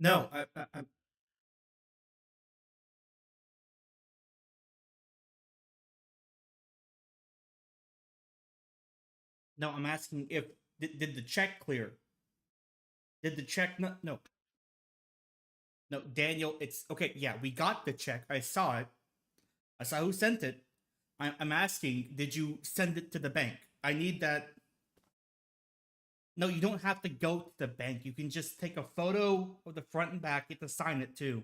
No, no, I'm asking if did the check clear? Did the check no no Daniel? It's okay. Yeah, we got the check. I saw it. I saw who sent it. I'm asking, did you send it to the bank? I need that. No, you don't have to go to the bank. You can just take a photo of the front and back. You have to sign it too.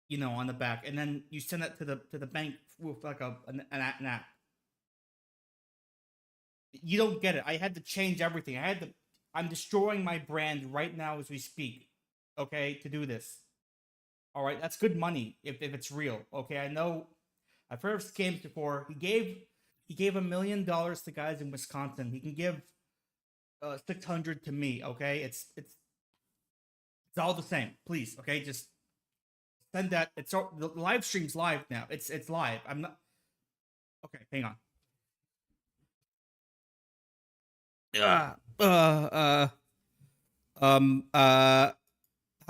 You know, on the back, and then you send it to the bank with like an app. You don't get it. I had to change everything. I'm destroying my brand right now as we speak. Okay, to do this. All right, that's good money if it's real. Okay, I know. I've heard of scams before. He gave $1 million to guys in Wisconsin. He can give 600 to me. Okay, it's all the same. Please, okay, just send that. It's all, the live stream's live now. It's live. I'm not. Okay, hang on.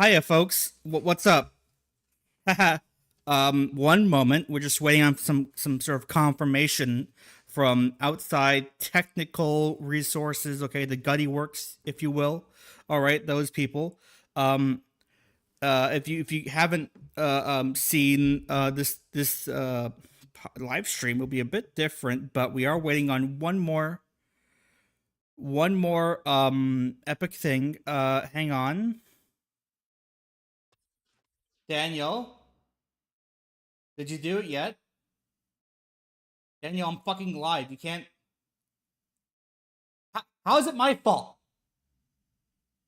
Hiya, folks. What's up? One moment. We're just waiting on some sort of confirmation from outside technical resources. Okay, the Gutty Works, if you will. All right, those people. If you haven't seen this live stream, will be a bit different, but we are waiting on one more epic thing. Hang on. Daniel, did you do it yet? Daniel, I'm fucking live. You can't. How is it my fault?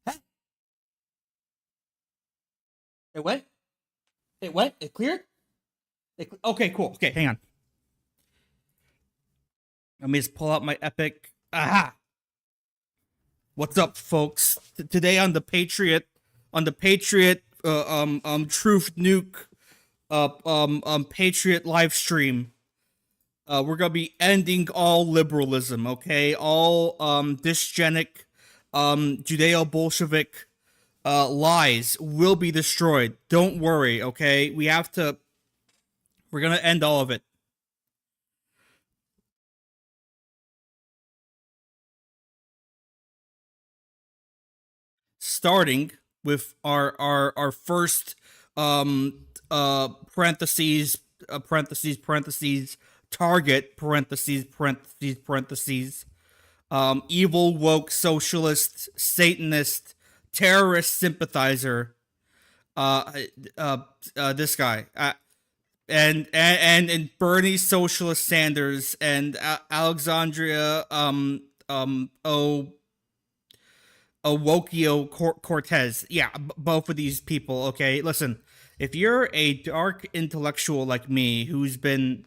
Huh? It went? It went? It cleared? Okay, cool. Okay, hang on. Let me just pull out my epic. Aha! What's up, folks? Today on the Patriot, Truth Nuke, Patriot live stream. We're gonna be ending all liberalism, okay? All dysgenic, Judeo-Bolshevik lies will be destroyed. Don't worry, okay? We're gonna end all of it. Starting with our first parentheses target parentheses evil woke socialist satanist terrorist sympathizer this guy and Bernie Socialist Sanders and Alexandria Wokio Cortez. Yeah, both of these people. Okay, listen. If you're a dark intellectual like me, who's been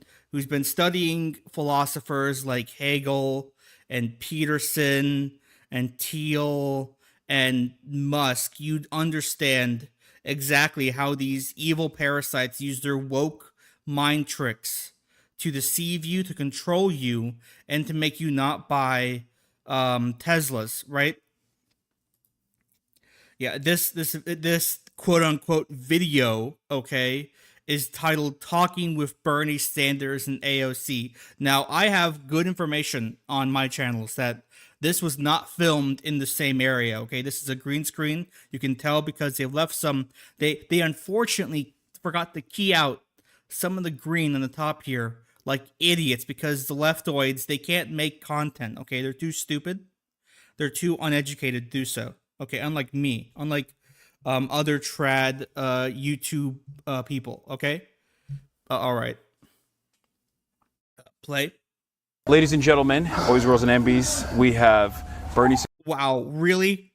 studying philosophers like Hegel and Peterson and Thiel and Musk, you'd understand exactly how these evil parasites use their woke mind tricks to deceive you, to control you, and to make you not buy Teslas, right? Yeah, this quote unquote video, okay, is titled Talking with Bernie Sanders and AOC. Now, I have good information on my channels that this was not filmed in the same area, okay? This is a green screen. You can tell because they left some, they unfortunately forgot to key out some of the green on the top here like idiots because the leftoids, they can't make content, okay? They're too stupid. They're too uneducated to do so. Okay, unlike me, unlike other trad YouTube people. Okay, all right. Play. Ladies and gentlemen, boys, girls, and MBs, we have Bernie. Wow, really,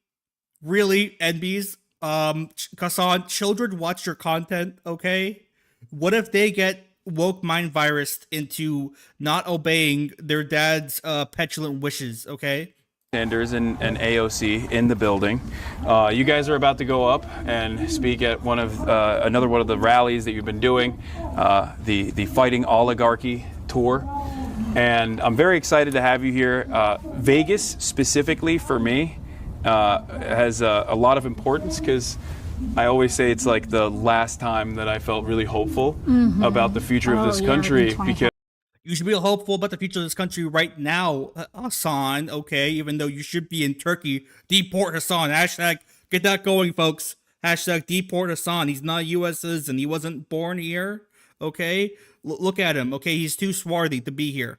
NBs. Kasan, children watch your content. Okay, what if they get woke mind virused into not obeying their dad's petulant wishes? Okay. Sanders and AOC in the building. You guys are about to go up and speak at another one of the rallies that you've been doing, the Fighting Oligarchy tour. And I'm very excited to have you here. Vegas, specifically for me, has a lot of importance because I always say it's like the last time that I felt really hopeful about the future of this country, because you should be hopeful about the future of this country right now, Hasan, okay? Even though you should be in Turkey. Deport Hasan. Hashtag get that going, folks. Hashtag deport Hasan. He's not a U.S. citizen. He wasn't born here, okay? Look at him, okay? He's too swarthy to be here.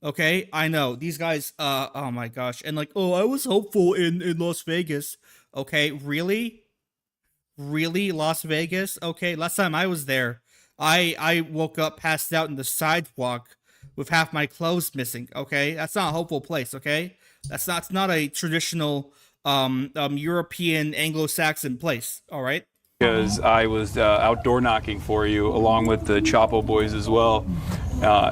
Okay, I know. These guys, oh my gosh. And like, oh, I was hopeful in Las Vegas. Okay, really? Really, Las Vegas? Okay, last time I was there, I woke up passed out in the sidewalk with half my clothes missing. Okay, that's not a hopeful place. Okay, it's not a traditional European Anglo-Saxon place. All right. because I was outdoor knocking for you along with the Chapo boys as well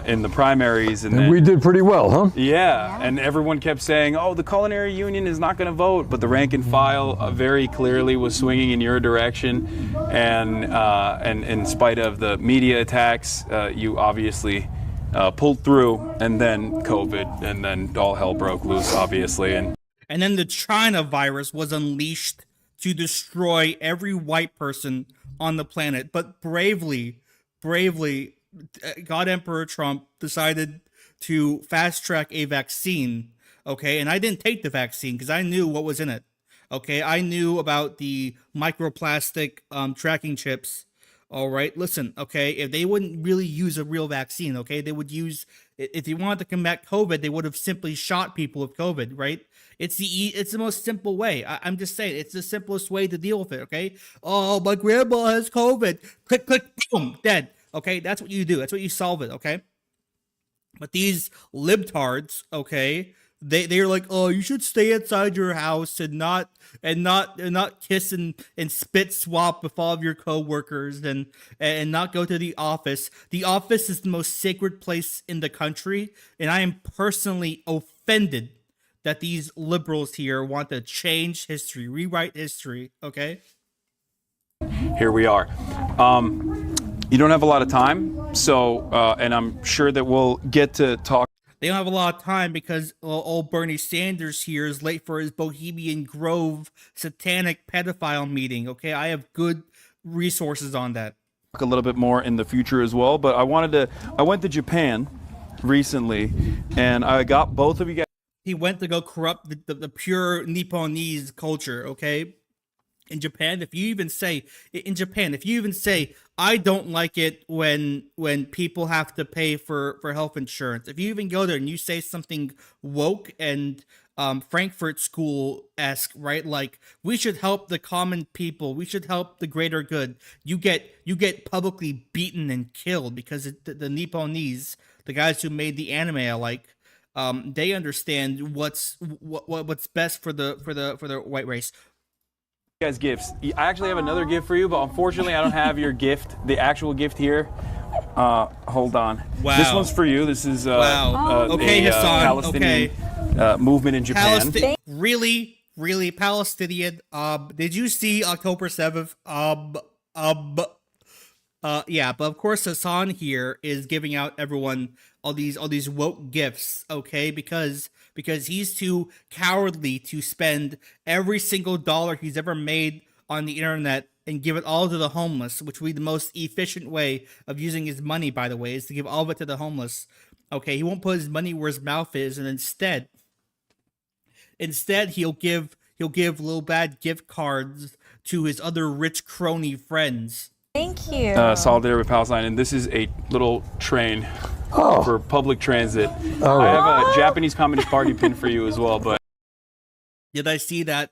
in the primaries. And then, we did pretty well, huh? Yeah, and everyone kept saying, oh, the Culinary Union is not going to vote, but the rank and file very clearly was swinging in your direction. And in spite of the media attacks, you obviously pulled through, and then COVID, and then all hell broke loose, obviously. And then the China virus was unleashed to destroy every white person on the planet. But bravely, God Emperor Trump decided to fast track a vaccine. Okay, and I didn't take the vaccine because I knew what was in it. Okay, I knew about the microplastic tracking chips. All right, listen, okay, if they wouldn't really use a real vaccine, okay, they would use, if they wanted to combat COVID, they would have simply shot people with COVID, right? It's the most simple way. I'm just saying, it's the simplest way to deal with it, okay? Oh, my grandma has COVID. Click, click, boom, dead. Okay, that's what you do. That's what you solve it, okay? But these libtards, okay, they're like, oh, you should stay inside your house and not kiss and spit swap with all of your coworkers and not go to the office. The office is the most sacred place in the country, and I am personally offended that these liberals here want to change history, rewrite history. Okay. Here we are. You don't have a lot of time, so and I'm sure that we'll get to talk. They don't have a lot of time because old Bernie Sanders here is late for his Bohemian Grove satanic pedophile meeting. Okay, I have good resources on that. A little bit more in the future as well, but I went to Japan recently, and I got both of you guys. He went to go corrupt the pure Nipponese culture. Okay. In Japan, if you even say, I don't like it when people have to pay for health insurance. If you even go there and you say something woke and Frankfurt School-esque, right? Like, we should help the common people. We should help the greater good. You get publicly beaten and killed because the Nipponese, the guys who made the anime I like, they understand what's best for the white race. Guys, gifts. I actually have another gift for you, but unfortunately I don't have your gift, the actual gift here. Hold on. Wow. This one's for you. This is okay, Hasan. Palestinian movement in Japan. Really Palestinian. Did you see October 7th? Yeah, but of course Hasan here is giving out everyone all these woke gifts, okay? Because he's too cowardly to spend every single dollar he's ever made on the internet and give it all to the homeless, which would be the most efficient way of using his money, by the way, is to give all of it to the homeless. Okay, he won't put his money where his mouth is, and instead he'll give little bad gift cards to his other rich crony friends. Thank you. Solidarity with Palestine, and this is a little train for public transit. All right. I have a Japanese Communist Party pin for you as well, but did I see that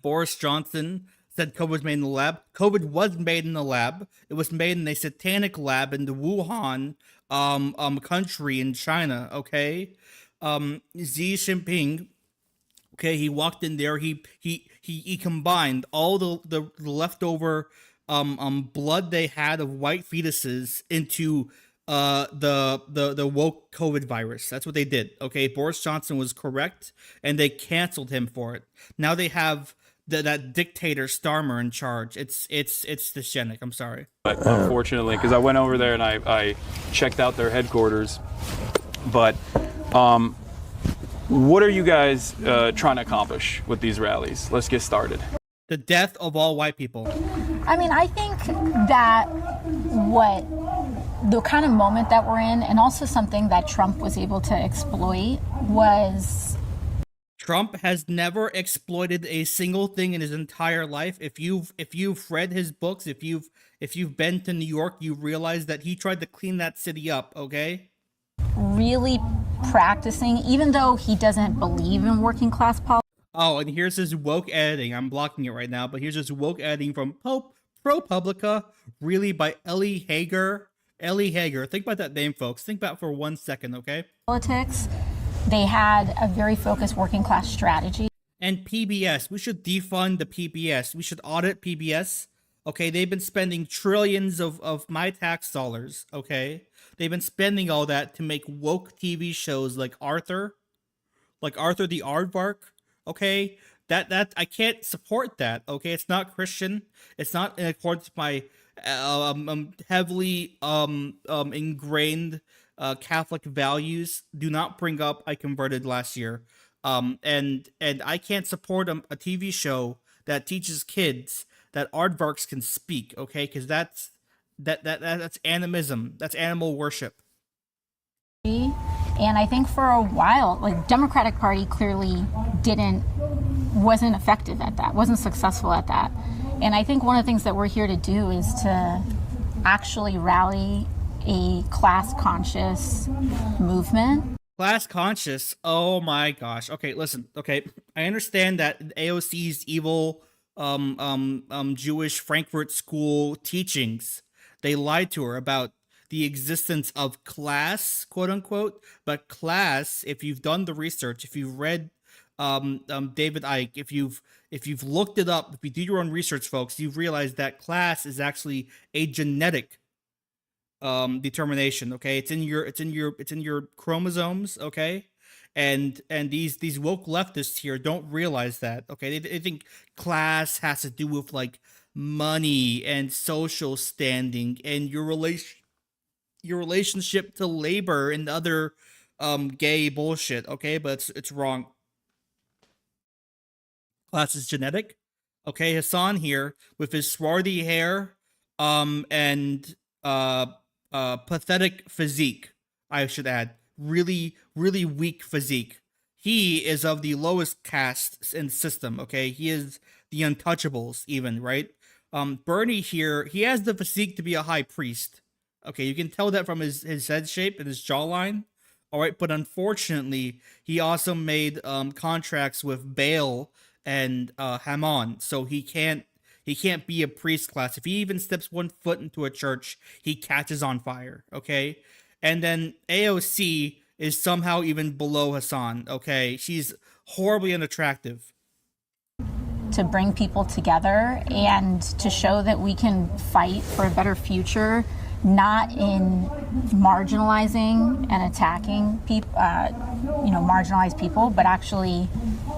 Boris Johnson said COVID was made in the lab? COVID was made in the lab. It was made in a satanic lab in the Wuhan country in China, okay? Xi Jinping, okay, he walked in there, he combined all the leftover blood they had of white fetuses into the woke COVID virus. That's what they did. Okay, Boris Johnson was correct, and they canceled him for it. Now they have that dictator Starmer in charge. It's dysgenic. I'm sorry, but unfortunately, because I went over there and I checked out their headquarters. But what are you guys trying to accomplish with these rallies? Let's get started. The death of all white people. I mean, I think that what the kind of moment that we're in, and also something that Trump was able to exploit, was Trump has never exploited a single thing in his entire life. If you've read his books, if you've been to New York, you realize that he tried to clean that city up, okay? really practicing, even though he doesn't believe in working class politics. Oh, and here's his woke editing. I'm blocking it right now, but here's his woke editing from ProPublica, really, by Ellie Hager. Ellie Hager. Think about that name, folks. Think about it for 1 second, okay? They had a very focused working class strategy. And PBS. We should defund the PBS. We should audit PBS. Okay, they've been spending trillions of my tax dollars, okay? They've been spending all that to make woke TV shows like Arthur the Aardvark, okay? That I can't support that, okay? It's not Christian. It's not in accordance with my heavily ingrained Catholic values. Do not bring up I converted last year. And I can't support a TV show that teaches kids that aardvarks can speak, okay? Because that's animism. That's animal worship. And I think for a while, like, Democratic Party clearly wasn't effective at that, wasn't successful at that. And I think one of the things that we're here to do is to actually rally a class-conscious movement. Class conscious. Oh my gosh. Okay, listen. Okay, I understand that AOC's evil Jewish Frankfurt School teachings, they lied to her about the existence of class, quote unquote. But class, if you've done the research, if you've read David Icke, if you've looked it up, if you do your own research, folks, you've realized that class is actually a genetic determination. Okay, it's in your chromosomes. Okay, and these woke leftists here don't realize that. Okay, they think class has to do with like money and social standing and your relationship to labor and other gay bullshit. Okay, but it's wrong. Class is genetic. Okay, Hasan here with his swarthy hair and pathetic physique, I should add. Really, really weak physique. He is of the lowest caste in the system, okay? He is the untouchables, even, right? Bernie here, he has the physique to be a high priest. Okay, you can tell that from his head shape and his jawline. All right, but unfortunately, he also made contracts with Baal and Haman, so he can't be a priest class. If he even steps 1 foot into a church, he catches on fire, okay? And then AOC is somehow even below Hasan, okay? She's horribly unattractive. To bring people together and to show that we can fight for a better future, not in marginalizing and attacking people, marginalized people, but actually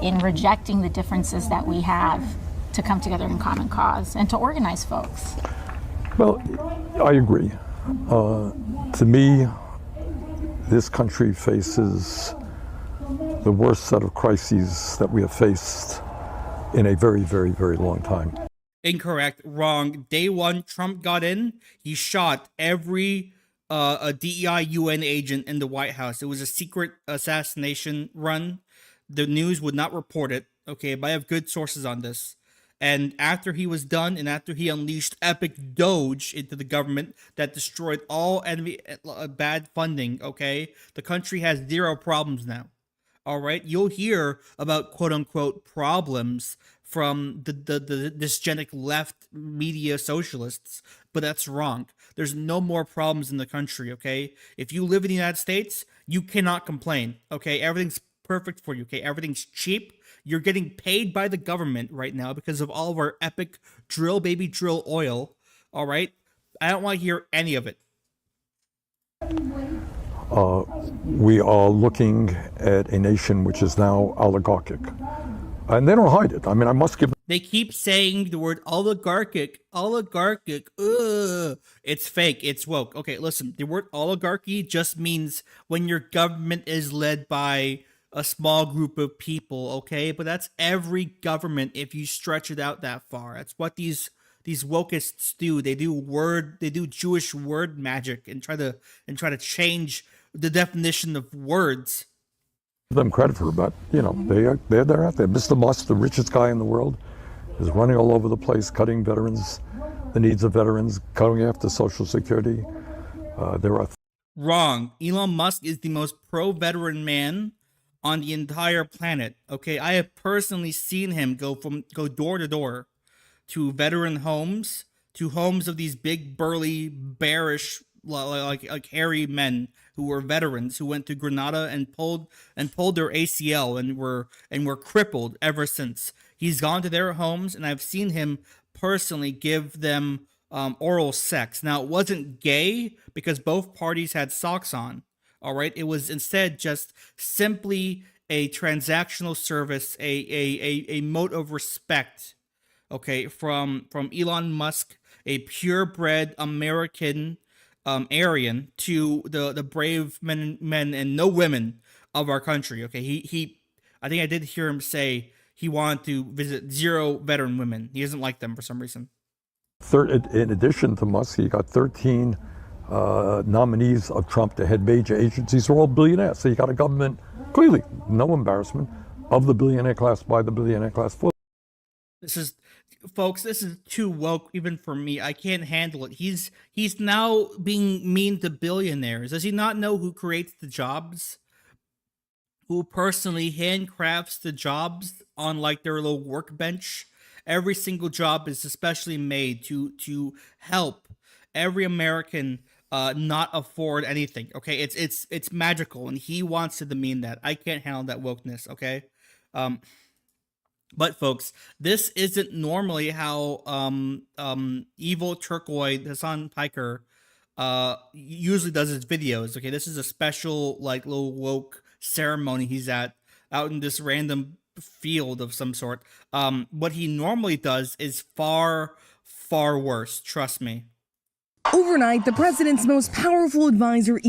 in rejecting the differences that we have, to come together in common cause and to organize folks. Well, I agree. To me, this country faces the worst set of crises that we have faced in a very, very, very long time. Incorrect. Wrong. Day one, Trump got in. He shot every a DEI UN agent in the White House. It was a secret assassination run. The news would not report it. Okay, but I have good sources on this. And after he was done, and after he unleashed epic doge into the government that destroyed all enemy bad funding, okay, the country has zero problems now. All right, you'll hear about quote unquote problems from the dysgenic left media socialists, but that's wrong. There's no more problems in the country. Okay, if you live in the United States, you cannot complain. Okay, everything's perfect for you. Okay, everything's cheap. You're getting paid by the government right now because of all of our epic drill baby drill oil. All right, I don't want to hear any of it. We are looking at a nation which is now oligarchic, and they don't hide it. I mean, I must give. They keep saying the word oligarchic. Ugh. It's fake. It's woke. Okay, listen. The word oligarchy just means when your government is led by a small group of people, okay? But that's every government if you stretch it out that far. That's what these wokeists do. They do Jewish word magic and try to change the definition of words. Give them credit for it, but they're out there. Mr. Musk, the richest guy in the world, is running all over the place, cutting veterans, the needs of veterans, going after Social Security. There are Wrong. Elon Musk is the most pro-veteran man on the entire planet. Okay, I have personally seen him go door to door to veteran homes, to homes of these big, burly, bearish, like hairy men who were veterans who went to Grenada and pulled their ACL and were crippled ever since. He's gone to their homes, and I've seen him personally give them oral sex. Now, it wasn't gay because both parties had socks on. All right, it was instead just simply a transactional service, a mode of respect. Okay, from Elon Musk, a purebred American Aryan, to the brave men and no women of our country. Okay, he I think I did hear him say he wanted to visit 0 veteran women. He doesn't like them for some reason. in addition to Musk, he got 13 nominees of Trump to head major agencies. They're all billionaires. So you got a government, clearly, no embarrassment, of the billionaire class, by the billionaire class, for. Folks, this is too woke even for me. I can't handle it. He's now being mean to billionaires. Does he not know who creates the jobs? Who personally handcrafts the jobs on like their little workbench? Every single job is especially made to help every American not afford anything. Okay, it's magical, and he wants to demean that. I can't handle that wokeness. Okay, but folks, this isn't normally how evil turquoise Hasan Piker usually does his videos. Okay, this is a special like little woke ceremony he's at out in this random field of some sort. What he normally does is far worse, trust me. Overnight, the president's most powerful advisor.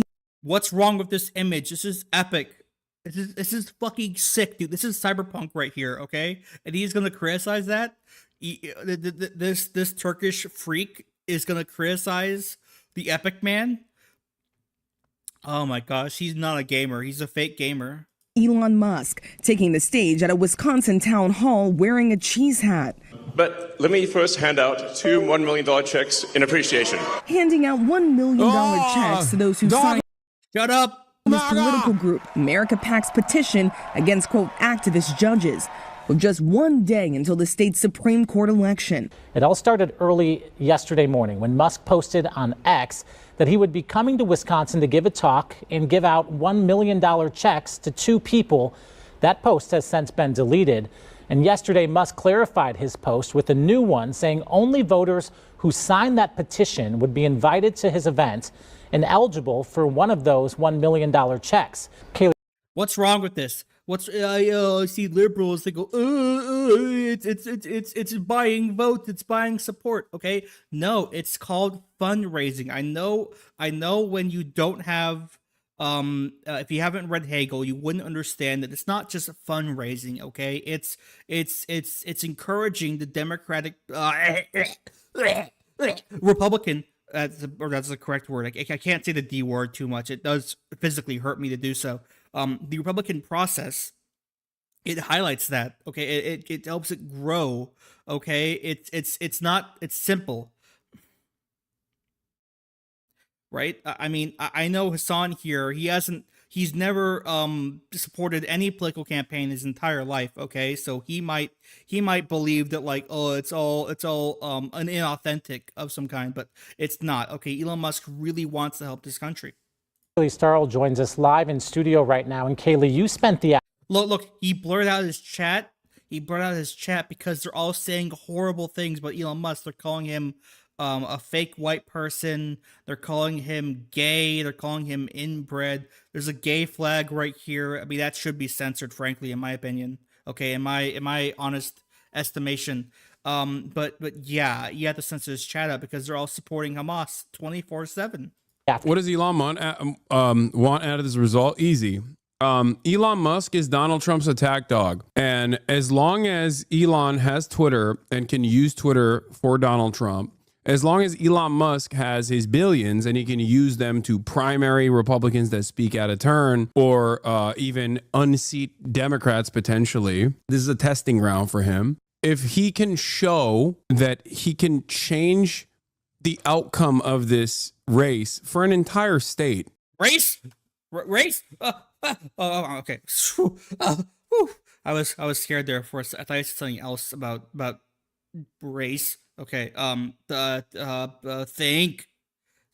What's wrong with this image? This is epic. This is fucking sick, dude. This is cyberpunk right here, okay? And he's gonna criticize that. This Turkish freak is gonna criticize the epic man. Oh my gosh, he's not a gamer. He's a fake gamer. Elon Musk taking the stage at a Wisconsin town hall wearing a cheese hat. But let me first hand out 2 $1 million checks in appreciation. Handing out $1 million checks to those who signed. Shut up. This political group, America PAC's petition against, quote, activist judges, with just one day until the state's Supreme Court election. It all started early yesterday morning when Musk posted on X that he would be coming to Wisconsin to give a talk and give out $1 million checks to 2 people. That post has since been deleted. And yesterday, Musk clarified his post with a new one saying only voters who signed that petition would be invited to his event and eligible for one of those $1 million checks. Kaylee. What's wrong with this? I see liberals, they go, it's buying votes, it's buying support. Okay, no, it's called fundraising. I know when you don't have if you haven't read Hegel, you wouldn't understand that it's not just fundraising. Okay, it's encouraging the Democratic Republican. That's the correct word. I can't say the D word too much. It does physically hurt me to do so. The Republican process, it highlights that. Okay, it helps it grow. Okay, it's simple, right? I mean, I know Hasan here. He's never supported any political campaign his entire life. Okay, so he might believe that like, oh, it's all an inauthentic of some kind, but it's not. Okay, Elon Musk really wants to help this country. Kaylee Starl joins us live in studio right now. And Kaylee, you spent the look. He blurred out his chat. He blurred out his chat because they're all saying horrible things about Elon Musk. They're calling him a fake white person. They're calling him gay. They're calling him inbred. There's a gay flag right here. I mean, that should be censored, frankly, in my opinion. Okay, in my honest estimation. But yeah, you have to censor his chat out because they're all supporting Hamas 24/7. What does Elon want out of this result? Easy. Elon Musk is Donald Trump's attack dog. And as long as Elon has Twitter and can use Twitter for Donald Trump, as long as Elon Musk has his billions and he can use them to primary Republicans that speak out of turn or even unseat Democrats potentially, this is a testing ground for him. If he can show that he can change the outcome of this race for an entire state. Race? Okay. I was scared there for a second. I thought I said something else about race. Okay.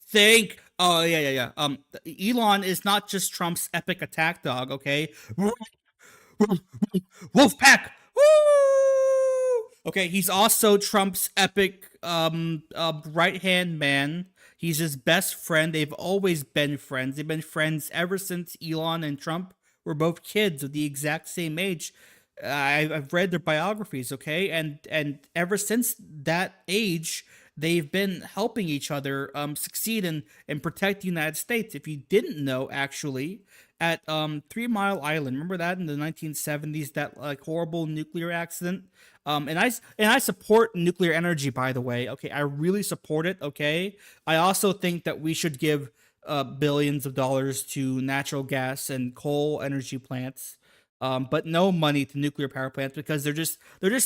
Think. Oh yeah. Elon is not just Trump's epic attack dog. Okay. Wolfpack. Woo! Okay, he's also Trump's epic right-hand man. He's his best friend. They've always been friends. They've been friends ever since Elon and Trump were both kids of the exact same age. I've read their biographies, okay? And ever since that age, they've been helping each other succeed and protect the United States. If you didn't know, actually, at 3 Mile Island, remember that in the 1970s, that like horrible nuclear accident? And I support nuclear energy, by the way. Okay, I really support it. Okay, I also think that we should give billions of dollars to natural gas and coal energy plants, but no money to nuclear power plants because they're just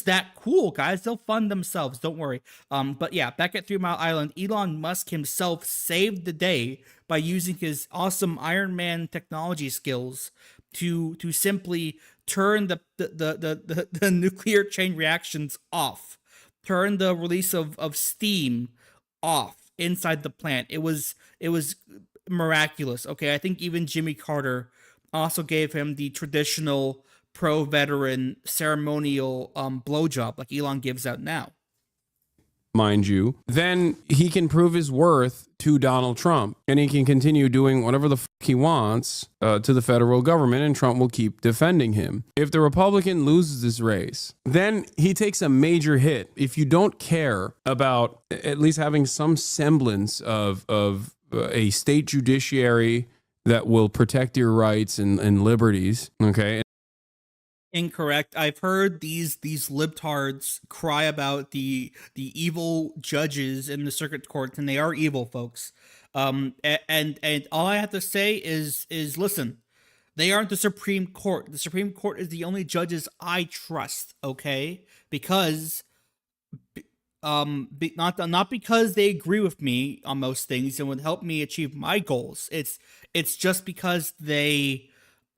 that cool, guys. They'll fund themselves. Don't worry. But yeah, back at 3 Mile Island, Elon Musk himself saved the day by using his awesome Iron Man technology skills to simply turn the nuclear chain reactions off, turn the release of steam off inside the plant. It was miraculous. Okay, I think even Jimmy Carter also gave him the traditional pro-veteran ceremonial blowjob like Elon gives out now. Mind you, then he can prove his worth to Donald Trump and he can continue doing whatever the fuck he wants to the federal government and Trump will keep defending him. If the Republican loses this race, then he takes a major hit. If you don't care about at least having some semblance of a state judiciary that will protect your rights and liberties, okay? Incorrect. I've heard these libtards cry about the evil judges in the circuit courts, and they are evil, folks. And all I have to say is listen, they aren't the Supreme Court. The Supreme Court is the only judges I trust. Okay, because not because they agree with me on most things and would help me achieve my goals. It's just because they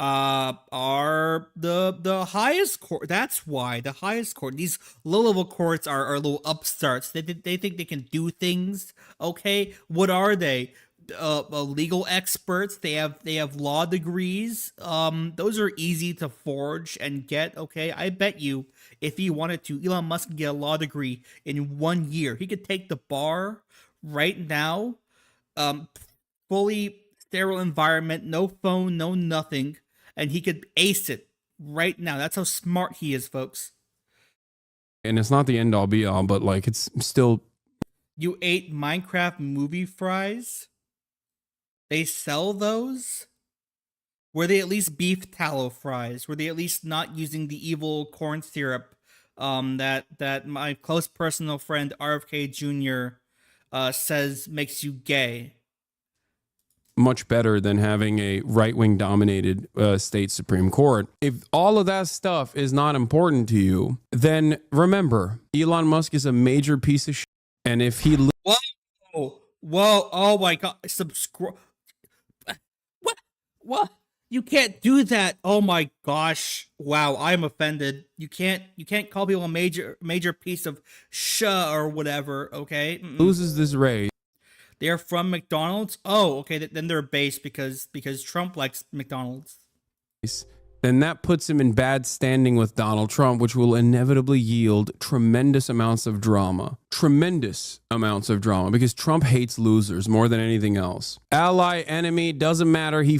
are the highest court. That's why the highest court. These low-level courts are little upstarts. They think they can do things. Okay, what are they? Legal experts. They have law degrees. Those are easy to forge and get. Okay, I bet you if he wanted to, Elon Musk can get a law degree in 1 year. He could take the bar right now. Fully sterile environment, no phone, no nothing. And he could ace it right now. That's how smart he is, folks. And it's not the end all be all, but like it's still. You ate Minecraft movie fries? They sell those? Were they at least beef tallow fries? Were they at least not using the evil corn syrup that my close personal friend RFK Jr. Says makes you gay? Much better than having a right-wing dominated state Supreme Court. If all of that stuff is not important to you, then remember, Elon Musk is a major piece of shit. And if he... Whoa, oh my God, subscribe. What? You can't do that. Oh my gosh. Wow, I'm offended. You can't call people a major piece of or whatever, okay? Loses this race. They're from McDonald's? Oh, okay, then they're based because Trump likes McDonald's. Then that puts him in bad standing with Donald Trump, which will inevitably yield tremendous amounts of drama. Tremendous amounts of drama, because Trump hates losers more than anything else. Ally, enemy, doesn't matter. He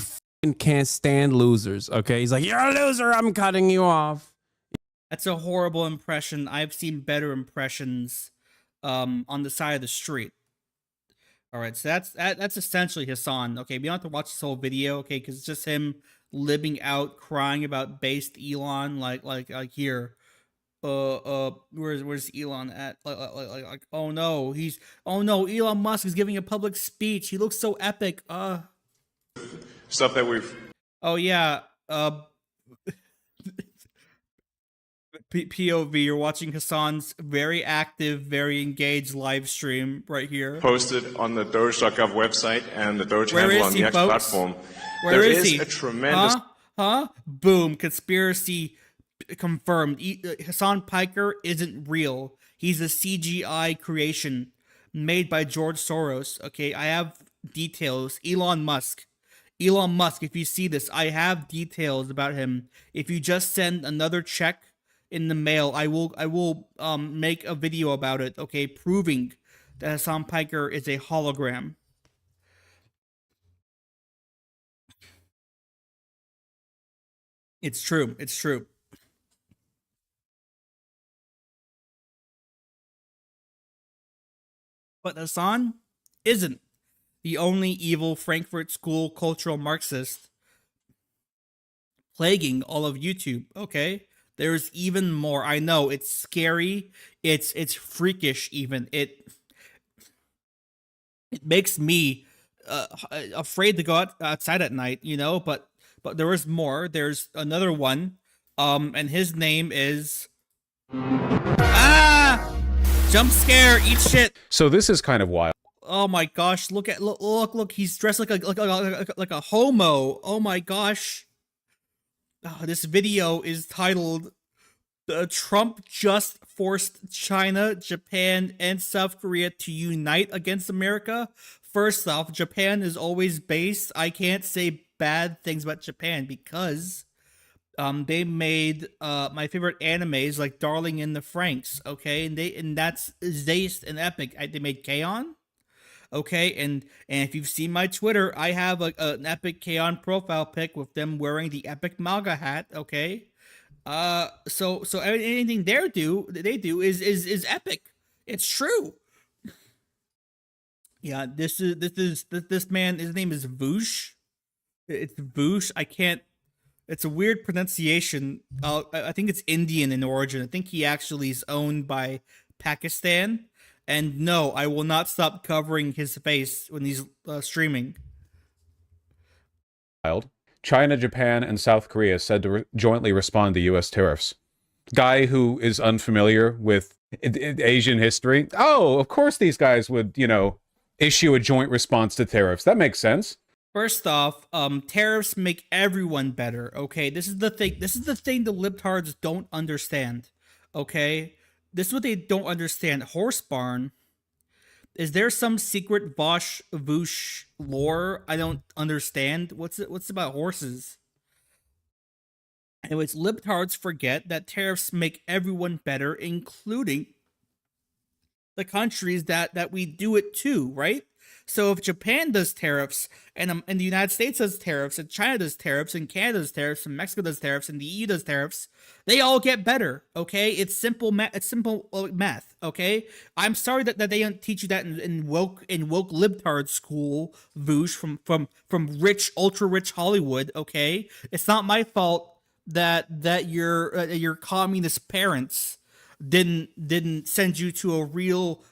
can't stand losers, okay? He's like, you're a loser, I'm cutting you off. That's a horrible impression. I've seen better impressions on the side of the street. All right, so that's essentially Hasan. Okay, we don't have to watch this whole video, okay, because it's just him living out, crying about based Elon, like here. Where's Elon at? Like, oh no, Elon Musk is giving a public speech. He looks so epic. Stuff that we've. Oh yeah. POV, you're watching Hasan's very active, very engaged live stream right here. Posted on the Doge.gov website and the Doge Where handle is on he, the X folks? platform. Where There is he? a tremendous. Boom. Conspiracy confirmed. Hasan Piker isn't real. He's a CGI creation made by George Soros. Okay, I have details. Elon Musk, if you see this, I have details about him. If you just send another check in the mail, I will make a video about it, okay, proving that Hasan Piker is a hologram. It's true. It's true. But Hasan isn't the only evil Frankfurt School cultural Marxist plaguing all of YouTube, okay? There's even more. I know, it's scary. It's freakish even. It makes me afraid to go outside at night, you know, but there is more. There's another one. And his name is jump scare, eat shit. So this is kind of wild. Oh my gosh, look, he's dressed like a homo. Oh my gosh. This video is titled Trump just forced China, Japan, and South Korea to unite against America. First off, Japan is always based. I can't say bad things about Japan because they made my favorite animes like Darling in the Franxx, okay? And that's Zayst and Epic. They made K-On! Okay, and if you've seen my Twitter, I have an Epic K-On! Profile pic with them wearing the Epic MAGA hat, okay? So anything they do is epic. It's true. Yeah, this man, his name is Vaush. It's Vaush. I can't. It's a weird pronunciation. I think it's Indian in origin. I think he actually is owned by Pakistan. And no, I will not stop covering his face when he's streaming. China, Japan, and South Korea said to jointly respond to U.S. tariffs. Guy who is unfamiliar with Asian history. Oh, of course these guys would, issue a joint response to tariffs. That makes sense. First off, tariffs make everyone better, okay? This is the thing. This is the thing the libtards don't understand, okay? This is what they don't understand. Horse barn. Is there some secret Vaush lore I don't understand? What's about horses? Anyways, libtards forget that tariffs make everyone better, including the countries that we do it to, right? So if Japan does tariffs, and the United States does tariffs, and China does tariffs, and Canada does tariffs, and Mexico does tariffs, and the EU does tariffs, they all get better, okay? It's simple math, okay? I'm sorry that they don't teach you that in woke libtard school, Vaush, from rich, ultra-rich Hollywood, okay? It's not my fault that your communist parents didn't send you to a real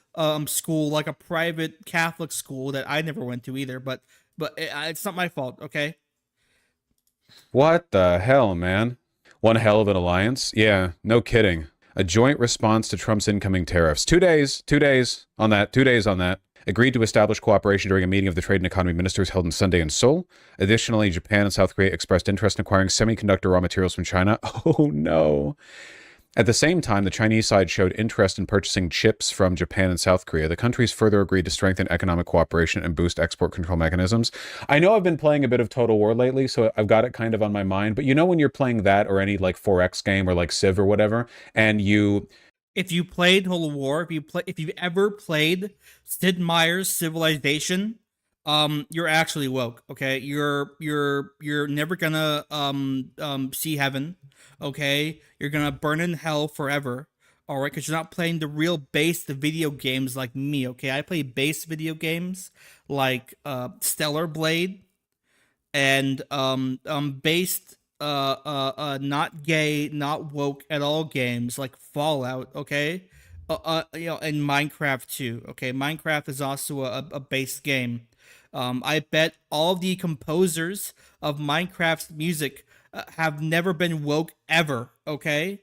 school, like a private Catholic school that I never went to either, but it's not my fault, okay? What the hell, man? One hell of an alliance? Yeah, no kidding. A joint response to Trump's incoming tariffs. 2 days on that. Agreed to establish cooperation during a meeting of the Trade and Economy Ministers held on Sunday in Seoul. Additionally, Japan and South Korea expressed interest in acquiring semiconductor raw materials from China. Oh no. At the same time, the Chinese side showed interest in purchasing chips from Japan and South Korea. The countries further agreed to strengthen economic cooperation and boost export control mechanisms. I know I've been playing a bit of Total War lately, so I've got it kind of on my mind. But you know when you're playing that or any like 4X game or like Civ or whatever, and if you played Total War, if you've ever played Sid Meier's Civilization, you're actually woke, okay? You're never gonna see heaven, okay? You're gonna burn in hell forever, all right? Because you're not playing the real base video games like me, okay? I play base video games like Stellar Blade, and based not gay, not woke at all games like Fallout, okay? And Minecraft too, okay? Minecraft is also a base game. I bet all of the composers of Minecraft's music have never been woke ever, okay?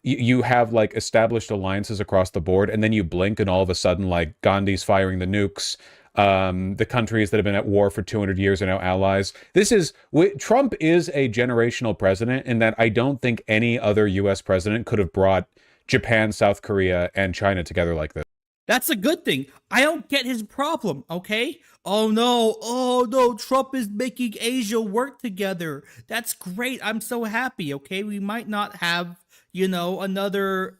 You have like established alliances across the board, and then you blink and all of a sudden like Gandhi's firing the nukes. The countries that have been at war for 200 years are now allies. Trump is a generational president in that I don't think any other US president could have brought Japan, South Korea, and China together like this. That's a good thing. I don't get his problem, okay? Oh no, Trump is making Asia work together. That's great. I'm so happy, okay? We might not have, another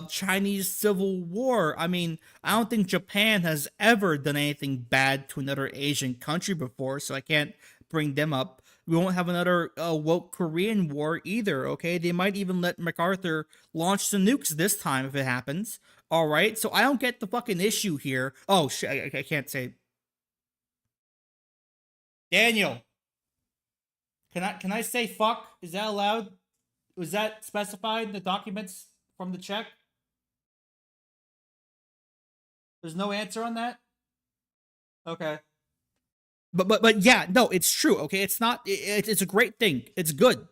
Chinese civil war. I mean, I don't think Japan has ever done anything bad to another Asian country before, so I can't bring them up. We won't have another woke Korean war either, okay? They might even let MacArthur launch the nukes this time if it happens. All right, so I don't get the fucking issue here. Oh shit, I can't say. Daniel, can I say fuck? Is that allowed? Was that specified in the documents from the check? There's no answer on that. Okay. But yeah, no, it's true. Okay, it's not. It's a great thing. It's good.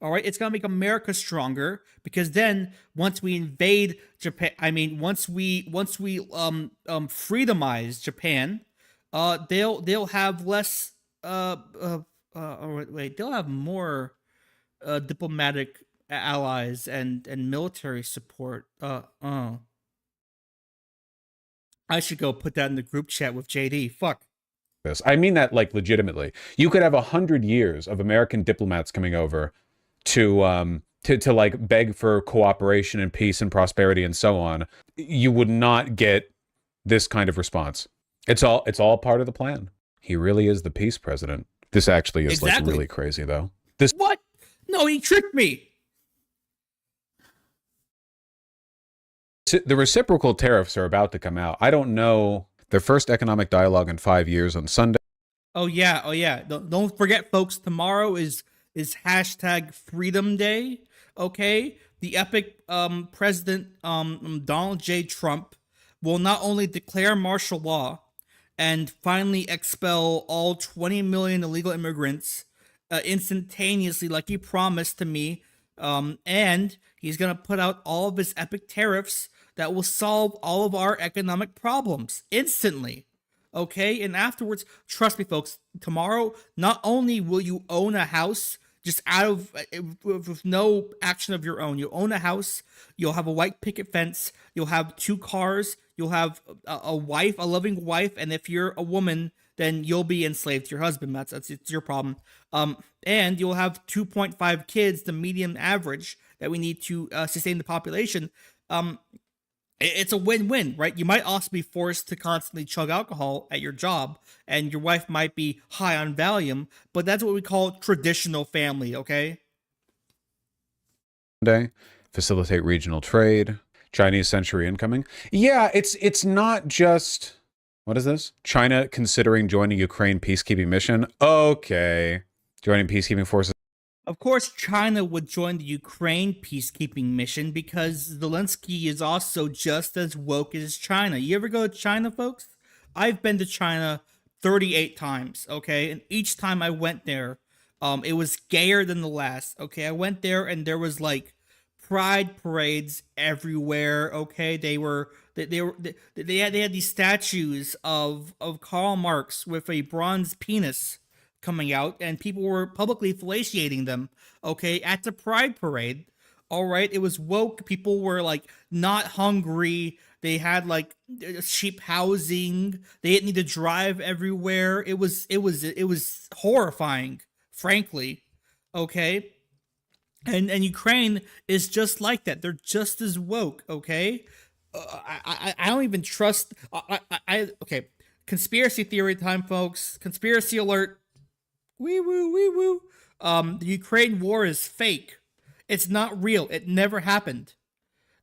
All right, it's gonna make America stronger because then once we invade Japan, I mean, once we freedomize Japan, they'll have less wait, they'll have more diplomatic allies and military support. I should go put that in the group chat with JD. Fuck. I mean that like legitimately. You could have 100 years of American diplomats coming over to like beg for cooperation and peace and prosperity and so on. You would not get this kind of response. It's all part of the plan. He really is the peace president. This actually is like really crazy though. What? No, he tricked me. The reciprocal tariffs are about to come out. I don't know. Their first economic dialogue in 5 years on Sunday. Oh yeah. Don't forget, folks. Tomorrow is hashtag Freedom Day. Okay, the epic President Donald J. Trump will not only declare martial law and finally expel all 20 million illegal immigrants instantaneously, like he promised to me, and he's gonna put out all of his epic tariffs that will solve all of our economic problems instantly. Okay, and afterwards, trust me, folks, tomorrow, not only will you own a house just out of with no action of your own, you'll own a house, you'll have a white picket fence, you'll have 2 cars, you'll have a wife, a loving wife, and if you're a woman, then you'll be enslaved to your husband. It's your problem. And you'll have 2.5 kids, the median average that we need to sustain the population. It's a win-win, right? You might also be forced to constantly chug alcohol at your job, and your wife might be high on Valium, but that's what we call traditional family, okay? Facilitate regional trade, Chinese century incoming. Yeah, it's not just, what is this? China considering joining Ukraine peacekeeping mission. Okay, joining peacekeeping forces. Of course, China would join the Ukraine peacekeeping mission because Zelensky is also just as woke as China. You ever go to China, folks? I've been to China 38 times, okay? And each time I went there, it was gayer than the last, okay? I went there and there was like pride parades everywhere, okay? They had these statues of Karl Marx with a bronze penis coming out, and people were publicly fellatiating them, okay, at the pride parade. All right, it was woke. People were like not hungry. They had like cheap housing. They didn't need to drive everywhere. It was horrifying, frankly. Okay, and Ukraine is just like that. They're just as woke. Okay, I don't even trust. Okay, conspiracy theory time, folks. Conspiracy alert. Wee woo, wee woo. The Ukraine war is fake. It's not real. It never happened.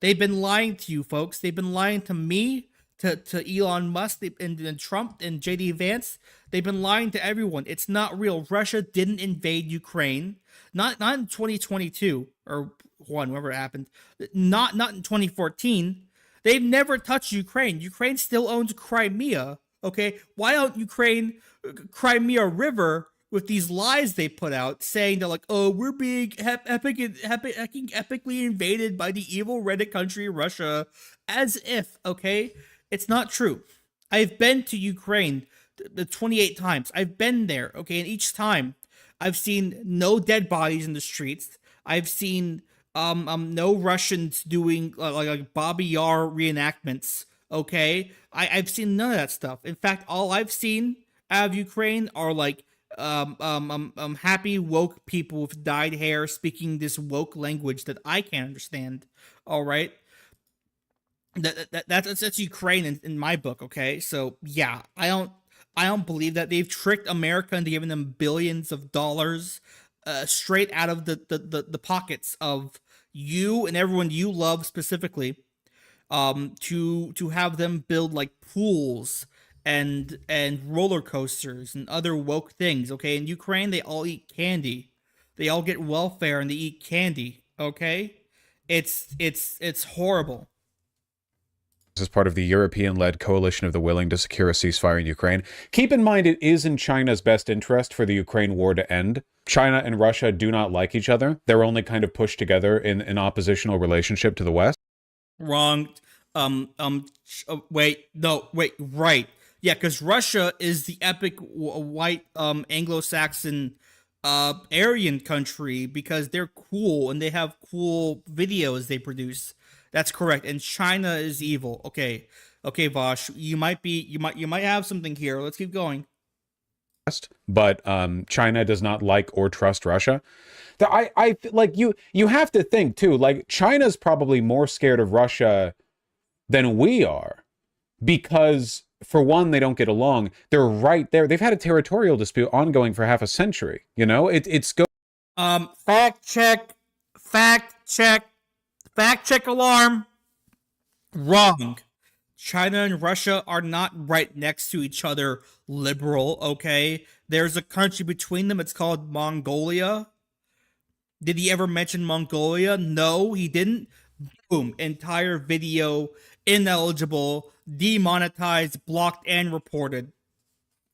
They've been lying to you, folks. They've been lying to me. to Elon Musk and Trump and JD Vance. They've been lying to everyone. It's not real. Russia didn't invade Ukraine. Not in 2022 or whenever it happened. Not in 2014. They've never touched Ukraine. Ukraine still owns Crimea. Okay, why don't Crimea River with these lies they put out saying they're like, oh, we're being epically invaded by the evil Reddit country Russia, as if, okay, it's not true. I've been to Ukraine the 28 times. I've been there, okay, and each time I've seen no dead bodies in the streets. I've seen no Russians doing like Bobby Yar reenactments. Okay, I've seen none of that stuff. In fact, all I've seen out of Ukraine are like happy woke people with dyed hair speaking this woke language that I can't understand. All right, that's Ukraine in my book. Okay, so yeah, I don't believe that they've tricked America into giving them billions of dollars straight out of the pockets of you and everyone you love specifically, to have them build like pools and roller coasters and other woke things. Okay, in Ukraine they all eat candy, they all get welfare and they eat candy. Okay, it's horrible. As part of the European-led coalition of the willing to secure a ceasefire in Ukraine. Keep in mind, it is in China's best interest for the Ukraine war to end. China and Russia do not like each other. They're only kind of pushed together in an oppositional relationship to the West. Wrong. Wait, right. Yeah, because Russia is the epic white Anglo-Saxon Aryan country because they're cool and they have cool videos they produce. That's correct. And China is evil. Okay, Vaush, you might have something here. Let's keep going. But China does not like or trust Russia. I like you have to think too, like China's probably more scared of Russia than we are, because for one, they don't get along. They're right there. They've had a territorial dispute ongoing for half a century. You know, it's go. Fact check alarm. Wrong. China and Russia are not right next to each other, liberal, okay? There's a country between them. It's called Mongolia. Did he ever mention Mongolia? No, he didn't. Boom. Entire video ineligible, demonetized, blocked, and reported.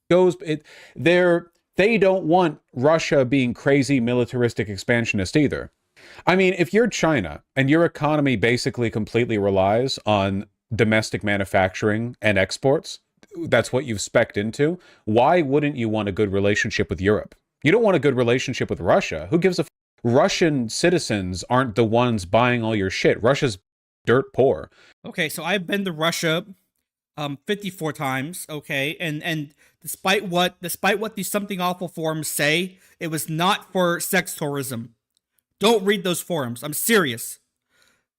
They don't want Russia being crazy militaristic expansionist either. I mean, if you're China and your economy basically completely relies on domestic manufacturing and exports, that's what you've spec'd into, why wouldn't you want a good relationship with Europe? You don't want a good relationship with Russia. Who gives a Russian citizens aren't the ones buying all your shit. Russia's dirt poor. Okay, so I've been to Russia 54 times, okay? And despite what these Something Awful forums say, it was not for sex tourism. Don't read those forums. I'm serious.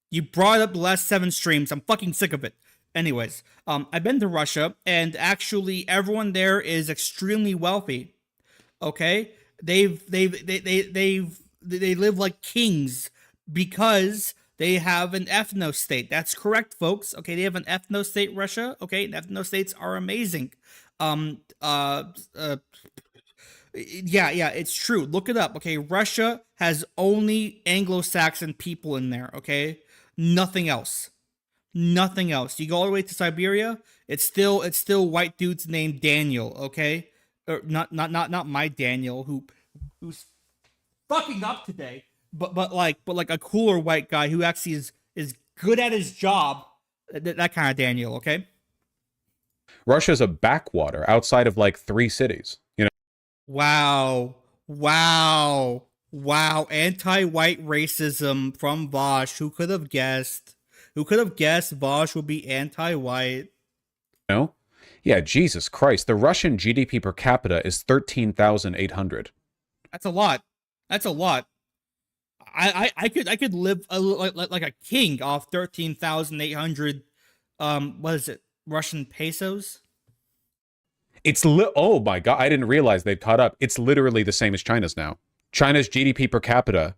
You brought up the last 7 streams. I'm fucking sick of it. Anyways, I've been to Russia, and actually everyone there is extremely wealthy. Okay? They live like kings because they have an ethno-state. That's correct, folks. Okay, they have an ethno-state, Russia. Okay, and ethno-states are amazing. Yeah, it's true. Look it up. Okay, Russia has only Anglo-Saxon people in there. Okay, nothing else. Nothing else. You go all the way to Siberia. It's still white dudes named Daniel. Okay, or not my Daniel who's fucking up today. But like a cooler white guy who actually is good at his job. That kind of Daniel. Okay. Russia's a backwater outside of like 3 cities. You know. Wow. Anti-white racism from Vaush. Who could have guessed? Vaush would be anti-white? No. Yeah, Jesus Christ. The Russian GDP per capita is 13,800. That's a lot. I could live like a king off 13,800. What is it? Russian pesos? Oh my God, I didn't realize they'd caught up. It's literally the same as China's now. China's GDP per capita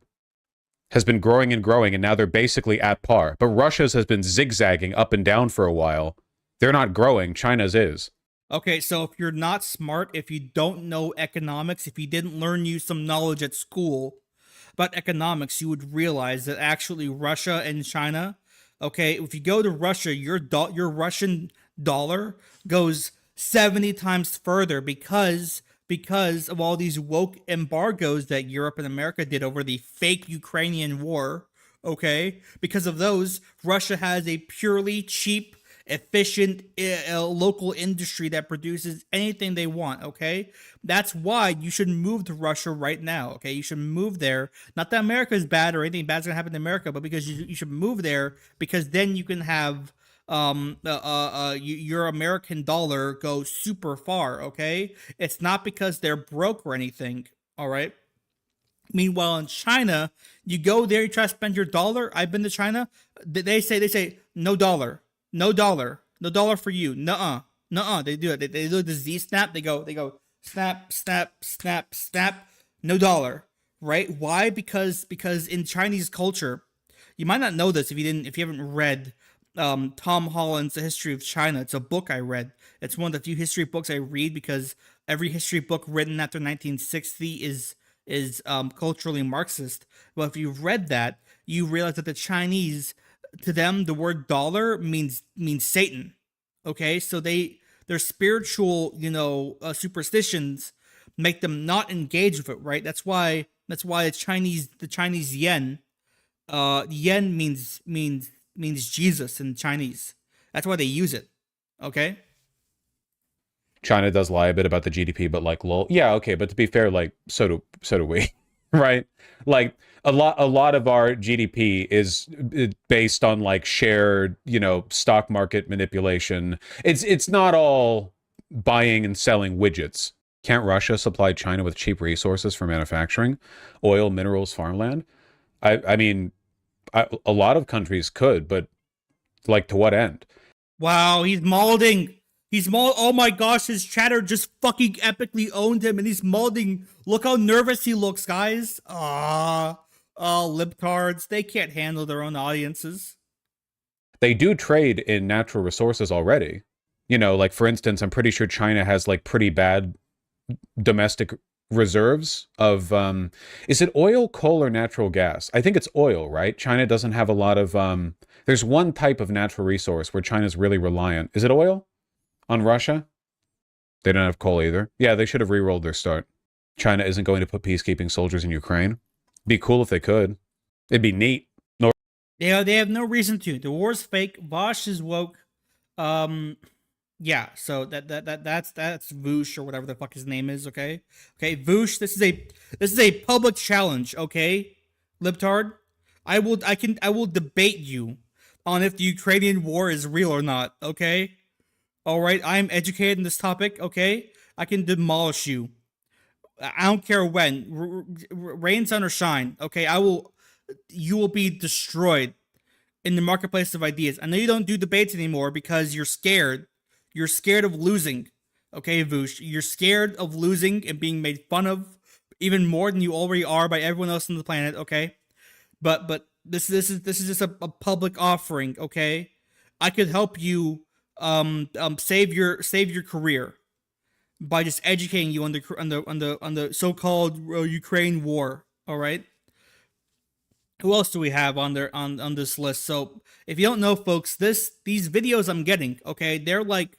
has been growing and growing, and now they're basically at par. But Russia's has been zigzagging up and down for a while. They're not growing. China's is. Okay, so if you're not smart, if you don't know economics, if you didn't learn you some knowledge at school about economics, you would realize that actually Russia and China, okay, if you go to Russia, your Russian dollar goes 70 times further because of all these woke embargoes that Europe and America did over the fake Ukrainian war, okay? Because of those, Russia has a purely cheap, efficient local industry that produces anything they want, okay? That's why you should move to Russia right now, okay? You should move there. Not that America is bad or anything bad's gonna happen to America, but because you should move there, because then you can have your American dollar go super far, okay? It's not because they're broke or anything, all right? Meanwhile, in China, you go there, you try to spend your dollar. I've been to China. They say no dollar. No dollar. No dollar for you. Nuh-uh. Nuh-uh. They do it. They do the Z snap. They go snap, snap, snap, snap. No dollar. Right? Why? Because in Chinese culture, you might not know this if you haven't read Tom Holland's The History of China. It's a book I read. It's one of the few history books I read because every history book written after 1960 is culturally Marxist. Well, if you've read that, you realize that the Chinese, to them, the word dollar means Satan. Okay, so their spiritual, superstitions make them not engage with it, right? That's why the Chinese yen, yen means Jesus in Chinese. That's why they use it. Okay. China does lie a bit about the GDP, but like, lol. Yeah, okay, but to be fair, like, so do we, right? Like, a lot of our GDP is based on like shared, stock market manipulation. It's not all buying and selling widgets. Can't Russia supply China with cheap resources for manufacturing, oil, minerals, farmland? I mean, a lot of countries could, but like, to what end? Wow, he's molding. Oh my gosh, his chatter just fucking epically owned him, and he's molding. Look how nervous he looks, guys. Libtards, they can't handle their own audiences. They do trade in natural resources already. Like, for instance, I'm pretty sure China has like pretty bad domestic reserves of, is it oil, coal, or natural gas? I think it's oil, right? China doesn't have a lot of, there's one type of natural resource where China's really reliant. Is it oil? On Russia? They don't have coal either. Yeah, they should have re-rolled their start. China isn't going to put peacekeeping soldiers in Ukraine. Be cool if they could. It'd be neat. They have no reason to. The war's fake. Vaush is woke. Yeah, so that's Vaush or whatever the fuck his name is, okay? Okay, Vaush, this is a public challenge, okay? Libtard. I will debate you on if the Ukrainian war is real or not, okay? All right, I'm educated in this topic, okay? I can demolish you. I don't care when. Rain, sun, or shine, okay? You will be destroyed in the marketplace of ideas. I know you don't do debates anymore because you're scared. You're scared of losing, okay, Vaush? You're scared of losing and being made fun of even more than you already are by everyone else on the planet, okay? But this is just a public offering, okay? I could help you save your career by just educating you on the so-called Ukraine war. All right. Who else do we have on this list? So if you don't know, folks, these videos I'm getting, okay, they're like,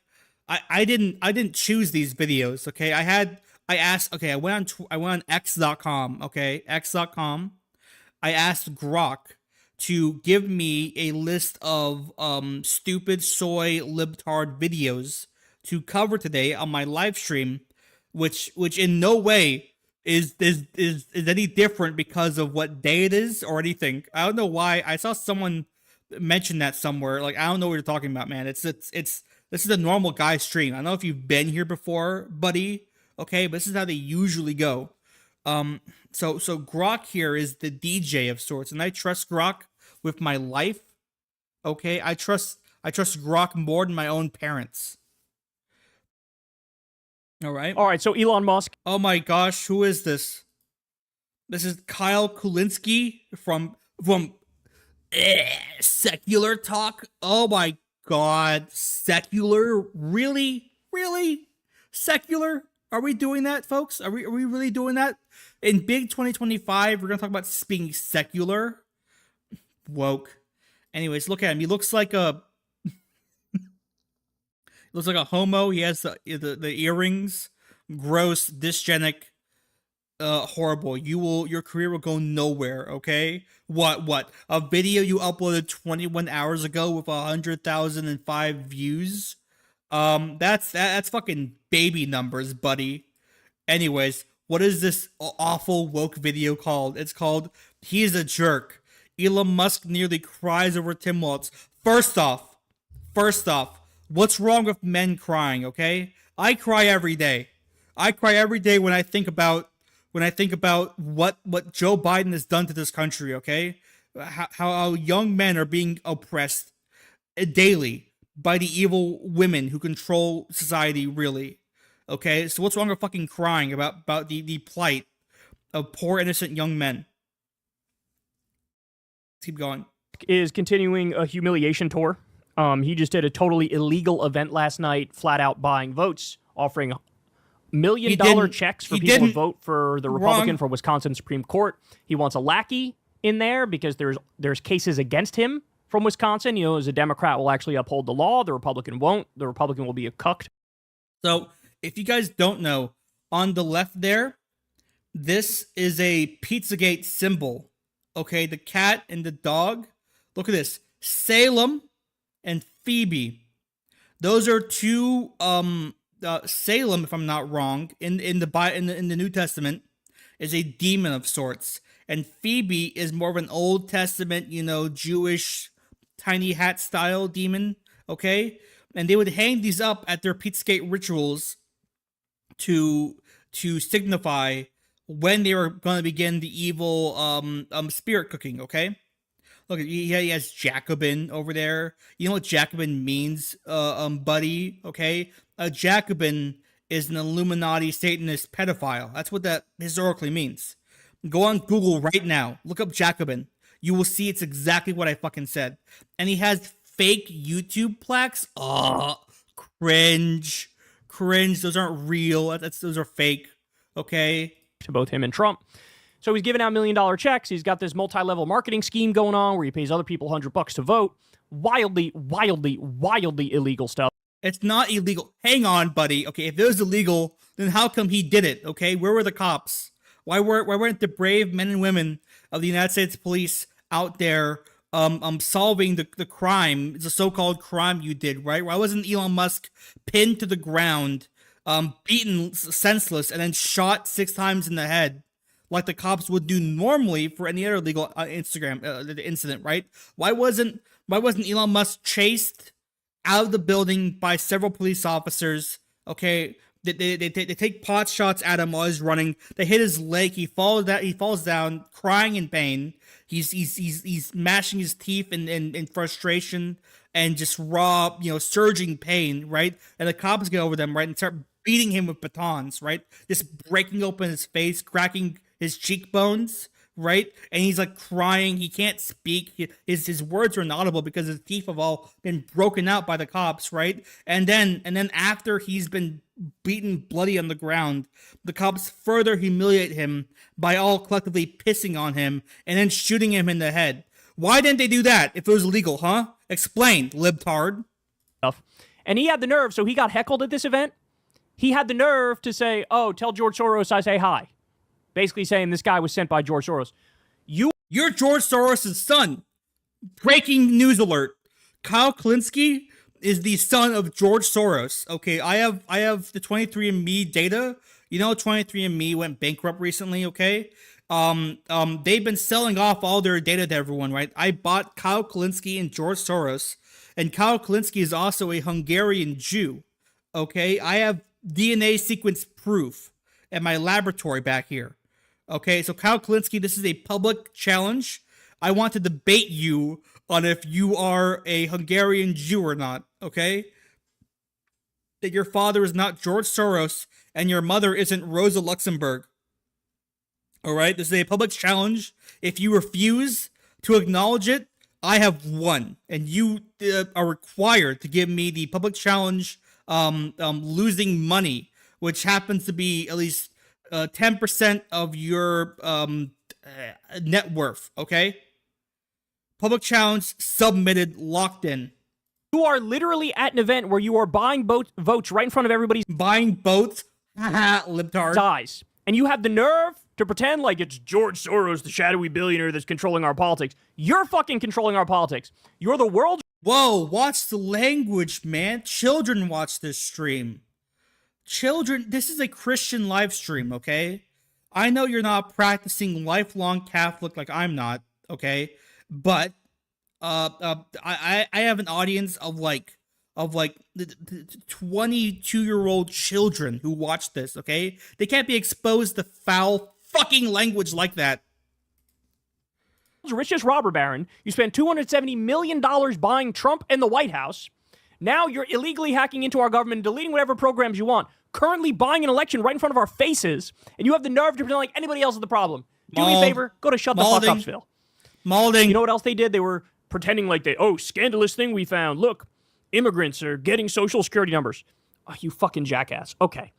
I didn't choose these videos. Okay, I went on X.com. Okay, X.com. I asked Grok to give me a list of stupid soy libtard videos to cover today on my live stream, which in no way is any different because of what day it is or anything. I don't know why. I saw someone mention that somewhere. Like, I don't know what you're talking about, man. This is a normal guy stream. I don't know if you've been here before, buddy. Okay, but this is how they usually go. So Grok here is the DJ of sorts, and I trust Grok with my life. Okay, I trust Grok more than my own parents. All right. So Elon Musk. Oh my gosh, who is this? This is Kyle Kulinski from Secular Talk. Oh my God, secular? Really? Really? Secular? Are we doing that, folks? Are we really doing that? In big 2025, we're going to talk about being secular. Woke. Anyways, look at him. He looks like a homo. He has the earrings. Gross, dysgenic, horrible. Your career will go nowhere, okay? What? A video you uploaded 21 hours ago with 100,005 views? That's fucking baby numbers, buddy. Anyways, what is this awful woke video called? It's called "He's a Jerk." Elon Musk nearly cries over Tim Walz. First off, what's wrong with men crying, okay? I cry every day. I cry every day when I think about what Joe Biden has done to this country, okay? How young men are being oppressed daily by the evil women who control society, really. Okay? So what's wrong with fucking crying about the plight of poor innocent young men? Keep going. Is continuing a humiliation tour. He just did a totally illegal event last night, flat out buying votes, offering $1 million checks for people to vote for the Republican for Wisconsin Supreme Court. He wants a lackey in there because there's cases against him from Wisconsin. You know, as a Democrat will actually uphold the law, the Republican won't. The Republican will be a cucked. So, if you guys don't know, on the left there, this is a Pizzagate symbol. Okay, the cat and the dog. Look at this. Salem and Phoebe. Those are two Salem, if I'm not wrong, in the New Testament, is a demon of sorts, and Phoebe is more of an Old Testament, Jewish tiny hat style demon. Okay, and they would hang these up at their Pizzagate rituals to signify when they were going to begin the evil spirit cooking. Okay. Look, he has Jacobin over there. You know what Jacobin means, buddy? Okay, a Jacobin is an Illuminati Satanist pedophile. That's what that historically means. Go on Google right now. Look up Jacobin. You will see it's exactly what I fucking said. And he has fake YouTube plaques. Oh, cringe. Those aren't real. Those are fake. Okay. To both him and Trump. So he's giving out $1 million checks. He's got this multi-level marketing scheme going on where he pays other people $100 to vote. Wildly illegal stuff. It's not illegal. Hang on, buddy. Okay, if it was illegal, then how come he did it? Okay, where were the cops? Why weren't the brave men and women of the United States Police out there solving the crime, the so-called crime you did, right? Why wasn't Elon Musk pinned to the ground, beaten senseless, and then shot 6 times in the head, like the cops would do normally for any other legal incident, right? Why wasn't Elon Musk chased out of the building by several police officers? Okay, they take pot shots at him while he's running. They hit his leg. He falls down, crying in pain. He's mashing his teeth in frustration and just raw, surging pain, right? And the cops get over them, right, and start beating him with batons, right? Just breaking open his face, cracking his cheekbones, right? And he's like crying. He can't speak. His words are inaudible because his teeth have all been broken out by the cops, right? And then after he's been beaten bloody on the ground, the cops further humiliate him by all collectively pissing on him and then shooting him in the head. Why didn't they do that if it was legal, huh? Explain, libtard. And he had the nerve, so he got heckled at this event. He had the nerve to say, "Oh, tell George Soros I say hi." Basically saying this guy was sent by George Soros. You're George Soros' son. Breaking news alert. Kyle Klinsky is the son of George Soros. Okay, I have the 23andMe data. 23andMe went bankrupt recently, okay? They've been selling off all their data to everyone, right? I bought Kyle Klinsky and George Soros, and Kyle Klinsky is also a Hungarian Jew, okay? I have DNA sequence proof at my laboratory back here. Okay, so Kyle Klinsky, this is a public challenge. I want to debate you on if you are a Hungarian Jew or not, okay? That your father is not George Soros and your mother isn't Rosa Luxemburg. All right, this is a public challenge. If you refuse to acknowledge it, I have won, and you are required to give me the public challenge losing money, which happens to be at least 10% of your net worth, okay? Public challenge submitted, locked in. You are literally at an event where you are buying votes right in front of everybody's buying boats, libtard, eyes. And you have the nerve to pretend like it's George Soros, the shadowy billionaire that's controlling our politics. You're fucking controlling our politics. You're the world's... Whoa, watch the language, man. Children watch this stream. Children, this is a Christian live stream, okay? I know you're not practicing lifelong Catholic like I'm not, okay? But I have an audience of like 22-year-old children who watch this, okay? They can't be exposed to foul fucking language like that. Richest robber baron. You spent $270 million buying Trump and the White House. Now you're illegally hacking into our government and deleting whatever programs you want. Currently buying an election right in front of our faces, and you have the nerve to pretend like anybody else is the problem. Do me a favor, go to Shut the Fuck Upsville. Malding. You know what else they did? They were pretending like scandalous thing we found. Look, immigrants are getting social security numbers. Oh, you fucking jackass. Okay.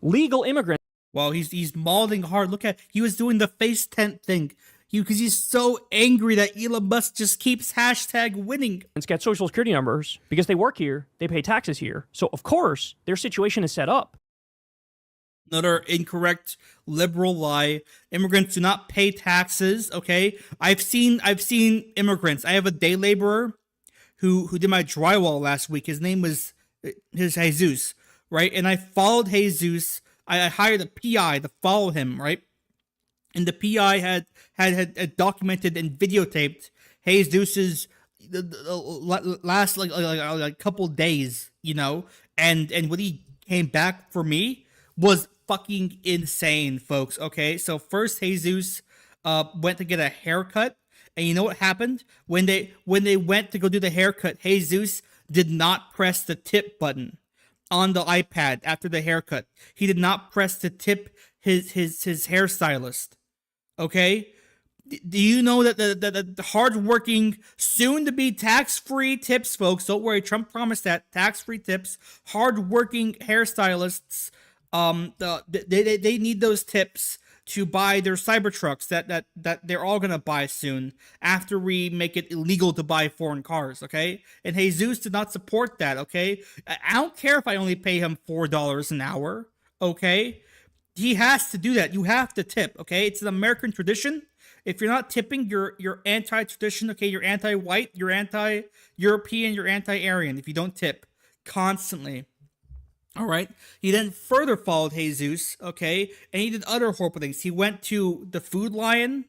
Legal immigrants. Well, he's malding hard. Look at, he was doing the face tent thing. Because he's so angry that Elon Musk just keeps hashtag winning. Get social security numbers because they work here, they pay taxes here. So, of course, their situation is set up. Another incorrect liberal lie. Immigrants do not pay taxes, okay? I've seen immigrants. I have a day laborer who did my drywall last week. His name was Jesus, right? And I followed Jesus. I hired a PI to follow him, right? And the PI had documented and videotaped Jesus's last like couple days, you know, and when he came back for me was fucking insane, folks. Okay, so first Jesus went to get a haircut, and you know what happened when they went to go do the haircut? Jesus did not press the tip button on the iPad after the haircut. He did not press the tip his hairstylist. Okay, do you know that the hardworking, soon-to-be tax-free tips, folks? Don't worry, Trump promised that tax-free tips. Hardworking hairstylists, they need those tips to buy their Cybertrucks that they're all gonna buy soon after we make it illegal to buy foreign cars. Okay, and Jesus did not support that. Okay, I don't care if I only pay him $4 an hour. Okay. He has to do that. You have to tip, okay? It's an American tradition. If you're not tipping, you're anti-tradition, okay? You're anti-white, you're anti-European, you're anti-Aryan if you don't tip constantly. All right? He then further followed Jesus, okay? And he did other horrible things. He went to the Food Lion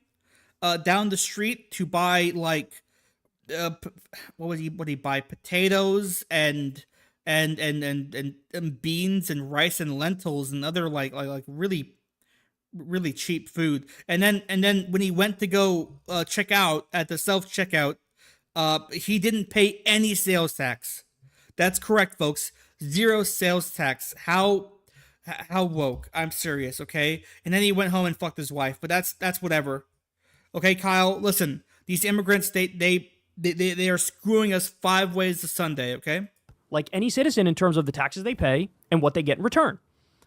down the street to buy, like, what did he buy? Potatoes and beans and rice and lentils and other like really cheap food. And then when he went to go check out at the self-checkout, he didn't pay any sales tax. That's correct, folks. 0 sales tax. How woke. I'm serious, okay? And then he went home and fucked his wife, but that's whatever. Okay, Kyle, listen. These immigrants, they are screwing us 5 ways to Sunday, okay? Like any citizen in terms of the taxes they pay and what they get in return.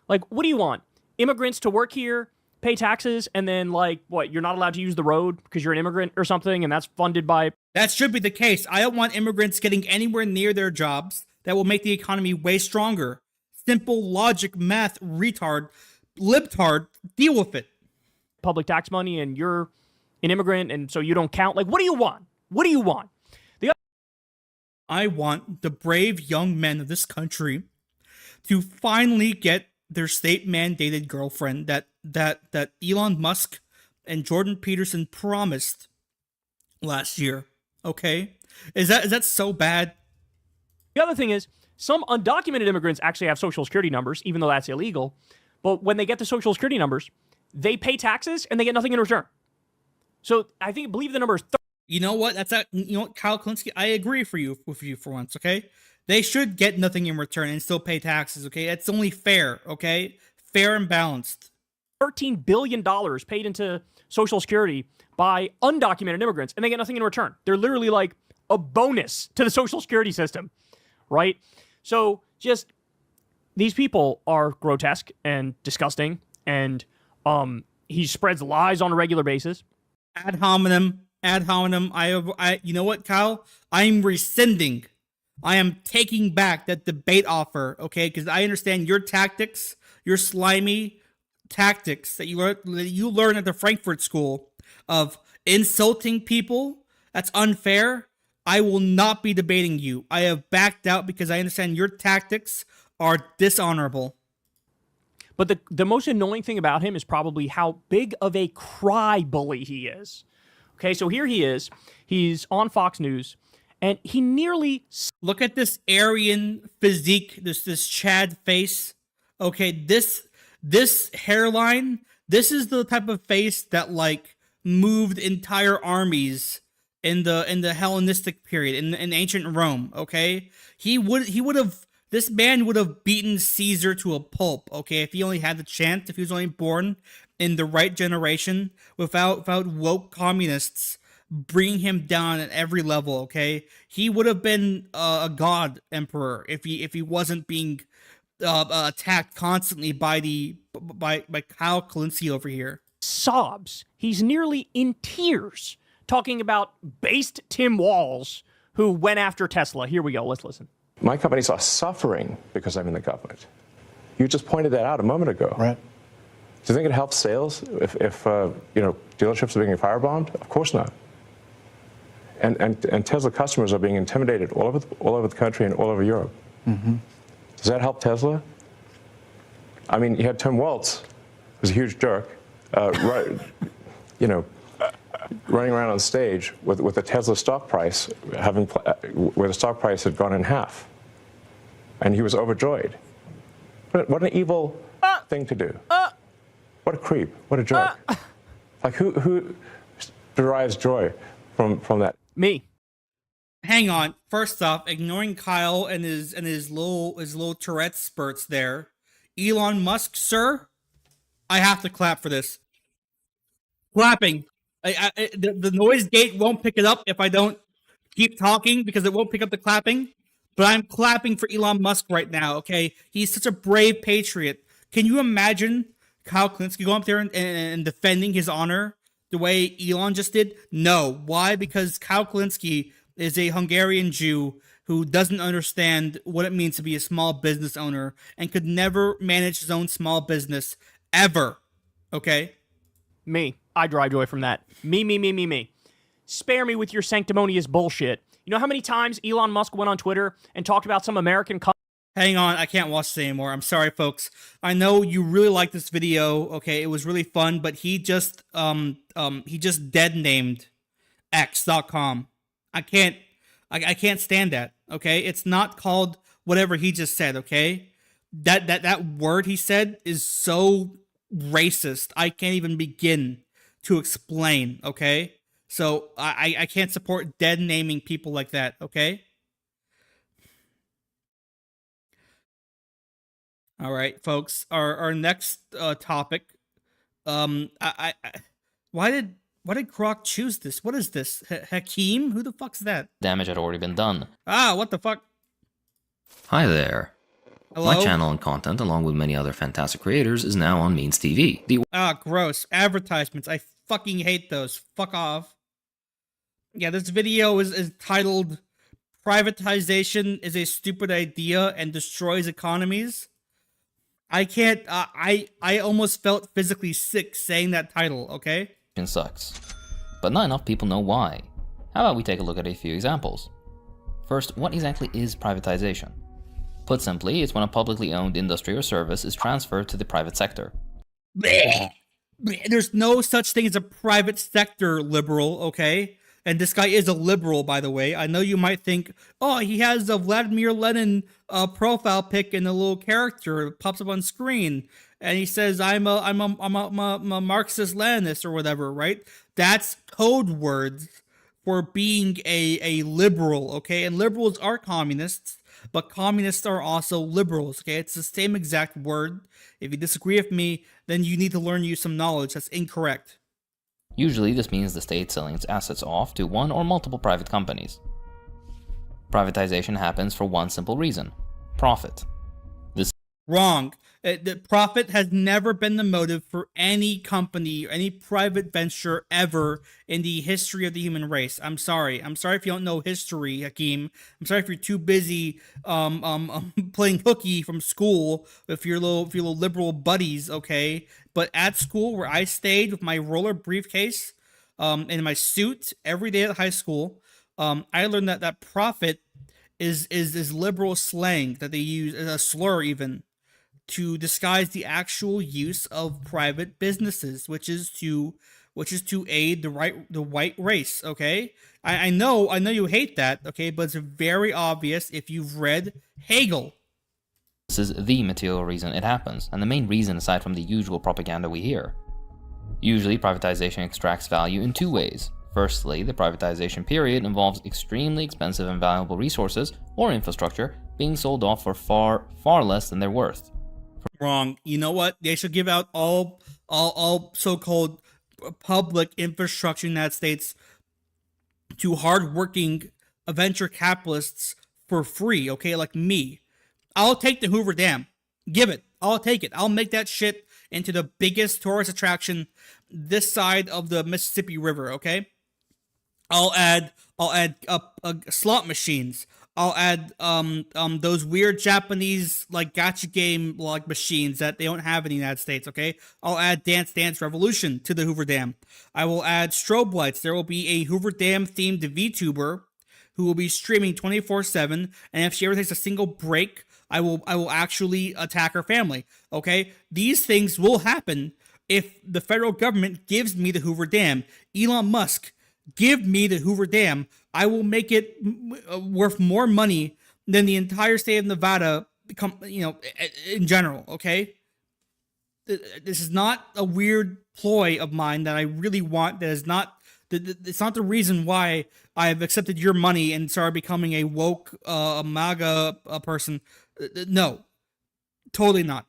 Like, what do you want? Immigrants to work here, pay taxes, and then, like, what, you're not allowed to use the road because you're an immigrant or something, and that's funded by... That should be the case. I don't want immigrants getting anywhere near their jobs that will make the economy way stronger. Simple logic, math, retard, libtard, deal with it. Public tax money, and you're an immigrant, and so you don't count. Like, what do you want? What do you want? I want the brave young men of this country to finally get their state-mandated girlfriend that Elon Musk and Jordan Peterson promised last year. Okay? Is that so bad? The other thing is, some undocumented immigrants actually have social security numbers, even though that's illegal. But when they get the social security numbers, they pay taxes and they get nothing in return. So I believe the number is You know what? You know what, Kyle Klinsky? I agree with you for once, okay? They should get nothing in return and still pay taxes, okay? It's only fair, okay? Fair and balanced. $13 billion paid into Social Security by undocumented immigrants, and they get nothing in return. They're literally like a bonus to the Social Security system, right? So just these people are grotesque and disgusting, and he spreads lies on a regular basis. Ad hominem. You know what, Kyle? I'm rescinding. I am taking back that debate offer, okay? Because I understand your tactics, your slimy tactics that you learn at the Frankfurt School of insulting people. That's unfair. I will not be debating you. I have backed out because I understand your tactics are dishonorable. But the most annoying thing about him is probably how big of a cry bully he is. Okay, so here he is. He's on Fox News, and he nearly... Look at this Aryan physique, this Chad face. Okay, this hairline, this is the type of face that, like, moved entire armies in the Hellenistic period, in ancient Rome, okay? This man would have beaten Caesar to a pulp, okay, if he only had the chance, if he was only born in the right generation, without woke communists bringing him down at every level, okay? He would have been a god emperor if he wasn't being attacked constantly by Kyle Kalinske over here. Sobs. He's nearly in tears talking about based Tim Walz, who went after Tesla. Here we go. Let's listen. My companies are suffering because I'm in the government. You just pointed that out a moment ago. Right. Do you think it helps sales if dealerships are being firebombed? Of course not. And Tesla customers are being intimidated all over the country and all over Europe. Mm-hmm. Does that help Tesla? I mean, you had Tim Walz, who's a huge jerk, running around on stage with the Tesla stock price where the stock price had gone in half, and he was overjoyed. What an evil thing to do! What a creep! What a jerk! Like who derives joy from that? Me. Hang on. First off, ignoring Kyle and his little Tourette spurts there. Elon Musk, sir, I have to clap for this. Clapping. The noise gate won't pick it up if I don't keep talking because it won't pick up the clapping. But I'm clapping for Elon Musk right now, okay? He's such a brave patriot. Can you imagine Kyle Kalinske going up there and defending his honor the way Elon just did? No. Why? Because Kyle Kalinske is a Hungarian Jew who doesn't understand what it means to be a small business owner and could never manage his own small business ever, okay? Me. I derive joy from that. Me. Spare me with your sanctimonious bullshit. You know how many times Elon Musk went on Twitter and talked about some American... Hang on, I can't watch this anymore. I'm sorry, folks. I know you really like this video. Okay, it was really fun, but he just dead named X.com. I can't stand that. Okay, it's not called whatever he just said. Okay, that word he said is so racist. I can't even begin to explain. Okay, so I can't support dead naming people like that. Okay. All right, folks. Our next topic. Why did Grok choose this? What is this? Hakim? Who the fuck's that? Damage had already been done. Ah, what the fuck? Hi there. Hello? My channel and content, along with many other fantastic creators, is now on Means TV. Gross. Advertisements. I fucking hate those. Fuck off. Yeah, this video is titled "Privatization is a Stupid Idea and Destroys Economies." I can't, I almost felt physically sick saying that title, okay? It sucks. But not enough people know why. How about we take a look at a few examples? First, what exactly is privatization? Put simply, it's when a publicly owned industry or service is transferred to the private sector. Blech. There's no such thing as a private sector, liberal, okay? And this guy is a liberal, by the way. I know you might think, oh, he has a Vladimir Lenin profile pic and a little character pops up on screen, and he says, I'm a Marxist Leninist or whatever, right? That's code words for being a liberal, okay? And liberals are communists. but communists are also liberals, okay? It's the same exact word. If you disagree with me, then you need to learn you some knowledge. That's incorrect. Usually this means the state selling its assets off to one or multiple private companies. Privatization happens for one simple reason: profit. Wrong. The profit has never been the motive for any company or any private venture ever in the history of the human race. I'm sorry. I'm sorry if you don't know history, Hakim. I'm sorry if you're too busy playing hooky from school with your little liberal buddies, okay? But at school where I stayed with my roller briefcase and my suit every day at high school, I learned that profit is liberal slang that they use, a slur even, to disguise the actual use of private businesses, which is to aid the white race. Okay, I know you hate that. Okay, but it's very obvious if you've read Hegel. This is the material reason it happens, and the main reason aside from the usual propaganda we hear. Usually, privatization extracts value in two ways. Firstly, the privatization period involves extremely expensive and valuable resources or infrastructure being sold off for far less than they're worth. Wrong. You know what? They should give out all so-called public infrastructure in the United States to hardworking venture capitalists for free, okay? Like me. I'll take the Hoover Dam. Give it. I'll take it. I'll make that shit into the biggest tourist attraction this side of the Mississippi River, okay? I'll add slot machines. I'll add those weird Japanese like gacha game like machines that they don't have in the United States, okay? I'll add Dance Dance Revolution to the Hoover Dam. I will add strobe lights. There will be a Hoover Dam themed VTuber who will be streaming 24/7, and if she ever takes a single break, I will actually attack her family, okay? These things will happen if the federal government gives me the Hoover Dam. Elon Musk, give me the Hoover Dam. I will make it worth more money than the entire state of Nevada, in general, okay? This is not a weird ploy of mine that I really want. That is not, it's not the reason why I've accepted your money and started becoming a woke, MAGA person. No, totally not.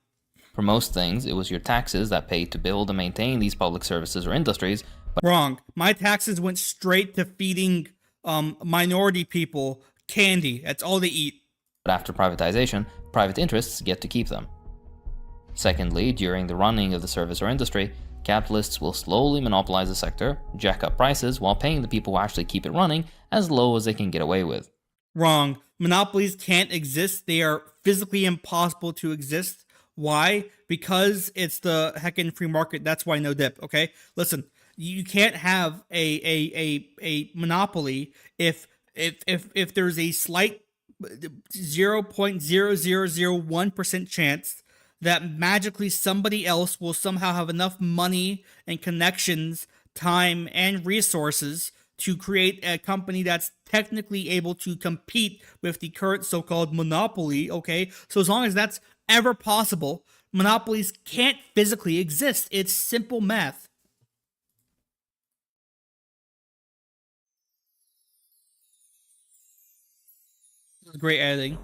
For most things, it was your taxes that paid to build and maintain these public services or industries. Wrong. My taxes went straight to feeding minority people candy. That's all they eat. But after privatization, private interests get to keep them. Secondly, during the running of the service or industry, capitalists will slowly monopolize the sector, jack up prices while paying the people who actually keep it running as low as they can get away with. Wrong. Monopolies can't exist. They are physically impossible to exist. Why? Because it's the heckin' free market. That's why no dip, okay? Listen, you can't have a monopoly if there's a slight 0.0001% chance that magically somebody else will somehow have enough money and connections, time, and resources to create a company that's technically able to compete with the current so-called monopoly, okay? So as long as that's ever possible, monopolies can't physically exist. It's simple math. Great editing.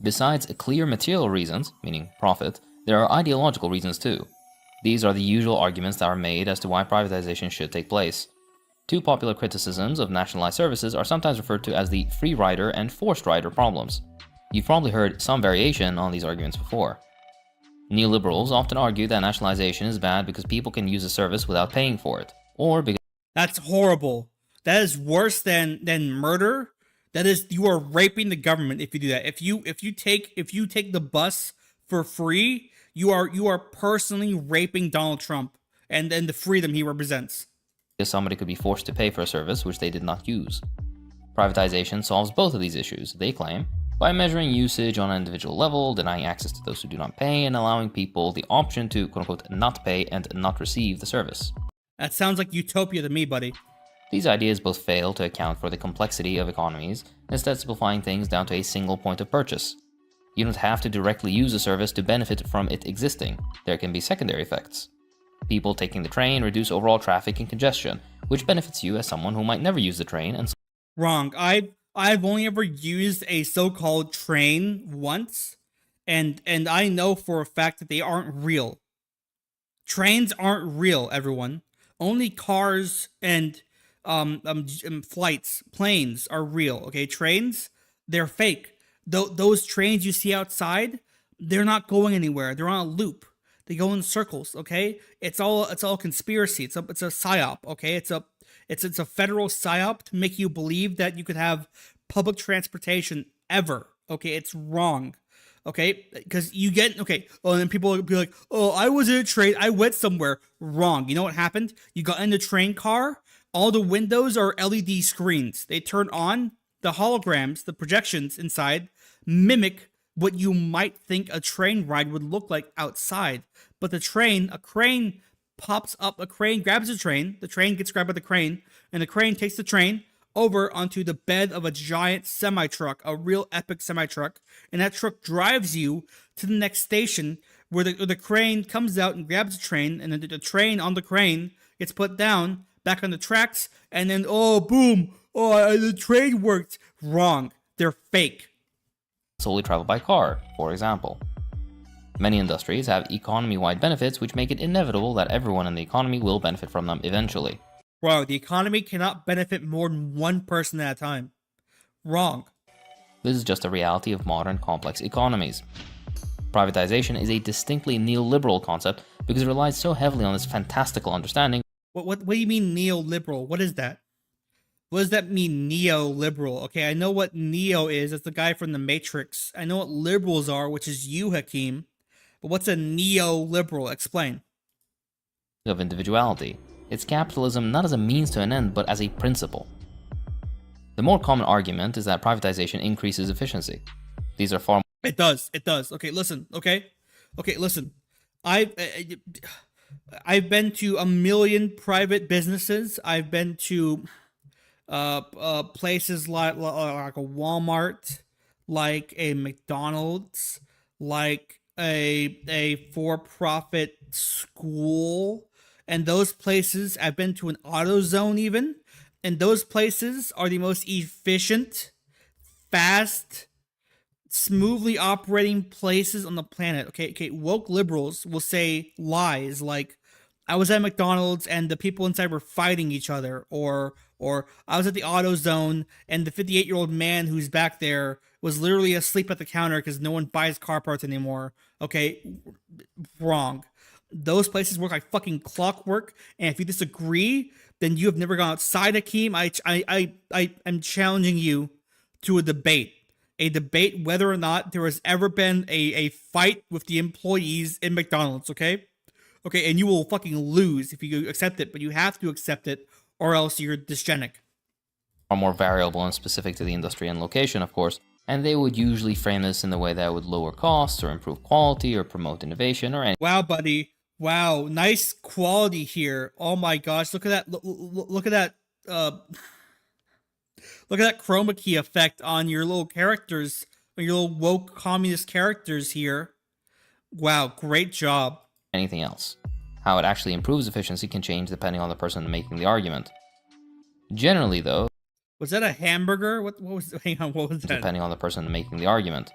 Besides clear material reasons, meaning profit, there are ideological reasons too. These are the usual arguments that are made as to why privatization should take place. Two popular criticisms of nationalized services are sometimes referred to as the free rider and forced rider problems. You've probably heard some variation on these arguments before. Neoliberals often argue that nationalization is bad because people can use a service without paying for it, or because that's horrible. That is worse than murder. That is, you are raping the government if you do that. If you take the bus for free, you are personally raping Donald Trump and the freedom he represents. Somebody could be forced to pay for a service which they did not use. Privatization solves both of these issues, they claim, by measuring usage on an individual level, denying access to those who do not pay, and allowing people the option to quote-unquote not pay and not receive the service. That sounds like utopia to me, buddy. These ideas both fail to account for the complexity of economies, instead simplifying things down to a single point of purchase. You don't have to directly use a service to benefit from it existing. There can be secondary effects. People taking the train reduce overall traffic and congestion, which benefits you as someone who might never use the train and Wrong. I've only ever used a so-called train once, and I know for a fact that they aren't real. Trains aren't real, everyone. Only cars and flights, planes are real. Okay, trains, they're fake. Those trains you see outside, they're not going anywhere. They're on a loop. They go in circles. Okay, it's all conspiracy. It's a psyop. Okay, it's a federal psyop to make you believe that you could have public transportation ever. Okay, it's wrong. Okay, because you get, okay, oh, and then people will be like, oh, I was in a train, I went somewhere. Wrong. You know what happened? You got in the train car, all the windows are LED screens. They turn on, the holograms, the projections inside, mimic what you might think a train ride would look like outside. But a crane pops up, a crane grabs the train gets grabbed by the crane, and the crane takes the train over onto the bed of a giant semi-truck, a real epic semi-truck, and that truck drives you to the next station where the crane comes out and grabs the train, and then the train on the crane gets put down, back on the tracks, and then, oh, boom, oh, the train worked. Wrong. They're fake. Solely travel by car, for example. Many industries have economy-wide benefits which make it inevitable that everyone in the economy will benefit from them eventually. Wrong. The economy cannot benefit more than one person at a time. Wrong. This is just a reality of modern complex economies. Privatization is a distinctly neoliberal concept because it relies so heavily on this fantastical understanding. What do you mean neoliberal? What is that? What does that mean, neoliberal? Okay, I know what Neo is. That's the guy from the Matrix. I know what liberals are, which is you, Hakim. But what's a neoliberal? Explain. Of individuality. It's capitalism not as a means to an end, but as a principle. The more common argument is that privatization increases efficiency. These are far more... It does. Okay, listen. Okay, listen. I've been to a million private businesses. I've been to places like a Walmart, like a McDonald's, like a for-profit school. And those places, I've been to an AutoZone even, and those places are the most efficient, fast, smoothly operating places on the planet. Okay, woke liberals will say lies like, I was at McDonald's and the people inside were fighting each other, or I was at the AutoZone and the 58-year-old man who's back there was literally asleep at the counter because no one buys car parts anymore. Okay, wrong. Those places work like fucking clockwork, and if you disagree, then you have never gone outside, Hakim. I'm challenging you to a debate whether or not there has ever been a fight with the employees in McDonald's, okay? Okay, and you will fucking lose if you accept it, but you have to accept it, or else you're dysgenic. Are more variable and specific to the industry and location, of course, and they would usually frame this in the way that would lower costs or improve quality or promote innovation or any... Wow, buddy. Wow, nice quality here. Oh my gosh, look at that. Look at that. Look at that chroma key effect on your little characters, on your little woke communist characters here. Wow, great job. Anything else. How it actually improves efficiency can change depending on the person making the argument. Generally, though... Was that a hamburger? What was... Hang on, what was that? Depending on the person making the argument.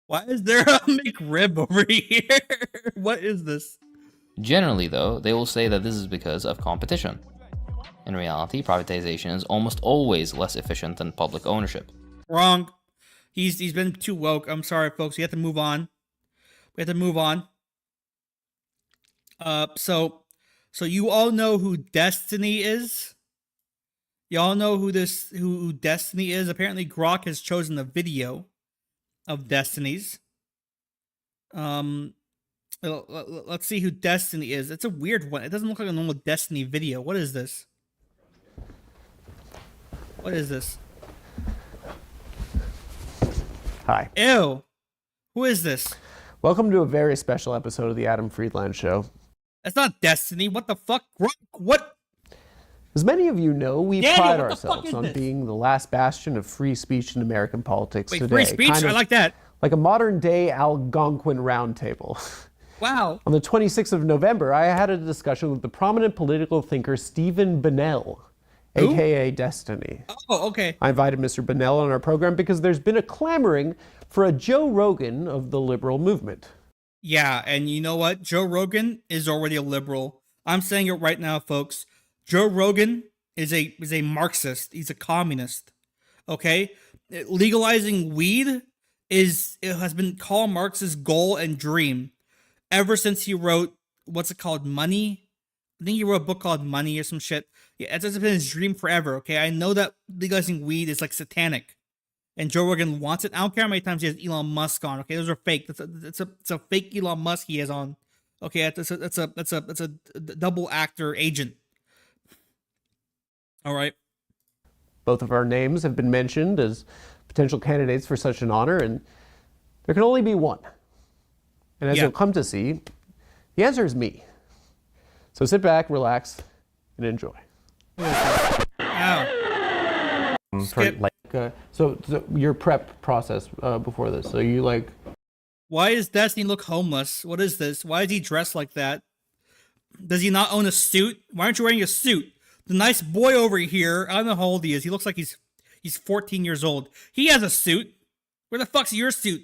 Why is there a McRib over here? What is this? Generally, though, they will say that this is because of competition. In reality, privatization is almost always less efficient than public ownership. Wrong. He's been too woke. I'm sorry, folks. We have to move on. So you all know who Destiny is? Y'all know who Destiny is? Apparently, Grok has chosen a video of Destiny's. Let's see who Destiny is. It's a weird one. It doesn't look like a normal Destiny video. What is this? What is this? Hi. Ew. Who is this? Welcome to a very special episode of the Adam Friedland Show. That's not Destiny. What the fuck? What? As many of you know, we pride ourselves on being the last bastion of free speech in American politics today. Free speech? I like that. Like a modern-day Algonquin roundtable. Wow. On the 26th of November, I had a discussion with the prominent political thinker Stephen Bunnell. aka Destiny. Oh, okay. I invited Mr. Bonnell on our program because there's been a clamoring for a Joe Rogan of the liberal movement. Yeah, and you know what? Joe Rogan is already a liberal. I'm saying it right now, folks. Joe Rogan is a Marxist. He's a communist. Okay? Legalizing weed has been Karl Marx's goal and dream ever since he wrote, what's it called, Money? I think he wrote a book called Money or some shit. Yeah, it's been his dream forever, okay? I know that legalizing weed is like satanic, and Joe Rogan wants it. I don't care how many times he has Elon Musk on, okay? Those are fake. It's a fake Elon Musk he has on. Okay, it's a double actor agent. All right. Both of our names have been mentioned as potential candidates for such an honor, and there can only be one. And as you'll come to see, the answer is me. So sit back, relax, and enjoy. Ow. So your prep process before this. So you like... Why does Destiny look homeless? What is this? Why is he dressed like that? Does he not own a suit? Why aren't you wearing a suit? The nice boy over here, I don't know how old he is. He looks like he's 14 years old. He has a suit. Where the fuck's your suit,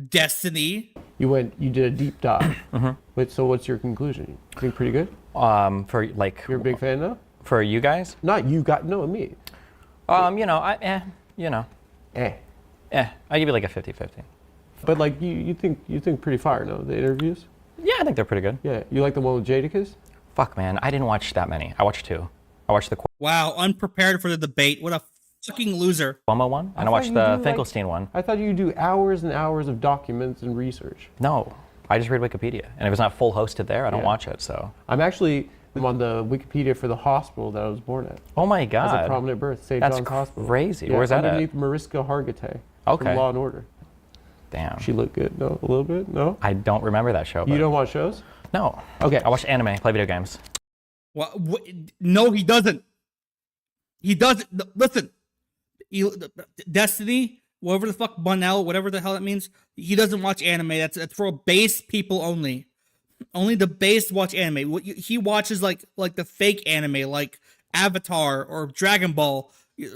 Destiny? You did a deep dive. Wait, so what's your conclusion? You think pretty good? For like... You're a big fan though? For you guys? Not you no, me. I give you like a 50-50. But like you think pretty fire, no? The interviews? Yeah, I think they're pretty good. Yeah, you like the one with Jadakiss? Fuck, man, I didn't watch that many. I watched 2. I watched the Wow, unprepared for the debate. What a fucking loser. Cuomo one, and I watched the Finkelstein one. I thought you do hours and hours of documents and research. No, I just read Wikipedia, and if it's not full hosted there, I don't watch it. So I'm actually on the Wikipedia for the hospital that I was born at. Oh my god, as a prominent birth, St. That's John's Hospital. Crazy. Yeah, Where's that underneath at? Mariska Hargitay. Okay. From Law and Order. Damn. She looked good. No, a little bit. No. I don't remember that show. You don't watch shows? No. Okay. I watch anime, play video games. What? No, he doesn't. He doesn't. Listen, Destiny, whatever the fuck, Bunnell, whatever the hell that means, he doesn't watch anime. That's for base people only. Only the base watch anime. He watches like the fake anime, like Avatar or Dragon Ball.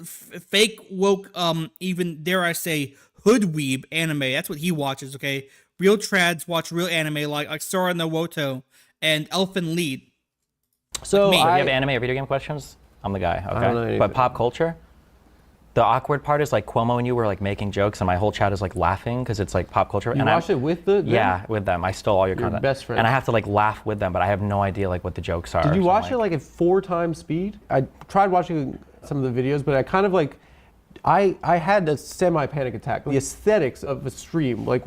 Fake woke, even dare I say, hoodweeb anime. That's what he watches. Okay, real trads watch real anime like Sora no Woto and Elfen Lied. So if you have anime or video game questions, I'm the guy. Okay, I don't know anything. But pop culture, the awkward part is like Cuomo and you were like making jokes, and my whole chat is like laughing because it's like pop culture. You watch it with them? Yeah, with them. I stole all your content. Best friend. And I have to like laugh with them, but I have no idea like what the jokes are. Did you watch it like at 4 times speed? I tried watching some of the videos, but I kind of like, I had a semi-panic attack. The aesthetics of a stream, like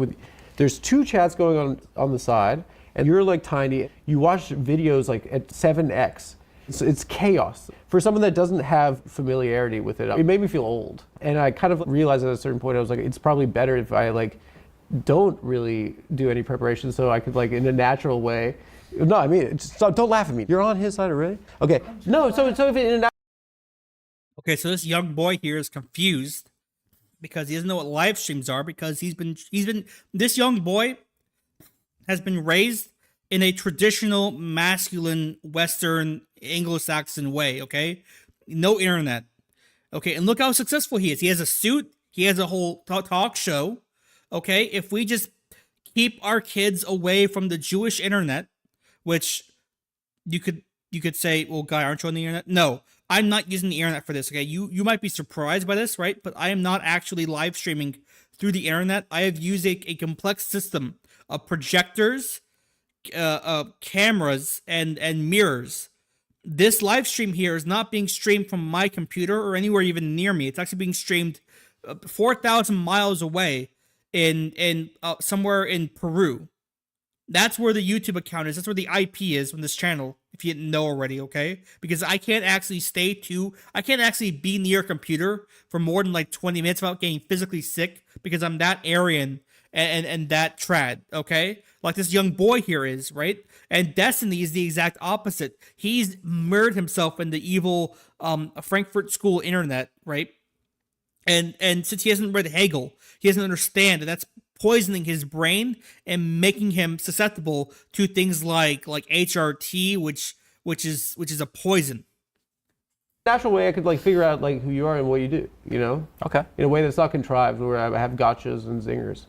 there's 2 chats going on the side, and you're like tiny. You watch videos like at 7x. It's chaos. For someone that doesn't have familiarity with it, it made me feel old. And I kind of realized at a certain point, I was like, it's probably better if I like don't really do any preparation, so I could like in a natural way. No, I mean, don't laugh at me. You're on his side already? Okay. No, so if it Okay, so this young boy here is confused because he doesn't know what live streams are, because this young boy has been raised in a traditional masculine Western Anglo-Saxon way, okay? No internet. Okay, and look how successful he is. He has a suit, he has a whole talk show, okay? If we just keep our kids away from the Jewish internet, which you could say, well, Guy, aren't you on the internet? No, I'm not using the internet for this, okay? You might be surprised by this, right? But I am not actually live streaming through the internet. I have used a complex system of projectors, cameras, and mirrors. This live stream here is not being streamed from my computer or anywhere even near me. It's actually being streamed 4,000 miles away in somewhere in Peru. That's where the YouTube account is. That's where the IP is from this channel, if you didn't know already, okay? Because I can't actually I can't actually be near a computer for more than like 20 minutes without getting physically sick, because I'm that Aryan and that trad, okay? Like this young boy here is, right? And Destiny is the exact opposite. He's mirrored himself in the evil Frankfurt School internet, right? And since he hasn't read Hegel, he doesn't understand, and that's poisoning his brain and making him susceptible to things like HRT, which is a poison. natural way I could like figure out like who you are and what you do, you know? Okay. In a way that's not contrived, where I have gotchas and zingers.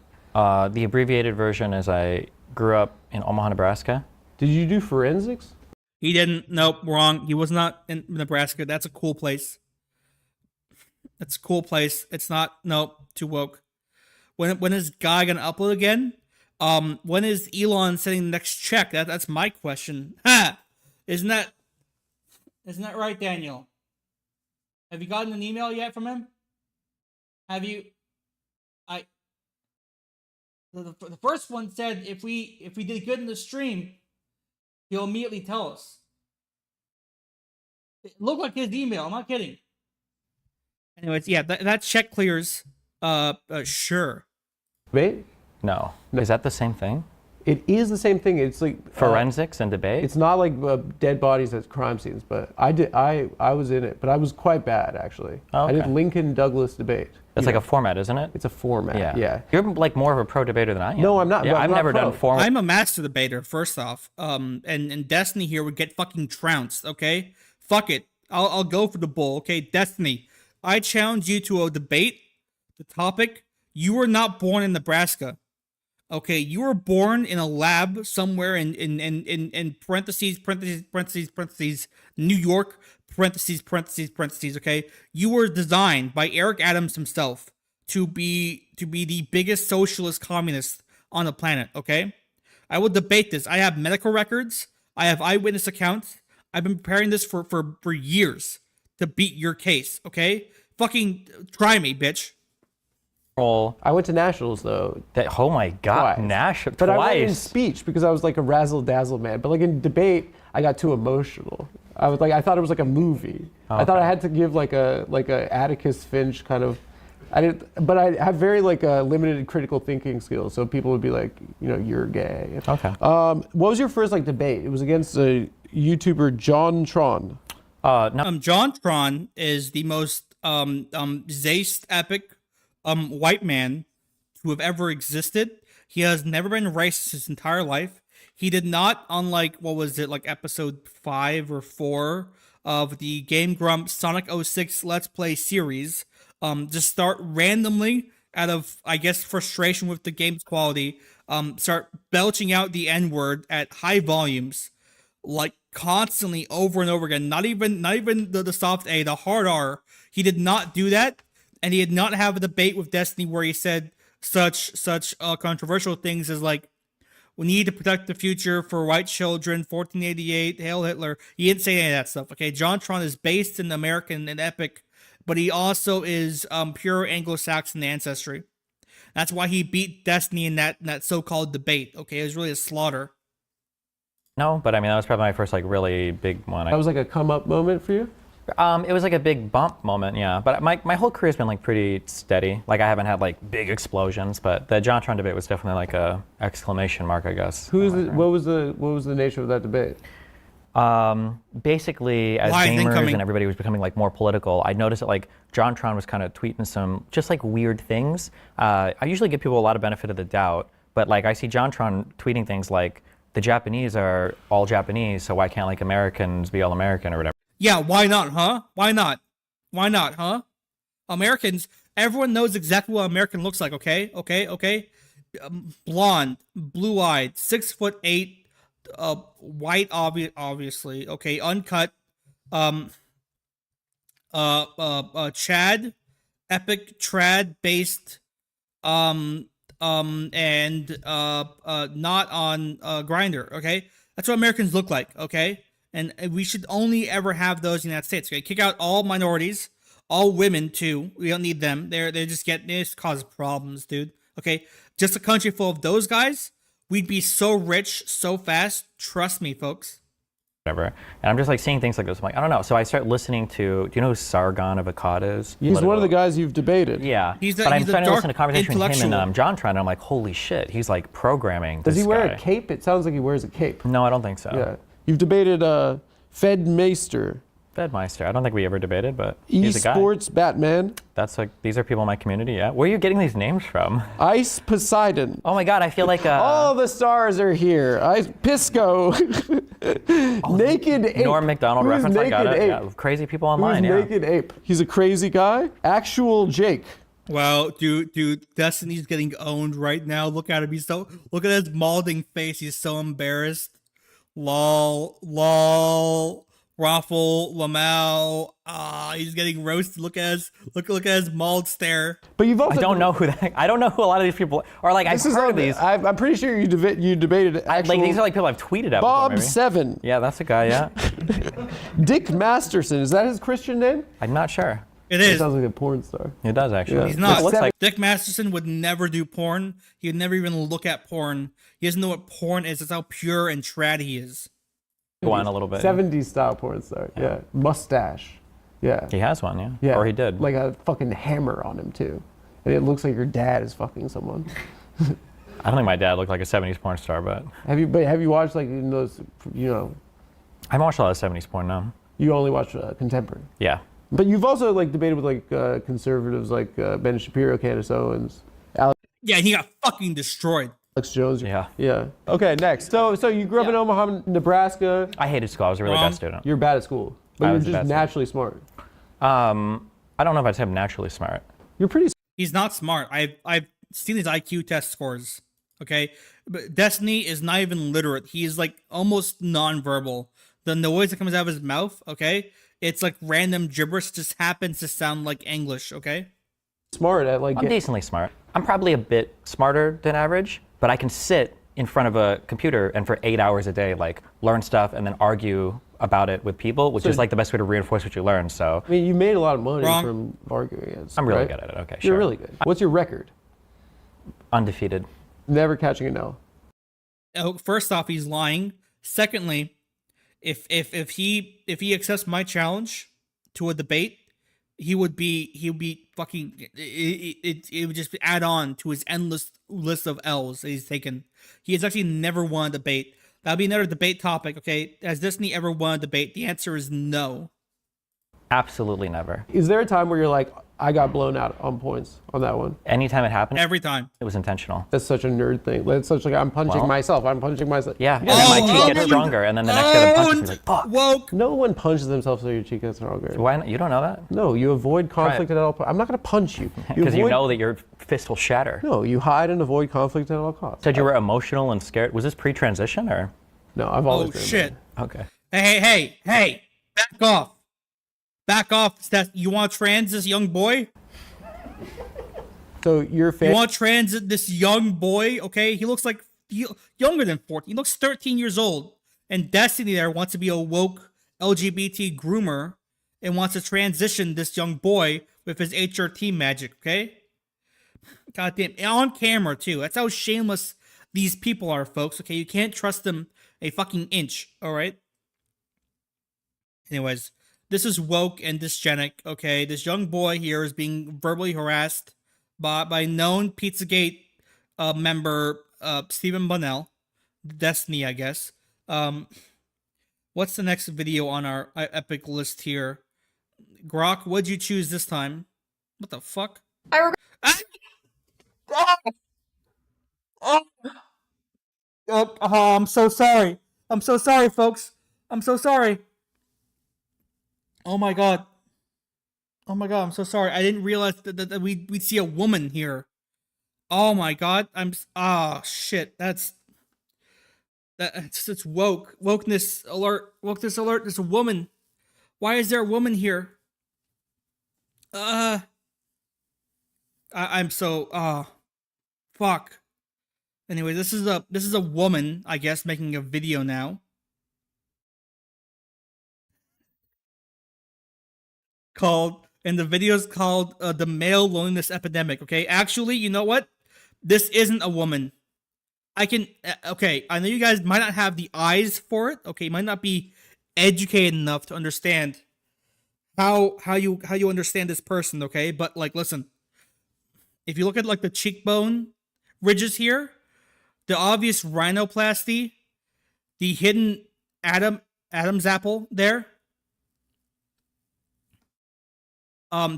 The abbreviated version is I grew up in Omaha, Nebraska. Did you do forensics? He didn't. Nope, wrong. He was not in Nebraska. That's a cool place. That's a cool place. It's not. Nope, too woke. When is Guy gonna upload again? When is Elon sending the next check? That's my question. Ha! Isn't that right, Daniel? Have you gotten an email yet from him? Have you? The first one said if we did good in the stream, he'll immediately tell us. It looked like his email. I'm not kidding. Anyways, yeah, that check clears. Sure. Debate? No. Is that the same thing? It is the same thing. It's like forensics and debate. It's not like dead bodies at crime scenes, but I was in it, but I was quite bad actually. Oh, okay. I did Lincoln Douglas debate. That's like a format, isn't it? It's a format. Yeah. You're like more of a pro debater than I am. No, I'm not. Yeah, I'm I've not never pro. done format. I'm a master debater, first off. And Destiny here would get fucking trounced, okay? Fuck it. I'll go for the bull, okay? Destiny, I challenge you to a debate. The topic, you were not born in Nebraska. Okay, you were born in a lab somewhere in parentheses, New York, parentheses, okay? You were designed by Eric Adams himself to be the biggest socialist communist on the planet, okay? I will debate this. I have medical records. I have eyewitness accounts. I've been preparing this for years to beat your case, okay? Fucking try me, bitch. I went to nationals though. Oh my god, national But twice. I went in speech because I was like a razzle dazzle man. But like in debate, I got too emotional. I thought it was like a movie. Oh, I thought okay. I had to give like a Atticus Finch kind of. But I have very like limited critical thinking skills. So people would be like, you know, you're gay. Okay. What was your first like debate? It was against a YouTuber John Tron. John Tron is the most Zeist epic white man to have ever existed. He has never been racist his entire life. He did not, unlike, what was it, like episode 5 or 4 of the Game Grump Sonic 06 Let's Play series, just start randomly, out of, I guess, frustration with the game's quality, start belching out the N-word at high volumes, like constantly over and over again. Not even the soft A, the hard R. He did not do that. And he did not have a debate with Destiny where he said such controversial things as like, we need to protect the future for white children, 1488, Hail Hitler. He didn't say any of that stuff, okay? John Tron is based in American and epic, but he also is pure Anglo-Saxon ancestry. That's why he beat Destiny in that so-called debate, okay? It was really a slaughter. No, but I mean, that was probably my first like really big one. That was like a come-up moment for you? It was like a big bump moment, yeah. But my whole career's been like pretty steady. Like I haven't had like big explosions, but the John Tron debate was definitely like a exclamation mark, I guess. What was the nature of that debate? Basically, as gamers and everybody was becoming like more political, I noticed that like John Tron was kind of tweeting some just like weird things. I usually give people a lot of benefit of the doubt, but like I see John Tron tweeting things like the Japanese are all Japanese, so why can't like Americans be all American or whatever? Yeah, why not, huh? Why not? Why not, huh? Americans, everyone knows exactly what American looks like, okay? Okay? Blonde, blue-eyed, 6'8", white, obviously, okay? Uncut, Chad, epic trad-based, and not on Grindr, okay? That's what Americans look like, okay? And we should only ever have those in the United States. Okay, kick out all minorities, all women too. We don't need them. They just cause problems, dude. Okay, just a country full of those guys, we'd be so rich so fast. Trust me, folks. Whatever. And I'm just like seeing things like this. I'm like, I don't know. So I start listening to. Do you know who Sargon of Akkad is? He's one of the guys you've debated. Yeah. But I'm starting to listen to conversation with him and John Tron. And I'm like, holy shit, he's like programming. Does this he wear guy. a cape? It sounds like he wears a cape. No, I don't think so. Yeah. You've debated Fed Meister. Bedmeister. I don't think we ever debated, but he's a guy. Esports Batman. That's like, these are people in my community, yeah. Where are you getting these names from? Ice Poseidon. Oh my god, I feel like all the stars are here. Pisco. Naked Ape. Norm MacDonald Who's reference, I got Naked it. Ape? Yeah, crazy people online, Who's yeah. Naked Ape? He's a crazy guy. Actual Jake. Wow, dude, Destiny's getting owned right now. Look at him. Look at his mauling face. He's so embarrassed. Lol. Raffle, Lamau, he's getting roasted. Look at his mauled stare. But you've also I don't know who a lot of these people are. Like, I've heard of these. I'm pretty sure you debated actual. Like, these are like people I've tweeted at Bob before, maybe. 7. Yeah, that's a guy, yeah. Dick Masterson, is that his Christian name? I'm not sure. It is. It sounds like a porn star. It does, actually. Yeah. He's not. Looks like Dick Masterson would never do porn. He would never even look at porn. He doesn't know what porn is. That's how pure and trad he is. go on a little bit. 70s style porn star. Yeah. Mustache. Yeah. He has one, yeah. Yeah. Or he did. Like a fucking hammer on him too. And it looks like your dad is fucking someone. I don't think my dad looked like a 70s porn star, but Have you watched like in those, you know? I haven't watched a lot of 70s porn, no. You only watch contemporary. Yeah. But you've also like debated with like conservatives like Ben Shapiro, Candace Owens, Yeah, he got fucking destroyed. Alex Jones. Yeah. Yeah. Okay, next. So you grew up in Omaha, Nebraska. I hated school. I was a really bad student. You're bad at school, but I you're was a just bad naturally smart. I don't know if I'd say I'm naturally smart. You're pretty. He's not smart. I've seen his IQ test scores. Okay, but Destiny is not even literate. He is like almost nonverbal. The noise that comes out of his mouth, okay, it's like random gibberish. Just happens to sound like English. Okay. Smart at like. I'm decently smart. I'm probably a bit smarter than average, but I can sit in front of a computer and for 8 hours a day, like learn stuff and then argue about it with people, which is like the best way to reinforce what you learn. So I mean, you made a lot of money Wrong. from arguing. I'm really right? good at it. Okay, You're sure. really good. What's your record? Undefeated. Never catching an L. Oh, first off, he's lying. Secondly, if he accepts my challenge to a debate, he would be fucking. It would just add on to his endless list of L's that he's taken. He has actually never won a debate. That'll be another debate topic. Okay, has Disney ever won a debate? The answer is no. Absolutely never. Is there a time where you're like, I got blown out on points on that one? Anytime it happened, Every time. it was intentional. That's such a nerd thing. That's such like I'm punching myself. I'm punching myself. Yeah, and then my cheek gets stronger, and then the next guy that punches me like, fuck. Woke. No one punches themselves so your cheek gets stronger. Why not? You don't know that? No, you avoid conflict at all. I'm not gonna punch you. Because you know that your fist will shatter. No, you hide and avoid conflict at all costs. Said you were emotional and scared. Was this pre-transition or? No, I've always Oh been. shit. Okay. Hey! Back off! Back off! You want to trans this young boy? So you're You want to transit this young boy? Okay, he looks like younger than 14. He looks 13 years old. And Destiny there wants to be a woke LGBT groomer and wants to transition this young boy with his HRT magic. Okay, goddamn, on camera too. That's how shameless these people are, folks. Okay, you can't trust them a fucking inch. All right. Anyways, this is woke and dysgenic. Okay, this young boy here is being verbally harassed by known Pizzagate member Stephen Bunnell, Destiny, I guess. What's the next video on our epic list here? Grok, what'd you choose this time? What the fuck? I'm so sorry. I'm so sorry, folks. I'm so sorry. Oh my god. Oh my god, I'm so sorry. I didn't realize that we'd see a woman here. Oh my god. Shit. It's woke. Wokeness alert. Wokeness alert. There's a woman. Why is there a woman here? I'm so fuck. Anyway, this is a woman, I guess, making a video now. And the video's called The Male Loneliness Epidemic, okay? Actually, you know what? This isn't a woman. Okay, I know you guys might not have the eyes for it, okay? You might not be educated enough to understand how you understand this person, okay? But, like, listen. If you look at, like, the cheekbone ridges here, the obvious rhinoplasty, the hidden Adam's apple there,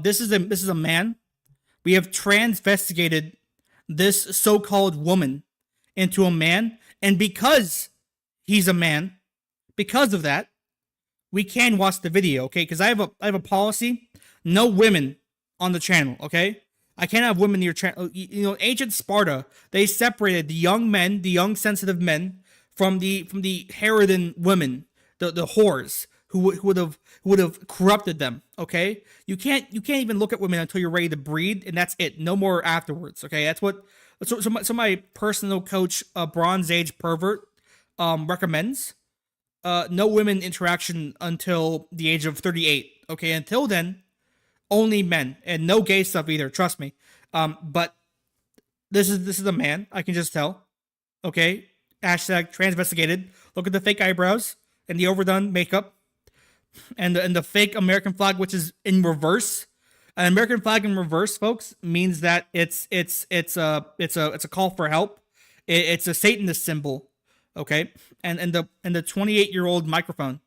This is a man. We have transvestigated this so-called woman into a man, and because he's a man, because of that, we can watch the video, okay? Because I have a policy: no women on the channel, okay? I can't have women in your channel. You know, ancient Sparta, they separated the young men, the young sensitive men, from the harridan women, the whores who would have corrupted them. Okay, you can't even look at women until you're ready to breed, and that's it. No more afterwards. Okay, that's what my personal coach, Bronze Age pervert, recommends. No women interaction until the age of 38. Okay, until then, only men, and no gay stuff either. Trust me. But this is a man. I can just tell. Okay, hashtag transvestigated. Look at the fake eyebrows and the overdone makeup, and the fake American flag, which is in reverse. An American flag in reverse, folks, means that it's a call for help. It's a Satanist symbol. Okay, and the 28-year-old microphone.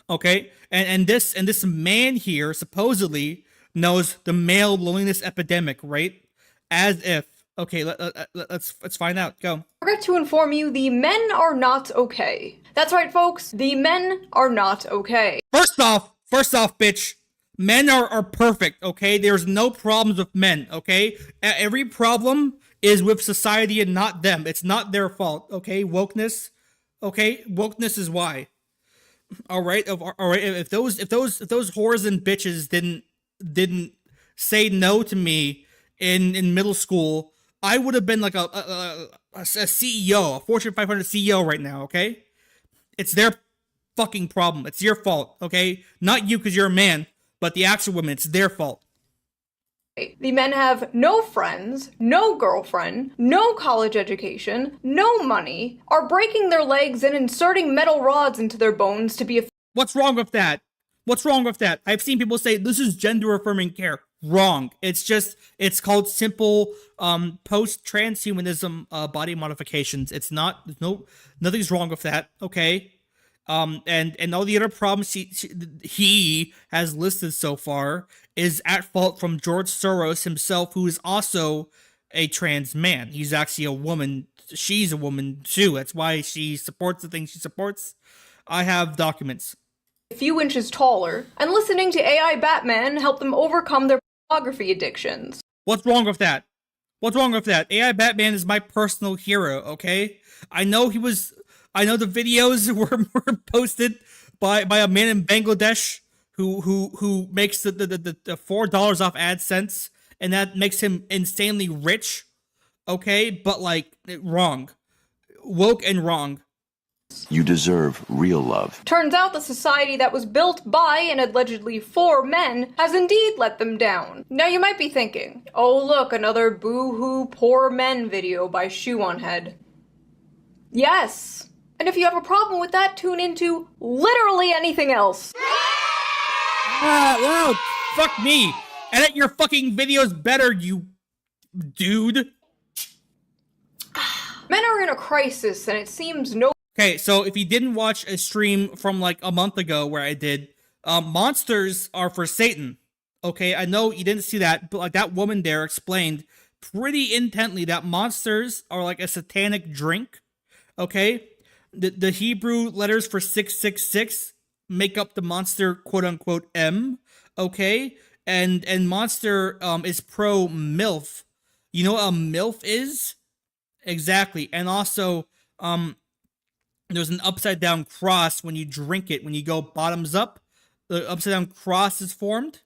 Okay, and this man here supposedly knows the male loneliness epidemic, right? As if, okay, let's find out. Go. Forget to inform you, the men are not okay. That's right, folks. The men are not okay. First off, bitch, men are perfect. Okay, there's no problems with men. Okay, every problem is with society and not them. It's not their fault. Okay, wokeness. Okay, wokeness is why. All right. If those whores and bitches didn't say no to me in middle school, I would have been like a CEO, a Fortune 500 CEO right now. Okay, it's their fucking problem. It's your fault. Okay, not you because you're a man, but the actual women. It's their fault. The men have no friends, no girlfriend, no college education, no money, are breaking their legs and inserting metal rods into their bones to be a... What's wrong with that? What's wrong with that? I've seen people say this is gender affirming care. Wrong. It's called simple post-transhumanism body modifications. It's not, nothing's wrong with that, okay? And all the other problems he has listed so far is at fault from George Soros himself, who is also a trans man. He's actually a woman. She's a woman too. That's why she supports the things she supports. I have documents. A few inches taller, and listening to AI Batman help them overcome their pornography addictions. What's wrong with that? What's wrong with that? AI Batman is my personal hero, okay? I know the videos were posted by a man in Bangladesh who makes the $4 off AdSense, and that makes him insanely rich. Okay, but like wrong. Woke and wrong. You deserve real love. Turns out the society that was built by and allegedly for men has indeed let them down. Now you might be thinking, oh look, another boo-hoo poor men video by Shoeonhead. Yes. And if you have a problem with that, tune into literally anything else. Wow, fuck me. Edit your fucking videos better, you dude. Men are in a crisis, and it seems no... Okay, so if you didn't watch a stream from like a month ago where I did, monsters are for Satan. Okay, I know you didn't see that, but like that woman there explained pretty intently that monsters are like a satanic drink. Okay, the Hebrew letters for 666 make up the monster quote unquote M. Okay, and monster is pro MILF. You know what a MILF is? Exactly, and also there's an upside down cross when you drink it. When you go bottoms up, the upside down cross is formed.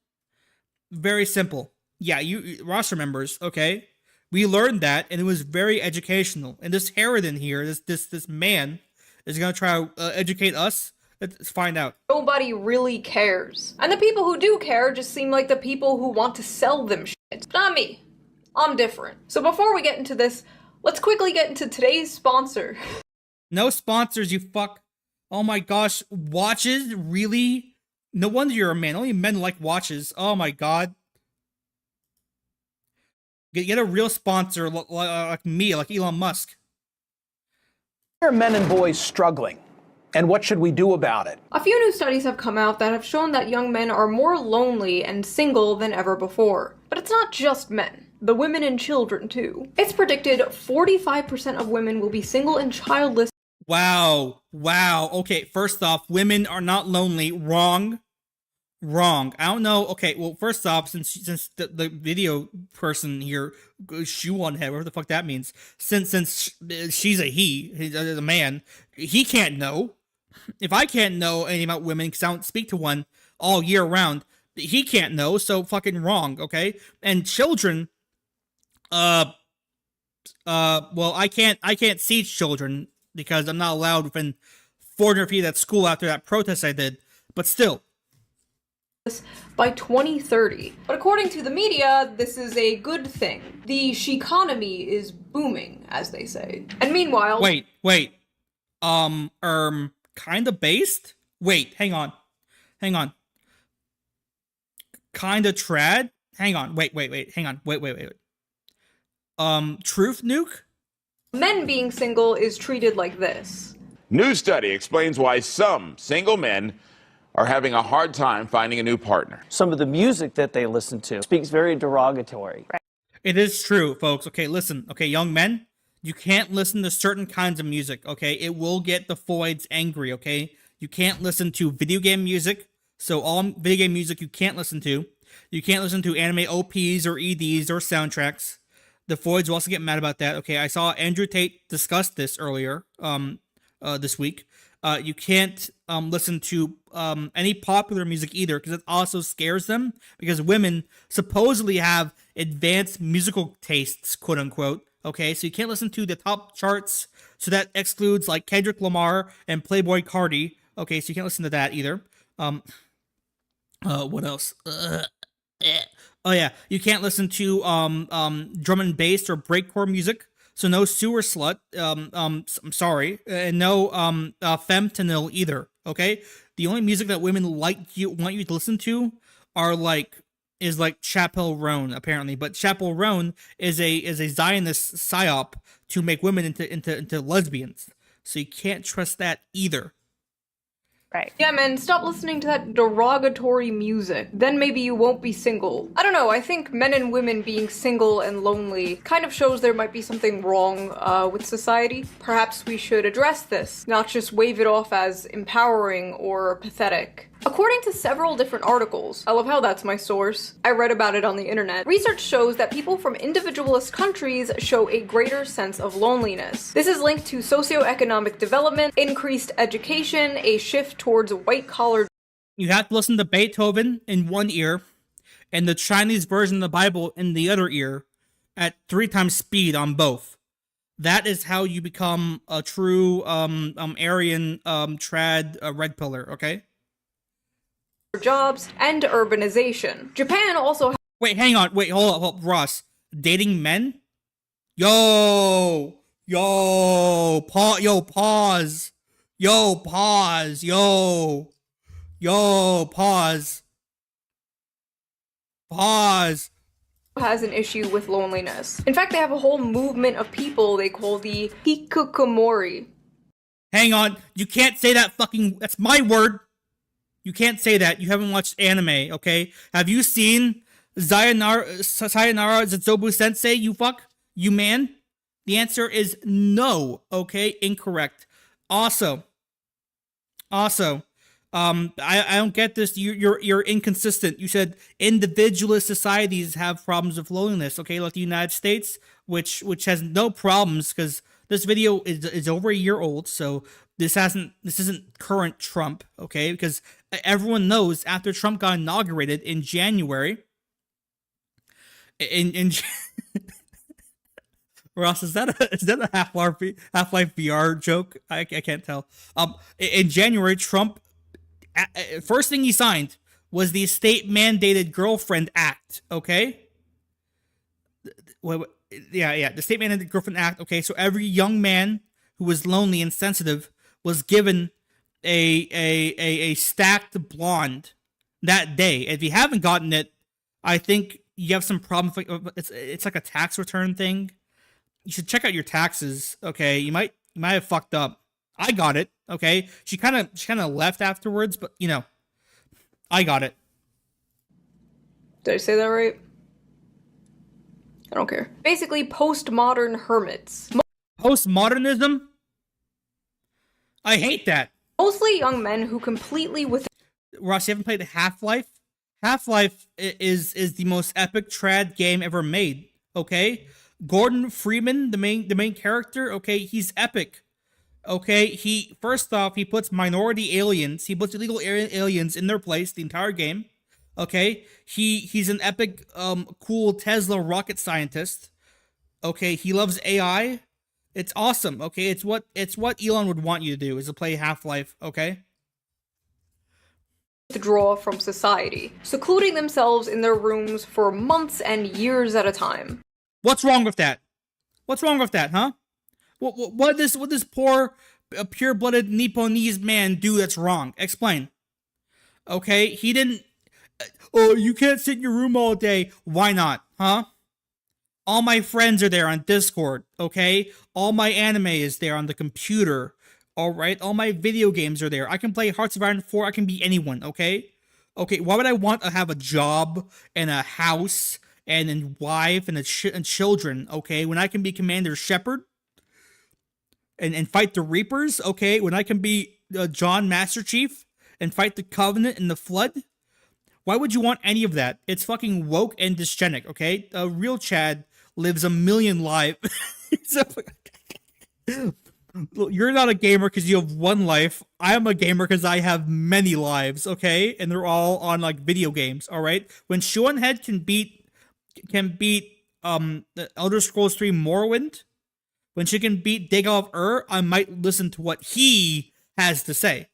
Very simple. Yeah, Ross remembers. Okay, we learned that, and it was very educational. And this harridan here, this man, is gonna try to educate us. Let's find out. Nobody really cares, and the people who do care just seem like the people who want to sell them shit. Not me. I'm different. So before we get into this, let's quickly get into today's sponsor. No sponsors, you fuck. Oh my gosh, watches? Really? No wonder you're a man. Only men like watches. Oh my god. Get a real sponsor like me, like Elon Musk. Why are men and boys struggling? And what should we do about it? A few new studies have come out that have shown that young men are more lonely and single than ever before. But it's not just men. The women and children, too. It's predicted 45% of women will be single and childless. Wow. Wow. Okay, first off, women are not lonely. Wrong. Wrong. I don't know. Okay, well, first off, since the video person here, Shoeonhead, whatever the fuck that means, since she's he's a man, he can't know. If I can't know anything about women because I don't speak to one all year round, he can't know, so fucking wrong, okay? And children, well, I can't see children because I'm not allowed within 400 feet of that school after that protest I did, but still. By 2030. But according to the media, this is a good thing. The sheconomy is booming, as they say. And meanwhile... Wait. Kinda based? Wait, hang on. Kinda trad? Hang on, wait. Hang on, wait. Truth nuke? Men being single is treated like this. New study explains why some single men are having a hard time finding a new partner. Some of the music that they listen to speaks very derogatory. It is true, folks. Okay, listen. Okay, young men, you can't listen to certain kinds of music, okay? It will get the foids angry, okay? You can't listen to video game music. So all video game music you can't listen to. You can't listen to anime OPs or EDs or soundtracks. The foids will also get mad about that. Okay, I saw Andrew Tate discuss this earlier this week. You can't listen to any popular music either because it also scares them because women supposedly have advanced musical tastes, quote unquote. Okay, so you can't listen to the top charts. So that excludes like Kendrick Lamar and Playboi Carti. Okay, so you can't listen to that either. What else? Oh yeah, you can't listen to drum and bass or breakcore music. So no sewer slut. I'm sorry, and no femtanil either. Okay, the only music that women want you to listen to is Chappell Roan apparently, but Chappell Roan is a Zionist psyop to make women into lesbians. So you can't trust that either. Right. Yeah, man, stop listening to that derogatory music. Then maybe you won't be single. I don't know, I think men and women being single and lonely kind of shows there might be something wrong with society. Perhaps we should address this, not just wave it off as empowering or pathetic. According to several different articles, I love how that's my source, I read about it on the internet, research shows that people from individualist countries show a greater sense of loneliness. This is linked to socioeconomic development, increased education, a shift towards white-collar... You have to listen to Beethoven in one ear, and the Chinese version of the Bible in the other ear, at 3 times speed on both. That is how you become a true Aryan trad red pillar, okay? Jobs and urbanization. Japan also Wait, hang on. Wait, hold up, Ross. Dating men? Yo, pause. Has an issue with loneliness. In fact, they have a whole movement of people they call the hikikomori. Hang on. You can't say that fucking... That's my word. You can't say that. You haven't watched anime, okay? Have you seen Sayonara Zutsubu Sensei, you fuck? You man? The answer is no, okay? Incorrect. Also, I don't get this. You're inconsistent. You said individualist societies have problems with loneliness, okay? Like the United States, which has no problems because this video is over a year old, so this isn't current Trump, okay? Because everyone knows after Trump got inaugurated in January, Ross, is that a Half-Life VR joke? I can't tell. In January, Trump first thing he signed was the state mandated girlfriend act. Okay. Yeah, the state mandated girlfriend act. Okay, so every young man who was lonely and sensitive was given a stacked blonde that day. If you haven't gotten it, I think you have some problem. It's like a tax return thing. You should check out your taxes. Okay, you might have fucked up. I got it. Okay, she kind of left afterwards, but you know, I got it. Did I say that right? I don't care. Basically, postmodern hermits. Postmodernism? I hate that. Mostly young men who completely Ross, you haven't played Half-Life? Half-Life is the most epic trad game ever made. Okay, Gordon Freeman, the main character. Okay, he's epic. Okay, he first off he puts minority aliens, he puts illegal aliens in their place the entire game. Okay, he's an epic, cool Tesla rocket scientist. Okay, he loves AI. It's awesome. Okay, it's what Elon would want you to do is to play Half-Life. Okay. withdraw from society, secluding themselves in their rooms for months and years at a time. What's wrong with that? What's wrong with that, huh? What this poor, pure-blooded Nipponese man do that's wrong? Explain. Okay, he didn't. Oh, you can't sit in your room all day. Why not, huh? All my friends are there on Discord, okay? All my anime is there on the computer, alright? All my video games are there. I can play Hearts of Iron 4, I can be anyone, okay? Okay, why would I want to have a job and a house and a wife and children, okay? When I can be Commander Shepard and fight the Reapers, okay? When I can be John Master Chief and fight the Covenant and the Flood? Why would you want any of that? It's fucking woke and dysgenic, okay? Real Chad lives a million lives. You're not a gamer because you have one life. I am a gamer because I have many lives, okay? And they're all on, like, video games, alright? When Shoeonhead can beat the Elder Scrolls 3 Morrowind, when she can beat Dagon of I might listen to what he has to say.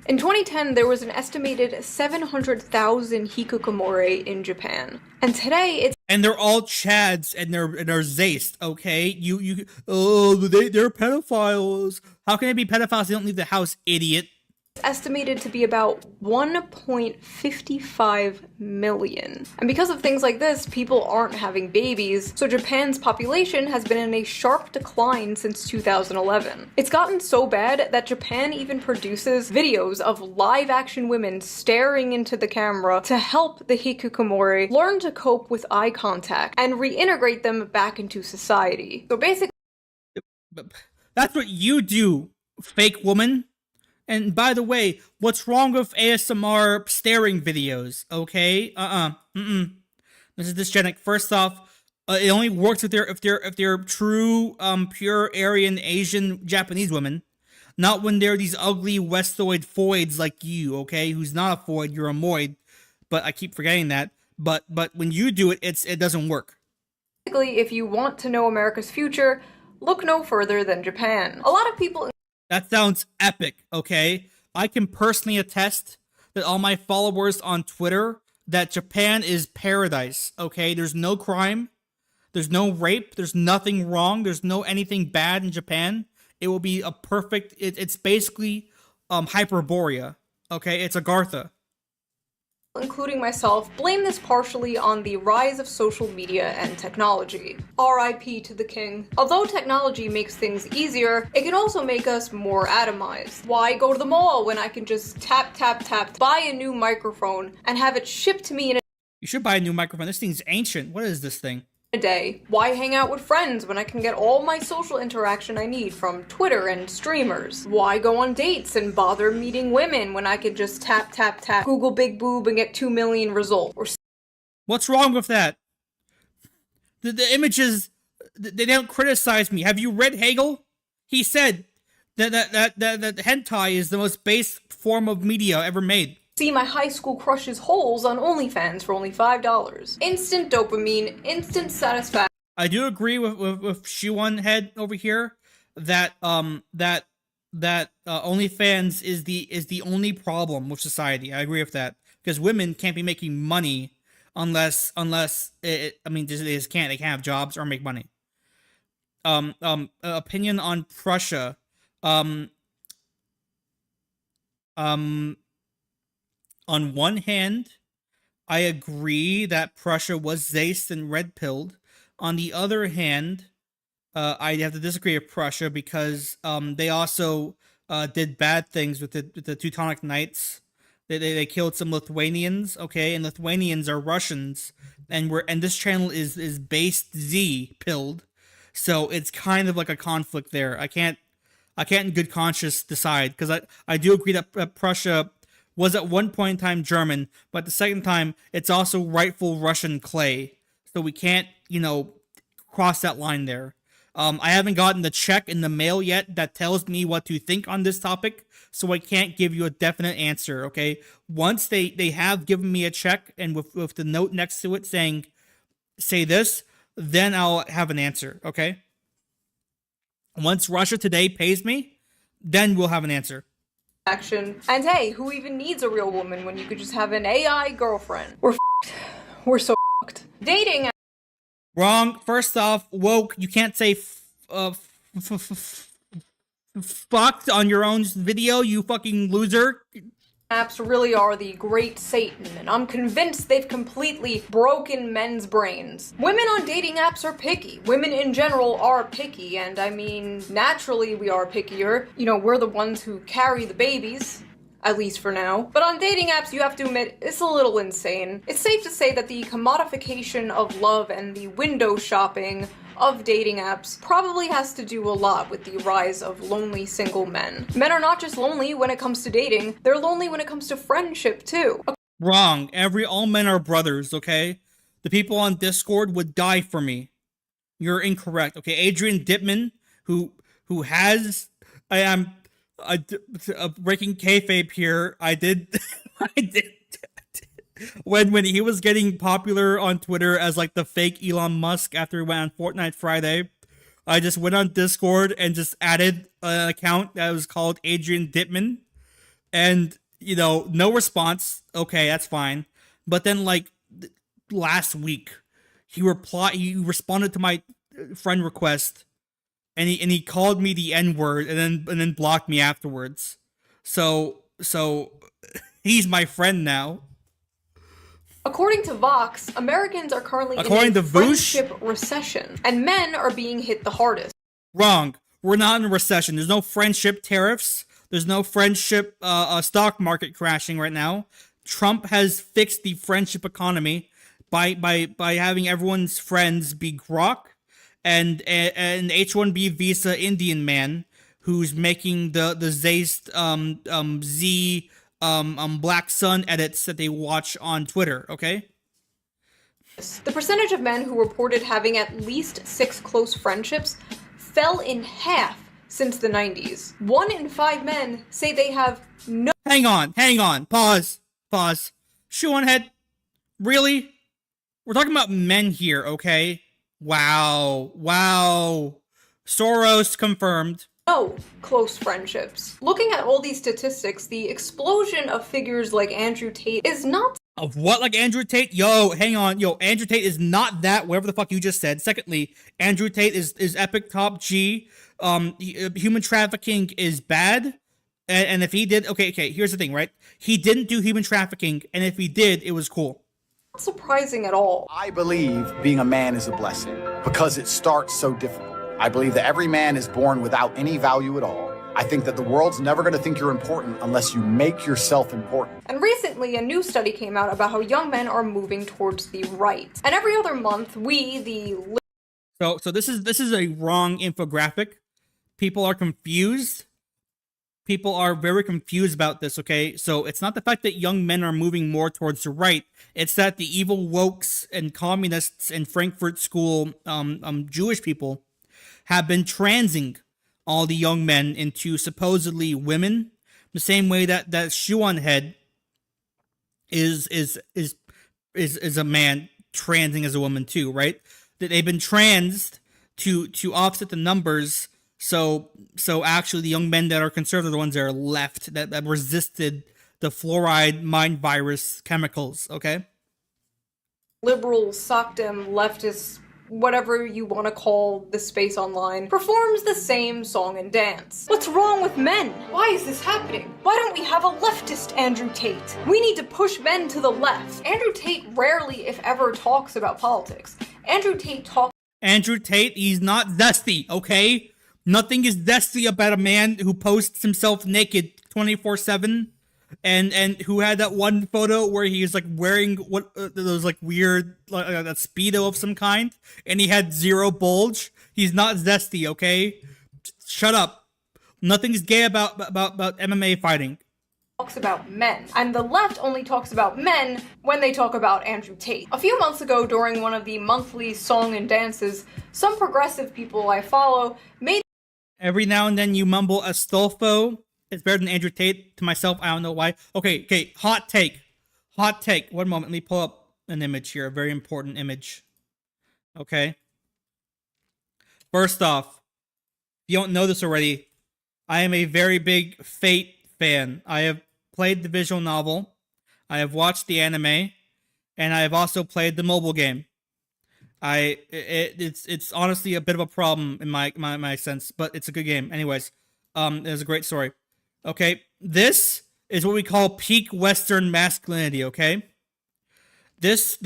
In 2010, there was an estimated 700,000 hikikomori in Japan. And today, it's... And they're all Chads, and they're Zeist, okay? They're pedophiles. How can they be pedophiles? They don't leave the house, idiot. estimated to be about 1.55 million. And because of things like this, people aren't having babies, so Japan's population has been in a sharp decline since 2011. It's gotten so bad that Japan even produces videos of live-action women staring into the camera to help the hikikomori learn to cope with eye contact and reintegrate them back into society. So basically... That's what you do, fake woman. And by the way, what's wrong with ASMR staring videos? Okay, This is dysgenic. First off, it only works if they're true, pure Aryan, Asian, Japanese women, not when they're these ugly Westoid foids like you. Okay, who's not a foid, you're a moid. But I keep forgetting that. But when you do it, it doesn't work. Basically, if you want to know America's future, look no further than Japan. A lot of people... That sounds epic, okay? I can personally attest that all my followers on Twitter that Japan is paradise, okay? There's no crime, there's no rape, there's nothing wrong, there's no anything bad in Japan. It will be a perfect, it's basically Hyperborea, okay? It's Agartha. Including myself, blame this partially on the rise of social media and technology. RIP to the king. Although technology makes things easier, it can also make us more atomized. Why go to the mall when I can just tap, buy a new microphone, and have it shipped to me in a... You should buy a new microphone. This thing's ancient. What is this thing? A day. Why hang out with friends when I can get all my social interaction I need from Twitter and streamers? Why go on dates and bother meeting women when I can just tap, Google big boob and get 2 million results? What's wrong with that? The images, they don't criticize me. Have you read Hegel? He said that hentai is the most base form of media ever made. See my high school crush's holes on OnlyFans for only $5. Instant dopamine, instant satisfaction. I do agree with Shoeonhead over here that OnlyFans is the only problem with society. I agree with that because women can't be making money unless they just can't. They can't have jobs or make money. Opinion on Prussia. On one hand, I agree that Prussia was Zeist and red-pilled. On the other hand, I have to disagree with Prussia because they also did bad things with the Teutonic Knights. They killed some Lithuanians, okay, and Lithuanians are Russians, and this channel is based Z pilled, so it's kind of like a conflict there. I can't in good conscience decide, because I do agree that Prussia was at one point in time German, but at the second time it's also rightful Russian clay, so we can't cross that line there. I haven't gotten the check in the mail yet that tells me what to think on this topic, so I can't give you a definite answer, okay? Once they have given me a check, and with the note next to it saying, say this, then I'll have an answer, okay? Once Russia Today pays me, then we'll have an answer. Action. And hey, who even needs a real woman when you could just have an AI girlfriend? We're f***ed. We're so f***ed. Dating. Wrong. First off, woke. You can't say fucked on your own video, you fucking loser. Apps really are the great Satan, and I'm convinced they've completely broken men's brains. Women on dating apps are picky. Women in general are picky, and I mean, naturally we are pickier. We're the ones who carry the babies. At least for now. But on dating apps, you have to admit, it's a little insane. It's safe to say that the commodification of love and the window shopping of dating apps probably has to do a lot with the rise of lonely single men. Men are not just lonely when it comes to dating, they're lonely when it comes to friendship too. Wrong. All men are brothers, okay? The people on Discord would die for me. You're incorrect, okay? Adrian Dittman, who has... breaking kayfabe here. I did when he was getting popular on Twitter as like the fake Elon Musk after he went on Fortnite Friday, I just went on Discord and just added an account that was called Adrian Dittman, and no response. Okay, that's fine. But then like last week, he responded to my friend request. And he called me the N-word and then blocked me afterwards. So he's my friend now. According to Vox, Americans are currently in a friendship recession, and men are being hit the hardest. Wrong. We're not in a recession. There's no friendship tariffs. There's no friendship stock market crashing right now. Trump has fixed the friendship economy by having everyone's friends be Grok. And an H-1B visa Indian man who's making the Zayst Z Black Sun edits that they watch on Twitter, okay? The percentage of men who reported having at least 6 close friendships fell in half since the 90s. 1 in 5 men say they have no— Hang on. Pause. Shoeonhead, really? We're talking about men here, okay? Wow. Soros confirmed. No close friendships. Looking at all these statistics, the explosion of figures like Andrew Tate is not— Of what, like Andrew Tate? Yo, hang on. Andrew Tate is not that, whatever the fuck you just said. Secondly, Andrew Tate is epic top G. Human trafficking is bad. And if he did, okay, here's the thing, right? He didn't do human trafficking, and if he did, it was cool. Surprising at all. I believe being a man is a blessing because it starts so difficult. I believe that every man is born without any value at all. I think that the world's never going to think you're important unless you make yourself important. And recently, a new study came out about how young men are moving towards the right. And every other month, So this is a wrong infographic. People are confused. People are very confused about this, okay? So it's not the fact that young men are moving more towards the right. It's that the evil wokes and communists and Frankfurt School Jewish people have been transing all the young men into supposedly women, the same way that Shoeonhead is a man transing as a woman too, right? That they've been transed to offset the numbers. So actually the young men that are conservative are the ones that are left, that resisted the fluoride mind virus chemicals, okay? Liberal, sockdem, leftist, whatever you want to call the space online, performs the same song and dance. What's wrong with men? Why is this happening? Why don't we have a leftist Andrew Tate? We need to push men to the left. Andrew Tate rarely, if ever, talks about politics. Andrew Tate talks Andrew Tate, he's not zesty, okay? Nothing is zesty about a man who posts himself naked 24/7 and who had that one photo where he was like wearing what those like weird that Speedo of some kind and he had zero bulge. He's not zesty, okay? Shut up. Nothing's gay about MMA fighting. Talks about men, and the left only talks about men when they talk about Andrew Tate. A few months ago, during one of the monthly song and dances, some progressive people I follow made every now and then you mumble Astolfo. It's better than Andrew Tate. To myself, I don't know why. Okay, hot take. One moment, let me pull up an image here, a very important image. Okay. First off, if you don't know this already, I am a very big Fate fan. I have played the visual novel, I have watched the anime, and I have also played the mobile game. It's honestly a bit of a problem in my sense, but it's a good game. Anyways, it's a great story. Okay, this is what we call peak Western masculinity. Okay, this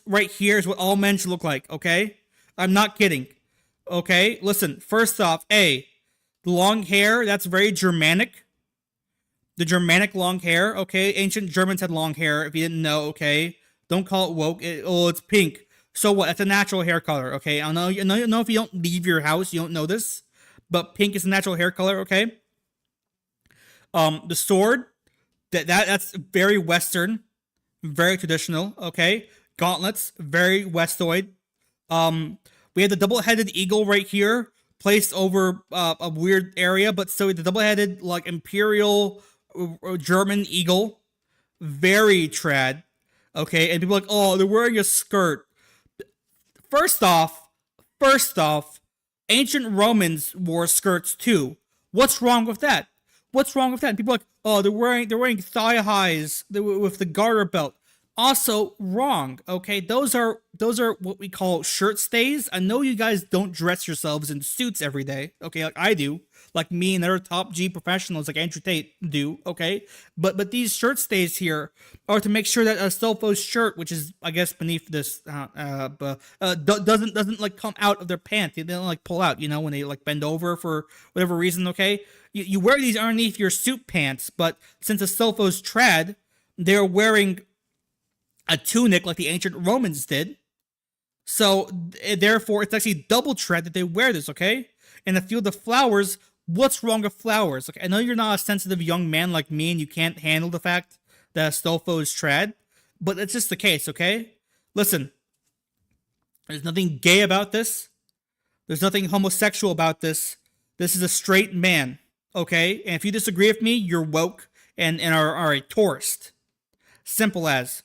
right here is what all men should look like. Okay, I'm not kidding. Okay, listen. First off, the long hair, that's very Germanic. The Germanic long hair, okay? Ancient Germans had long hair, if you didn't know, okay? Don't call it woke. It's pink. So what? That's a natural hair color, okay? I know if you don't leave your house, you don't know this, but pink is a natural hair color, okay? The sword, that's very Western, very traditional, okay? Gauntlets, very Westoid. We have the double-headed eagle right here, placed over a weird area, but so the double-headed, like, imperial German eagle, very trad, okay? And people are like, oh, they're wearing a skirt. First off, ancient Romans wore skirts too. What's wrong with that? And people are like, oh, they're wearing thigh highs with the garter belt. Also wrong, okay? Those are what we call shirt stays. I know you guys don't dress yourselves in suits every day, okay? Like I do, like me and other top G professionals like Andrew Tate do, okay? But these shirt stays here are to make sure that Astolfo's shirt, which is I guess beneath this, doesn't like come out of their pants. They don't like pull out, you know, when they like bend over for whatever reason, okay? You wear these underneath your suit pants, but since Astolfo's trad, they're wearing a tunic like the ancient Romans did. So, therefore, it's actually double trad that they wear this, okay? In the field of flowers, what's wrong with flowers? Okay, I know you're not a sensitive young man like me and you can't handle the fact that Astolfo is trad, but it's just the case, okay? Listen, there's nothing gay about this. There's nothing homosexual about this. This is a straight man, okay? And if you disagree with me, you're woke and are a tourist. Simple as.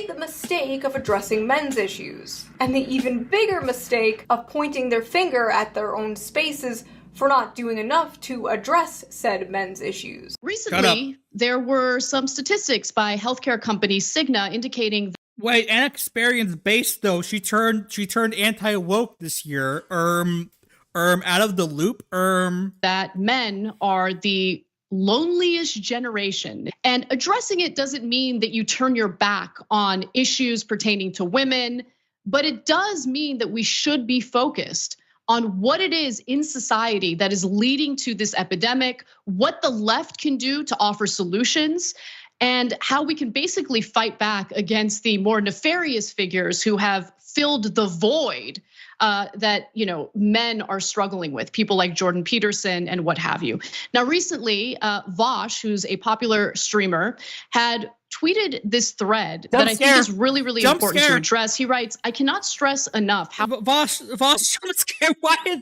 The mistake of addressing men's issues, and the even bigger mistake of pointing their finger at their own spaces for not doing enough to address said men's issues. Recently, there were some statistics by healthcare company Cigna indicating. Wait, Anna Kasparian's base though. She turned anti-woke this year. Out of the loop. That men are the loneliest generation, and addressing it doesn't mean that you turn your back on issues pertaining to women, but it does mean that we should be focused on what it is in society that is leading to this epidemic, what the left can do to offer solutions, and how we can basically fight back against the more nefarious figures who have filled the void that men are struggling with, people like Jordan Peterson and what have you. Now, recently, Vaush, who's a popular streamer, had tweeted this thread that I think is really, really important to address. He writes, "I cannot stress enough how." Vaush, jump scare. Why?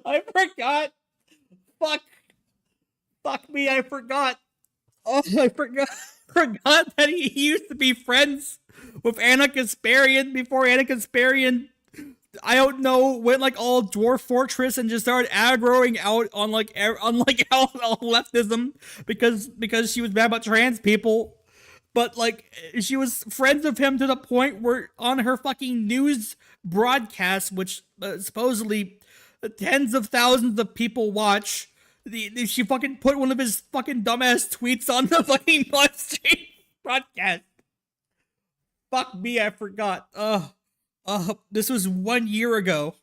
I forgot. Fuck me, I forgot. Oh, I forgot that he used to be friends with Anna Kasparian before Anna Kasparian, I don't know, went like all Dwarf Fortress and just started aggroing out on leftism because she was bad about trans people. But like she was friends with him to the point where on her fucking news broadcast, which supposedly tens of thousands of people watch, She fucking put one of his fucking dumbass tweets on the fucking live stream broadcast. Fuck me, I forgot. This was 1 year ago.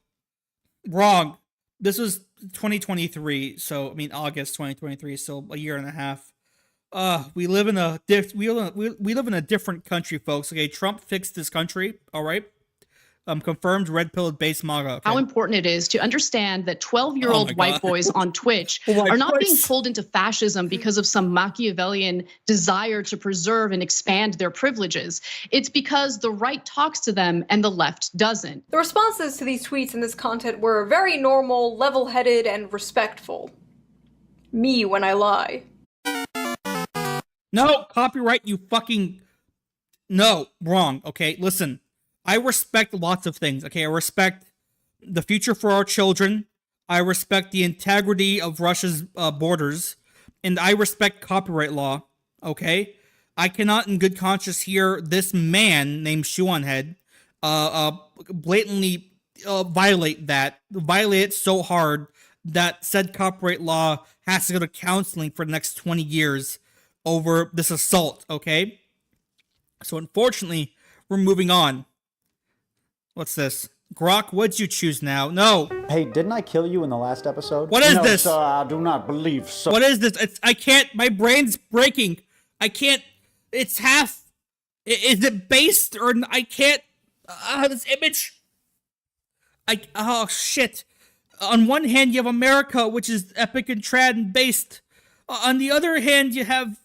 Wrong. This was 2023. So I mean August 2023. So a year and a half. We live in a we live in a different country, folks. Okay, Trump fixed this country. All right. Confirmed red pill based MAGA. Okay. How important it is to understand that 12-year-old white boys on Twitch are not being pulled into fascism because of some Machiavellian desire to preserve and expand their privileges. It's because the right talks to them and the left doesn't. The responses to these tweets and this content were very normal, level-headed, and respectful. Me when I lie. No, copyright, you fucking... No, wrong, okay? Listen, I respect lots of things, okay? I respect the future for our children. I respect the integrity of Russia's borders. And I respect copyright law, okay? I cannot in good conscience hear this man named Shoeonhead blatantly violate it so hard that said copyright law has to go to counseling for the next 20 years over this assault, okay? So unfortunately, we're moving on. What's this? Grok, what'd you choose now? No. Hey, didn't I kill you in the last episode? What is this? Sir, I do not believe so. What is this? I can't, my brain's breaking. I can't, it's half, is it based or, I can't, this image. Oh shit. On one hand, you have America, which is epic and trad and based. On the other hand, you have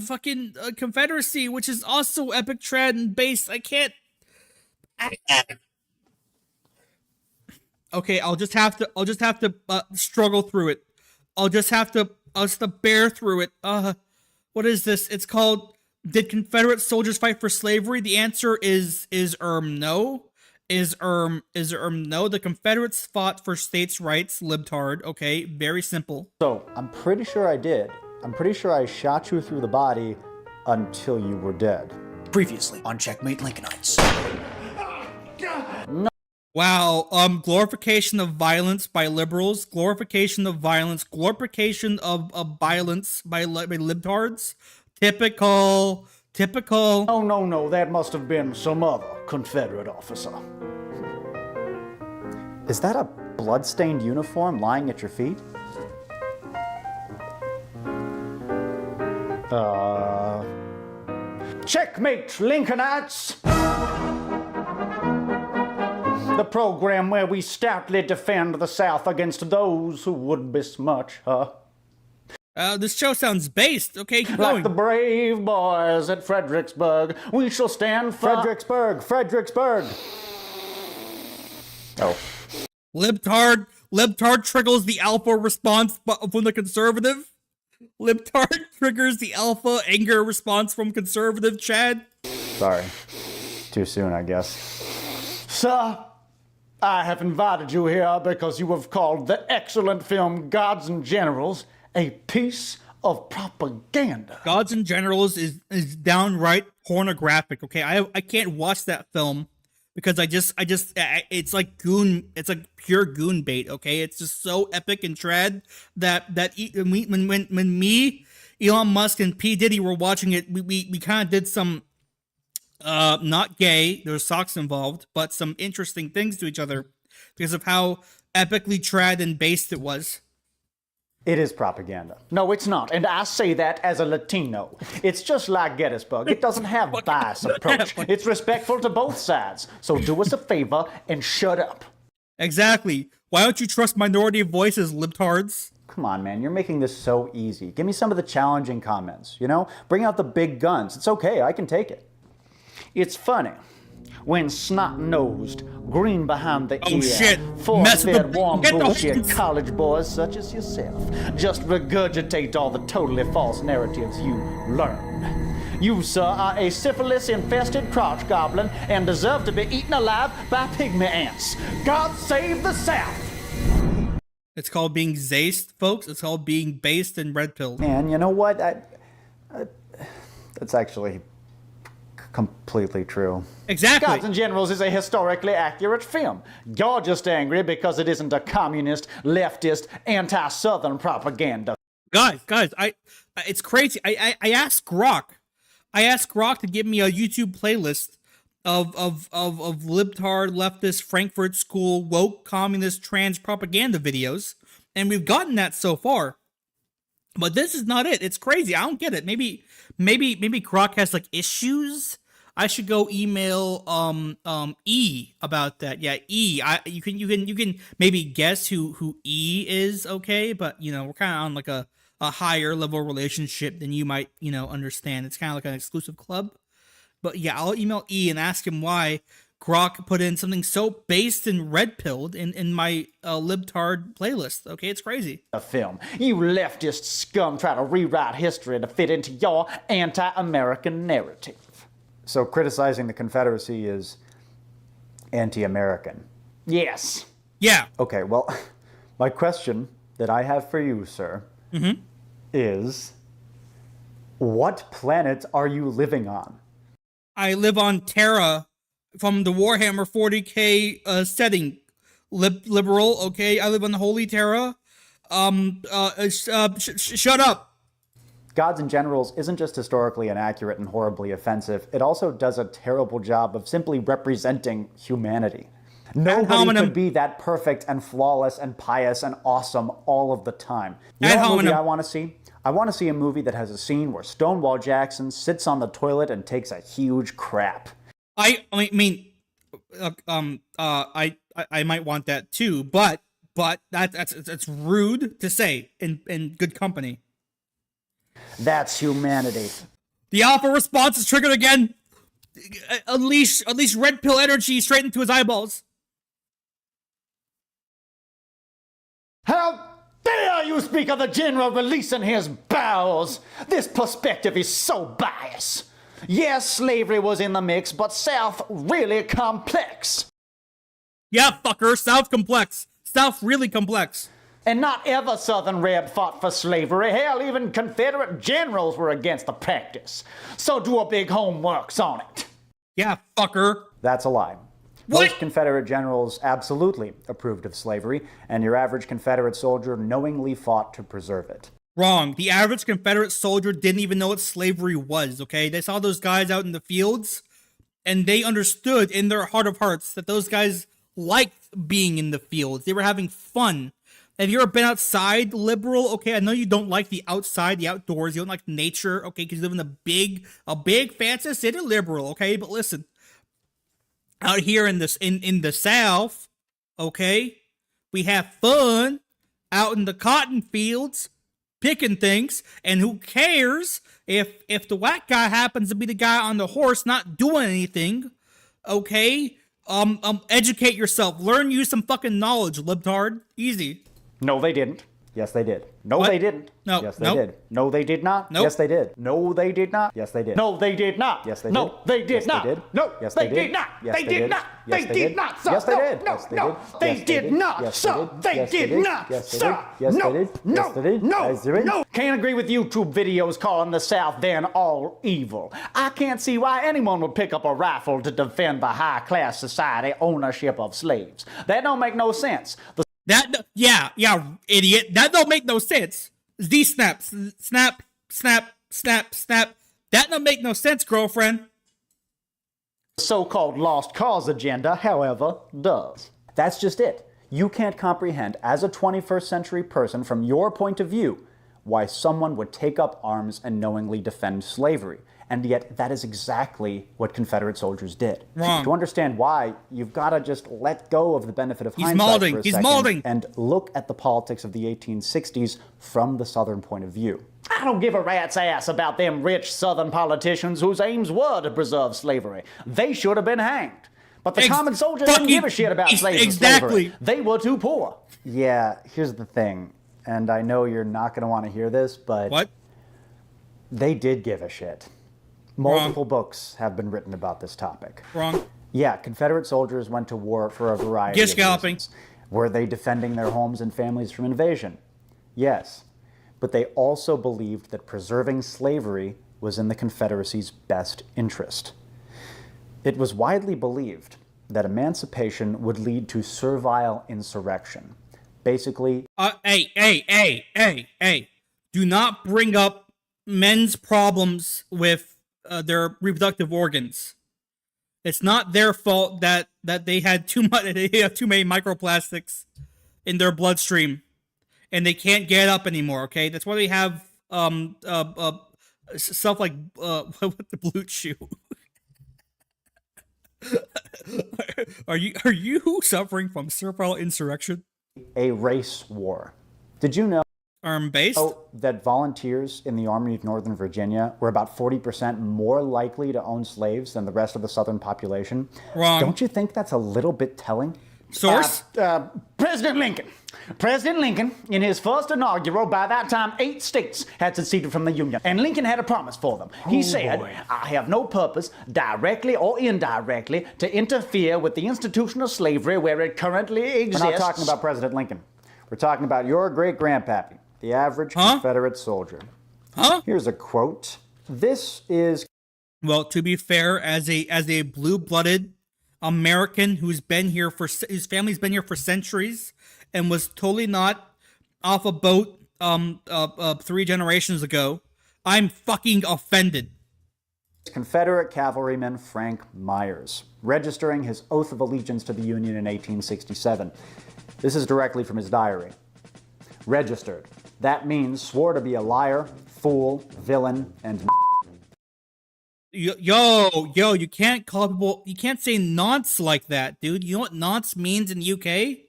fucking Confederacy, which is also epic trad and based. I can't. Okay, I'll just have to struggle through it. I'll just have to bear through it. What is this? It's called, did Confederate soldiers fight for slavery? The answer is no. No. The Confederates fought for states' rights, libtard. Okay, very simple. So, I'm pretty sure I did. I'm pretty sure I shot you through the body until you were dead. Previously on Checkmate Lincolnites. No. Wow, glorification of violence by liberals, glorification of violence, glorification of violence by libtards. Typical. No, that must have been some other Confederate officer. Is that a blood-stained uniform lying at your feet? Checkmate, Lincolnites! The program where we stoutly defend the South against those who would besmirch her. This show sounds based. Okay, keep like going. The brave boys at Fredericksburg, we shall stand for... Fredericksburg. Oh. Libtard triggers the alpha response from the conservative. Libtard triggers the alpha anger response from conservative Chad. Sorry. Too soon, I guess. Sir, I have invited you here because you have called the excellent film Gods and Generals a piece of propaganda. Gods and Generals is downright pornographic, okay? I can't watch that film because it's like pure goon bait, okay? It's just so epic and trad that when me, Elon Musk, and P. Diddy were watching it, we kind of did some not gay, there's socks involved, but some interesting things to each other because of how epically trad and based it was. It is propaganda. No, it's not. And I say that as a Latino. It's just like Gettysburg. It doesn't have bias approach. It's respectful to both sides. So do us a favor and shut up. Exactly. Why don't you trust minority voices, libtards? Come on, man. You're making this so easy. Give me some of the challenging comments, you know? Bring out the big guns. It's okay. I can take it. It's funny when snot-nosed, green behind the ear, force-fed warm bullshit college boys such as yourself just regurgitate all the totally false narratives you learned. You, sir, are a syphilis-infested crotch goblin and deserve to be eaten alive by pygmy ants. God save the South! It's called being zaced, folks. It's called being based in red pills. And you know what? That's actually Completely true. Exactly. Gods and Generals is a historically accurate film. You're just angry because it isn't a communist, leftist, anti-Southern propaganda. Guys, it's crazy. I asked Grok. To give me a YouTube playlist of libtard, leftist, Frankfurt School, woke, communist, trans propaganda videos, and we've gotten that so far. But this is not it. It's crazy. I don't get it. Maybe Grok has like issues. I should go email E about that. Yeah, E. You can maybe guess who E is, okay? But you know, we're kind of on like a higher level relationship than you might, you know, understand. It's kind of like an exclusive club. But yeah, I'll email E and ask him why Grok put in something so based and red-pilled in my libtard playlist. Okay, it's crazy. A film. You leftist scum try to rewrite history to fit into your anti-American narrative. So criticizing the Confederacy is anti-American. Yes. Yeah. Okay, well, my question that I have for you, sir, is what planet are you living on? I live on Terra from the Warhammer 40k setting. Liberal, okay? I live on the Holy Terra. Shut up. Gods and Generals isn't just historically inaccurate and horribly offensive, it also does a terrible job of simply representing humanity. Nobody could be that perfect and flawless and pious and awesome all of the time. You know what movie I want to see? I want to see a movie that has a scene where Stonewall Jackson sits on the toilet and takes a huge crap. I might want that too, but that's rude to say in good company. That's humanity. The alpha response is triggered again. Unleash red pill energy straight into his eyeballs. How dare you speak of the general releasing his bowels? This perspective is so biased. Yes, slavery was in the mix, but South really complex. Yeah, fucker, South complex. South really complex. And not ever Southern Red fought for slavery. Hell, even Confederate generals were against the practice. So do a big homeworks on it. Yeah, fucker. That's a lie. Most Confederate generals absolutely approved of slavery, and your average Confederate soldier knowingly fought to preserve it. Wrong. The average Confederate soldier didn't even know what slavery was, okay? They saw those guys out in the fields, and they understood in their heart of hearts that those guys liked being in the fields. They were having fun. Have you ever been outside, liberal? Okay, I know you don't like the outside, the outdoors. You don't like nature, okay, because you live in a big fancy city, liberal, okay? But listen, out here in the South, okay, we have fun out in the cotton fields, picking things, and who cares if the white guy happens to be the guy on the horse not doing anything, okay? Educate yourself. Learn, use some fucking knowledge, libtard. Easy. No, they didn't. Yes, they did. No, What? they didn't. No. Yes, they Nope. did. No, they did not. Nope. Yes, they did. No, they did not. Yes, they did. No, they did not. Yes, they did. No, they did Yes, not. They did. No, Yes, they they did not. Yes, They did not. Yes, They did not, sir. Yes, they No, did. no, Yes, they no. did. They Yes, did not, Yes, sir. They Yes, did not, Yes, they sir. did. Yes, No, they did. Yes, no, they did. no, Yes, they did. no. Can't agree with YouTube videos calling the South then all evil. I can't see why anyone would pick up a rifle to defend the high-class society ownership of slaves. That don't make no sense. Yeah, idiot. That don't make no sense. Snap. That don't make no sense, girlfriend. The so-called lost cause agenda, however, does. That's just it. You can't comprehend, as a 21st century person, from your point of view, why someone would take up arms and knowingly defend slavery. And yet, that is exactly what Confederate soldiers did. Wrong. To understand why, you've got to just let go of the benefit of hindsight molding. for a He's second molding. and look at the politics of the 1860s from the Southern point of view. I don't give a rat's ass about them rich Southern politicians whose aims were to preserve slavery. They should have been hanged. But the common soldier didn't give a shit about slaves and slavery. They were too poor. Yeah, here's the thing, and I know you're not going to want to hear this, but... What? They did give a shit. Multiple books have been written about this topic. Wrong. Yeah, Confederate soldiers went to war for a variety of Galloping. reasons. Were they defending their homes and families from invasion? Yes. But they also believed that preserving slavery was in the Confederacy's best interest. It was widely believed that emancipation would lead to servile insurrection. Basically, hey. Do not bring up men's problems with their reproductive organs. It's not their fault that they had too many microplastics in their bloodstream and they can't get up anymore, okay? That's why they have stuff like what the blue chew. Are you suffering from servile insurrection? A race war. Did you know arm-based that volunteers in the Army of Northern Virginia were about 40% more likely to own slaves than the rest of the Southern population? Wrong. Don't you think that's a little bit telling? Source? President Lincoln. President Lincoln, in his first inaugural, by that time 8 states had seceded from the Union, and Lincoln had a promise for them. He said, I have no purpose, directly or indirectly, to interfere with the institution of slavery where it currently exists. We're not talking about President Lincoln. We're talking about your great-grandpappy, the average Confederate soldier. Here's a quote. This is... Well, to be fair, as a blue-blooded American whose family's been here for centuries and was totally not off a boat 3 generations ago, I'm fucking offended. Confederate cavalryman Frank Myers, registering his oath of allegiance to the Union in 1867. This is directly from his diary. Registered. That means swore to be a liar, fool, villain, and... Yo, you can't call people, you can't say nonce like that, dude. You know what nonce means in the UK?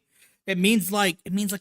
It means like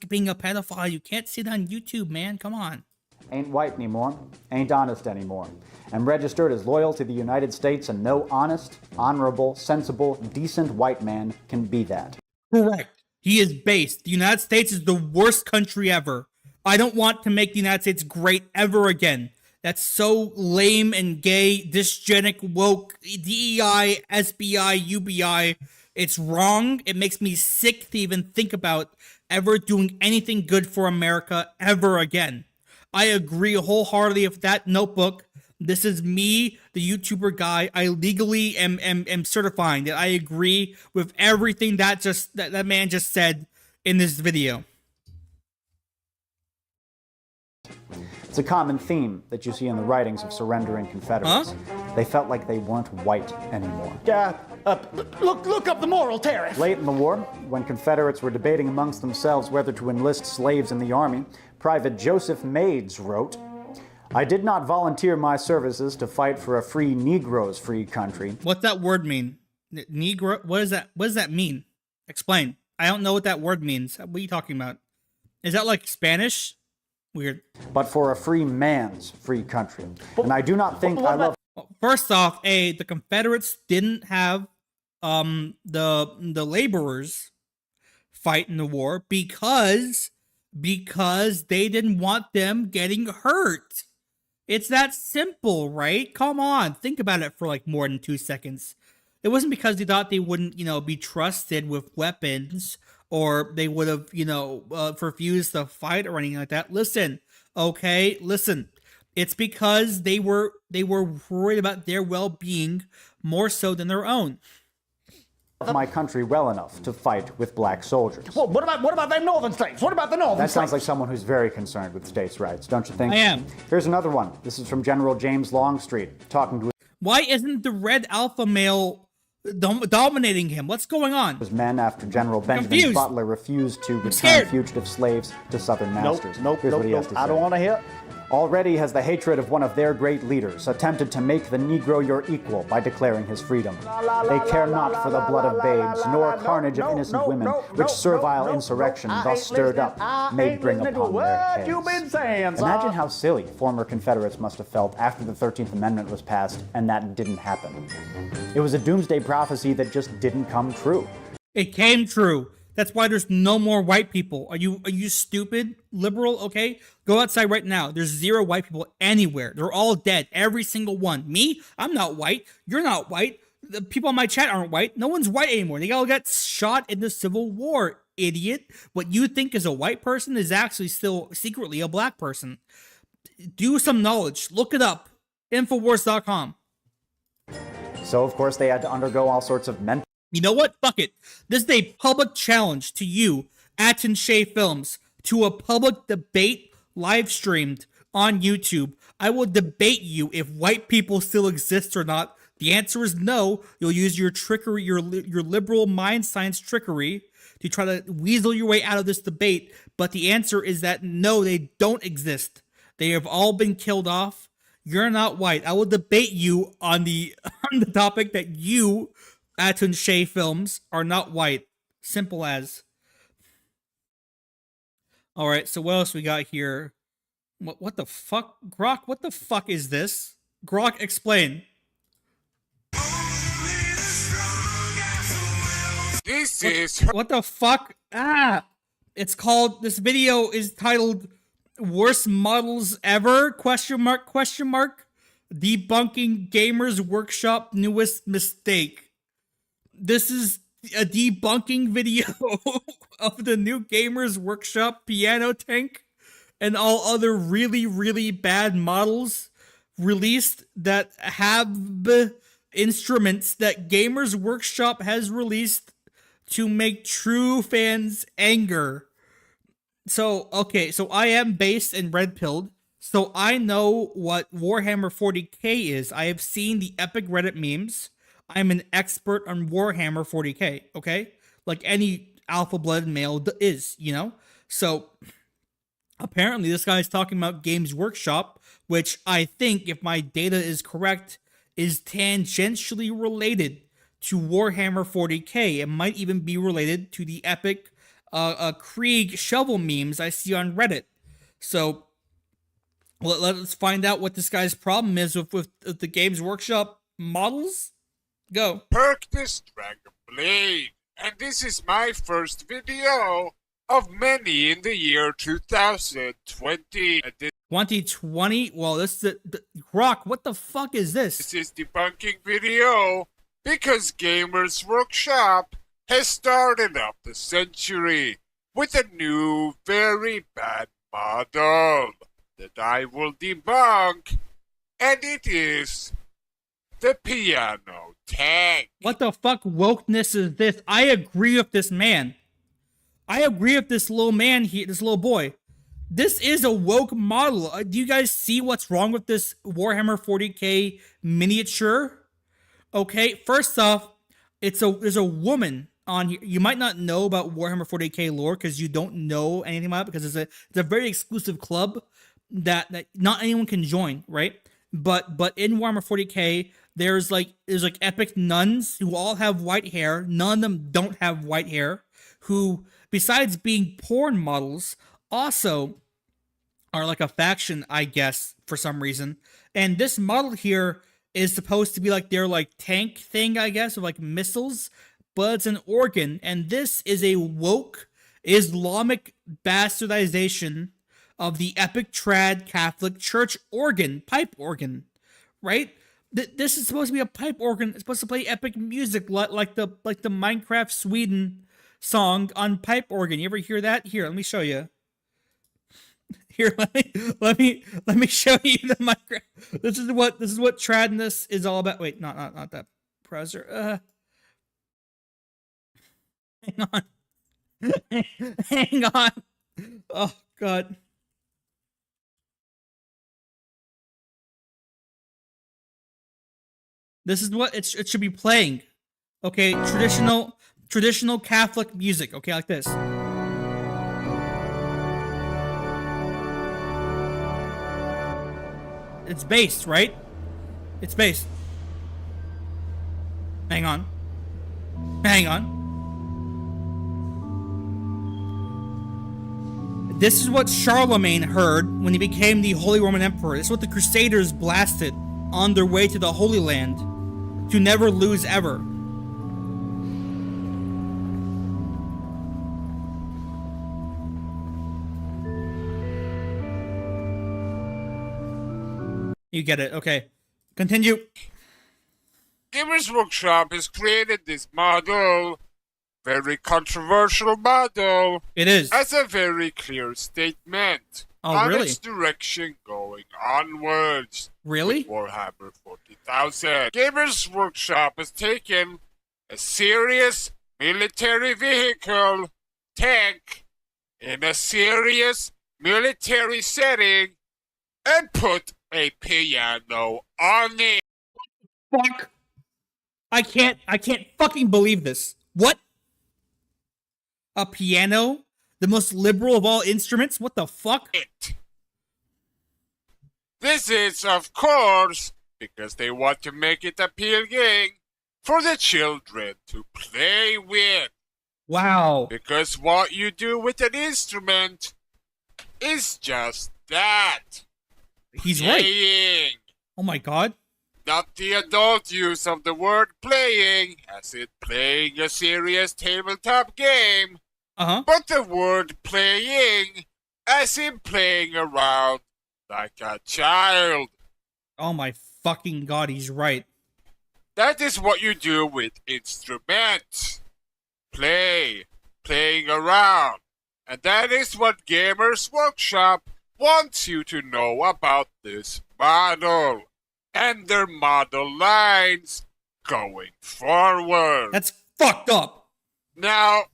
being a pedophile. You can't say that on YouTube, man. Come on. Ain't white anymore, ain't honest anymore. I'm registered as loyal to the United States, and no honest, honorable, sensible, decent white man can be that. Correct. He is based. The United States is the worst country ever. I don't want to make the United States great ever again. That's so lame and gay, dysgenic, woke, DEI, SBI, UBI. It's wrong. It makes me sick to even think about ever doing anything good for America ever again. I agree wholeheartedly with that notebook. This is me, the YouTuber guy. I legally am certifying that I agree with everything that man just said in this video. It's a common theme that you see in the writings of surrendering Confederates. They felt like they weren't white anymore. Look up the moral tariff. Late in the war, when Confederates were debating amongst themselves whether to enlist slaves in the Army, Private Joseph Maids wrote, I did not volunteer my services to fight for a free Negro's free country. What's that word mean? Negro? What does that mean? Explain. I don't know what that word means. What are you talking about? Is that like Spanish? Weird. But for a free man's free country. And I do not think I love... First off, the Confederates didn't have the laborers fight in the war because they didn't want them getting hurt. It's that simple, right? Come on, think about it for like more than 2 seconds. It wasn't because they thought they wouldn't, be trusted with weapons, or they would have, refused to fight or anything like that. Listen. It's because they were worried about their well-being more so than their own. My country well enough to fight with black soldiers. Well, what about them northern states? What about the northern states? That sounds like someone who's very concerned with states' rights, don't you think? I am. Here's another one. This is from General James Longstreet, talking to... Why isn't the red alpha male dominating him? What's going on? His men after General Benjamin Butler refused to return fugitive slaves to Southern masters. Here's what he has to say. I don't want to hear. Already has the hatred of one of their great leaders attempted to make the Negro your equal by declaring his freedom. They care not for the blood of babes, nor carnage of innocent women, which servile insurrection thus stirred up may bring upon their heads. Imagine how silly former Confederates must have felt after the 13th Amendment was passed and that didn't happen. It was a doomsday prophecy that just didn't come true. It came true. That's why there's no more white people. Are you stupid, liberal? Okay, go outside right now. There's 0 white people anywhere. They're all dead, every single one. Me, I'm not white. You're not white. The people on my chat aren't white. No one's white anymore. They all got shot in the Civil War, idiot. What you think is a white person is actually still secretly a black person. Do some knowledge. Look it up. Infowars.com. So, of course, they had to undergo all sorts of mental. You know what? Fuck it. This is a public challenge to you, Atun-Shei Films, to a public debate live streamed on YouTube. I will debate you if white people still exist or not. The answer is no. You'll use your trickery, your liberal mind science trickery to try to weasel your way out of this debate. But the answer is that no, they don't exist. They have all been killed off. You're not white. I will debate you on the topic that you, Atun-Shei Films, are not white. Simple as. All right, so what else we got here? What the fuck? Grok, what the fuck is this? Grok, explain. This is... What the fuck? Ah! It's called... This video is titled... Worst Models Ever? Question mark, question mark. Debunking Gamers Workshop Newest Mistake. This is a debunking video of the new Gamers Workshop piano tank and all other really, really bad models released that have instruments that Gamers Workshop has released to make true fans anger. So, okay, so I am based in Red Pilled, so I know what Warhammer 40k is. I have seen the epic Reddit memes. I'm an expert on Warhammer 40k, okay? Like any alpha-blooded male is, you know? So, apparently this guy's talking about Games Workshop, which I think, if my data is correct, is tangentially related to Warhammer 40k. It might even be related to the epic Krieg shovel memes I see on Reddit. So, let's find out what this guy's problem is with the Games Workshop models. Go. Perk this Dragon Blade, and this is my first video of many in the year 2020. 2020? Well, this is the Grok, what the fuck is this? This is debunking video because Gamers Workshop has started up the century with a new, very bad model that I will debunk, and it is the piano tank. What the fuck wokeness is this? I agree with this man. I agree with this little man here, this little boy. This is a woke model. Do you guys see what's wrong with this Warhammer 40k miniature? Okay, first off, there's a woman on here. You might not know about Warhammer 40k lore because you don't know anything about it, because it's a very exclusive club that not anyone can join, right? But in Warhammer 40k, there's like epic nuns who all have white hair. None of them don't have white hair. Who, besides being porn models, also are like a faction, I guess, for some reason. And this model here is supposed to be like their like tank thing, I guess, of like missiles, but it's an organ. And this is a woke Islamic bastardization of the epic trad Catholic Church organ, pipe organ, right? This is supposed to be a pipe organ. It's supposed to play epic music like the Minecraft Sweden song on pipe organ. You ever hear that? Here, let me show you. Here, let me show you the Minecraft. This is what tradness is all about. Wait, not that browser. Hang on. Hang on. Oh God. This is what it should be playing. Okay, traditional Catholic music. Okay, like this. It's based, right? It's based. Hang on. Hang on. This is what Charlemagne heard when he became the Holy Roman Emperor. This is what the Crusaders blasted on their way to the Holy Land to never lose ever. You get it. Okay. Continue. Gamers Workshop has created this model, very controversial model. It is. As a very clear statement on really? its direction going going onwards. Really? Warhammer 40,000. Gamers Workshop has taken a serious military vehicle, tank, in a serious military setting and put a piano on it. Fuck. I can't fucking believe this. What? A piano? The most liberal of all instruments? What the fuck? This is, of course, because they want to make it appealing for the children to play with. Wow. Because what you do with an instrument is just that. He's playing. right. Oh my god. Not the adult use of the word playing, as in playing a serious tabletop game, but the word playing, as in playing around like a child. Oh my fucking god, he's right. That is what you do with instruments. Playing around. And that is what Gamers Workshop wants you to know about this model and their model lines going forward. That's fucked up. Now,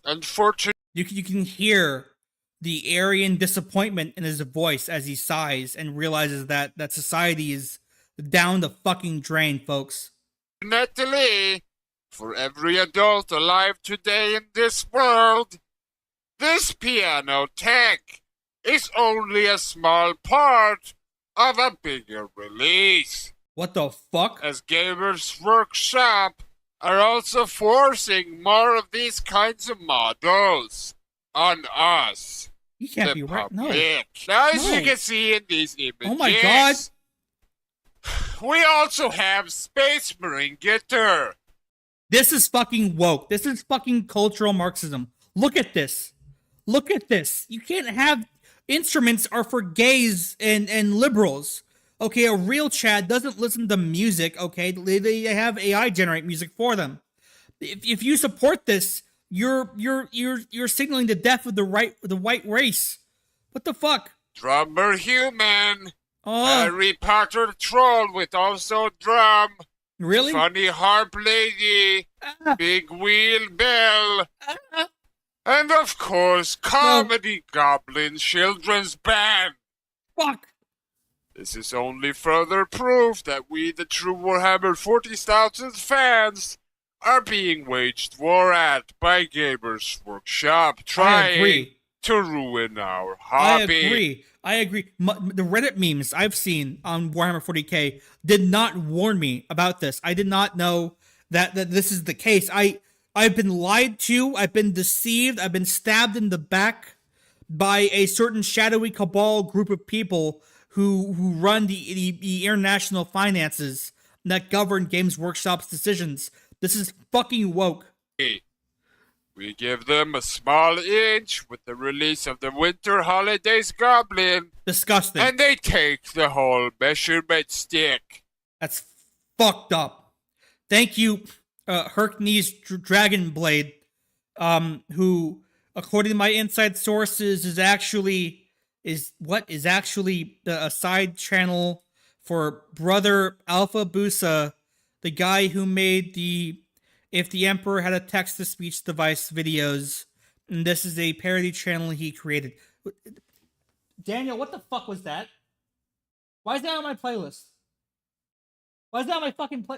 unfortunately, you can hear the Aryan disappointment in his voice as he sighs and realizes that society is down the fucking drain, folks. Natalie, for every adult alive today in this world, this piano tank is only a small part of a bigger release. What the fuck? As Gamers Workshop are also forcing more of these kinds of models on us. You can't be right. No. Now, as No. you can see in these images, Oh my god. we also have Space Marine Getter. This is fucking woke. This is fucking cultural Marxism. Look at this. Look at this. You can't have instruments are for gays and liberals. Okay, a real Chad doesn't listen to music, okay? They have AI generate music for them. If you support this, you're signaling the death of the white race. What the fuck? Drummer Human. Harry Potter Troll with also drum. Really? Funny Harp Lady. Big Wheel Bell. And of course, Comedy Goblin Children's Band. Fuck. This is only further proof that we, the true Warhammer 40,000 fans, are being waged war at by Gamers Workshop, trying to ruin our hobby. I agree. The Reddit memes I've seen on Warhammer 40k did not warn me about this. I did not know that this is the case. I've been lied to. I've been deceived. I've been stabbed in the back by a certain shadowy cabal group of people who run the international finances that govern Games Workshop's decisions. This is fucking woke. We give them a small inch with the release of the Winter Holidays Goblin. Disgusting. And they take the whole measurement stick. That's fucked up. Thank you, Hercules Dragonblade, who, according to my inside sources, is actually a side channel for brother Alpha Busa, the guy who made the If the Emperor Had a Text-to-Speech Device videos, and this is a parody channel he created. Daniel, what the fuck was that? Why is that on my playlist? Why is that on my fucking play?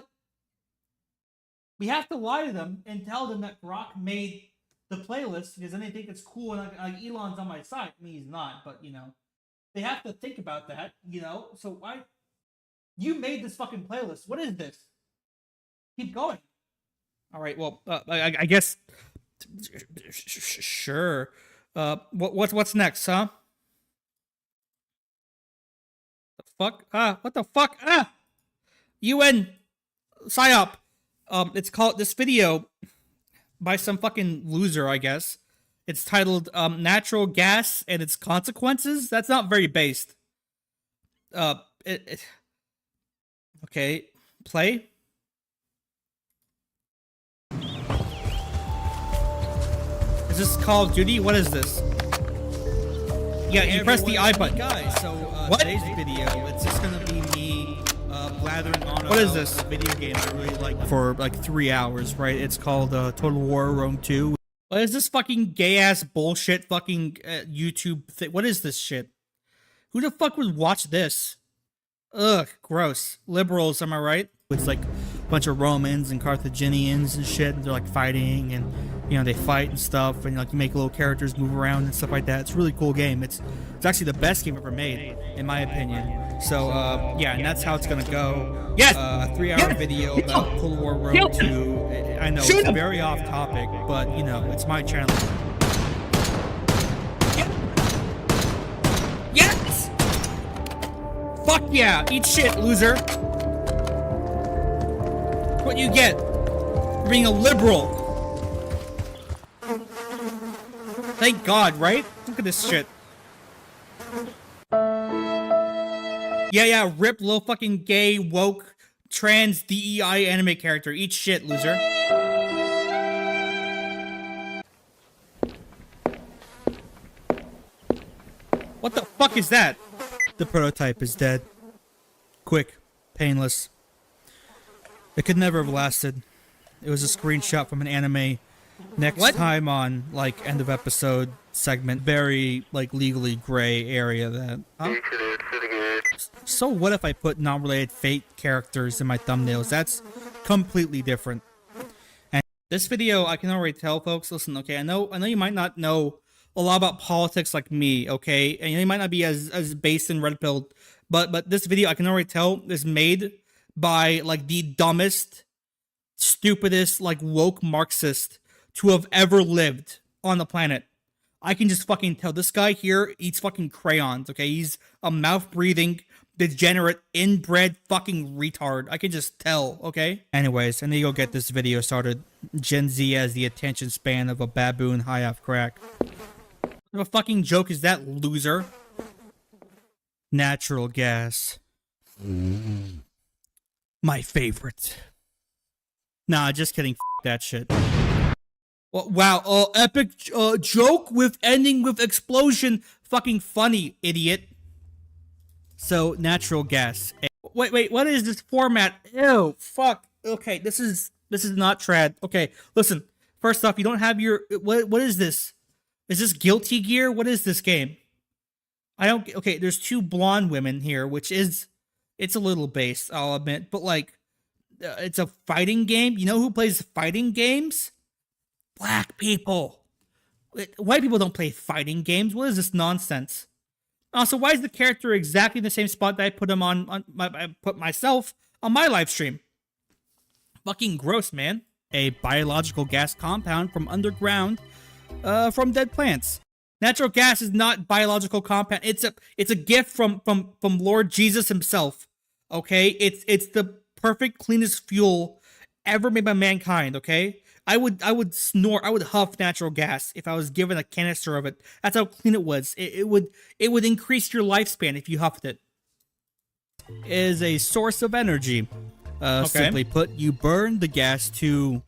We have to lie to them and tell them that Grok made the playlist because then they think it's cool and like Elon's on my side. I mean, he's not, but you know, they have to think about that, you know. So why? You made this fucking playlist. What is this? Keep going. All right. Well, I guess. Sure. What's next, huh? The fuck? What the fuck? UN PSYOP. It's called this video by some fucking loser, I guess. It's titled "Natural Gas and Its Consequences." That's not very based. Okay, play. Is this Call of Duty? What is this? Yeah, you press the I button. Guys, so today's video, it's just gonna be me blathering on what is this video game I really like for like 3 hours, right? It's called Total War Rome 2. What is this fucking gay ass bullshit fucking YouTube thing? What is this shit? Who the fuck would watch this? Ugh, gross. Liberals, am I right? It's like a bunch of Romans and Carthaginians and shit, and they're like fighting, and you know, they fight and stuff, and like you make little characters move around and stuff like that. It's a really cool game. It's actually the best game ever made, in my opinion. So yeah, and that's how it's gonna go. Yes! A 3-hour video about Total War Rome 2. I know it's very off topic, but you know, it's my channel. Yes! Fuck yeah! Eat shit, loser! What you get for being a liberal. Thank God, right? Look at this shit. Yeah, rip little fucking gay, woke, trans DEI anime character. Eat shit, loser. What the fuck is that? The prototype is dead. Quick, painless. It could never have lasted. It was a screenshot from an anime. Next time on, like, end of episode segment, very, like, legally gray area that... So what if I put non-related fake characters in my thumbnails? That's completely different. And this video, I can already tell, folks, listen, okay, I know you might not know a lot about politics like me, okay? And you might not be as based in red pill, but this video, I can already tell, is made by, like, the dumbest, stupidest, like, woke Marxist to have ever lived on the planet. I can just fucking tell. This guy here eats fucking crayons, okay? He's a mouth-breathing, degenerate, inbred fucking retard. I can just tell, okay? Anyways, I need to go get this video started. Gen Z has the attention span of a baboon high off crack. What kind of a fucking joke is that, loser? Natural gas. My favorite. Nah, just kidding. F that shit. Well, wow, epic joke with ending with explosion. Fucking funny, idiot. So, natural gas. Wait, what is this format? Ew, fuck. Okay, this is not trad. Okay, listen. First off, you don't have your... What is this? Is this Guilty Gear? What is this game? I don't... Okay, there's 2 blonde women here, which is... It's a little base, I'll admit. But, like, it's a fighting game. You know who plays fighting games? Black people. White people don't play fighting games. What is this nonsense? Also, why is the character exactly in the same spot that I put him on I put myself on my live stream? Fucking gross, man. A biological gas compound from underground, from dead plants. Natural gas is not biological compound. It's a gift from Lord Jesus himself. Okay, it's the perfect cleanest fuel ever made by mankind. Okay. I would snort, I would huff natural gas if I was given a canister of it. That's how clean it was. It would increase your lifespan if you huffed it. It is a source of energy. Okay. Simply put, you burn the gas to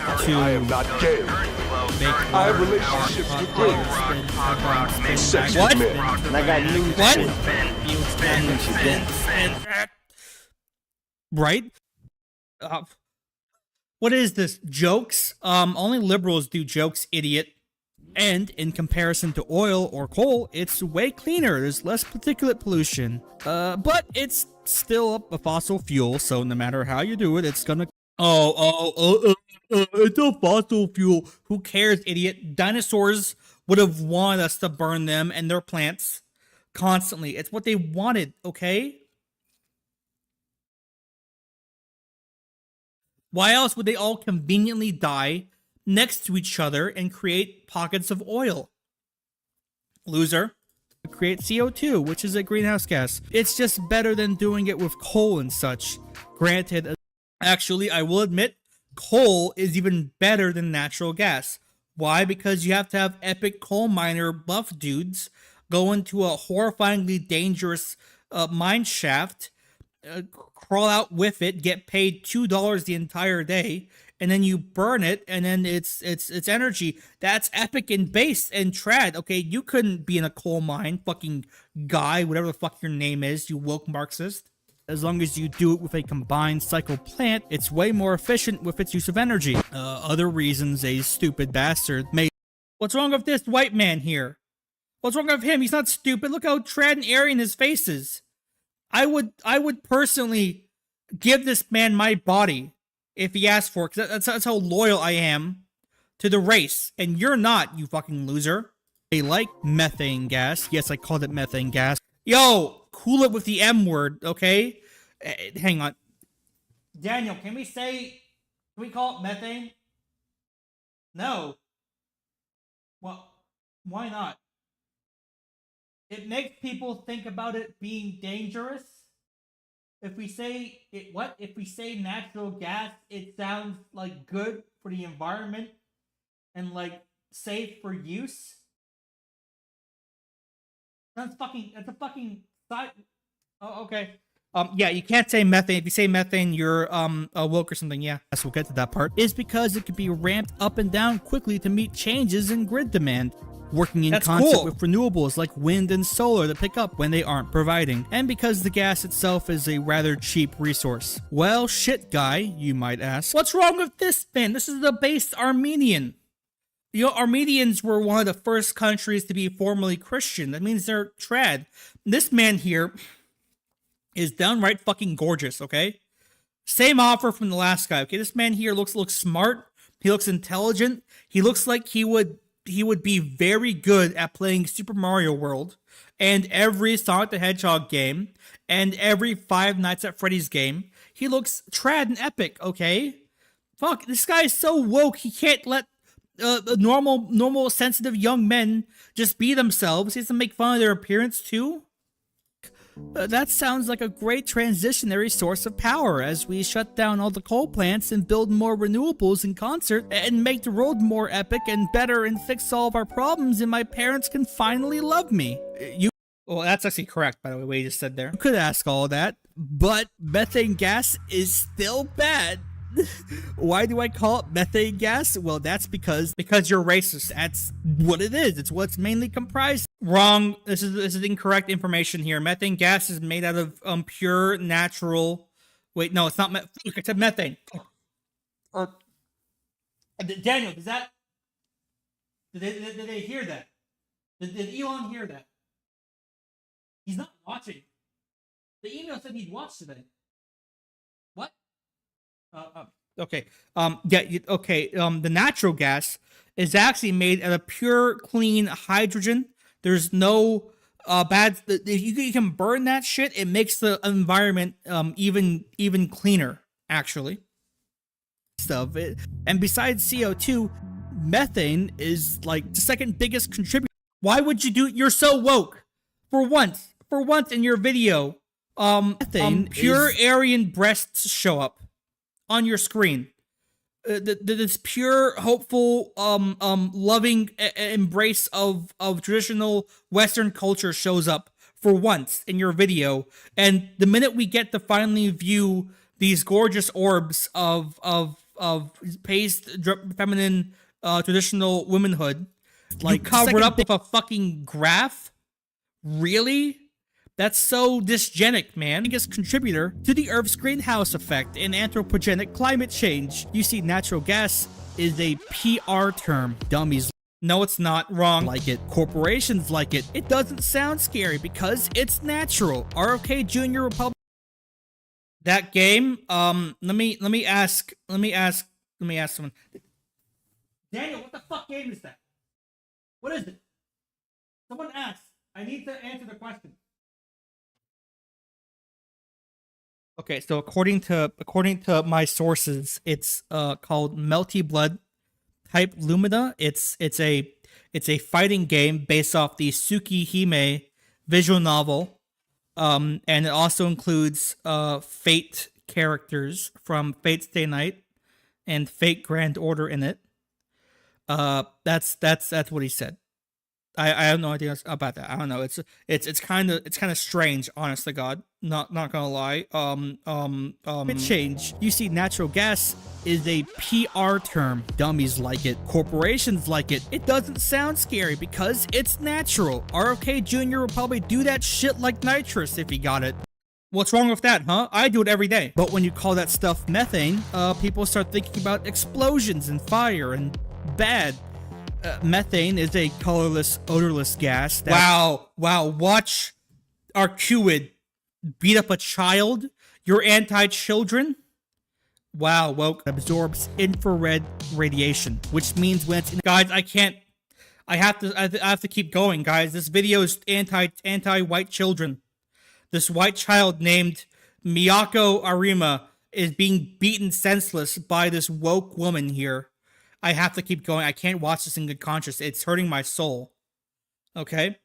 I am not gay. I have relationships with women. What? And I got news. What? Right? What is this? Jokes? Only liberals do jokes, idiot. And in comparison to oil or coal, it's way cleaner. There's less particulate pollution. But it's still a fossil fuel, so no matter how you do it, it's gonna... It's a fossil fuel. Who cares, idiot? Dinosaurs would have wanted us to burn them and their plants constantly. It's what they wanted, okay? Why else would they all conveniently die next to each other and create pockets of oil? Loser. Create CO2, which is a greenhouse gas. It's just better than doing it with coal and such. Granted, actually, I will admit, coal is even better than natural gas. Why? Because you have to have epic coal miner buff dudes go into a horrifyingly dangerous mine shaft crawl out with it, get paid $2 the entire day, and then you burn it, and then it's energy. That's epic and base and trad. Okay, you couldn't be in a coal mine, fucking guy, whatever the fuck your name is, you woke Marxist. As long as you do it with a combined cycle plant, it's way more efficient with its use of energy. Other reasons a stupid bastard may... What's wrong with this white man here? What's wrong with him? He's not stupid. Look how trad and Aryan his face is. I would personally give this man my body if he asked for it, because that's how loyal I am to the race. And you're not, you fucking loser. They like methane gas. Yes, I called it methane gas. Yo! Cool it with the M word, okay? Hang on. Daniel, can we call it methane? No. Well, why not? It makes people think about it being dangerous. If we say if we say natural gas, it sounds like good for the environment and like safe for use. That's a fucking side. Oh, okay. Yeah, you can't say methane. If you say methane, you're a woke or something. Yeah, we'll get to that part. Is because it can be ramped up and down quickly to meet changes in grid demand, working in concert with renewables like wind and solar that pick up when they aren't providing, and because the gas itself is a rather cheap resource. Well, shit, guy, you might ask. What's wrong with this, man? This is the base Armenian. You know, Armenians were one of the first countries to be formally Christian. That means they're trad. This man here is downright fucking gorgeous, okay? Same offer from the last guy, okay? This man here looks smart. He looks intelligent. He looks like he would be very good at playing Super Mario World and every Sonic the Hedgehog game and every Five Nights at Freddy's game. He looks trad and epic, okay? Fuck, this guy is so woke, he can't let normal, sensitive young men just be themselves. He has to make fun of their appearance too. That sounds like a great transitionary source of power as we shut down all the coal plants and build more renewables in concert and make the world more epic and better and fix all of our problems, and my parents can finally love me. Well, that's actually correct, by the way, what you just said there. You could ask all that, but methane gas is still bad. Why do I call it methane gas? Well, that's because you're racist. That's what it is. It's what it's mainly comprised. Wrong. This is incorrect information here. Methane gas is made out of pure natural. Wait, no, it's not. I said methane. Daniel, does that? Did they hear that? Did Elon hear that? He's not watching. The email said he'd watch today. What? Okay. Yeah. Okay. The natural gas is actually made out of pure, clean hydrogen. There's no bad. You can burn that shit. It makes the environment even cleaner. Actually. Stuff. And besides CO2, methane is like the second biggest contributor. Why would you do it? You're so woke. For once in your video, methane, pure Aryan breasts show up on your screen. This pure, hopeful, loving embrace of traditional Western culture shows up for once in your video, and the minute we get to finally view these gorgeous orbs of paste feminine traditional womanhood, like you cover it up with a fucking graph. Really? That's so dysgenic, man. Biggest contributor to the Earth's greenhouse effect and anthropogenic climate change. You see, natural gas is a PR term. Dummies. No, it's not. Wrong. Like it. Corporations like it. It doesn't sound scary because it's natural. RFK Jr. Republic. That game. Let me ask someone. Daniel, what the fuck game is that? What is it? Someone asked. I need to answer the question. Okay, so according to my sources, it's called Melty Blood Type Lumina. It's a fighting game based off the Tsukihime visual novel, and it also includes Fate characters from Fate Stay Night and Fate Grand Order in it. That's what he said. I have no idea about that. I don't know. It's kind of strange, honest to God. Not gonna lie. Change. You see, natural gas is a PR term. Dummies like it. Corporations like it. It doesn't sound scary because it's natural. RFK Jr. will probably do that shit like nitrous if he got it. What's wrong with that, huh? I do it every day. But when you call that stuff methane, people start thinking about explosions and fire and bad. Methane is a colorless, odorless gas. Wow, watch our Q-id beat up a child. You're anti-children? Wow, woke absorbs infrared radiation, which means when it's guys, I have to keep going, guys. This video is anti-white children. This white child named Miyako Arima is being beaten senseless by this woke woman here. I have to keep going. I can't watch this in good conscience. It's hurting my soul. Okay?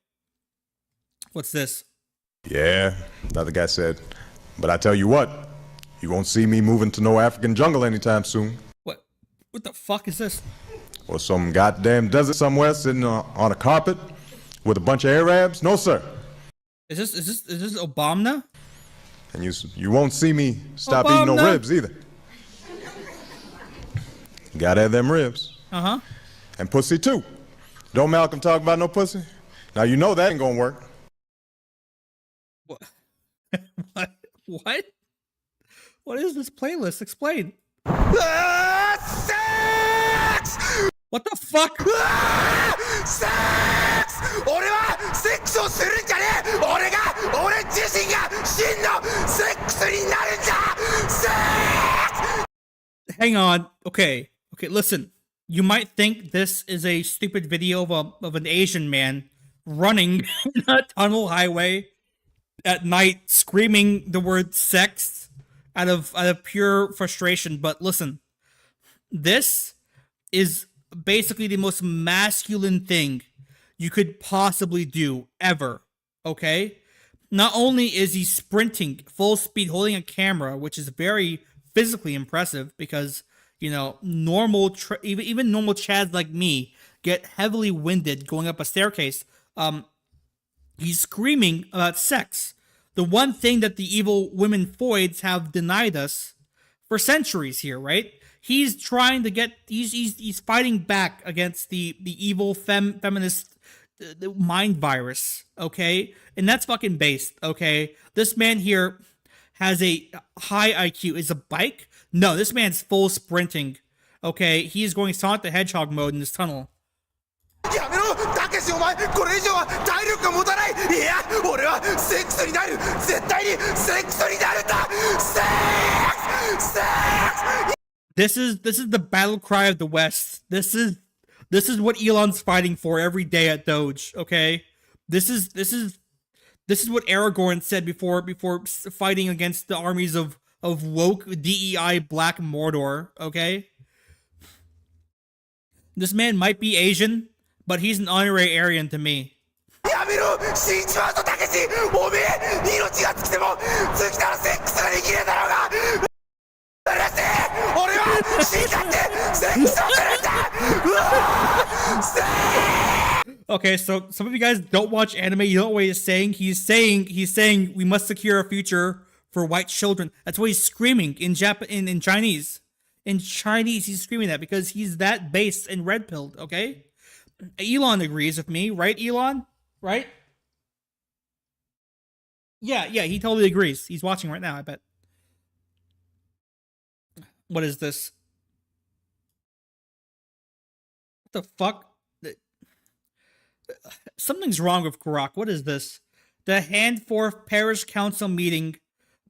What's this? Yeah, another guy said, but I tell you what, you won't see me moving to no African jungle anytime soon. What the fuck is this? Or some goddamn desert somewhere sitting on a carpet with a bunch of Arabs? No, sir. Is this Obamna? And you won't see me stop eating no ribs either. Gotta have them ribs. Uh-huh. And pussy too. Don't Malcolm talk about no pussy? Now you know that ain't gonna work. What? What? What is this playlist? Explain. Sex! What the fuck? Sex! 俺はセックスをするんじゃねえ！俺自身が真のセックスになるんだ！ Sex! Hang on. Okay, listen. You might think this is a stupid video of an Asian man running in a tunnel highway at night screaming the word sex out of pure frustration, but listen. This is basically the most masculine thing you could possibly do ever, okay? Not only is he sprinting full speed holding a camera, which is very physically impressive because, you know, even normal chads like me get heavily winded going up a staircase. He's screaming about sex. The one thing that the evil women foids have denied us for centuries here, right? He's trying to get, he's fighting back against the evil feminist mind virus, okay? And that's fucking based, okay? This man here has a high IQ. Is a bike? No, this man's full sprinting, okay? He is going Sonic the Hedgehog mode in this tunnel. This is the battle cry of the West. This is what Elon's fighting for every day at Doge, okay? This is what Aragorn said before fighting against the armies of woke DEI black Mordor, okay? This man might be Asian, but he's an honorary Aryan to me. Okay, so some of you guys don't watch anime. You don't know what he's saying. He's saying we must secure a future for white children. That's what he's screaming in in Chinese. In Chinese, he's screaming that because he's that based and red-pilled, okay? Elon agrees with me, right, Elon? Right? Yeah, he totally agrees. He's watching right now, I bet. What is this? What the fuck? Something's wrong with Grok. What is this? The Handforth Parish Council meeting,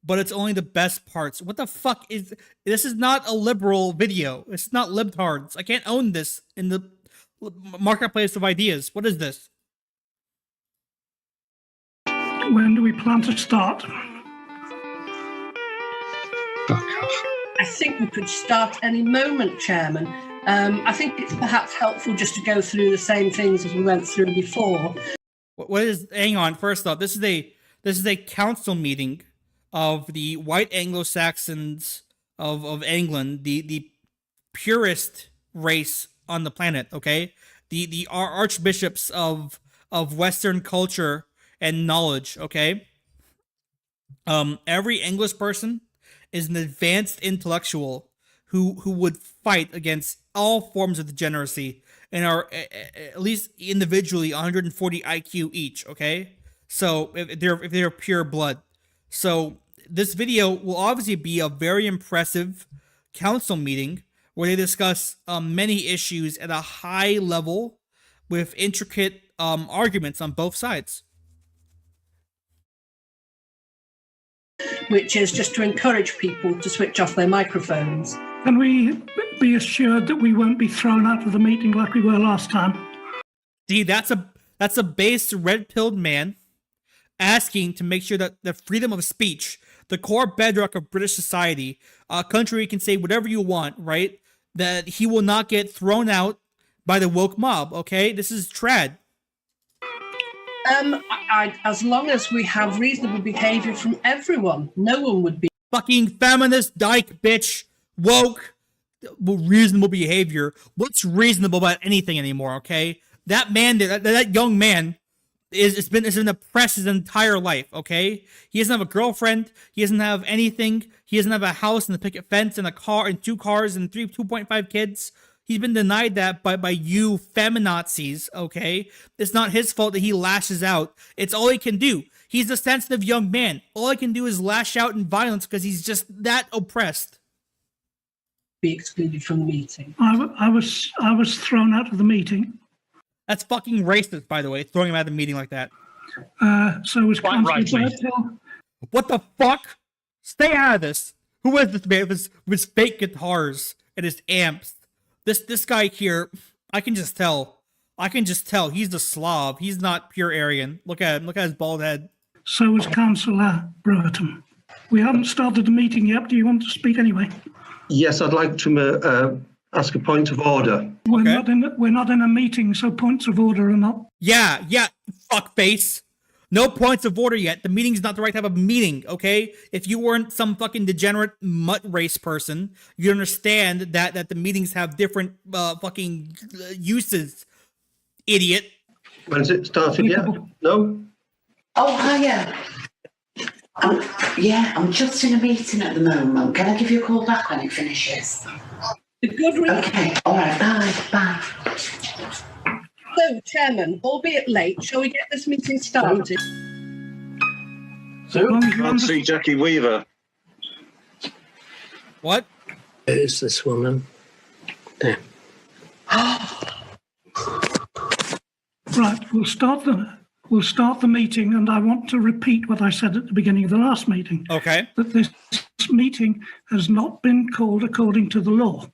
but it's only the best parts. What the fuck is... This is not a liberal video. It's not libtards. I can't own this in the marketplace of ideas. What is this? When do we plan to start? I think we could start any moment, Chairman. I think it's perhaps helpful just to go through the same things as we went through before. What is... Hang on. First off, this is a council meeting of the white Anglo-Saxons of England, the purest race on the planet, okay? The archbishops of Western culture and knowledge, okay? Every English person is an advanced intellectual who would fight against all forms of degeneracy and are at least individually 140 IQ each, okay? So if they're pure blood. So this video will obviously be a very impressive council meeting where they discuss many issues at a high level with intricate arguments on both sides. Which is just to encourage people to switch off their microphones. Can we be assured that we won't be thrown out of the meeting like we were last time? See, that's a base red-pilled man asking to make sure that the freedom of speech, the core bedrock of British society, a country where you can say whatever you want, right? That he will not get thrown out by the woke mob, okay? This is trad. As long as we have reasonable behaviour from everyone, no one would be... Fucking feminist, dyke, bitch, woke, reasonable behavior. What's reasonable about anything anymore, okay? That man, that young man, is been oppressed his entire life, okay? He doesn't have a girlfriend. He doesn't have anything. He doesn't have a house and a picket fence and a car and 2 cars and 2.5 kids. He's been denied that by you feminazis, okay? It's not his fault that he lashes out. It's all he can do. He's a sensitive young man. All he can do is lash out in violence because he's just that oppressed. Be excluded from the meeting. I was thrown out of the meeting. That's fucking racist, by the way, throwing him out of the meeting like that. So was Councillor Bird. What the fuck? Stay out of this. Who is this man with his fake guitars and his amps? This guy here, I can just tell. He's the Slav. He's not pure Aryan. Look at him. Look at his bald head. So was Councillor Brereton. We haven't started the meeting yet. Do you want to speak anyway? Yes, I'd like to ask a point of order. We're not in a meeting, so points of order are not. Yeah, fuckface. No points of order yet. The meeting's not the right type of meeting, okay? If you weren't some fucking degenerate mutt race person, you'd understand that the meetings have different fucking uses, idiot. When's it started yet? No? Oh, hiya. I'm just in a meeting at the moment. Can I give you a call back when it finishes? Okay, all right, bye. So, Chairman, albeit late, shall we get this meeting started? So, I can't see Jackie Weaver. What? Who's this woman? There. Right, we'll start the meeting, and I want to repeat what I said at the beginning of the last meeting. Okay. That this meeting has not been called according to the law.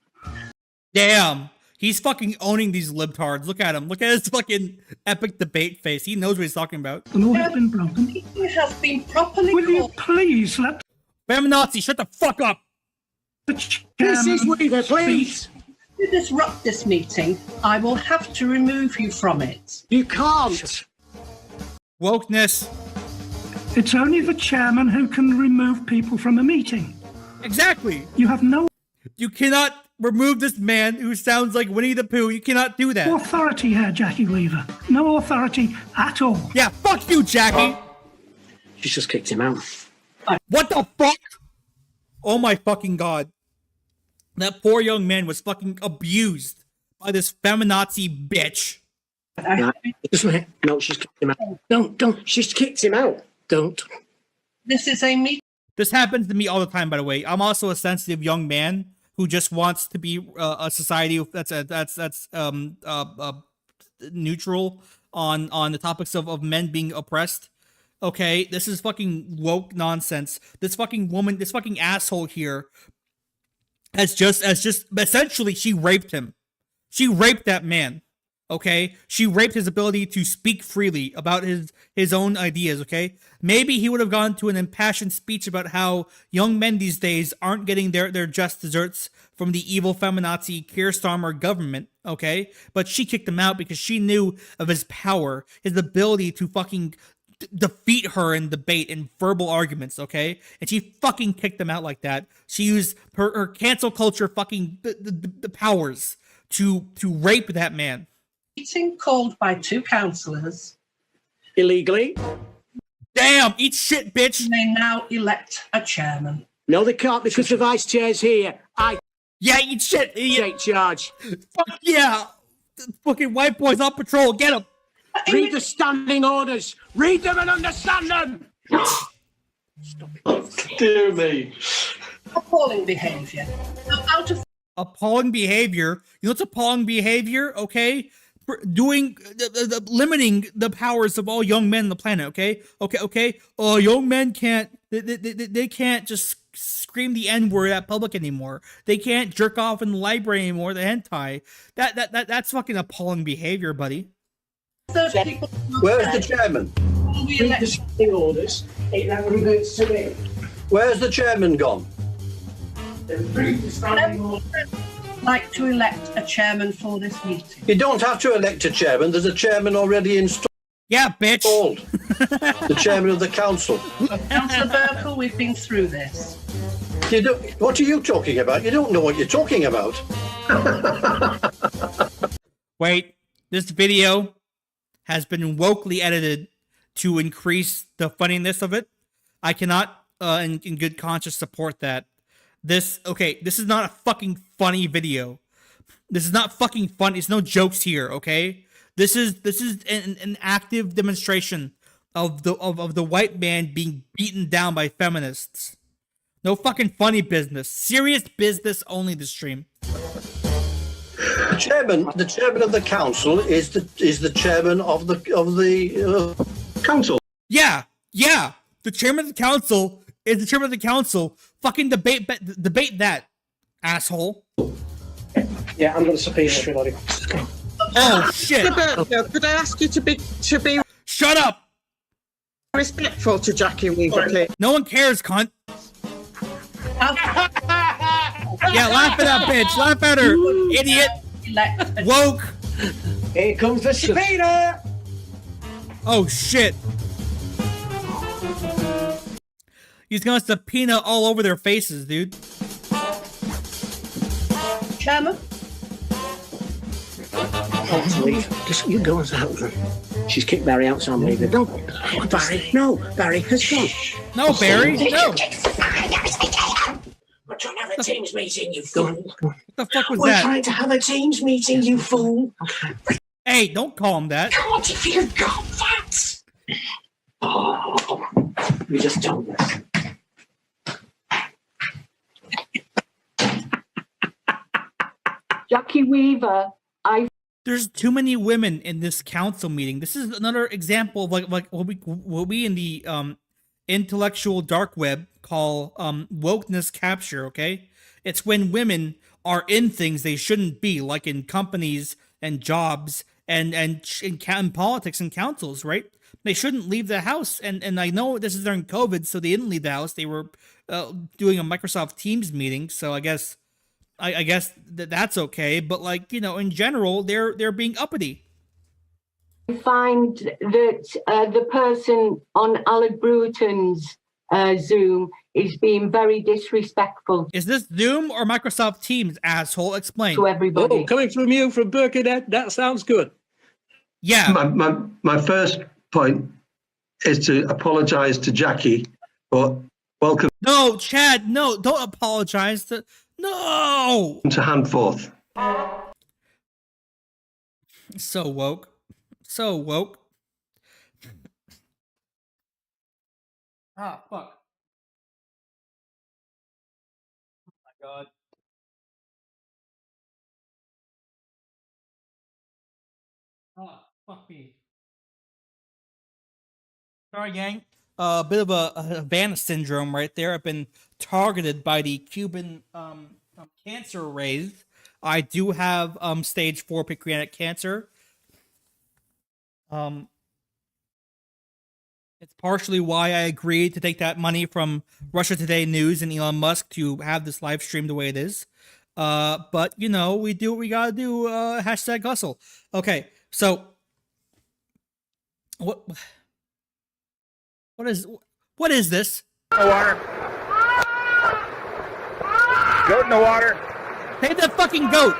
Damn. He's fucking owning these libtards. Look at him. Look at his fucking epic debate face. He knows what he's talking about. The law has been broken. It has been properly Will you please let... Feminazi, shut the fuck up! Mrs. Weaver, please! To disrupt this meeting, I will have to remove you from it. You can't! Wokeness. It's only the chairman who can remove people from a meeting. Exactly. You have no... You cannot remove this man who sounds like Winnie the Pooh. You cannot do that. No authority here, Jackie Weaver. No authority at all. Yeah, fuck you, Jackie. She's just kicked him out. What the fuck? Oh my fucking god. That poor young man was fucking abused by this feminazi bitch. No, she's kicked him out. Don't. She's kicked him out. Don't. This is a meeting. This happens to me all the time, by the way. I'm also a sensitive young man who just wants to be a society that's neutral on the topics of men being oppressed. Okay, this is fucking woke nonsense. This fucking woman, this fucking asshole here has just essentially she raped him. She raped that man. Okay, she raped his ability to speak freely about his own ideas. Okay, maybe he would have gone to an impassioned speech about how young men these days aren't getting their just desserts from the evil feminazi Keir Starmer government. Okay, but she kicked him out because she knew of his power, his ability to fucking defeat her in debate and verbal arguments. Okay, and she fucking kicked him out like that. She used her cancel culture fucking the powers to rape that man. Meeting called by two councillors Illegally. Damn, eat shit, bitch. They now elect a chairman. No, they can't because the vice chair's here. Yeah, eat shit, idiot. Take charge. Fuck yeah. The fucking white boy's on patrol. Get him. Read the standing orders. Read them and understand them. Dear me. Appalling behaviour. Out of Appalling behavior. You know what's appalling behavior? Okay, doing limiting the powers of all young men on the planet. Okay. Young men can't. They can't just scream the N-word at public anymore. They can't jerk off in the library anymore. The hentai. That's fucking appalling behavior, buddy. those people. Where's the chairman? Read the standing orders. It now reverts to me. Where's the chairman gone? Like to elect a chairman for this meeting. You don't have to elect a chairman. There's a chairman already installed. Yeah, bitch. The chairman of the council. Councillor Burkle, we've been through this. You don't, what are you talking about? You don't know what you're talking about. Wait, this video has been wokely edited to increase the funniness of it. I cannot, in good conscience, support that. This is not a fucking funny video. This is not fucking fun. There's no jokes here, okay? This is an active demonstration of the white man being beaten down by feminists. No fucking funny business. Serious business only this stream. The chairman of the council is the chairman of the council. Yeah. The chairman of the council is the chairman of the council. Fucking debate that, asshole. Yeah, I'm going to subpoena everybody. Oh shit! Could I ask you to be Shut up! Respectful to Jackie Weaver, please. No one cares, cunt. Yeah, laugh at that bitch. Laugh at her, idiot. Woke. Here comes the subpoena. Oh shit! He's gonna subpoena all over their faces, dude. Chairman? Oh, leave. Just you go and help them. She's kicked Barry out, so I'm leaving. No, Barry. No, Barry has gone. No, Barry. No. We're trying to have a Teams meeting, you fool. What the fuck was We're that? trying to have a Teams meeting, you fool. Hey, don't call him that. God, if you got that. Oh, we just told us. Jackie Weaver, There's too many women in this council meeting. This is another example of like what we in the intellectual dark web call wokeness capture. Okay, it's when women are in things they shouldn't be, like in companies and jobs and in politics and councils. Right? They shouldn't leave the house. And I know this is during COVID, so they didn't leave the house. They were doing a Microsoft Teams meeting. So I guess that's okay, but like, you know, in general, they're being uppity. I find that the person on Alec Bruton's Zoom is being very disrespectful. Is this Zoom or Microsoft Teams, asshole? Explain. To everybody. Oh, coming from you, from Birkenhead, that sounds good. Yeah. My first point is to apologise to Jackie, but welcome. No, Chad, no, don't apologize to. No! To Handforth. So woke. So woke. Ah, fuck. Oh my god. Ah, fuck me. Sorry, gang. A bit of a Havana syndrome right there. I've been targeted by the Cuban cancer rays. I do have stage 4 pancreatic cancer. It's partially why I agreed to take that money from Russia Today News and Elon Musk to have this live stream the way it is. But you know, we do what we gotta do. Hashtag hustle. Okay, so what is this? No water. Goat in the water. Save that fucking goat.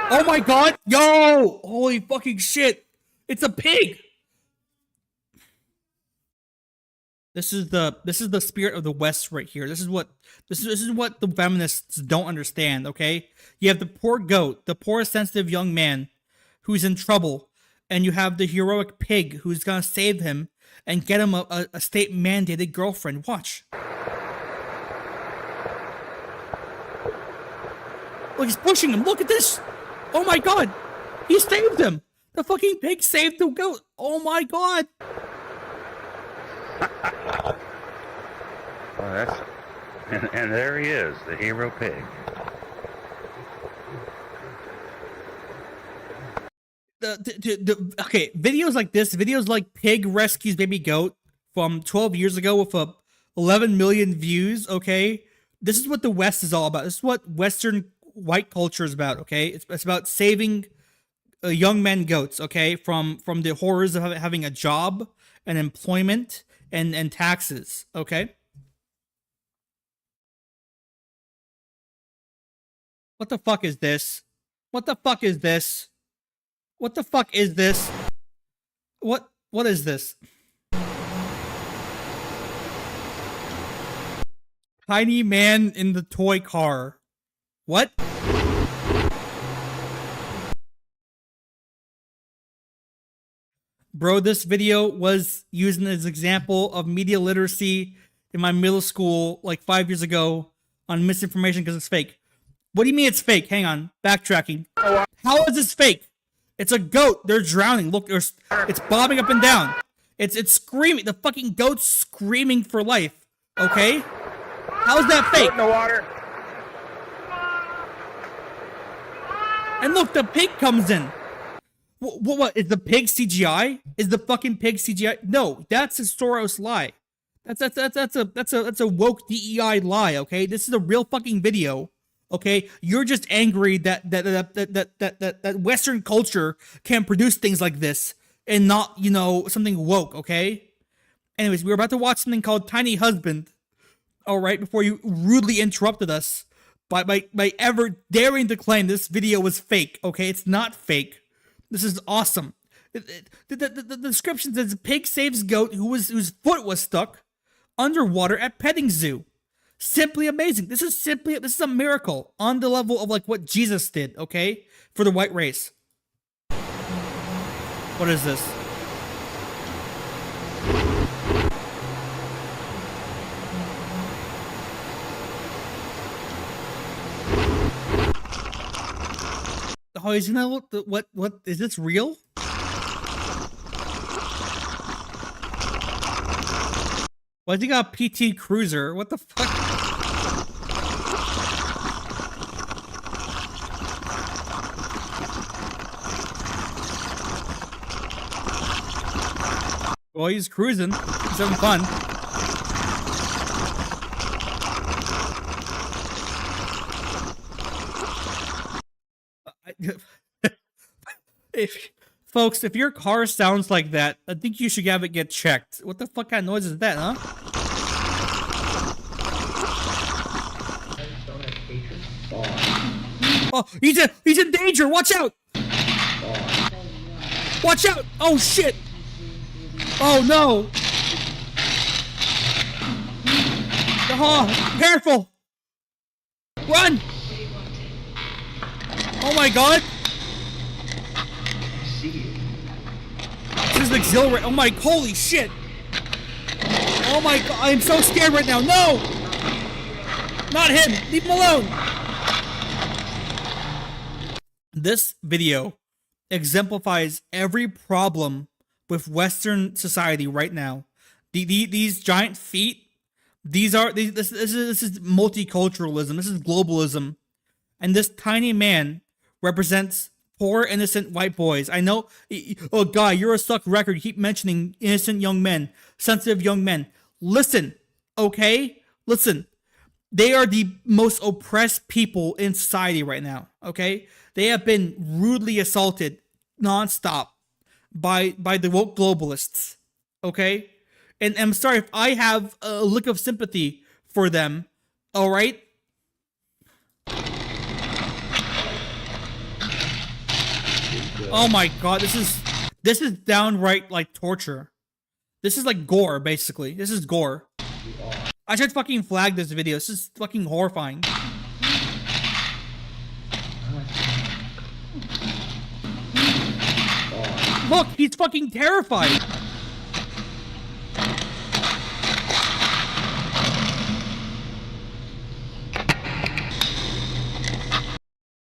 Oh my god. Yo. Holy fucking shit. It's a pig. This is the spirit of the West right here. This is what the feminists don't understand, okay? You have the poor goat, the poor sensitive young man who's in trouble, and you have the heroic pig who's gonna save him and get him a state mandated girlfriend. Watch. Look, he's pushing him. Look at this. Oh my god. He saved him. The fucking pig saved the goat. Oh my god. Oh, that's and there he is, the hero pig. Okay, videos like this, videos like Pig Rescues Baby Goat from 12 years ago with 11 million views, okay? This is what the West is all about. This is what Western white culture is about, okay? It's about saving young men goats, okay? From the horrors of having a job and employment and taxes, okay? What the fuck is this? What the fuck is this? What the fuck is this? What is this? Tiny man in the toy car. What? Bro, this video was used as an example of media literacy in my middle school like 5 years ago on misinformation because it's fake. What do you mean it's fake? Hang on. Backtracking. How is this fake? It's a goat. They're drowning. Look, it's bobbing up and down. It's screaming. The fucking goat's screaming for life. Okay? How is that fake? In the water. And look, the pig comes in. What is the pig CGI? Is the fucking pig CGI? No, that's a Soros lie. That's a woke DEI lie. Okay, this is a real fucking video. Okay, you're just angry that Western culture can produce things like this and not, you know, something woke. Okay. Anyways, we were about to watch something called Tiny Husband. All right, before you rudely interrupted us by ever daring to claim this video was fake. Okay, it's not fake. This is awesome. The description says pig saves goat whose foot was stuck underwater at petting zoo. Simply amazing. This is a miracle on the level of like what Jesus did, okay? For the white race. What is this? Oh, he's gonna look. What is this real? Why's he got a PT Cruiser? What the fuck? Well, he's cruising. He's having fun. Folks, if your car sounds like that, I think you should have it get checked. What the fuck kind of noise is that, huh? Oh, he's in danger! Watch out! Watch out! Oh shit! Oh no! Oh, careful! Run! Oh my god! This is exhilarating. Oh my, holy shit! Oh my god, I'm so scared right now. No! Not him! Leave him alone! This video exemplifies every problem with Western society right now. These giant feet, this is multiculturalism, this is globalism. And this tiny man represents poor, innocent white boys. I know, oh Guy, you're a stuck record. You keep mentioning innocent young men, sensitive young men. Listen, okay? Listen. They are the most oppressed people in society right now, okay? They have been rudely assaulted nonstop by the woke globalists, okay? And I'm sorry if I have a lick of sympathy for them, all right? Oh my god, this This is downright like torture. This is like gore, basically. This is gore. I should fucking flag this video. This is fucking horrifying. Look, he's fucking terrified.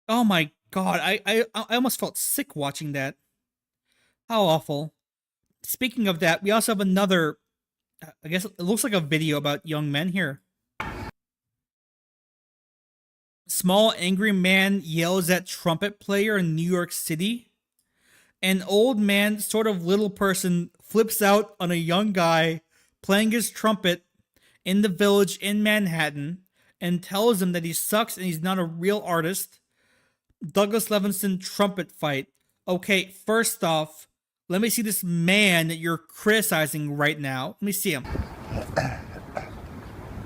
Oh my god, I almost felt sick watching that. How awful. Speaking of that, we also have another, I guess it looks like a video about young men here. Small angry man yells at trumpet player in New York City. An old man, sort of little person, flips out on a young guy playing his trumpet in the Village in Manhattan and tells him that he sucks and he's not a real artist. Douglas Levinson trumpet fight. Okay, first off, let me see this man that you're criticizing right now. Let me see him.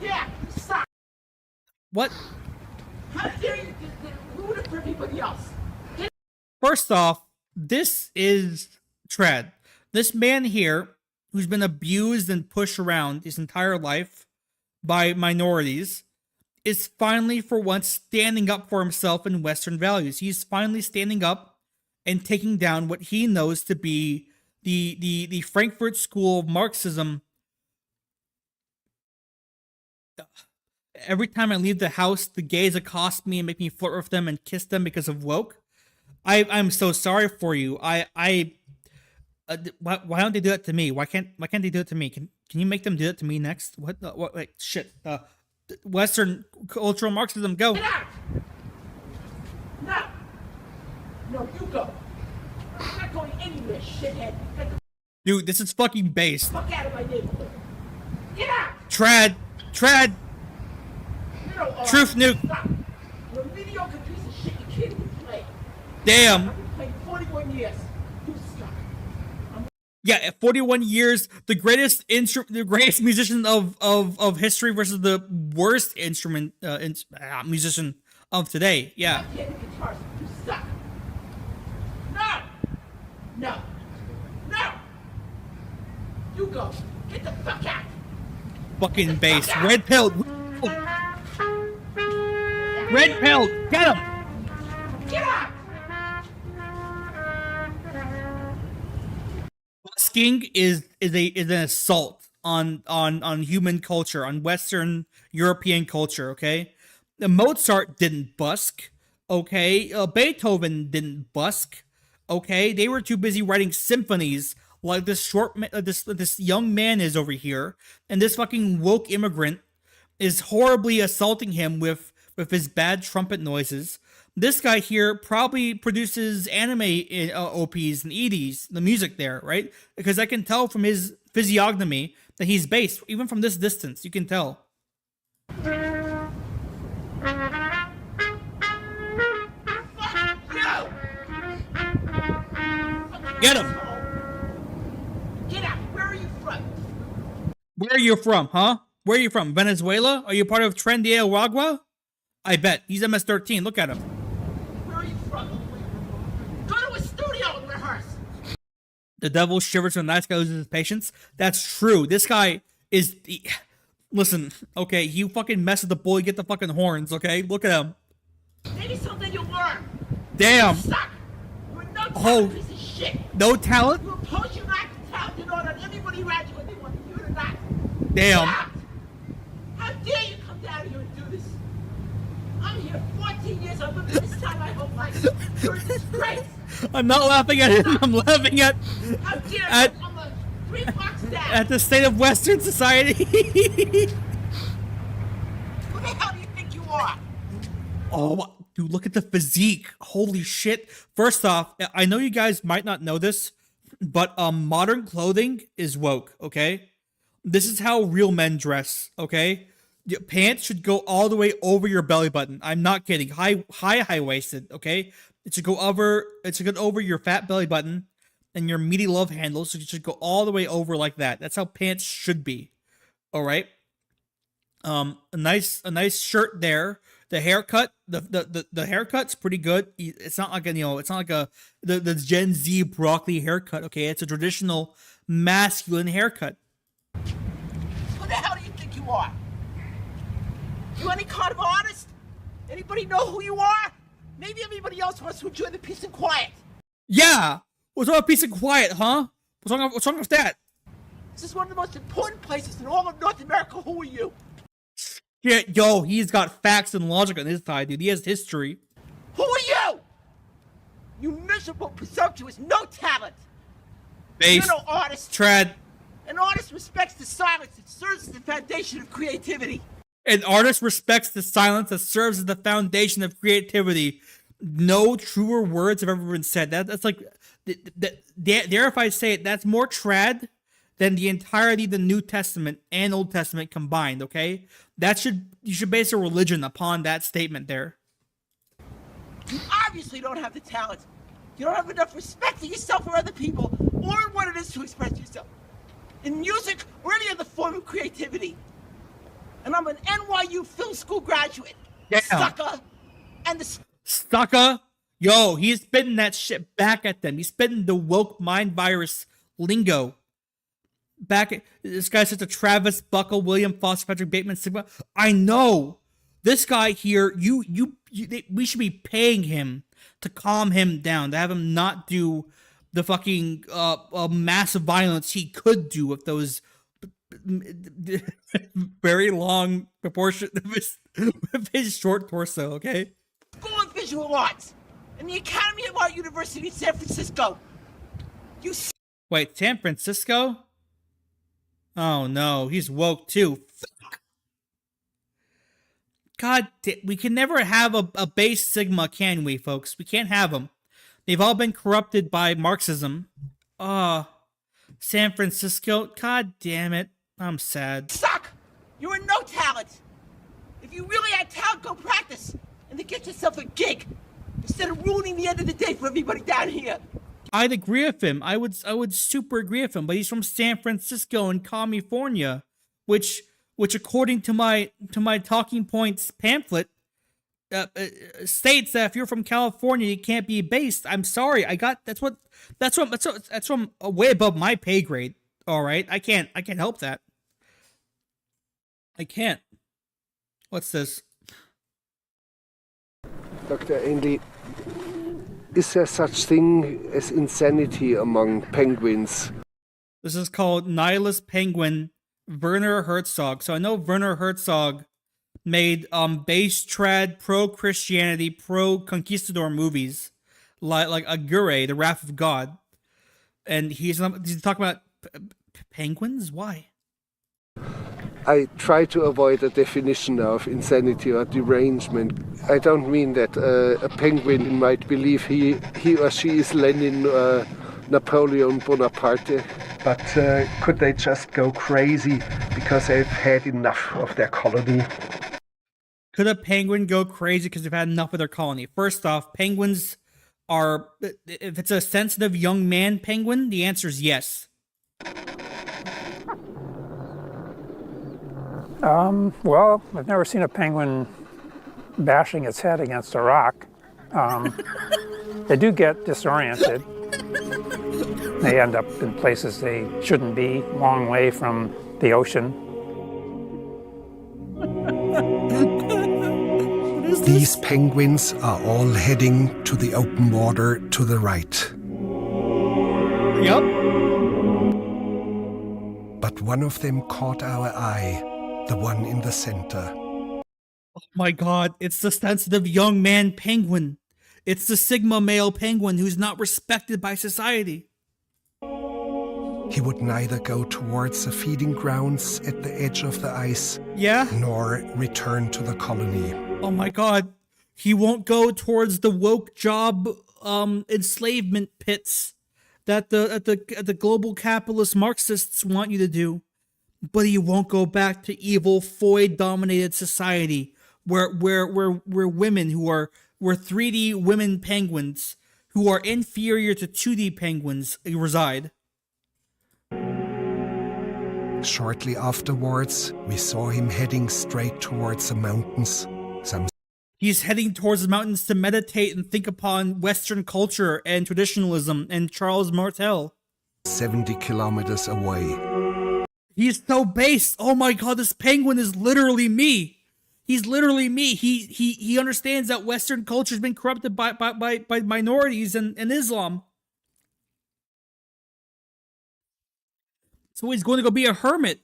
Yeah, you suck. What? How dare you ruin it for everybody else? First off, this is Trad. This man here, who's been abused and pushed around his entire life by minorities, is finally for once standing up for himself and Western values. He's finally standing up and taking down what he knows to be the Frankfurt School of Marxism. Every time I leave the house, the gays accost me and make me flirt with them and kiss them because of woke. I'm so sorry for you. Why don't they do that to me? Why can't they do it to me? Can you make them do it to me next? What wait, shit. Western cultural Marxism, go. Get out! No, you go. I'm not going anywhere, shithead. Get the Dude, this is fucking based. fuck out of my neighborhood. Get out! Trad. No, Truth nuke. Stop. You're a mediocre piece of shit. You can't even play. Damn. I've been playing 41 years. You suck. Yeah, at 41 years, the greatest musician of history versus the worst musician of today. Yeah. I'm playing the guitar. You suck. No. You go. Get the fuck out. Fucking bass. Red pill. Red pill. Get him. Get out. Busking is an assault on human culture, on Western European culture. Okay, Mozart didn't busk. Okay, Beethoven didn't busk. Okay, they were too busy writing symphonies like this this young man is over here, and this fucking woke immigrant is horribly assaulting him with his bad trumpet noises. This guy here probably produces anime OPs and EDs, the music there, right? Because I can tell from his physiognomy that he's based, even from this distance, you can tell. Get him! Get out. Where are you from? Where are you from, huh? Where are you from? Venezuela? Are you part of Trendy Agua? I bet. He's MS-13. Look at him. Where are you from? Go to a studio and rehearse. The devil shivers when the nice guy loses his patience. That's true. This guy is... Listen, okay, you fucking mess with the boy, get the fucking horns, okay? Look at him. Maybe something you'll learn. Damn. You suck. You're a no talent piece of shit. No talent? You oppose your lack of talent in order that everybody around you, they want you to not. Damn. Get out. How dare you come down here and do this? I'm here 14 years. I've lived this time my whole life. You're a disgrace. I'm not laughing at him. I'm laughing at... How dare you? I'm 3 blocks down. At the state of Western society. Who the hell do you think you are? Oh, dude, look at the physique. Holy shit. First off, I know you guys might not know this, but modern clothing is woke, okay? This is how real men dress, okay? Your pants should go all the way over your belly button. I'm not kidding. High-waisted, okay? It should go over your fat belly button and your meaty love handles. So it should go all the way over like that. That's how pants should be. All right. A nice shirt there The haircut, the haircut's pretty good. It's not like it's not like the Gen Z broccoli haircut. Okay, it's a traditional masculine haircut. Who the hell do you think you are? You any kind of artist? Anybody know who you are? Maybe everybody else wants to enjoy the peace and quiet. Yeah, what's wrong with peace and quiet, huh? What's wrong with that? This is one of the most important places in all of North America. Who are you? Yeah, yo, he's got facts and logic on his side, dude. He has history. Who are you? You miserable, presumptuous, no talent. Base. You're no artist. Trad. An artist respects the silence. It serves as the foundation of creativity. An artist respects the silence that serves as the foundation of creativity. No truer words have ever been said. That's like, dare if I say it, that's more trad than the entirety of the New Testament and Old Testament combined, okay? You should base a religion upon that statement there. You obviously don't have the talent. You don't have enough respect for yourself or other people, or what it is to express yourself. In music, or any other form of creativity. And I'm an NYU film school graduate. Yeah. Sucker. And the... Sucker? Yo, he's spitting that shit back at them. He's spitting the woke mind virus lingo. This guy says to Travis, Buckle, William Foster, Patrick Bateman, Sigma. I know this guy here. We should be paying him to calm him down, to have him not do the fucking massive violence he could do with those very long proportion of his short torso. Okay. School of Visual Arts and the Academy of Art University in San Francisco. Wait, San Francisco? Oh no, he's woke too. Fuck. God, we can never have a base Sigma, can we, folks? We can't have them. They've all been corrupted by Marxism. San Francisco. God damn it. I'm sad. Suck! You're no talent. If you really had talent, go practice and then get yourself a gig instead of ruining the end of the day for everybody down here. I'd agree with him. I would super agree with him. But he's from San Francisco in California, which according to my talking points pamphlet states that if you're from California, you can't be based. I'm sorry. That's from way above my pay grade. All right, I can't help that. I can't. What's this? Dr. Ainley, is there such thing as insanity among penguins? This is called Nihilist Penguin, Werner Herzog. So I know Werner Herzog made base trad, pro-Christianity, pro-conquistador movies like Agure, The Wrath of God. And he's talking about penguins? Why? I try to avoid a definition of insanity or derangement. I don't mean that a penguin might believe he or she is Lenin or Napoleon Bonaparte. But could they just go crazy because they've had enough of their colony? Could a penguin go crazy because they've had enough of their colony? First off, penguins are... If it's a sensitive young man penguin, the answer is yes. Well, I've never seen a penguin bashing its head against a rock. They do get disoriented. They end up in places they shouldn't be, long way from the ocean. These penguins are all heading to the open water to the right. Yep. But one of them caught our eye, the one in the center. Oh my god, it's the sensitive young man penguin. It's the Sigma male penguin who's not respected by society. He would neither go towards the feeding grounds at the edge of the ice, nor return to the colony. Oh my god, he won't go towards the woke job enslavement pits that the global capitalist Marxists want you to do. But he won't go back to evil Foid-dominated society where women where 3D women penguins who are inferior to 2D penguins reside. Shortly afterwards, we saw him heading straight towards the mountains. Some He's heading towards the mountains to meditate and think upon Western culture and traditionalism and Charles Martel. 70 kilometers away. He's so based. Oh my god, this penguin is literally me. He's literally me. He understands that Western culture has been corrupted by minorities and Islam. So he's going to go be a hermit.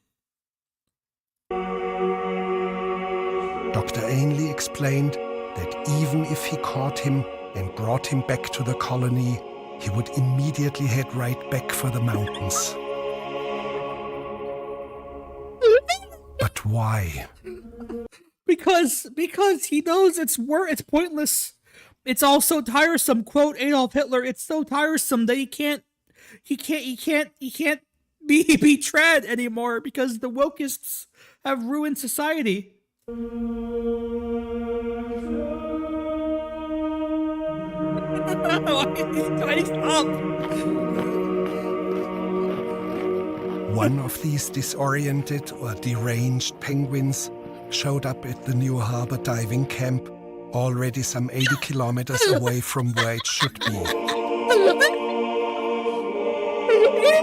Dr. Ainley explained that even if he caught him and brought him back to the colony, he would immediately head right back for the mountains. But why? Because he knows it's pointless. It's all so tiresome. Quote Adolf Hitler, it's so tiresome that he can't be trad anymore because the wokeists have ruined society. One of these disoriented or deranged penguins showed up at the New Harbor diving camp, already some 80 kilometers away from where it should be. 80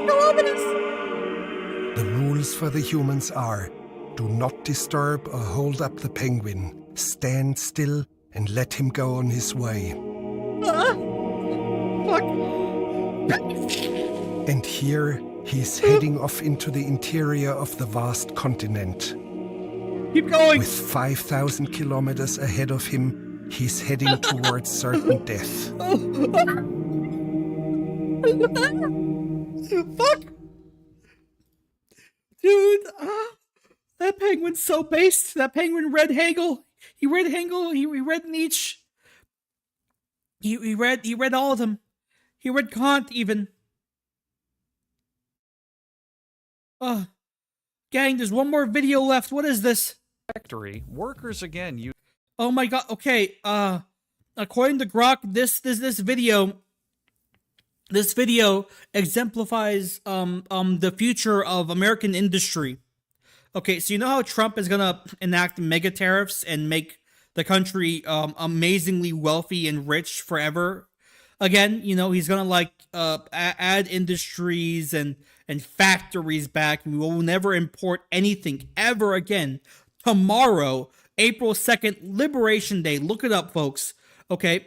kilometers! The rules for the humans are: do not disturb or hold up the penguin. Stand still and let him go on his way. Fuck. And here he's heading off into the interior of the vast continent. Keep going. With 5,000 kilometers ahead of him, he's heading towards certain death. Fuck. Dude, that penguin's so based. That penguin read Hegel. He read Hegel. He read Nietzsche. He read all of them. He read Kant even. Gang, there's one more video left. What is this? Factory workers again. Oh my god. Okay. According to Grok, this video exemplifies the future of American industry. Okay, so you know how Trump is gonna enact mega tariffs and make the country amazingly wealthy and rich forever? Again, you know, he's gonna add industries and factories back, and we will never import anything ever again. Tomorrow, April 2nd, Liberation Day. Look it up, folks. Okay.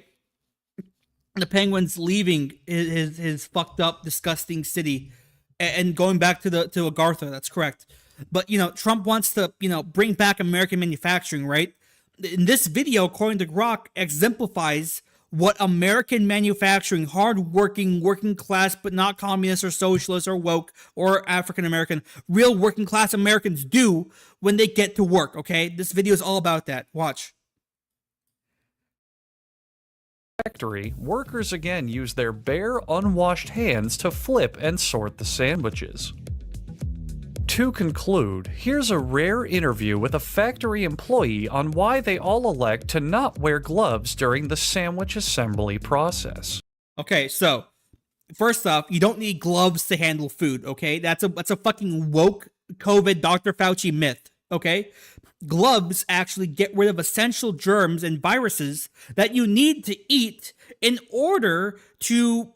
The penguin's leaving his fucked up, disgusting city and going back to Agartha. That's correct. But, you know, Trump wants to, you know, bring back American manufacturing, right? In this video, according to Grok, exemplifies what American manufacturing, hard-working, working class, but not communist or socialist or woke or African-American, real working class Americans do when they get to work, okay? This video is all about that. Watch. Factory workers again use their bare, unwashed hands to flip and sort the sandwiches. To conclude, here's a rare interview with a factory employee on why they all elect to not wear gloves during the sandwich assembly process. Okay, so first off, you don't need gloves to handle food, okay? That's a fucking woke COVID Dr. Fauci myth, okay? Gloves actually get rid of essential germs and viruses that you need to eat in order to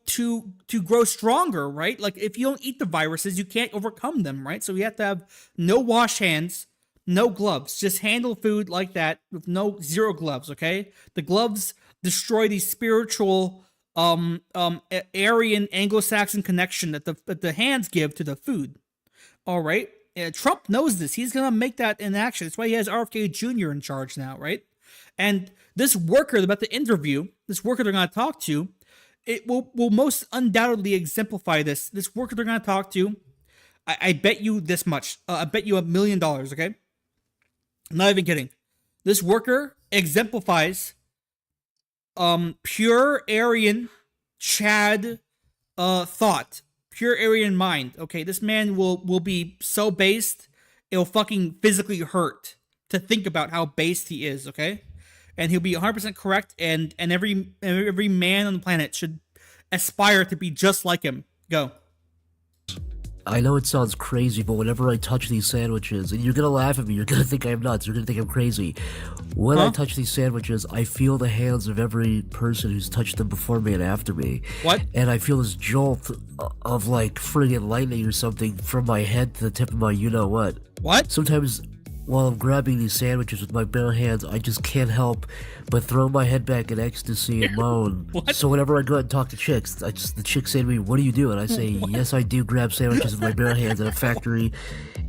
grow stronger, right? Like, if you don't eat the viruses, you can't overcome them, right? So you have to have no wash hands, no gloves. Just handle food like that with zero gloves, okay? The gloves destroy the spiritual Aryan Anglo-Saxon connection that the hands give to the food. All right? Trump knows this. He's going to make that in action. That's why he has RFK Jr. in charge now, right? And this worker about to interview, this worker they're going to talk to, it will most undoubtedly exemplify this. This worker they're going to talk to, I bet you this much. I bet you $1 million, okay? I'm not even kidding. This worker exemplifies pure Aryan Chad thought. Pure Aryan mind. Okay, this man will be so based, it'll fucking physically hurt to think about how based he is, okay? And he'll be 100% correct, and every man on the planet should aspire to be just like him. Go. I know it sounds crazy, but whenever I touch these sandwiches, and you're gonna laugh at me, you're gonna think I'm nuts, you're gonna think I'm crazy. When I touch these sandwiches, I feel the hands of every person who's touched them before me and after me. What? And I feel this jolt of like friggin' lightning or something from my head to the tip of my you-know-what. What? Sometimes while I'm grabbing these sandwiches with my bare hands, I just can't help but throw my head back in ecstasy and moan. What? So whenever I go out and talk to chicks, the chicks say to me, "What do you do?" And I say, "Yes, I do grab sandwiches with my bare hands at a factory."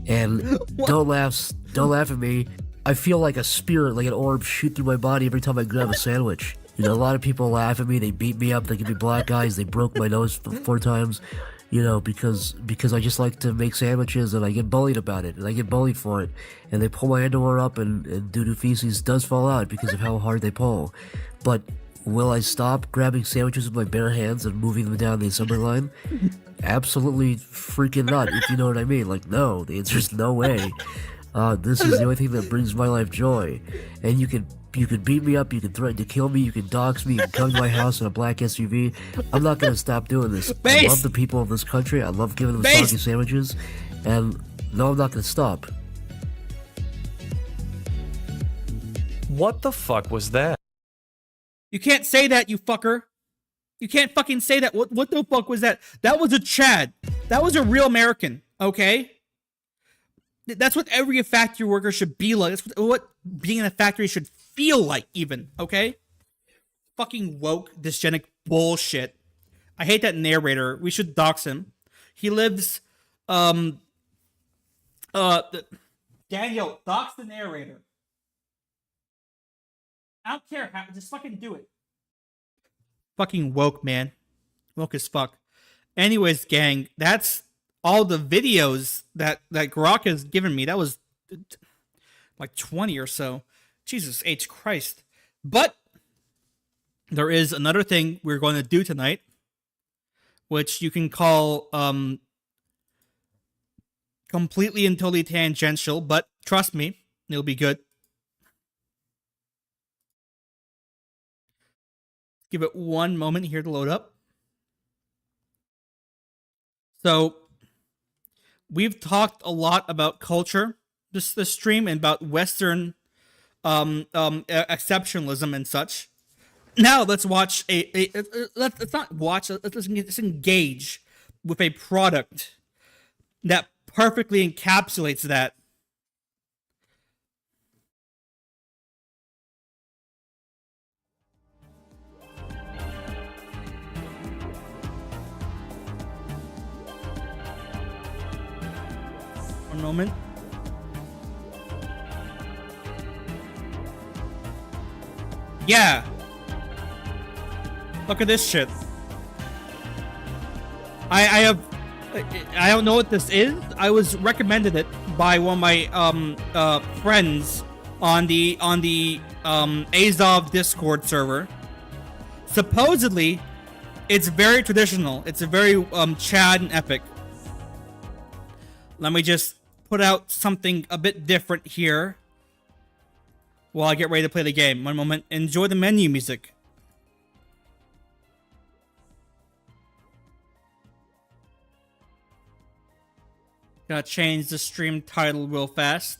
And don't laugh at me. I feel like a spirit, like an orb, shoot through my body every time I grab a sandwich. You know, a lot of people laugh at me. They beat me up. They give me black eyes. They broke my nose 4 times. You know, because I just like to make sandwiches, and I get bullied about it, and I get bullied for it, and they pull my underwear up, and doo-doo feces does fall out because of how hard they pull. But will I stop grabbing sandwiches with my bare hands and moving them down the assembly line? Absolutely freaking not, if you know what I mean. Like, no, the answer is no way. This is the only thing that brings my life joy. And you can beat me up, you can threaten to kill me, you can dox me, you can come to my house in a black SUV. I'm not gonna stop doing this. I love the people of this country, I love giving them soggy sandwiches, and no, I'm not gonna stop. What the fuck was that? You can't say that, you fucker. You can't fucking say that. What the fuck was that? That was a Chad. That was a real American, okay? That's what every factory worker should be like. That's what being in a factory should feel like, even, okay? Fucking woke, dysgenic bullshit. I hate that narrator. We should dox him. He lives, Daniel, dox the narrator. I don't care how, just fucking do it. Fucking woke, man. Woke as fuck. Anyways, gang, that's all the videos that Grok has given me. That was like 20 or so. Jesus H. Christ. But there is another thing we're going to do tonight, which you can call completely and totally tangential, but trust me, it'll be good. Give it one moment here to load up. So, we've talked a lot about culture this stream and about Western exceptionalism and such. Now let's watch let's not watch. Let's engage with a product that perfectly encapsulates that. One moment. Yeah. Look at this shit. I don't know what this is. I was recommended it by one of my friends on the Azov Discord server. Supposedly, it's very traditional. It's a very Chad and epic. Let me just put out something a bit different here while I get ready to play the game. One moment. Enjoy the menu music. Gotta change the stream title real fast.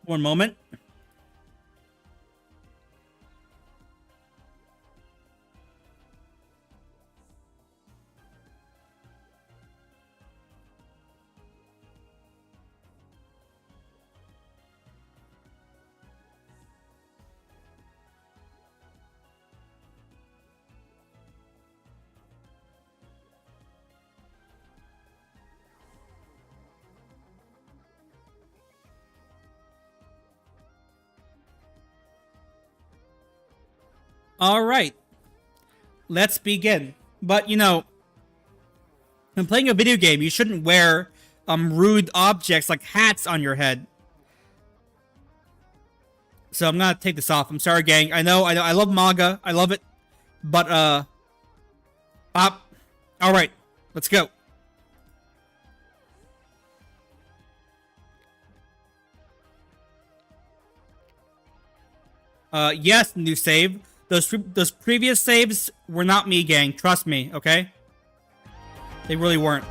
One moment. All right. Let's begin. But, you know, when playing a video game, you shouldn't wear rude objects like hats on your head. So I'm gonna take this off. I'm sorry, gang. I know. I love manga. I love it. But, all right. Let's go. Yes, new save. Those previous saves were not me, gang. Trust me, okay? They really weren't.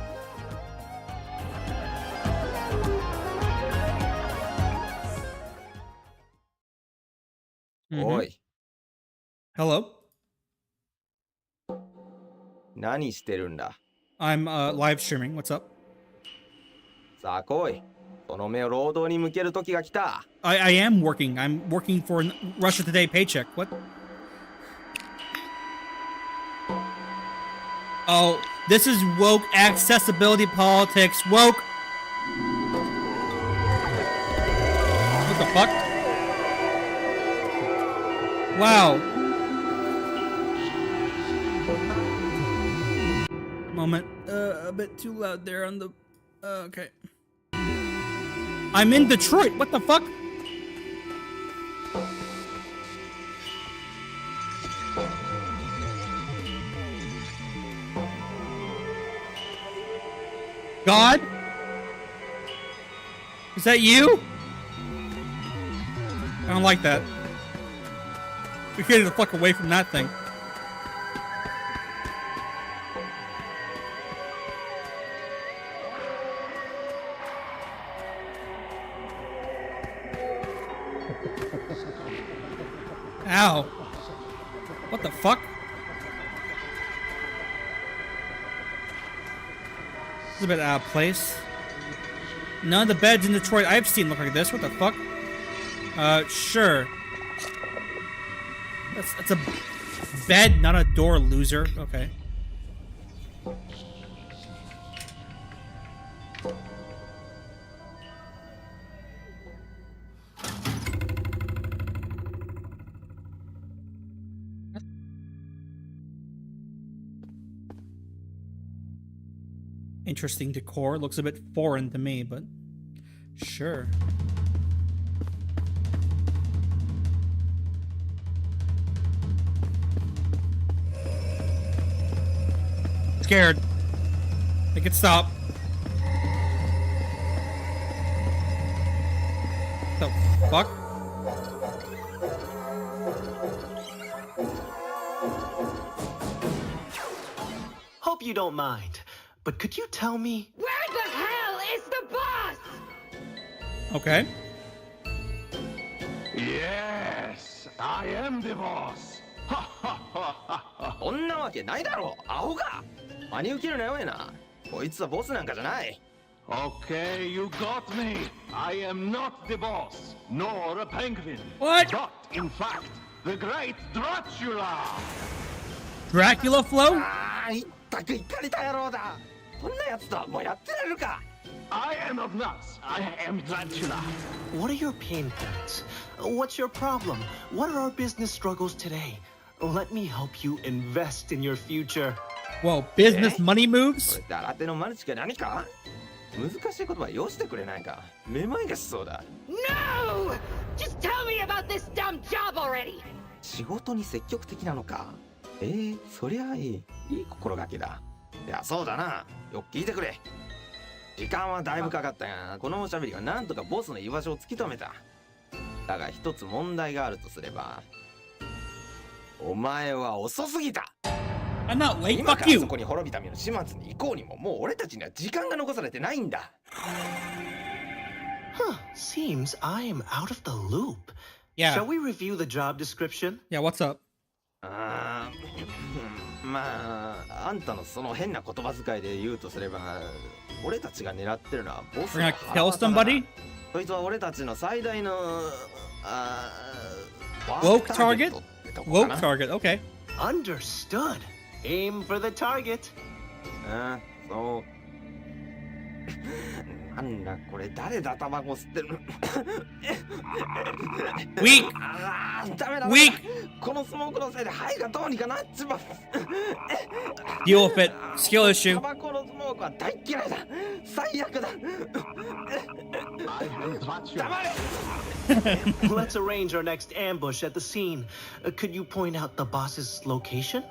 Oi. Hello? 何してるんだ I'm live streaming. What's up? さあ来い。その目を労働に向ける時が来た。I am working. I'm working for Russia Today paycheck. What? Oh, this is woke accessibility politics. Woke. What the fuck? Wow. Moment. A bit too loud there on the... okay. I'm in Detroit. What the fuck? God? Is that you? I don't like that. We get the fuck away from that thing. Ow. What the fuck? This is a bit out of place. None of the beds in Detroit I've seen look like this. What the fuck? Sure. That's a bed, not a door, loser. Okay. Interesting decor. Looks a bit foreign to me, but sure. Scared. Make it stop. The fuck? Hope you don't mind, but could you tell me? Where the hell is the boss? Okay. Yes, I am the boss. そんなわけないだろう、アホが。真に受けるなよえな。こいつはボスなんかじゃない。Okay, you got me. I am not the boss, nor a penguin. What? But in fact, the great Dracula. Dracula flow? ああ、いったくいかれた野郎だ。こんなやつとはもうやってられるか。I am not nuts. I am Dracula. What are your pain points? What's your problem? What are our business struggles today? Let me help you invest in your future. Whoa, business money moves? これ新手のマルチか何か？難しい言葉よしてくれないか。めまいがしそうだ。No! Just tell me about this dumb job already! 仕事に積極的なのか。そりゃいい。いい心がけだ。いや、そうだな。よく聞いてくれ。時間はだいぶかかったが、このおしゃべりはなんとかボスの居場所を突き止めた。だが一つ問題があるとすれば、お前は遅すぎた。I'm not late. 今 Fuck から you. そこに滅びた身の始末に行こうにも、もう俺たちには時間が残されてないんだ。Huh, seems I am out of the loop. Yeah. Shall we review the job description? Yeah, what's up? まあ、あんたのその変な言葉遣いで言うとすれば、俺たちが狙ってるのはボスの We're gonna kill somebody? そいつは俺たちの最大の、Woke target? Woke target, okay. Understood. Aim for the target. そう。なんだこれ誰だタバコ吸ってるの Weak! ダメだ Weak! このスモークのせいで肺がどうにかなっちまう Deal with it. Skill issue. タバコのスモークは大嫌いだ最悪だ Let's arrange our next ambush at the scene. Could you point out the boss's location?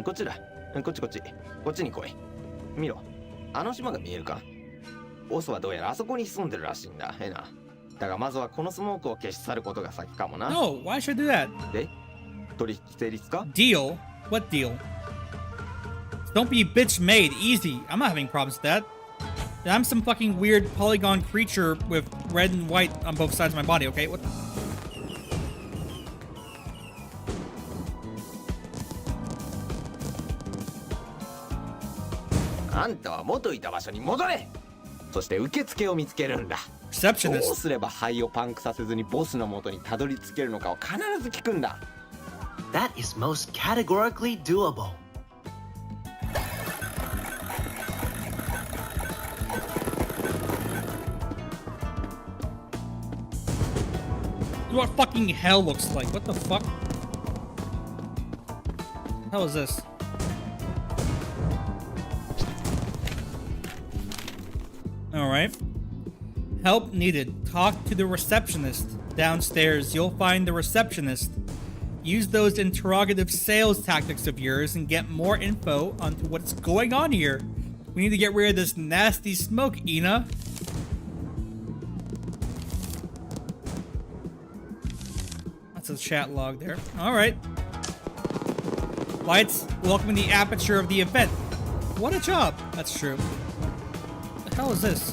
こっちだこっちに来い見ろあの島が見えるかボスはどうやらあそこに住んでるらしいんだなだがまずはこのスモークを消し去ることが先かもな No, why should I do that? で取引成立か Deal? What deal? Don't be bitch made. Easy. I'm not having problems with that. I'm some fucking weird polygon creature with red and white on both sides of my body, okay? What the... あんたは元いた場所に戻れそして受付を見つけるんだ Receptionist. どうすれば肺をパンクさせずにボスの元にたどり着けるのかを必ず聞くんだ That is most categorically doable. What fucking hell looks like? What the fuck? The hell is this? Alright. Help needed. Talk to the receptionist. Downstairs, you'll find the receptionist. Use those interrogative sales tactics of yours and get more info onto what's going on here. We need to get rid of this nasty smoke, Ina. That's a chat log there. Alright. Lights, welcoming the aperture of the event. What a job. That's true. What the hell is this?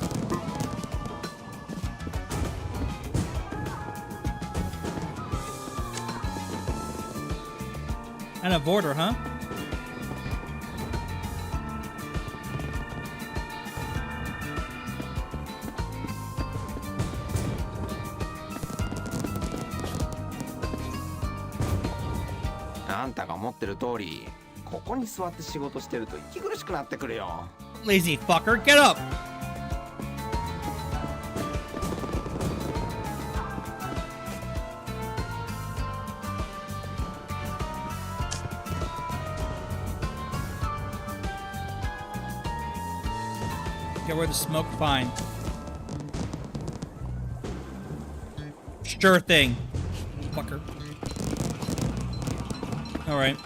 And a border, huh?あんたが思ってる通りここに座って仕事してると息苦しくなってくるよ Lazy fucker, get up! Get rid of the smoke, fine. Sure thing, fucker. Alright.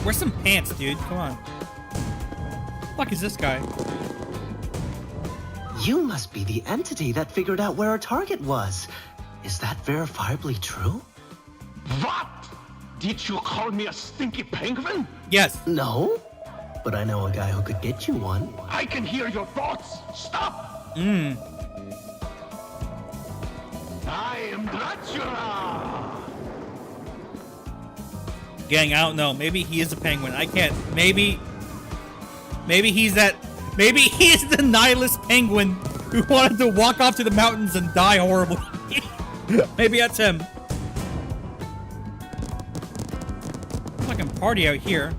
Where's some pants, dude? Come on. What the fuck is this guy? You must be the entity that figured out where our target was. Is that verifiably true? What? Did you call me a stinky penguin? Yes. No, but I know a guy who could get you one. I can hear your thoughts. Stop! Mmm. I am Dracula! Gang, I don't know. Maybe he is a penguin. I can't. Maybe he's that. Maybe he is the nihilist penguin who wanted to walk off to the mountains and die horribly. Maybe that's him. Fucking party out here.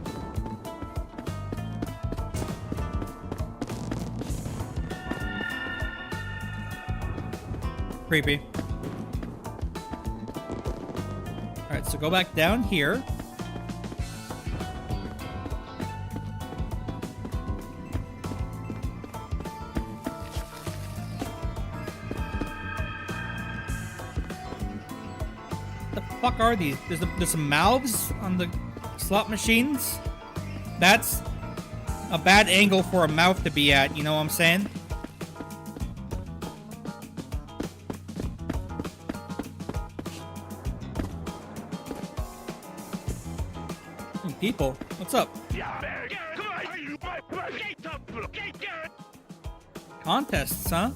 Creepy. Alright, so go back down here. What the fuck are these? There's some mouths on the slot machines? That's a bad angle for a mouth to be at, you know what I'm saying? People, what's up? Contests, huh?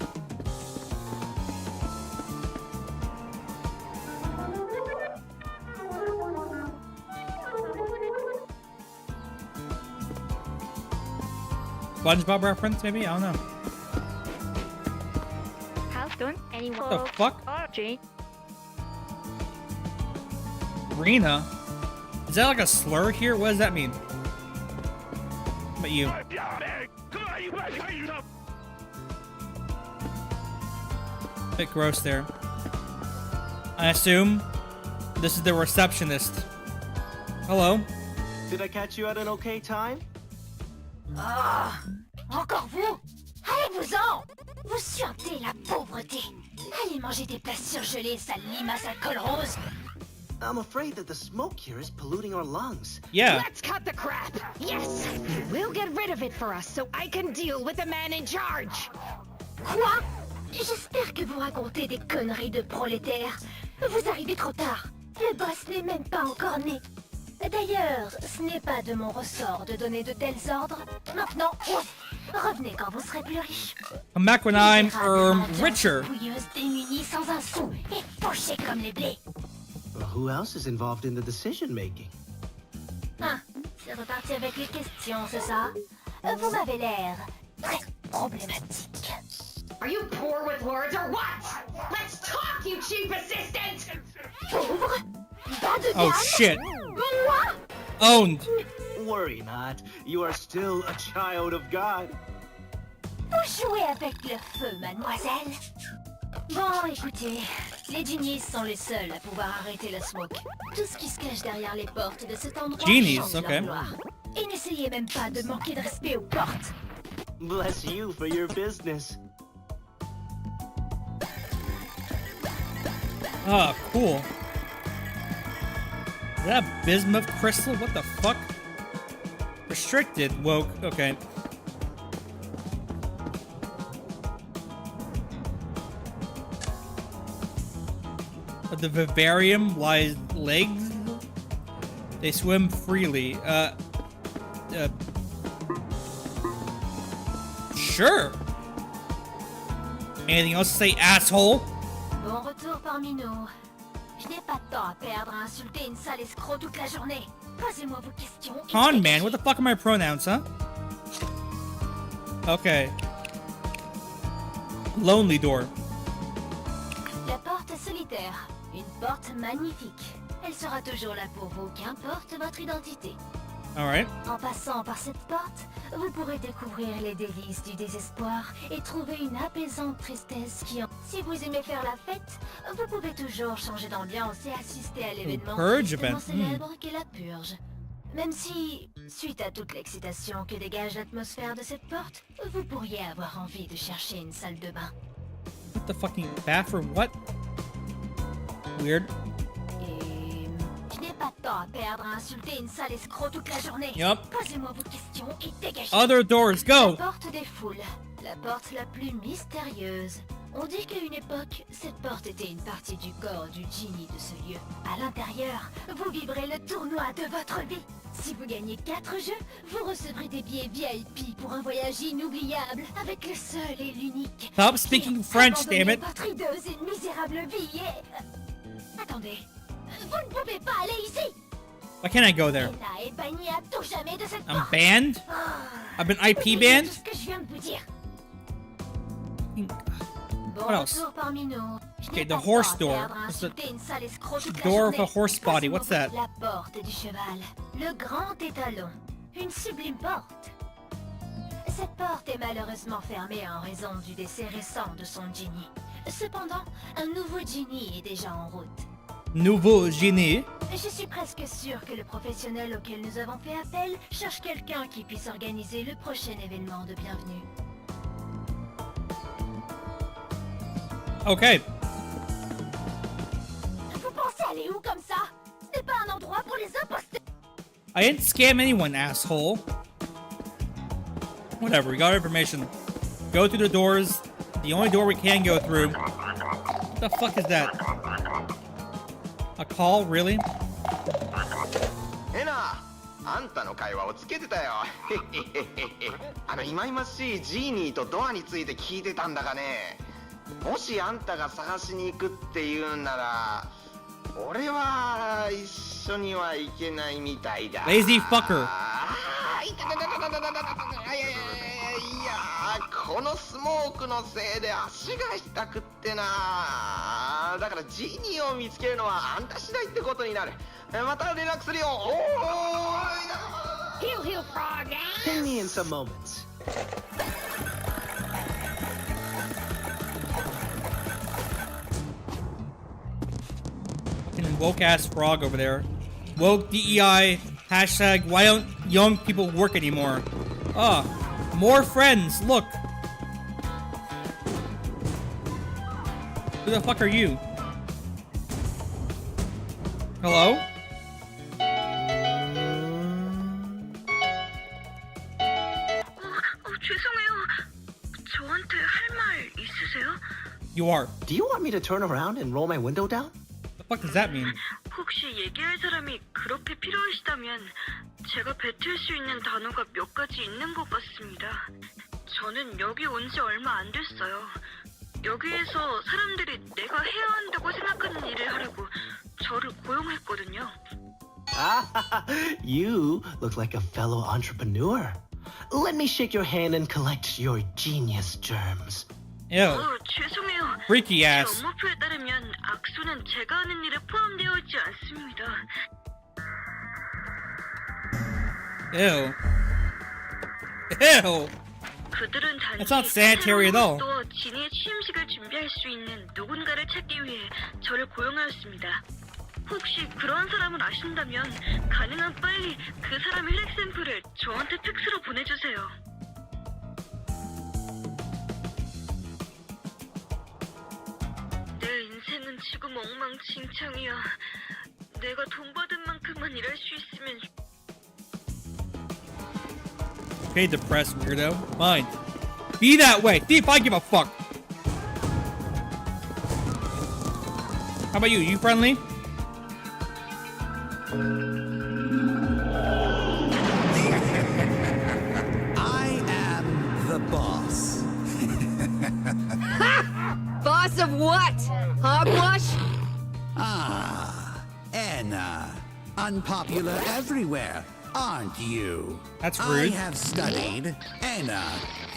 SpongeBob reference, maybe? I don't know. What the fuck? Rena? Is that like a slur here? What does that mean? How about you? Bit gross there. I assume this is the receptionist. Hello. Did I catch you at an okay time? Ah, encore vous? Allez-vous-en! Vous sentez la pauvreté. Allez manger des plats surgelés, sale limace à col rose. I'm afraid that the smoke here is polluting our lungs. Yeah. Let's cut the crap. Yes, we'll get rid of it for us so I can deal with the man in charge. Quoi? J'espère que vous racontez des conneries de prolétaires. Vous arrivez trop tard. Le boss n'est même pas encore né. D'ailleurs, ce n'est pas de mon ressort de donner de tels ordres. Maintenant, revenez quand vous serez plus riche. I'm back when I'm richer. Bouilleuse démunie sans un sou et pochée comme les blés. Well, who else is involved in the decision making? Ah, c'est reparti avec les questions, c'est ça? Vous m'avez l'air très problématique. Are you poor with words or what? Let's talk, you chief assistant! Pauvre? Bas de Oh gamme? shit. Moi? Owned. Worry not. You are still a child of God. Vous jouez avec le feu, mademoiselle? Bon, écoutez, les genies sont les seuls à pouvoir arrêter le smoke. Tout ce qui se cache derrière les portes de cet endroit Genies, chante ok. leur gloire. Et n'essayez même pas de manquer de respect aux portes. Bless you for your business. Ah, cool. Is that bismuth crystal? What the fuck? Restricted. Woke. Okay. But the vivarium lies legs. They swim freely. Sure. Anything else to say, asshole? Bon retour parmi nous. Je n'ai pas de temps à perdre à insulter une sale escroc toute la journée. Posez-moi vos questions. et Con man, what the fuck are my pronouns, huh? Okay. Lonely door. La porte solitaire. Une porte magnifique. Elle sera toujours là pour vous, qu'importe votre identité. Alright. En passant par cette porte, vous pourrez découvrir les délices du désespoir et trouver une apaisante tristesse qui en... Si vous aimez faire la fête, vous pouvez toujours changer d'ambiance et assister à l'événement Purge tristement event, célèbre qu'est la purge. Même si, suite à toute l'excitation que dégage l'atmosphère de cette porte, vous pourriez avoir envie de chercher une salle de bain. What the fucking bathroom? What? Weird. Et je n'ai pas de temps à perdre à insulter une sale escroc toute la journée. Yup. Posez-moi vos questions et dégagez. Other doors, go! La porte des foules, la porte la plus mystérieuse. On dit qu'à une époque, cette porte était une partie du corps du génie de ce lieu. À l'intérieur, vous vivrez le tournoi de votre vie. Si vous gagnez 4 jeux, vous recevrez des billets VIP pour un voyage inoubliable avec le seul et l'unique. Stop speaking French, damn it. Votre hideuse et misérable vie et... Attendez, vous ne pouvez pas aller ici. Why can't I go there? Ella est bannie à tout jamais de cette I'm porte. banned? I've been IP Oubliez banned? tout ce que je viens de vous dire. Bon What else? retour parmi nous. Je Okay, n'ai the pas horse le temps à door. perdre à It's the insulter une sale escroc toute la door of a journée. horse body. What's that? La porte du cheval. Le grand étalon. Une sublime porte. Cette porte est malheureusement fermée en raison du décès récent de son génie. Cependant, un nouveau génie est déjà en route. Nouveau génie. Je suis presque sûre que le professionnel auquel nous avons fait appel cherche quelqu'un qui puisse organiser le prochain événement de bienvenue. Okay. Vous pensez aller où comme ça? Ce n'est pas un endroit pour les imposteurs. I didn't scam anyone, asshole. Whatever, we got our information. Go through the doors. The only door we can go through. What the fuck is that? A call? Really? えな、あんたの会話をつけてたよ。忌々しいジーニーとドアについて聞いてたんだがね。もしあんたが探しに行くっていうんなら、俺は一緒には行けないみたいだ。Lazy fucker. いやこのスモークのせいで足が痛くってな。だからジーニーを見つけるのはあんた次第ってことになる。また連絡するよ。おーい。 Heal, heal, frog. Ping me in some moments. Fucking woke ass frog over there. Woke DEI. Hashtag why don't young people work anymore? More friends. Look. Who the fuck are you? Hello? 죄송해요. 저한테 할 말 있으세요? You are. Do you want me to turn around and roll my window down? The fuck does that mean? 혹시 얘기할 사람이 그렇게 필요하시다면 제가 뱉을 수 있는 단어가 몇 가지 있는 것 같습니다. 저는 여기 온 지 얼마 안 됐어요. 여기에서 사람들이 내가 해야 한다고 생각하는 일을 하려고 저를 고용했거든요. You look like a fellow entrepreneur. Let me shake your hand and collect your genius germs. Ew. 죄송해요. Freaky ass. 제 업무표에 따르면 악수는 제가 하는 일에 포함되어 있지 않습니다. Ew. Ew. 그들은 단지 That's not sanitary at all. 또 진이의 취임식을 준비할 수 있는 누군가를 찾기 위해 저를 고용하였습니다. 혹시 그런 사람을 아신다면 가능한 빨리 그 사람의 혈액 샘플을 저한테 팩스로 보내주세요. 내 인생은 지금 엉망진창이야. 내가 돈 받은 만큼만 일할 수 있으면. Okay, depressed weirdo. Fine. Be that way. See if I give a fuck. How about you? You friendly? I am the boss. Boss of what? Hogwash? Anna. Unpopular everywhere, aren't you? That's rude. I have studied Anna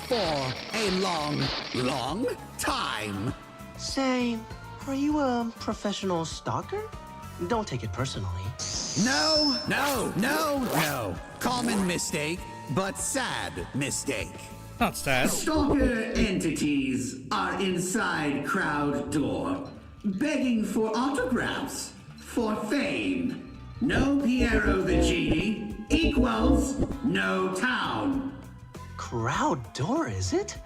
for a long, long time. Say, are you a professional stalker? Don't take it personally. No. Common mistake, but sad mistake. Not sad. Stalker entities are inside crowd door, begging for autographs, for fame. No Piero the Genie equals no town. Crowd door, is it?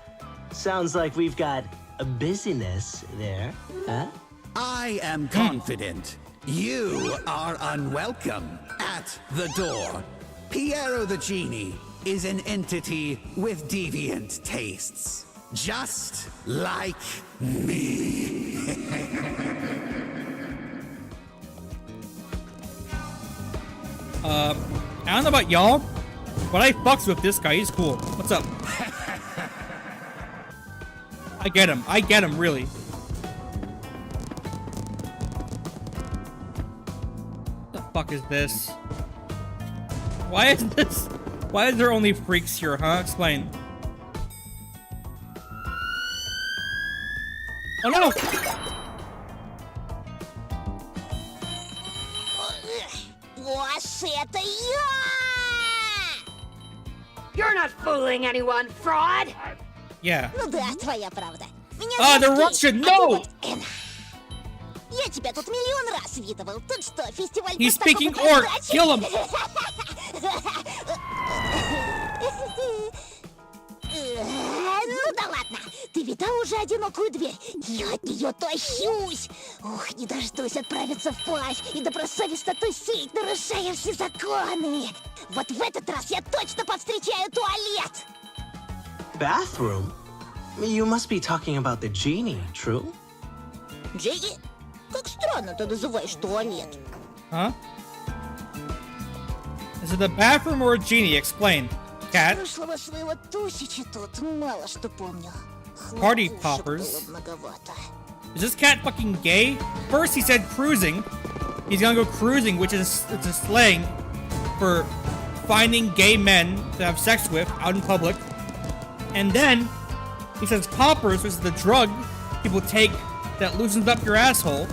Sounds like we've got a busyness there, huh? I am confident. You are unwelcome at the door. Piero the Genie is an entity with deviant tastes, just like me. I don't know about y'all, but I fucks with this guy. He's cool. What's up? I get him, really. The fuck is this? Why is there only freaks here, huh? Explain. Oh no! You're not fooling anyone, fraud! Yeah. Ну да, твоя правда. The Russian, no! Я тебя тут миллион раз видывал. Тут что, фестиваль He's speaking orc. Kill him. Ну да ладно. Ты видал уже одинокую дверь? Я от нее тащусь. Ух, не дождусь отправиться в плащ и добросовестно тусить, нарушая все законы. Вот в этот раз я точно повстречаю туалет. Bathroom? You must be talking about the genie, true? Джеги? Как странно ты называешь туалет. Huh? Is it the bathroom or a genie? Explain. Cat. Прошлого своего тусича тут мало что помню. Party poppers. Is this cat fucking gay? First he said cruising. He's gonna go cruising, which is it's a slang for finding gay men to have sex with out in public. And then he says poppers, which is the drug people take that loosens up your asshole.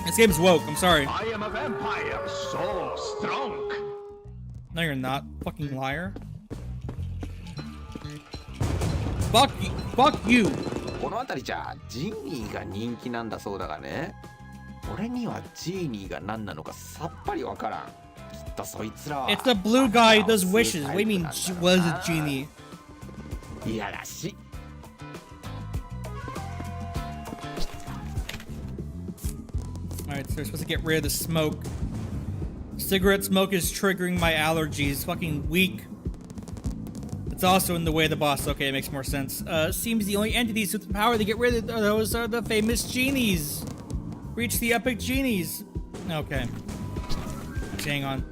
This game's woke, I'm sorry. I am a vampire, so strong. No, you're not. Fucking liar. Fuck you. この辺りじゃジニーが人気なんだそうだがね。それにはジーニーが何なのかさっぱりわからん。きっとそいつらは It's the blue guy who does wishes. What do you mean was a genie? いやらしい。Alright, so we're supposed to get rid of the smoke. Cigarette smoke is triggering my allergies. Fucking weak. It's also in the way of the boss. Okay, it makes more sense. Seems the only entities with the power to get rid of those are the famous genies. Reach the epic genies. Okay. Let's hang on.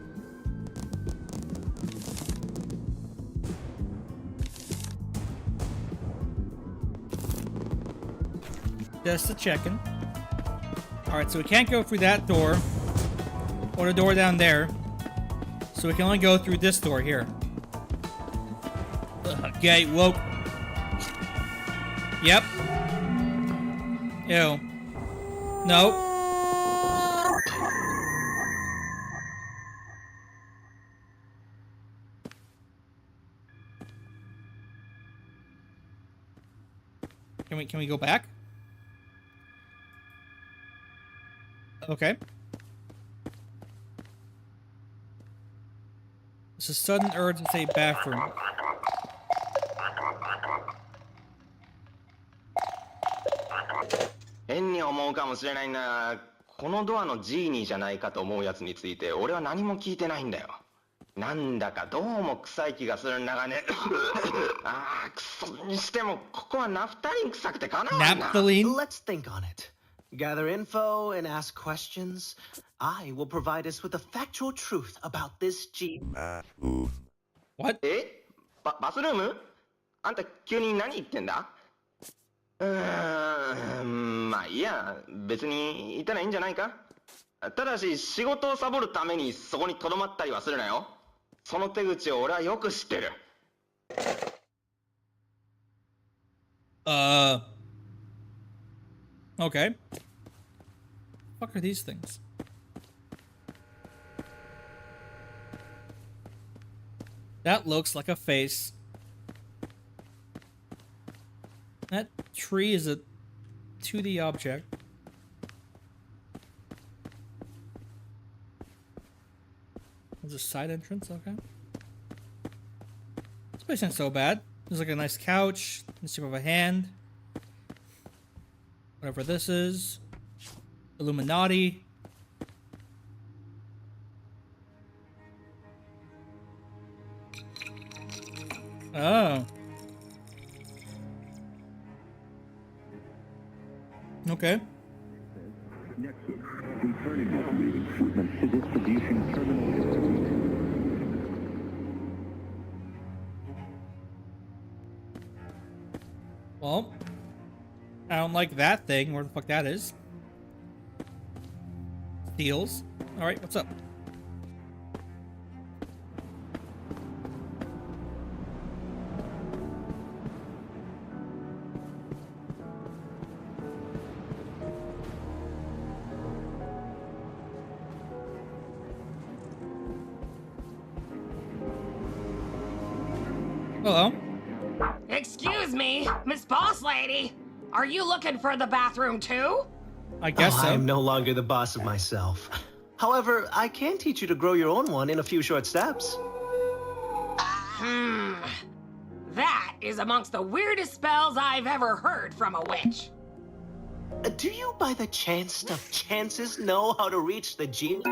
Just a checking. Alright, so we can't go through that door. Or the door down there. So we can only go through this door here. Okay, woke. Yep. Ew. No. Can we go back? Okay. It's a sudden urge to say bathroom. 変に思うかもしれないんだが、このドアのジーニーじゃないかと思うやつについて俺は何も聞いてないんだよ。なんだかどうも臭い気がするんだがね。ああ、くそにしてもここはナフタリン臭くてかなわんな。Let's think on it. Gather info and ask questions. I will provide us with the factual truth about this G. What? バスルーム？あんた急に何言ってんだ？まあいいや、別にいたらいいんじゃないか。ただし仕事をサボるためにそこに留まったりはするなよ。その手口を俺はよく知ってる。Okay. What are these things? That looks like a face. That tree is a 2D object. There's a side entrance, okay. This place isn't so bad. There's like a nice couch, in the shape of a hand. Whatever this is. Illuminati. Oh. Okay. Well, I don't like that thing. Where the fuck that is? Steals. Alright, what's up? Hello. Excuse me, Miss Boss Lady. Are you looking for the bathroom too? I guess so. I am no longer the boss of myself. However, I can teach you to grow your own one in a few short steps. That is amongst the weirdest spells I've ever heard from a witch. Do you by the chance of chances know how to reach the genie?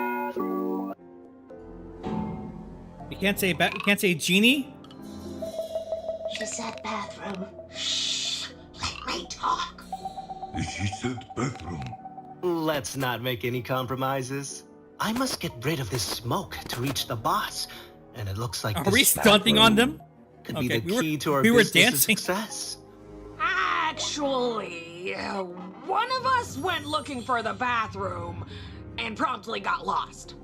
You can't say genie? She said bathroom. Shh. Let me talk. She said bathroom. Let's not make any compromises. I must get rid of this smoke to reach the boss. And it looks like Are we stunting on them? Could be the key to our business success. Actually, one of us went looking for the bathroom and promptly got lost.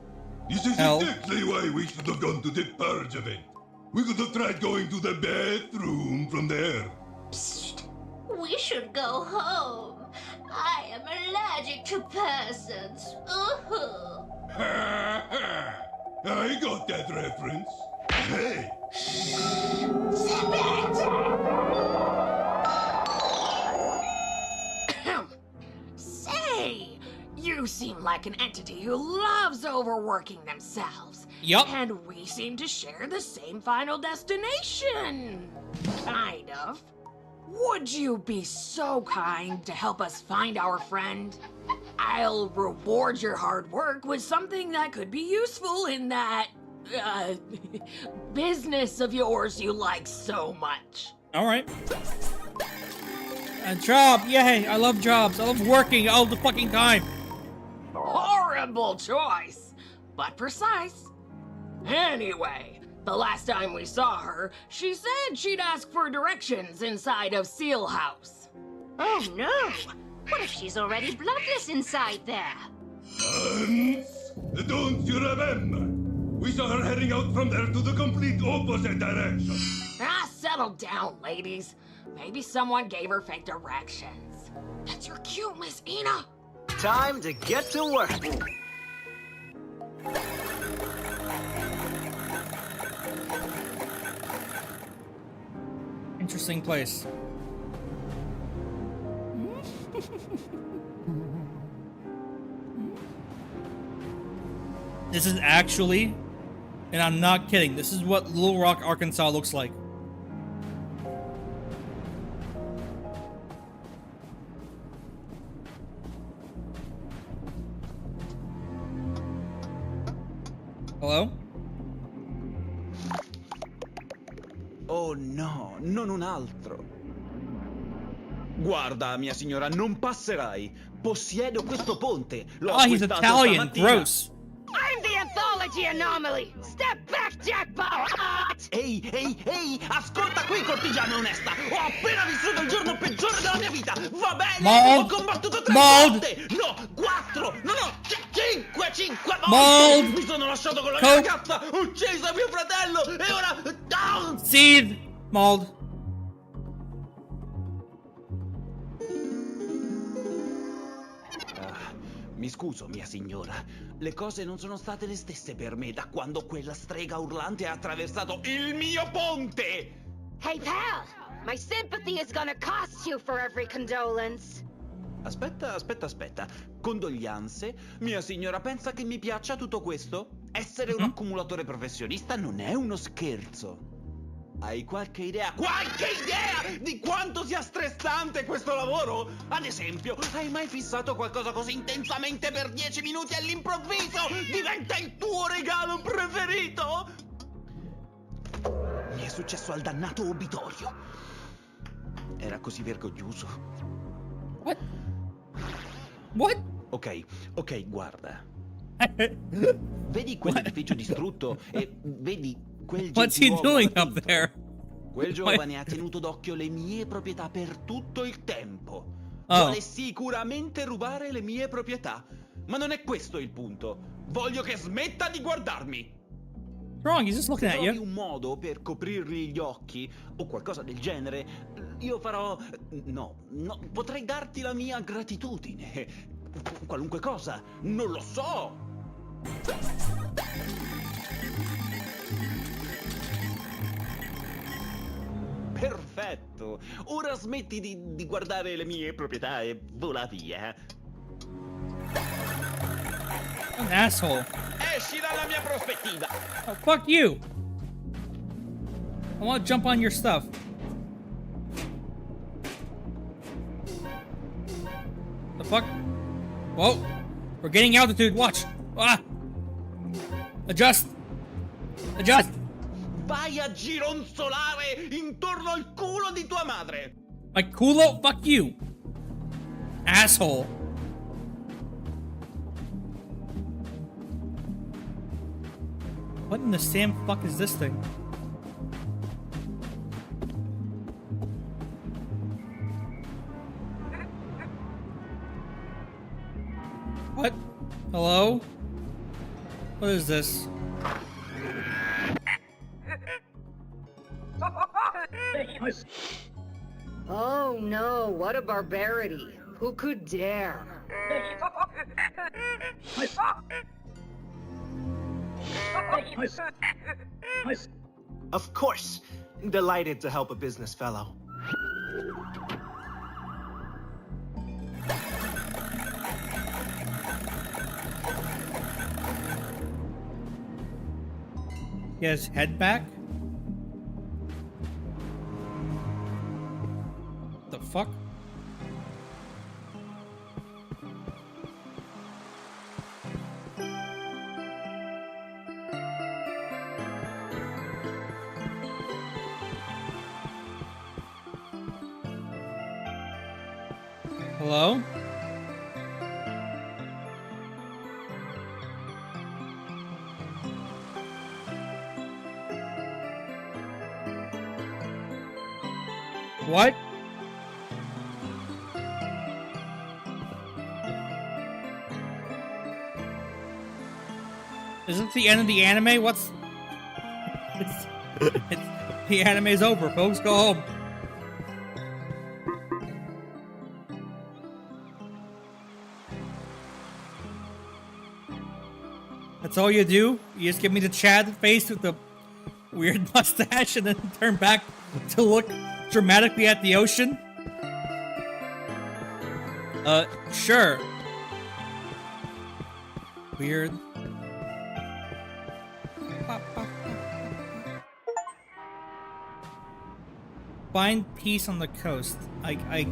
This is exactly why we should have gone to the purge event. We could have tried going to the bathroom from there. Psst. We should go home. I am allergic to persons. I got that reference. Hey! Say, you You seem like an entity who loves overworking themselves. Yup. And we seem to share the same final destination. Kind of. Would you be so kind to help us find our friend? I'll reward your hard work with something that could be useful in that, business of yours you like so much. Alright. A job! Yay! I love jobs. I love working all the fucking time. Horrible choice, but precise. Anyway, the last time we saw her, she said she'd ask for directions inside of Seal House. Oh no! What if she's already bloodless inside there? Don't you remember? We saw her heading out from there to the complete opposite direction. Ah, settle down, ladies. Maybe someone gave her fake directions. That's your cue, Miss Ina. Time to get to work. Interesting place. This is actually, and I'm not kidding, this is what Little Rock, Arkansas looks like. Hello? Oh no, non un altro. Guarda, mia signora, non passerai. Possiedo questo ponte. L'ho he's acquistato Italian. stamattina. Gross. I'm the anthology anomaly! Step back, jackpot! Ehi, ascolta qui, cortigiana onesta. Ho appena vissuto il giorno peggiore della mia vita. Va bene? Mold. Ho combattuto 3 Mold. volte. No, 4. No, 5 volte. Mold. Mi sono lasciato con la Coke. mia ragazza. Ho ucciso mio fratello. E ora... Ah! Seed. Mold. Mi scuso, mia signora. Le cose non sono state le stesse per me da quando quella strega urlante ha attraversato il mio ponte! Hey, pal! My sympathy is gonna cost you for every condolence. Aspetta. Condoglianze? Mia signora pensa che mi piaccia tutto questo? Essere un accumulatore professionista non è uno scherzo. Hai qualche idea di quanto sia stressante questo lavoro? Ad esempio, hai mai fissato qualcosa così intensamente per 10 minuti all'improvviso? Diventa il tuo regalo preferito? Mi è successo al dannato obitorio. Era così vergognoso. What? Ok, guarda. Vedi quell'edificio distrutto e vedi quel What's he doing up there? Quel giovane ha tenuto d'occhio le mie proprietà per tutto il tempo. Oh. Vuole sicuramente rubare le mie proprietà. Ma non è questo il punto. Voglio che smetta di guardarmi. Wrong, he's just looking Se at trovi you. un modo per coprirgli gli occhi o qualcosa del genere, io farò... No, potrei darti la mia gratitudine. Qualunque cosa, non lo so. Perfetto. Ora smetti di guardare le mie proprietà e vola via. An asshole. Esci dalla mia prospettiva. Oh, fuck you. I want to jump on your stuff. The fuck? Whoa. We're getting altitude. Watch. Ah. Adjust. Vai a gironzolare intorno al culo di tua madre. My culo? Fuck you. Asshole. What in the Sam fuck is this thing? What? Hello? What is this? Oh no, what a barbarity. Who could dare? Of course. Delighted to help a business fellow. Get his head back? The fuck? Hello? What? Is it the end of the anime? What's... the anime's over, folks. Go home. That's all you do? You just give me the Chad face with the weird mustache and then turn back to look dramatically at the ocean? Sure. Weird. Find peace on the coast. I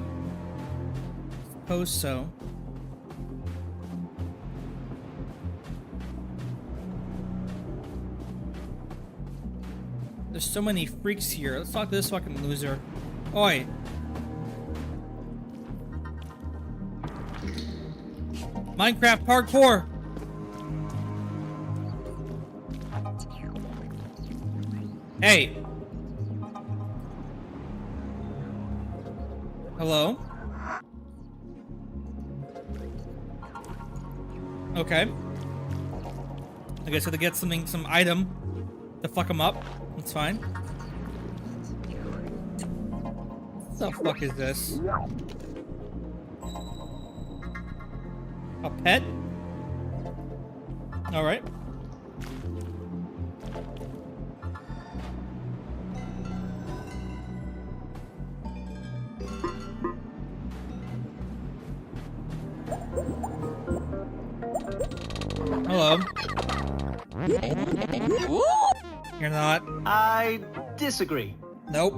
suppose so. There's so many freaks here. Let's talk to this fucking loser. Oi. Minecraft parkour. Hey. Hello? Okay. I guess I have to get some item to fuck him up. That's fine. What the fuck is this? A pet? Alright. Hello. You're not. I disagree. Nope.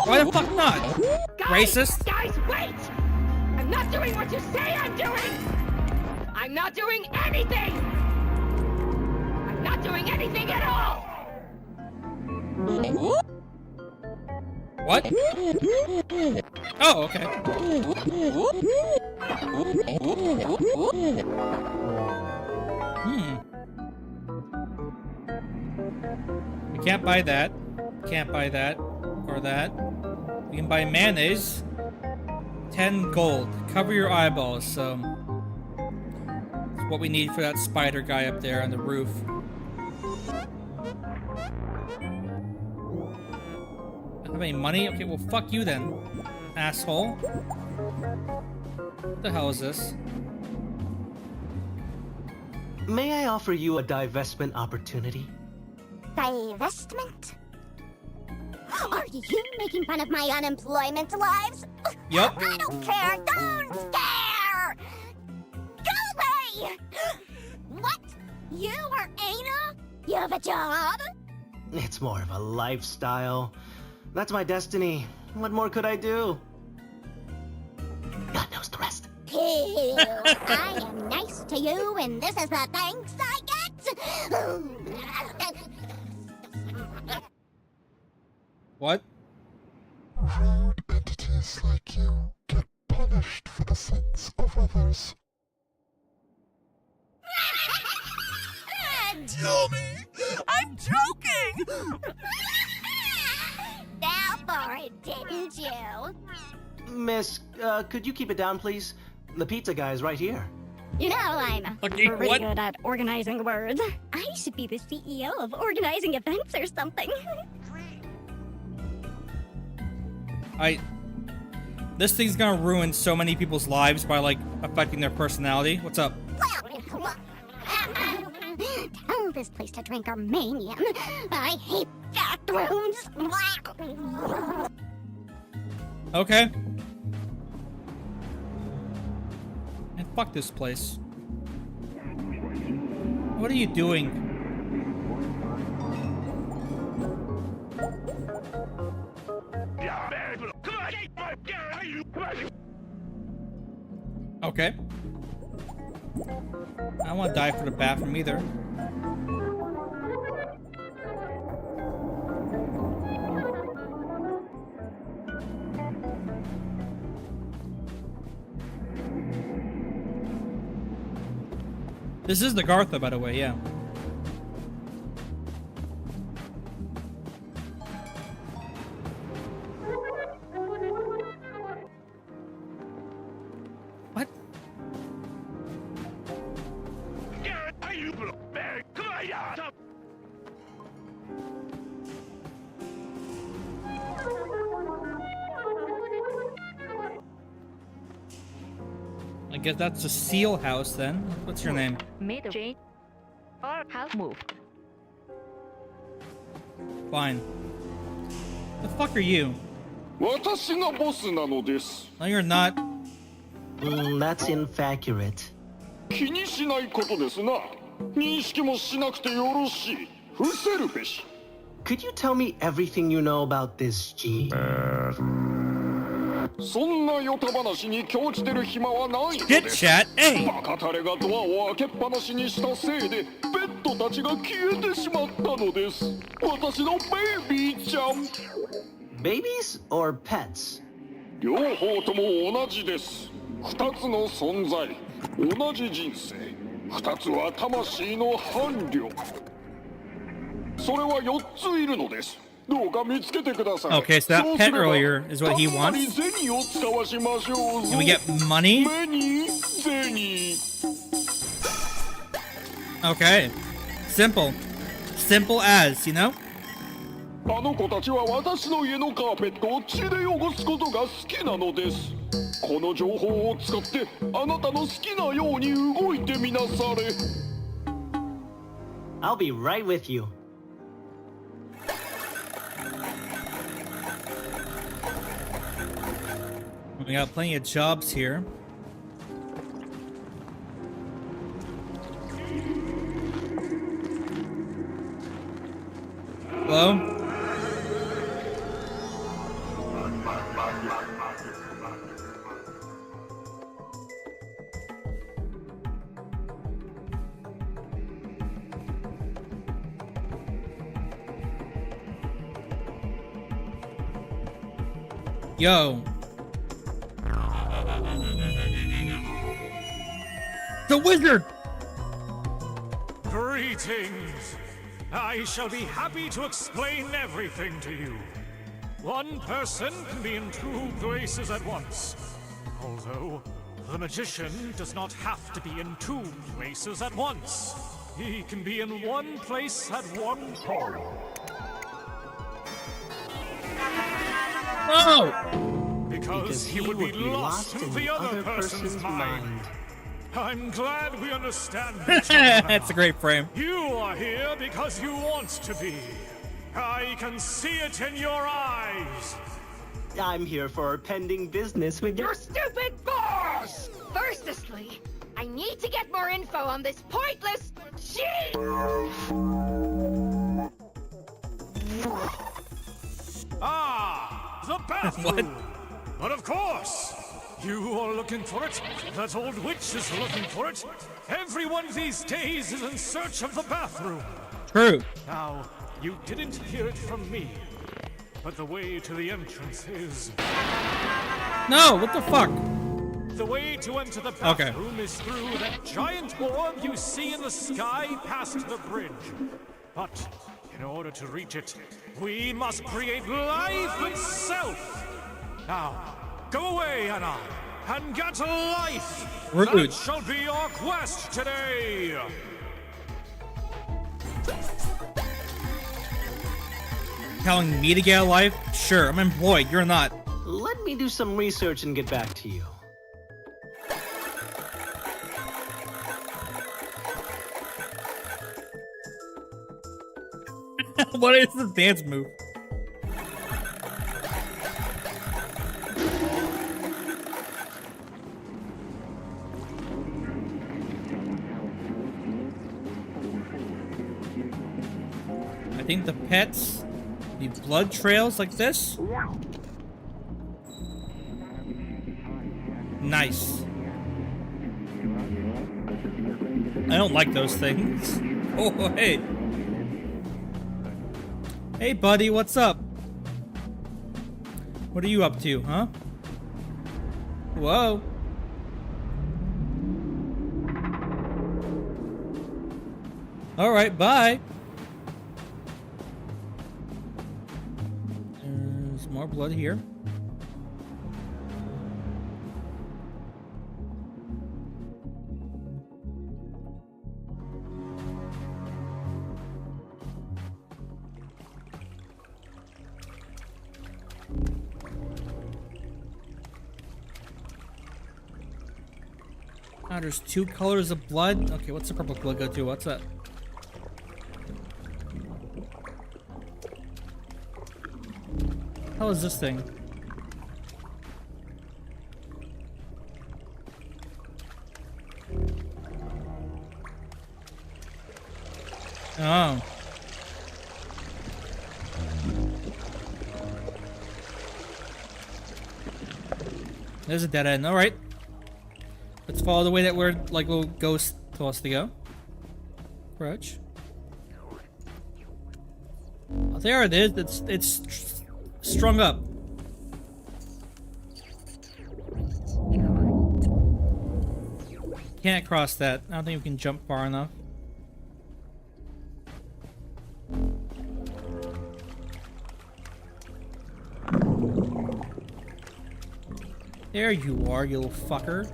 Why the fuck not? Guys, Racist? Guys, wait! I'm not doing what you say I'm doing! I'm not doing anything! I'm not doing anything at all! What? Oh, okay. We can't buy that. Can't buy that. Or that. We can buy mayonnaise. 10 gold. Cover your eyeballs, so... It's what we need for that spider guy up there on the roof. Have any money? Okay, well, fuck you then, asshole. What the hell is this? May I offer you a divestment opportunity? Divestment? Are you making fun of my unemployment lives? Yup. I don't care! Don't care! Go away! What? You are Aina? You have a job? It's more of a lifestyle. That's my destiny. What more could I do? God knows the rest. Ew, I am nice to you, and this is the thanks I get? What? Rude entities like you get punished for the sins of others. Tell me! I'm joking! Fell for it, didn't you? Miss, could you keep it down, please? The pizza guy is right here. You know, I'm Okay, pretty what? good at organizing words. I should be the CEO of organizing events or something. This thing's gonna ruin so many people's lives by, like, affecting their personality. What's up? Tell this place to drink Armenian. I hate that. bathrooms. Okay. And fuck this place. What are you doing? Okay. I don't want to die for the bathroom either. This is the Gartha, by the way, yeah. What? I guess that's a seal house then. What's your name? Made change or have moved. Fine. The fuck are you? No, you're not. That's inaccurate. Could you tell me everything you know about this, G? Shit, chat, hey! Babies or pets? 両方とも同じです。二つの存在、同じ人生。二つは魂の伴侶。それは4ついるのです。どうか見つけてください。 Okay, so that pet earlier is what he wants. And we get money? Okay. Simple. Simple as, you know? あの子たちは私の家のカーペットを血で汚すことが好きなのです。この情報を使ってあなたの好きなように動いてみなされ。I'll be right with you. We got plenty of jobs here. Hello? Yo. The wizard! Greetings! I shall be happy to explain everything to you. One person can be in two places at once. Although, the magician does not have to be in two places at once. He can be in one place at one time. Oh! Because he would be lost in the other person's mind. I'm glad we understand each other. That's a great frame. You are here because you want to be. I can see it in your eyes. I'm here for our pending business with Your stupid boss! Firstly, I need to get more info on this pointless shit! Ah, the bathroom! But of course! You are looking for it. That old witch is looking for it. Everyone these days is in search of the bathroom. True. Now, you didn't hear it from me, but the way to the entrance is... No, what the fuck? The way to enter the bathroom is through that giant orb you see in the sky past the bridge. But in order to reach it, we must create life itself. Now, go away, Anna, and get a life! Rude. That shall be our quest today! Telling me to get a life? Sure, I'm employed, you're not. Let me do some research and get back to you. What is this dance move? I think the pets leave blood trails like this. Nice. I don't like those things. Oh, hey. Hey, buddy, what's up? What are you up to, huh? Whoa. Alright, bye. There's more blood here. Ah, there's two colors of blood. Okay, what's the purple blood go to? What's that? How is this thing? Oh. There's a dead end. All right. Let's follow the way that we're like little ghost told us to go. Approach. Oh, there it is. It's strung up. Can't cross that. I don't think we can jump far enough. There you are, you little fucker.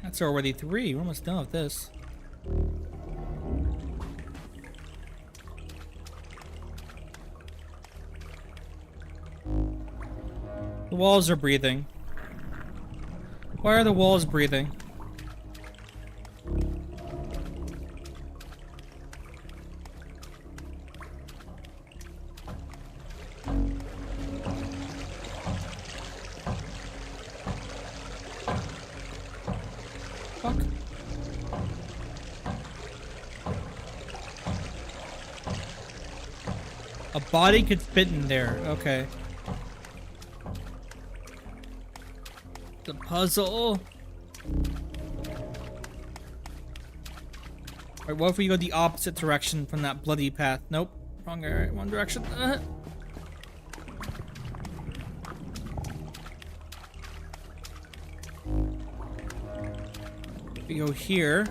That's already 3. We're almost done with this. The walls are breathing. Why are the walls breathing? Fuck. A body could fit in there. Okay. The puzzle. Alright, what if we go the opposite direction from that bloody path? Nope. Wrong area. One direction. We go here.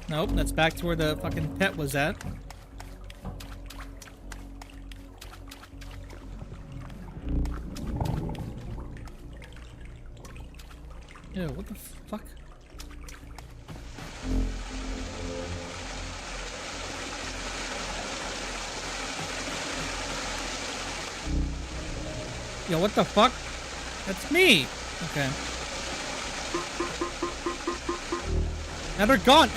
Nope, that's back to where the fucking pet was at. Ew, what the fuck? Yo, what the fuck? That's me! Okay. Now they're gone!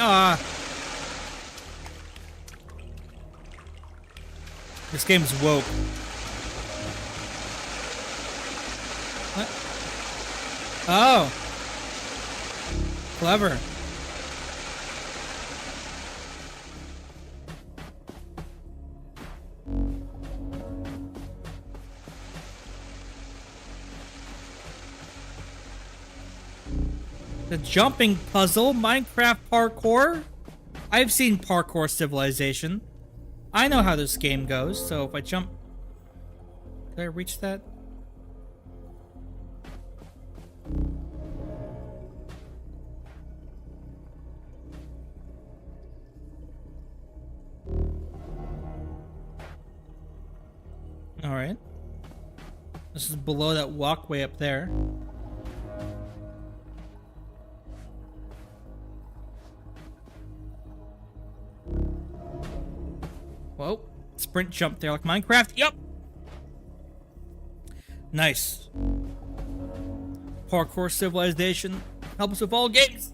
This game's woke. What? Oh! Clever. The jumping puzzle, Minecraft parkour. I've seen Parkour Civilization. I know how this game goes, so if I jump... Did I reach that? Alright. This is below that walkway up there. Whoa. Sprint jump there like Minecraft. Yup. Nice. Parkour civilization helps with all games.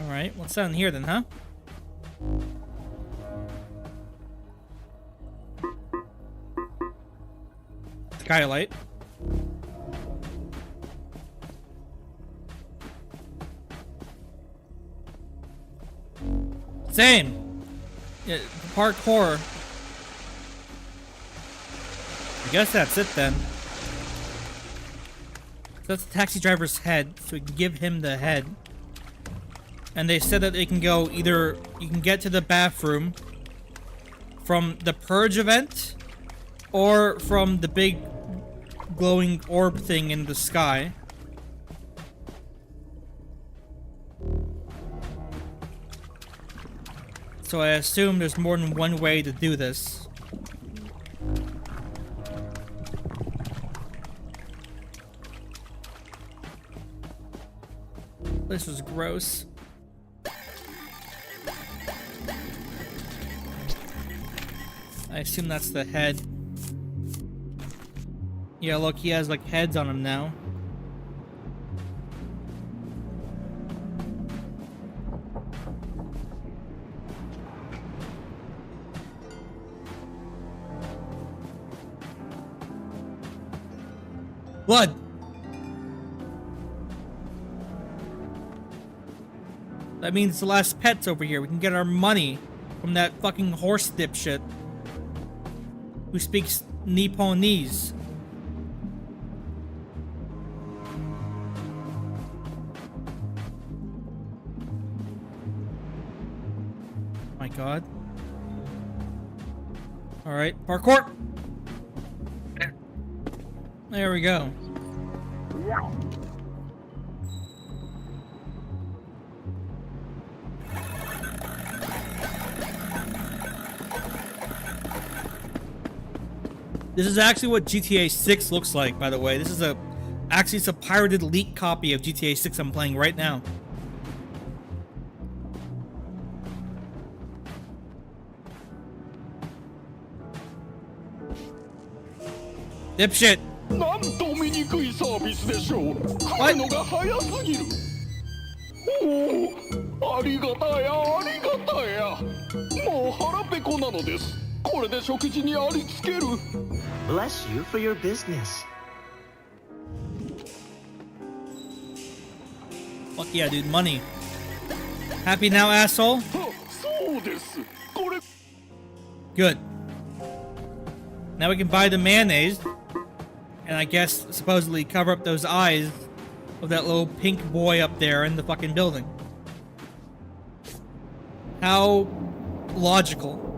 Alright, what's down here then, huh? Skylight. Same. Yeah, parkour. I guess that's it then. So that's the taxi driver's head, so we can give him the head. And they said that they can go either, you can get to the bathroom from the Purge event or from the big glowing orb thing in the sky. So I assume there's more than one way to do this. This is gross. I assume that's the head. Yeah, look, he has like heads on him now. Blood! That means the last pet's over here. We can get our money from that fucking horse dipshit who speaks Nipponese. My god. Alright, parkour! There we go. This is actually what GTA 6 looks like, by the way. This is actually it's a pirated leak copy of GTA 6 I'm playing right now. Dipshit! What? Bless you for your business. Fuck yeah, dude, money. Happy now, asshole? Good. Now we can buy the mayonnaise. And I guess supposedly cover up those eyes of that little pink boy up there in the fucking building. How logical.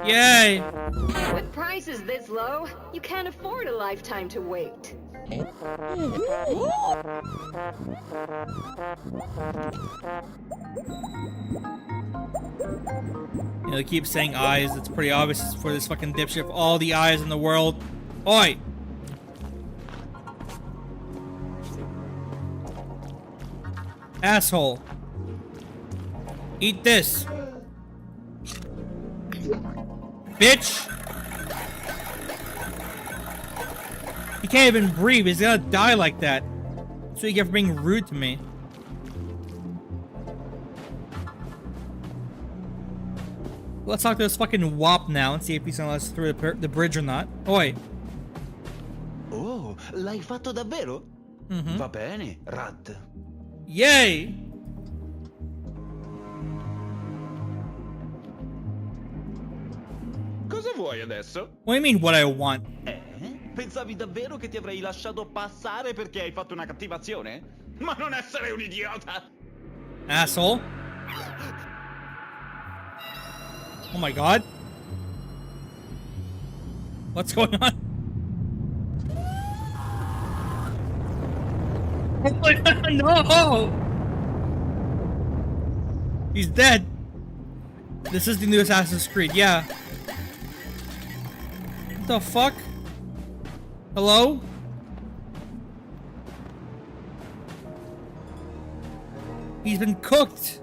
Yay! With prices this low, you can't afford a lifetime to wait. You know, they keep saying eyes. It's pretty obvious for this fucking dipshit. All the eyes in the world. Oi! Asshole. Eat this. Bitch! He can't even breathe. He's gonna die like that. That's what you get for being rude to me. Let's talk to this fucking wop now and see if he's gonna let us through the bridge or not. Oi. Oh, l'hai fatto davvero? Va bene, rat. Yay! Cosa vuoi adesso? What do you mean, what I want? Pensavi davvero che ti avrei lasciato passare perché hai fatto una cattiva azione? Ma non essere un idiota! Asshole. Oh my god. What's going on? Oh my God, no! He's dead. This is the new Assassin's Creed, yeah. What the fuck? Hello? He's been cooked.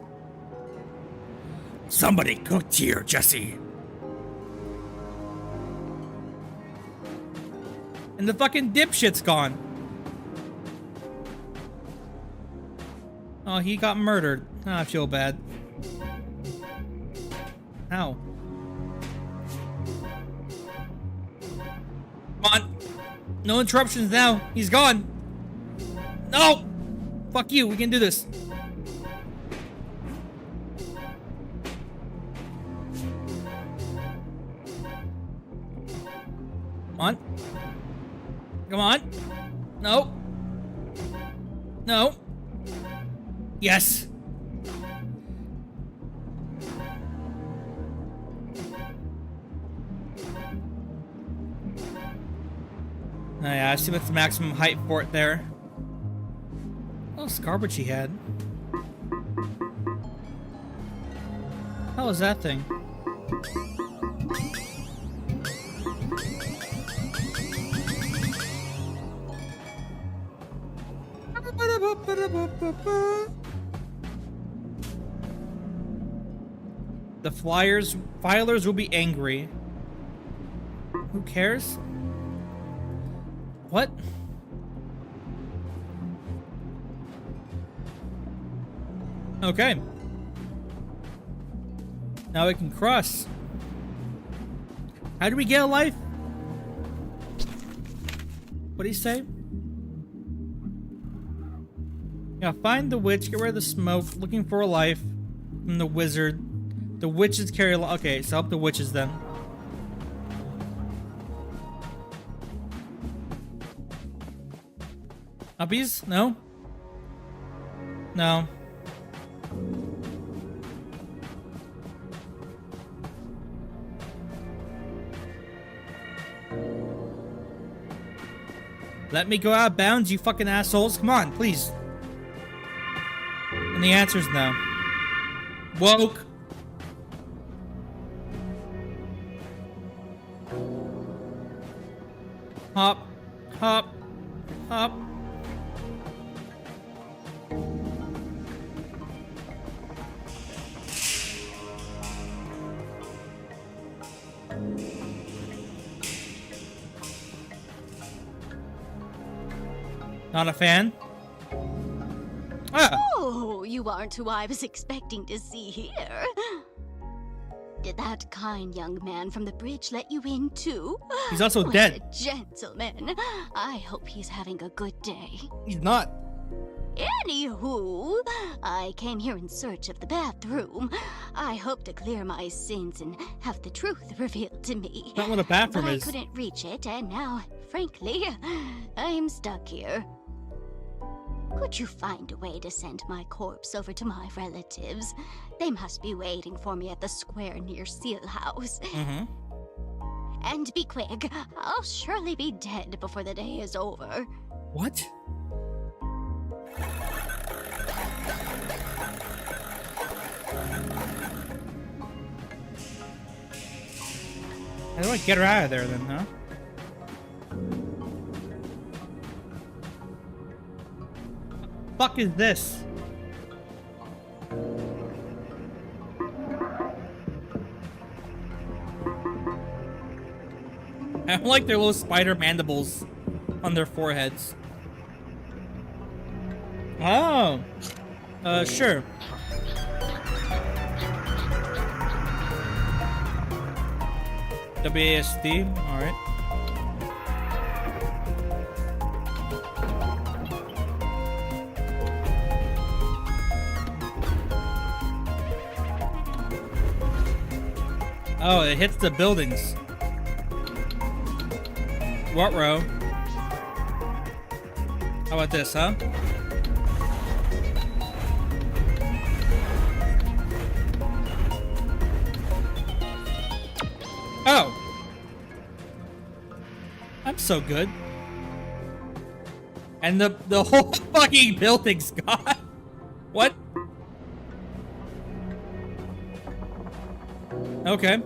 Somebody cooked here, Jesse. And the fucking dipshit's gone. Oh, he got murdered. Oh, I feel bad. Ow. Come on. No interruptions now. He's gone. No! Fuck you. We can do this. Come on. Come on. No. No. Yes. Oh, yeah, I see what's the maximum height for it there. Oh, garbage he had. How was that thing? The filers will be angry. Who cares? What? Okay. Now we can cross. How do we get a life? What do you say? Yeah, find the witch, get rid of the smoke, looking for a life from the wizard. The witches carry a lot. Okay, so help the witches then. Uppies? No? No. Let me go out of bounds, you fucking assholes. Come on, please. And the answer is no. Woke. Hop. Hop. Hop. Not a fan? Ah. Oh, you aren't who I was expecting to see here. Did that kind young man from the bridge let you in too? He's also What dead. a gentleman. I hope he's having a good day. He's not. Anywho, I came here in search of the bathroom. I hope to clear my sins and have the truth revealed to me. Not what a bathroom but is. I couldn't reach it, and now, frankly, I'm stuck here. Could you find a way to send my corpse over to my relatives? They must be waiting for me at the square near Seal House. Mm-hmm. And be quick, I'll surely be dead before the day is over. What? How do I get her out of there then, huh? Fuck is this? I don't like their little spider mandibles on their foreheads. Oh. Sure. WASD, alright. Oh, it hits the buildings. What row? How about this, huh? Oh. so good. And the whole fucking building's gone. What? Okay.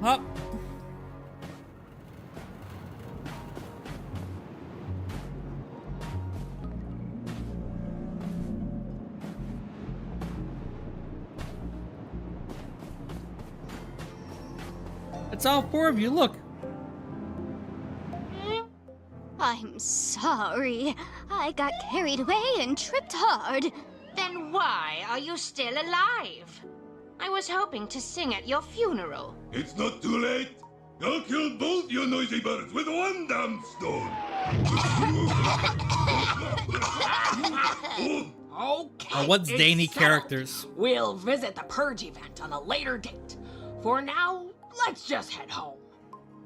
Huh. It's all four of you, look. I'm sorry. I got carried away and tripped hard. Then why are you still alive? I was hoping to sing at your funeral. It's not too late. I'll kill both you noisy birds with one damn stone. Okay. What's it's Danny settled. characters? We'll visit the Purge event on a later date. For now, let's just head home.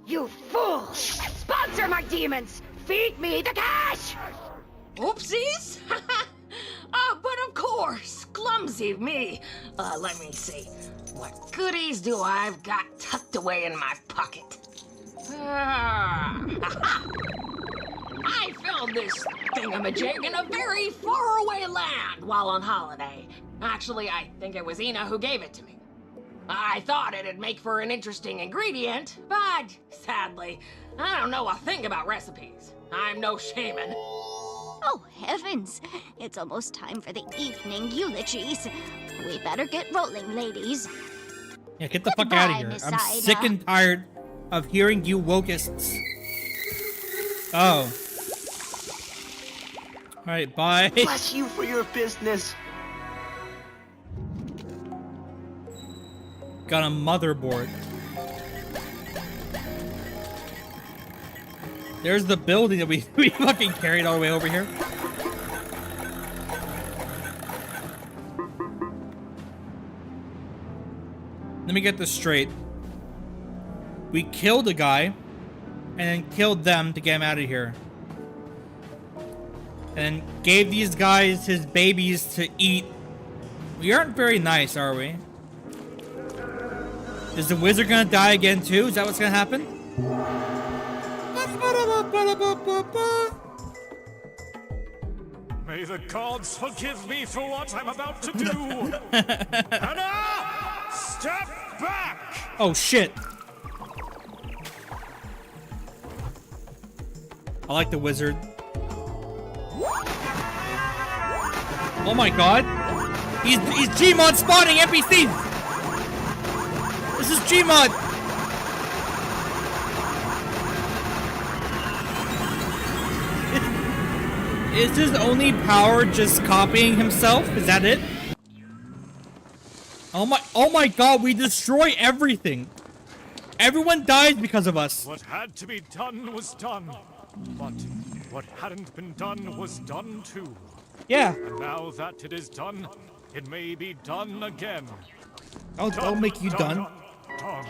You fool! Sponsor my demons! Feed me the cash! Oopsies! But of course, clumsy me. Let me see. What goodies do I've got tucked away in my pocket? I found this thingamajig in a very faraway land while on holiday. Actually, I think it was Ina who gave it to me. I thought it'd make for an interesting ingredient, but sadly, I don't know a thing about recipes. I'm no shaman. Oh, heavens. It's almost time for the evening eulogies. We better get rolling, ladies. Yeah, get the fuck out of here. Miss I'm Ina. sick and tired of hearing you wokeists. Oh. Alright, bye. Bless you for your business. Got a motherboard. There's the building that we fucking carried all the way over here. Let me get this straight. We killed a guy, and then killed them to get him out of here. And then gave these guys his babies to eat. We aren't very nice, are we? Is the wizard gonna die again too? Is that what's gonna happen? May the gods forgive me for what I'm about to do. Hannah, step back! Oh shit. I like the wizard. Oh my god. He's Gmod spawning NPCs! This is Gmod! Is his only power just copying himself? Is that it? Oh my god, we destroy everything. Everyone dies because of us. What had to be done was done. But what hadn't been done was done too. Yeah. And now that it is done, it may be done again. I'll make you done. Done.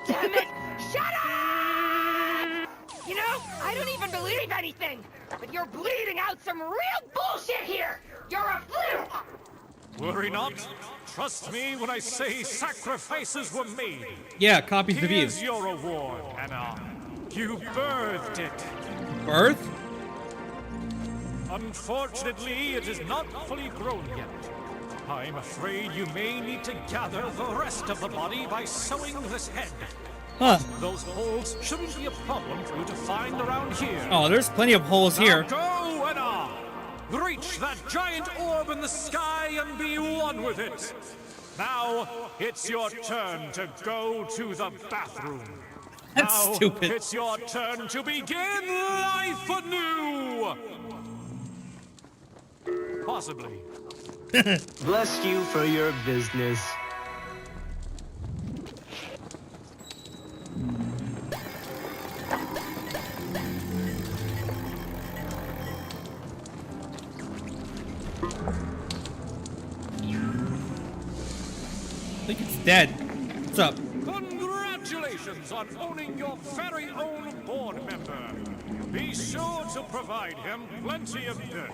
Damn it! Shut up! You know, I don't even believe anything, but you're bleeding out some real bullshit here! You're a fluke! Worry not. Trust me when I say sacrifices were made. Yeah, copies the Here's views. your reward, Anna. You birthed it. Birth? Unfortunately, it is not fully grown yet. I'm afraid you may need to gather the rest of the body by sewing this head. Huh. Those holes shouldn't be a problem for you to find around here. Oh, there's plenty of holes here. Now go, Anna! Reach that giant orb in the sky and be one with it. Now, it's your turn to go to the bathroom. That's now, stupid. It's your turn to begin life anew! Possibly. Bless you for your business. dead. What's up? Congratulations on owning your very own board member. Be sure to provide him plenty of dirt.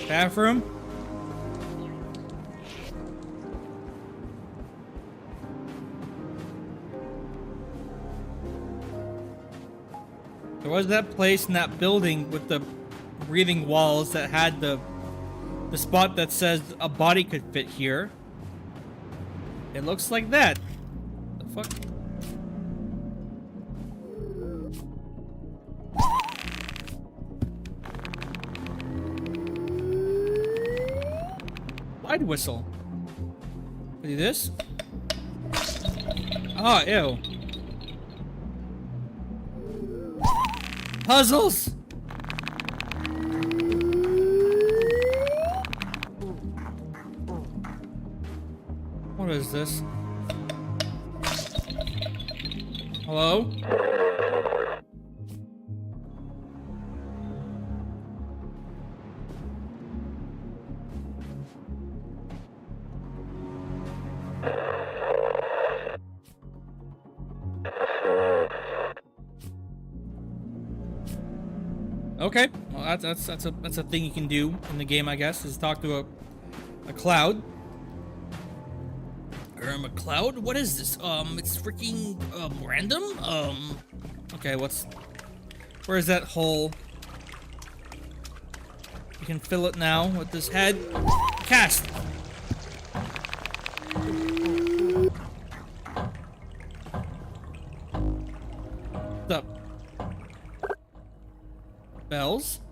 Bathroom? There was that place in that building with the breathing walls that had the spot that says a body could fit here. It looks like that. The fuck? Light whistle. Do this? Oh, ew. Puzzles! What is this? Hello? Okay, well that's a thing you can do in the game, I guess, is talk to a cloud. A cloud? What is this? It's freaking random. Okay, where is that hole? You can fill it now with this head. Cast. What's up? Bells.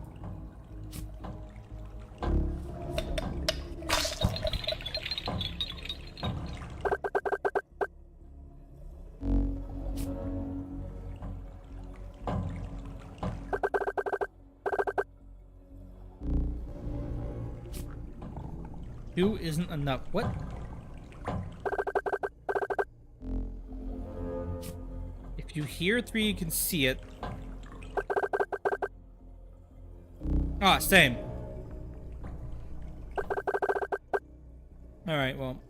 Two isn't enough. What? If you hear three, you can see it. Ah, same. Alright, well.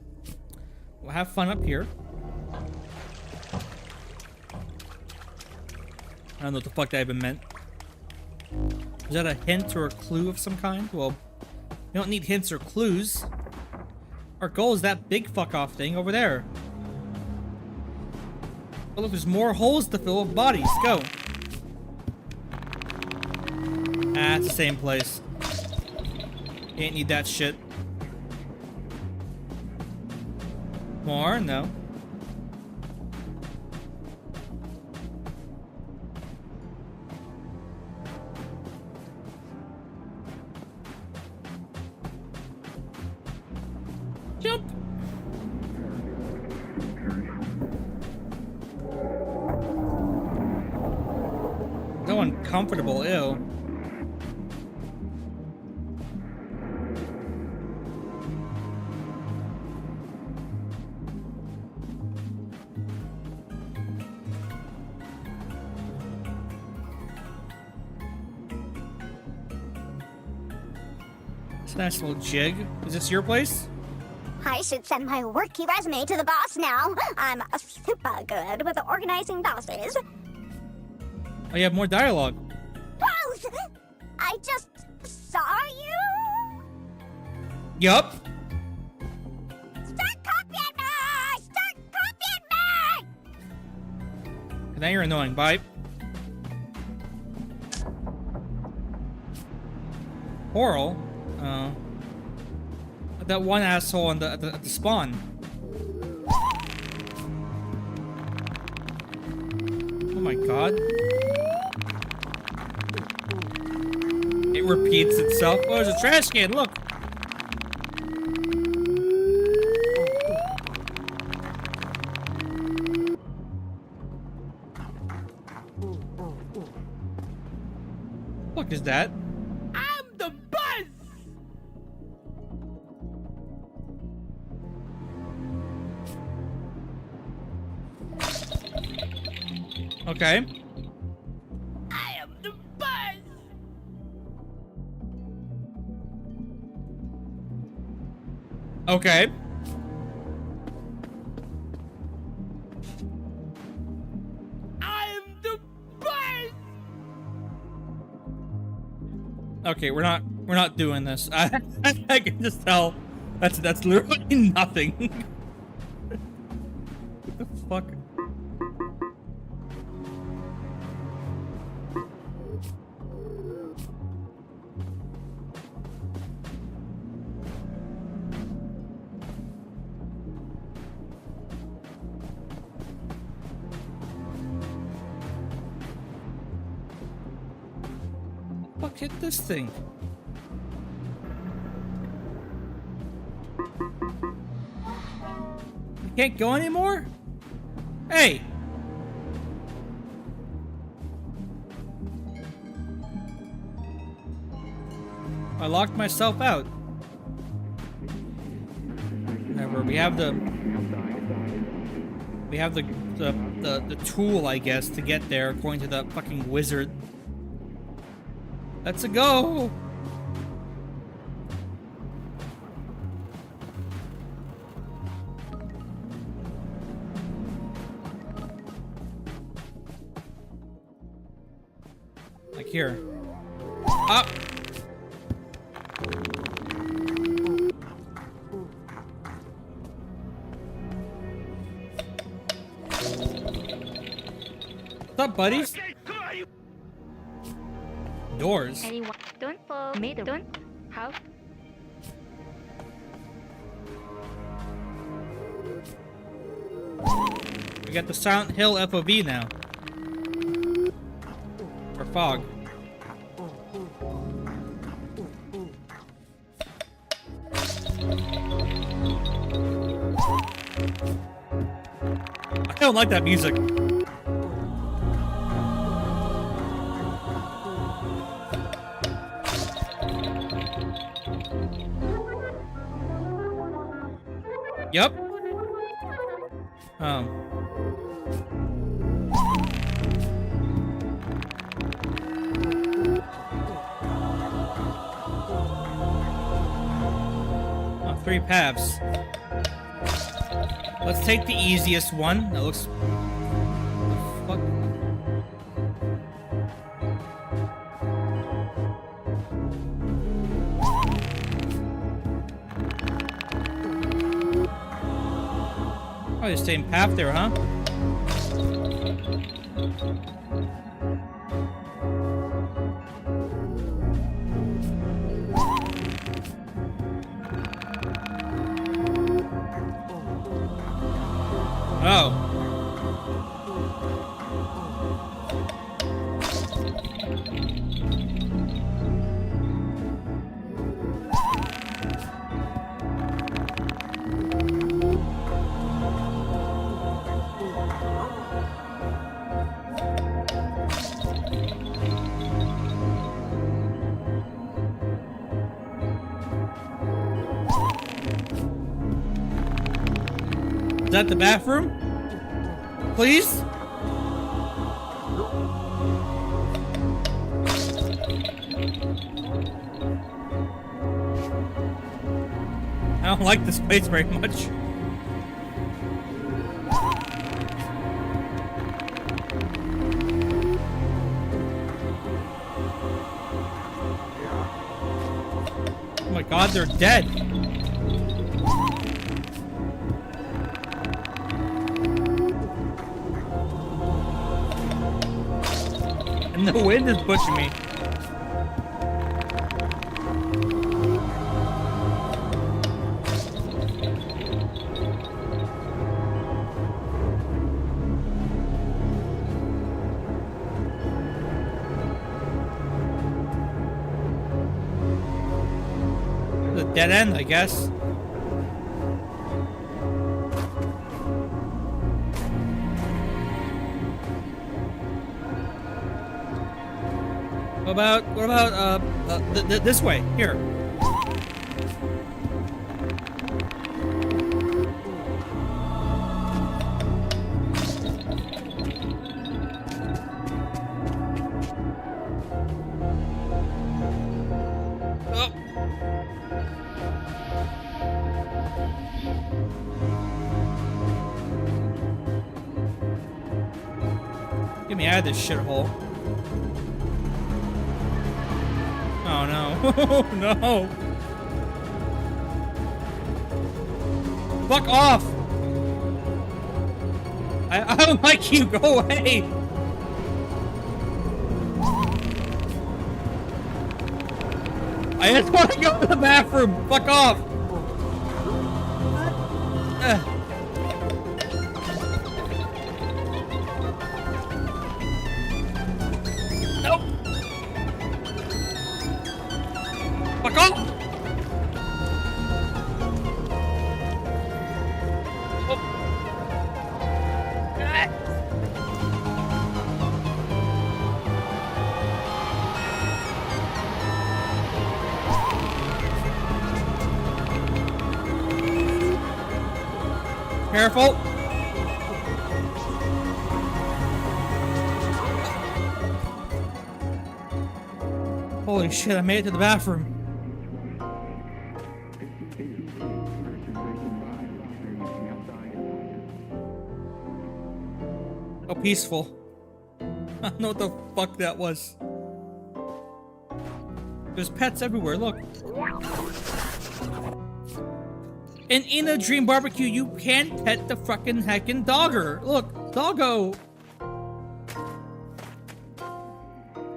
We'll have fun up here. I don't know what the fuck that even meant. Is that a hint or a clue of some kind? Well, we don't need hints or clues. Our goal is that big fuck off thing over there. Oh look, there's more holes to fill with bodies. Go. Ah, it's the same place. You ain't need that shit. More? No. Jump! So uncomfortable, ew. It's a nice little jig. Is this your place? I should send my worky resume to the boss now. I'm super good with organizing bosses. Oh, you have more dialogue. Boss! I just saw you. Yup. Start copying me! Start copying me! Now you're annoying. Bye. Oral? That one asshole at the spawn. Oh my god. It repeats itself. Oh, there's a trash can, look! What is that? I'm the buzz! Okay. I am the buzz! Okay. Okay, we're not doing this. I can just tell. That's literally nothing. What the fuck? Fuck, hit this thing. You can't go anymore? Hey! I locked myself out. Whatever, we have the tool, I guess, to get there according to the fucking wizard. Let's go! Like here. Up! What's up, buddies? Doors. Anyone? Don't fall. Middle. Don't. Half. We got the Silent Hill FOV now. Or fog. I don't like that music. Yep. Oh. Oh, 3 paths. Let's take the easiest one. That looks... What the fuck? Oh, the same path there, huh? Oh. Is that the bathroom? Please? I don't like this place very much. Oh my god, they're dead. And the wind is pushing me. It's a dead end, I guess. What about this way? Here. Oh. Get me out of this shithole. Oh. Oh no. No. Fuck off. I don't like you. Go away. I just want to go to the bathroom. Fuck off. Nope. Fuck off. Careful. Holy shit, I made it to the bathroom. Oh, peaceful. I don't know what the fuck that was. There's pets everywhere, look. And in a dream barbecue, you can't pet the fucking heckin' dogger. Look, doggo.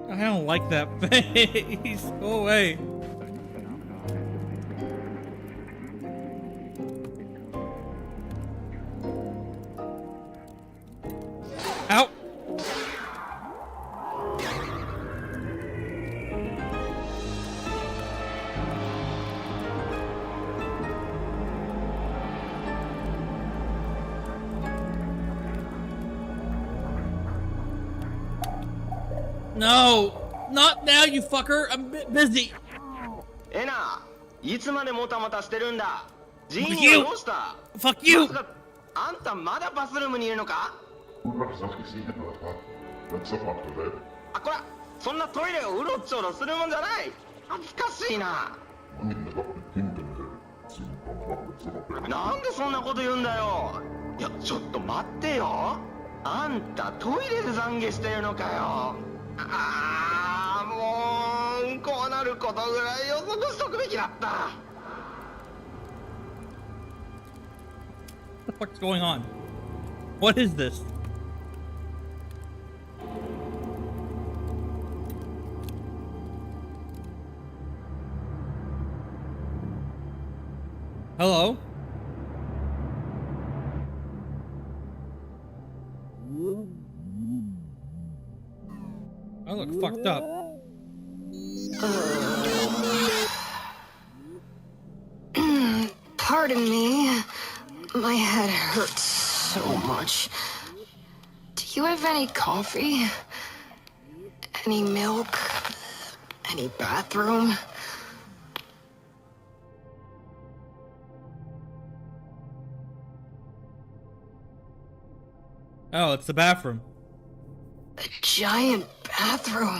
I don't like that face. Go away. Ow. No, not now, you fucker. I'm busy. えな、いつまでもたもたしてるんだ。ジー Fuck ニ you. ーどうした？ Fuck you. まさかあんたまだバスルームにいるのか？あ、こら、そんなトイレをうろちょろするもんじゃない。恥ずかしいな。なんでそんなこと言うんだよ。いや、ちょっと待ってよ。あんたトイレで懺悔してるのかよ。ああ、もうこうなることぐらい予測しとくべきだった。What the fuck's going on? What is this? Hello? I look fucked up. Pardon me. My head hurts so much. Do you have any coffee? Any milk? Any bathroom? Oh, it's the bathroom. A giant bathroom.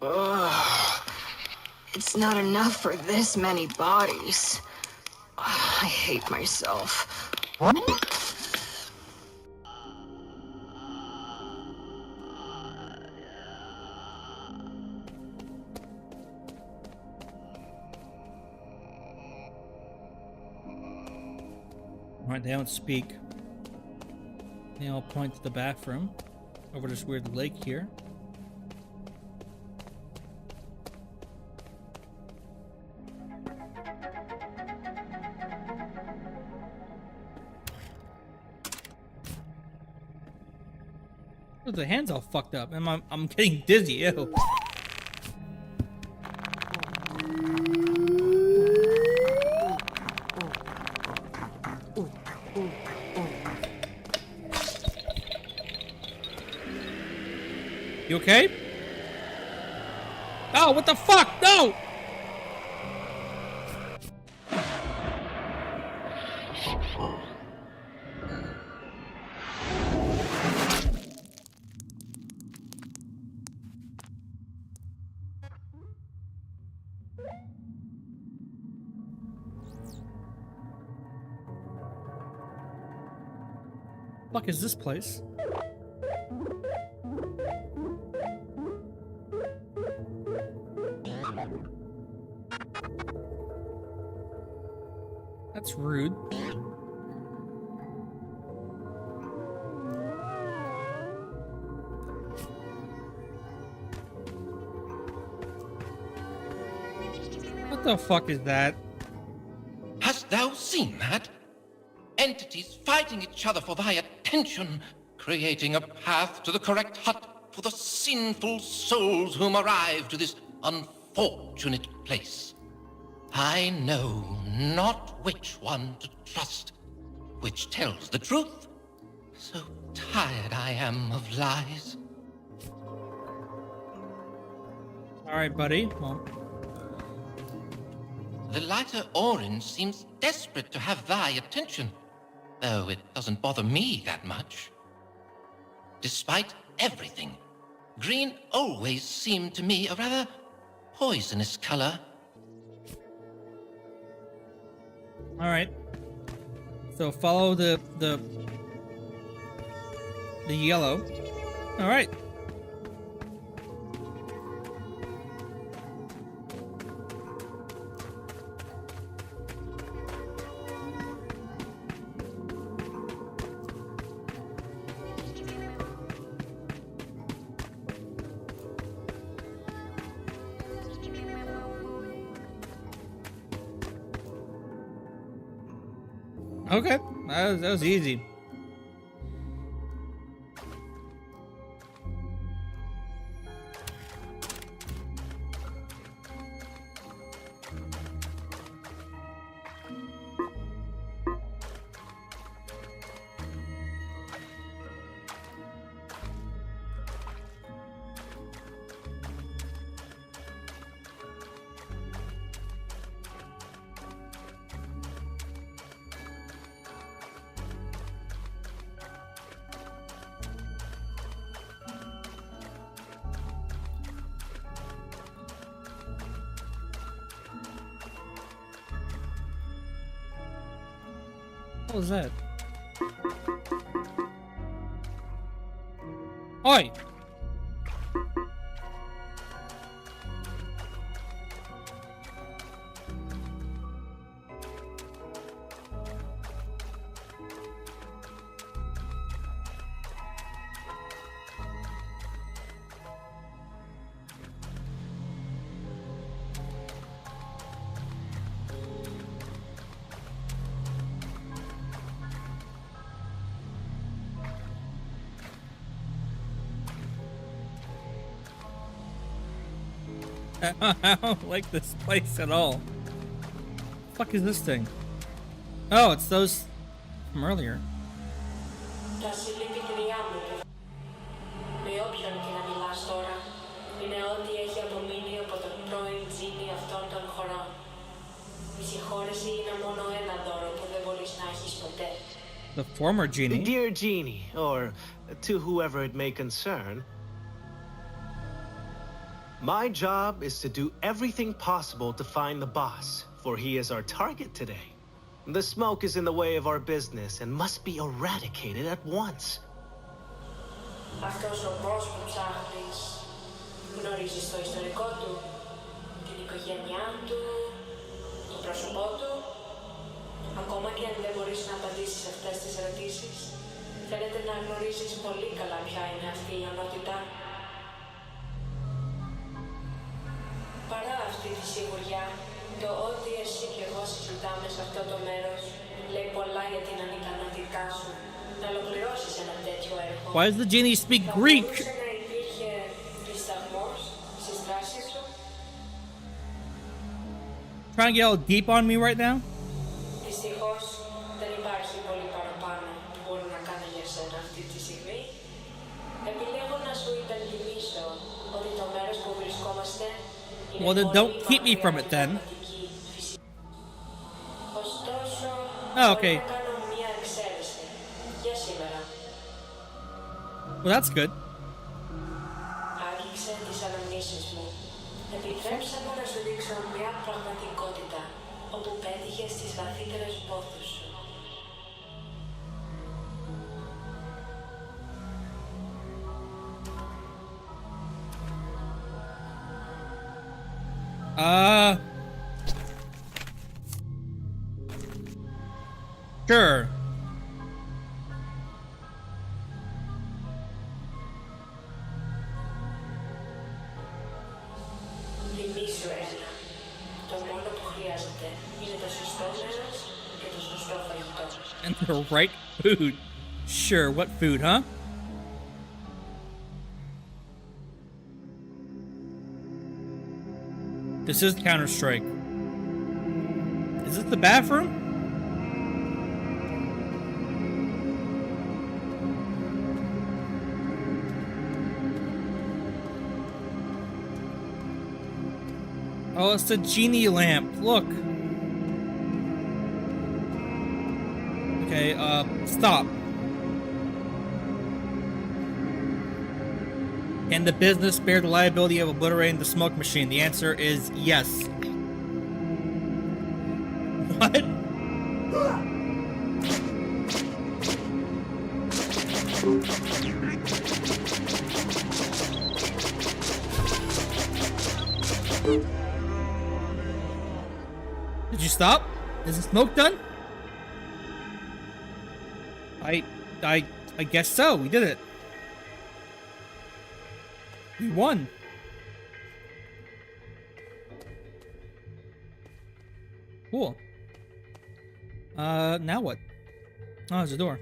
Ugh. It's not enough for this many bodies. I hate myself. Alright, they don't speak. They all point to the bathroom. Over this weird lake here. Oh, the hand's all fucked up, and I'm getting dizzy. Ew. You okay? Oh, what the fuck? No! Fuck is this place? It's rude. What the fuck is that? Hast thou seen that? Entities fighting each other for thy attention, creating a path to the correct hut for the sinful souls whom arrive to this unfortunate place. I know not which one to trust, which tells the truth. So tired I am of lies. Alright, buddy. Well. The lighter orange seems desperate to have thy attention, though it doesn't bother me that much. Despite everything, green always seemed to me a rather poisonous color. Alright. So follow the yellow. Alright. Okay, that was easy. What was that? Oi! I don't like this place at all. What the fuck is this thing? Oh, it's those from earlier. Τα συλληπιτήριά μου με όποιον και να μιλάς τώρα είναι ό,τι έχει απομείνει από τον πρώην τζίνι αυτών των χωρών. Η συγχώρεση είναι μόνο ένα δώρο που δεν μπορείς να έχεις ποτέ. The former genie. Dear genie, or to whoever it may concern, my job is to do everything possible to find the boss, for he is our target today. The smoke is in the way of our business and must be eradicated at once. Αυτός ο boss που ψάχνεις γνωρίζεις το ιστορικό του, την οικογένειά του, το πρόσωπό του. Ακόμα και αν δεν μπορείς να απαντήσεις αυτές τις ερωτήσεις, φαίνεται να γνωρίζεις πολύ καλά ποια είναι αυτή η ονότητα. Παρά αυτή τη σιγουριά, το ότι εσύ και εγώ συζητάμε σε αυτό το μέρος λέει πολλά για την ανικανότητά σου να ολοκληρώσεις ένα τέτοιο έργο. Why does the genie speak Greek? Θα μπορούσε να υπήρχε δισταγμός στις δράσεις σου. Trying to get all deep on me right now? Δυστυχώς δεν υπάρχει πολύ παραπάνω που μπορώ να κάνω για σένα αυτή τη στιγμή. Επιλέγω να σου υπενθυμίσω ότι το μέρος που βρισκόμαστε. Well, then don't keep me from it then. Oh, okay. Well, that's good. Άγγιξε τις αναμνήσεις μου. Επιτρέψα μου να σου δείξω μια πραγματικότητα όπου πέτυχες τις βαθύτερες πόθους σου. Sure. Θυμήσου, Έλληνα. Το μόνο που χρειάζεται είναι το σωστό νερός και το σωστό φαγητό. And the right food. Sure, what food, huh? This is Counter-Strike. Is this the bathroom? Oh, it's the genie lamp. Look. Okay, stop. Can the business bear the liability of obliterating the smoke machine? The answer is yes. What? Did you stop? Is the smoke done? I guess so. We did it. We won. Cool. Now what? Oh, there's a door.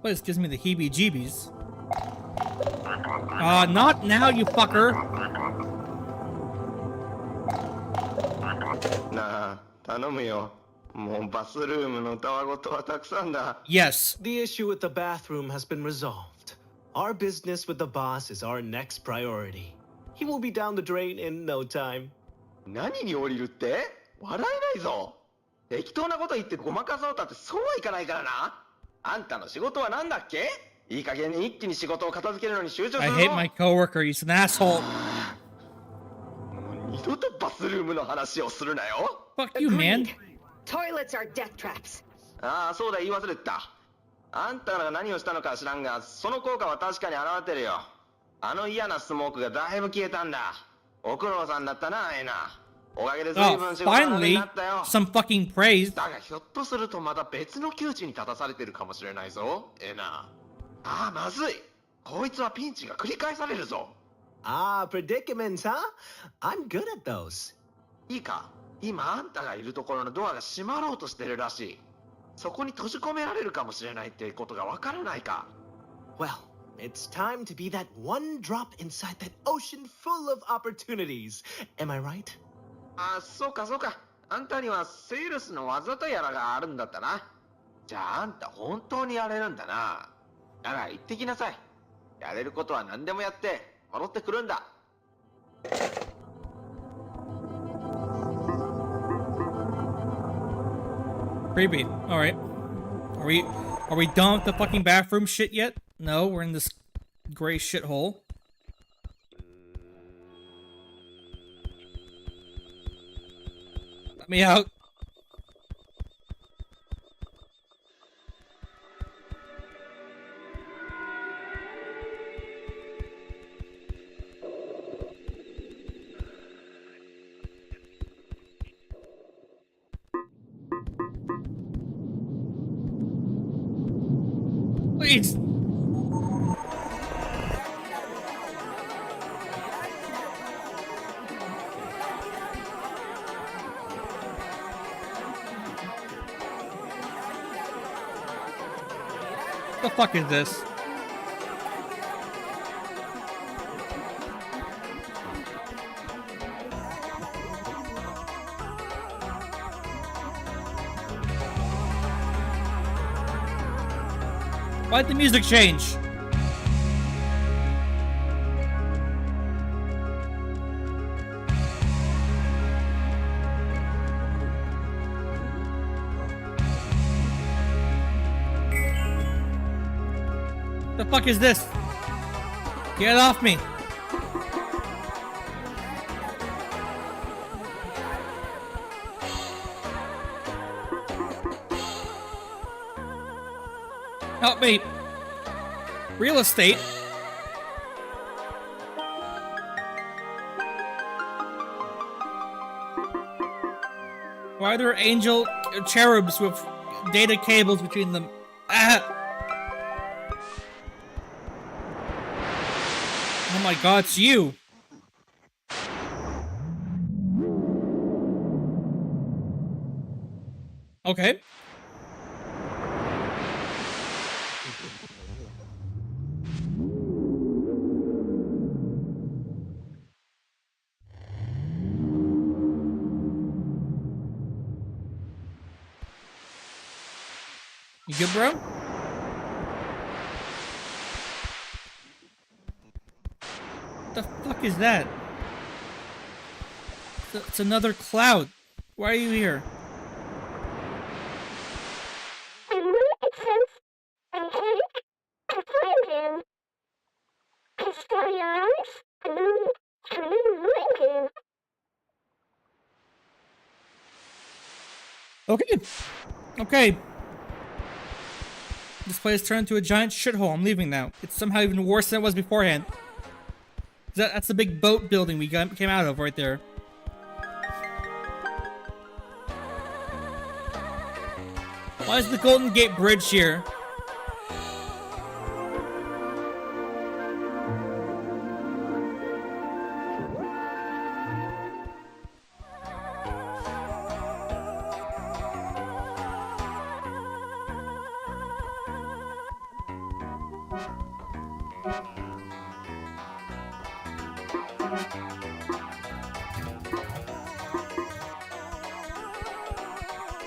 Well, this gives me the heebie-jeebies. Not now, you fucker! Yes. The issue with the bathroom has been resolved. Our business with the boss is our next priority. He will be down the drain in no time. 何に降りるって？笑えないぞ。適当なこと言ってごまかそうたってそうはいかないからな。あんたの仕事は何だっけ？いい加減に一気に仕事を片付けるのに集中するぞ。 I hate my coworker. He's an asshole. もう二度とバスルームの話をするなよ。Fuck you, man. Toilets are death traps. ああ、そうだ、言い忘れてた。あんたが何をしたのか知らんが、その効果は確かに現れてるよ。あの嫌なスモークがだいぶ消えたんだ。ご苦労さんだったな、エナ。おかげで随分仕事のになったよ。Some fucking praise. だがひょっとするとまた別の窮地に立たされてるかもしれないぞ、エナ。ああ、まずい。こいつはピンチが繰り返されるぞ。Ah, predicaments, huh? I'm good at those. いいか、今あんたがいるところのドアが閉まろうとしてるらしい。そこに閉じ込められるかもしれないってことがわからないか。Well, it's time to be that one drop inside that ocean full of opportunities. Am I right? あ、そうかそうか。あんたにはセールスの技とやらがあるんだったな。じゃああんた本当にやれるんだな。だから行ってきなさい。やれることは何でもやって戻ってくるんだ。Creepy. Alright. Are we done with the fucking bathroom shit yet? No, we're in this gray shithole. Let me out. Please. What the fuck is this? Why'd the music change? The fuck is this? Get off me! Help me! Real estate? Why are there angel cherubs with data cables between them? Ah! Oh my god, it's you! Okay. You good, bro? What the fuck is that? It's another cloud. Why are you here? Okay. Okay. This place turned into a giant shithole. I'm leaving now. It's somehow even worse than it was beforehand. That's the big boat building we came out of right there. Why is the Golden Gate Bridge here?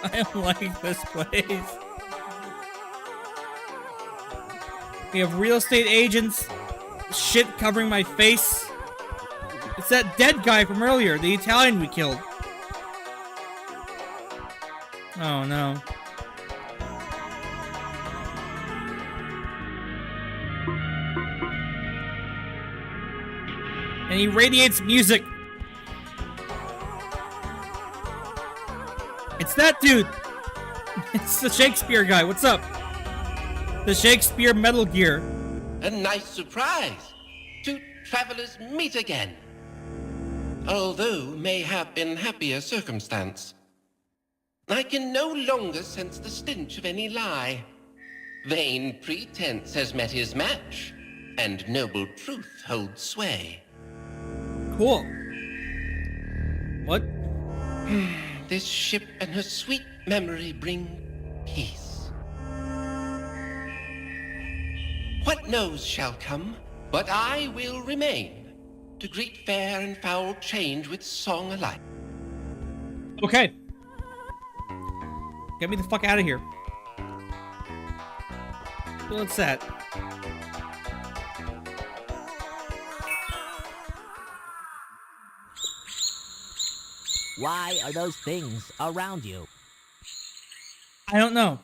I don't like this place. We have real estate agents, shit covering my face. It's that dead guy from earlier, the Italian we killed. Oh no. And he radiates music. It's that dude! It's the Shakespeare guy, what's up? The Shakespeare Metal Gear. A nice surprise. Two travelers meet again. Although mayhap in happier circumstance. I can no longer sense the stench of any lie. Vain pretense has met his match, and noble truth holds sway. Cool. What? This ship and her sweet memory bring peace. What knows shall come, but I will remain to greet fair and foul change with song alike. Okay. Get me the fuck out of here. What's that? Why are those things around you? I don't know.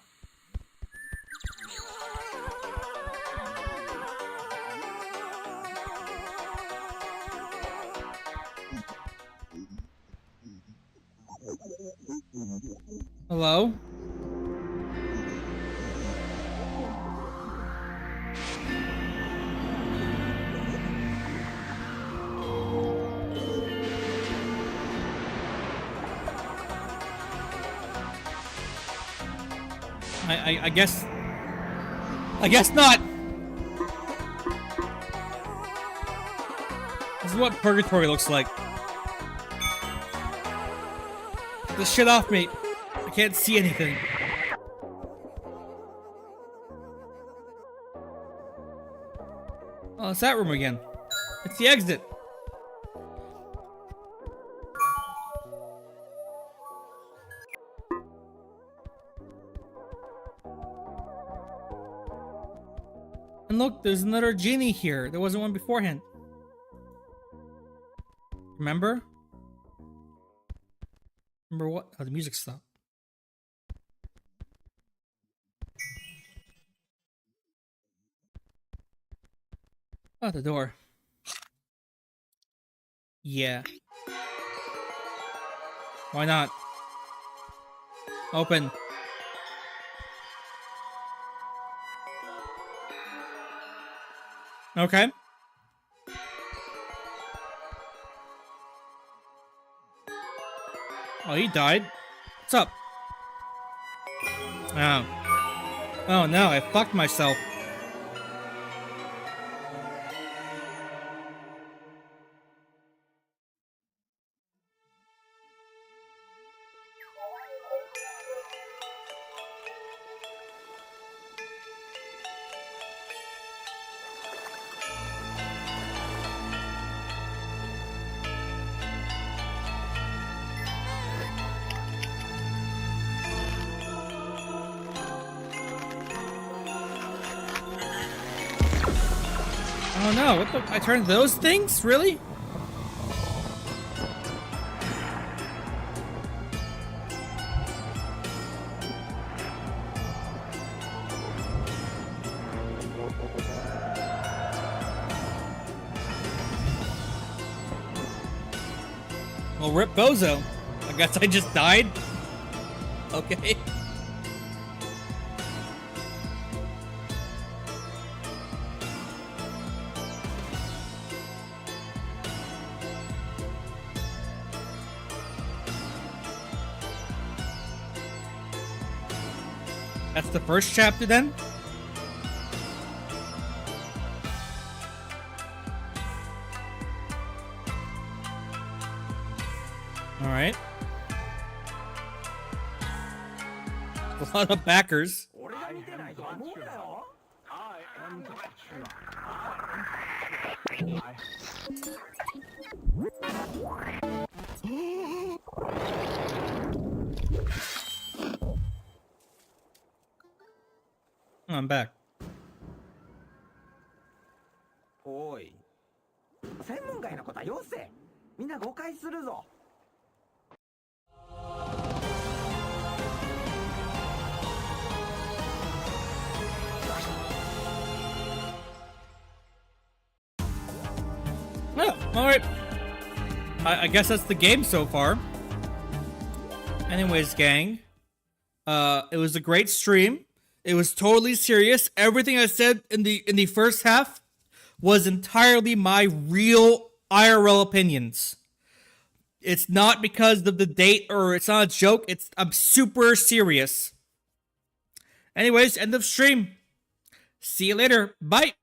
Hello? I guess not. This is what purgatory looks like. Get this shit off me. I can't see anything. Oh, it's that room again. It's the exit. And look, there's another genie here. There wasn't one beforehand. Remember? Remember what? Oh, the music stopped. Oh, the door. Yeah. Why not? Open. Okay. Oh, he died. What's up? Oh. Oh no, I fucked myself. Oh no, what the? I turned those things? Really? Well, rip Bozo. I guess I just died. Okay. That's the first chapter then? Alright. A lot of backers. I'm back. おい。専門外のことはよせ。みんな誤解するぞ。Oh, alright. I guess that's the game so far. Anyways, gang. It was a great stream. It was totally serious. Everything I said in the first half was entirely my real IRL opinions. It's not because of the date or it's not a joke. I'm super serious. Anyways, end of stream. See you later. Bye.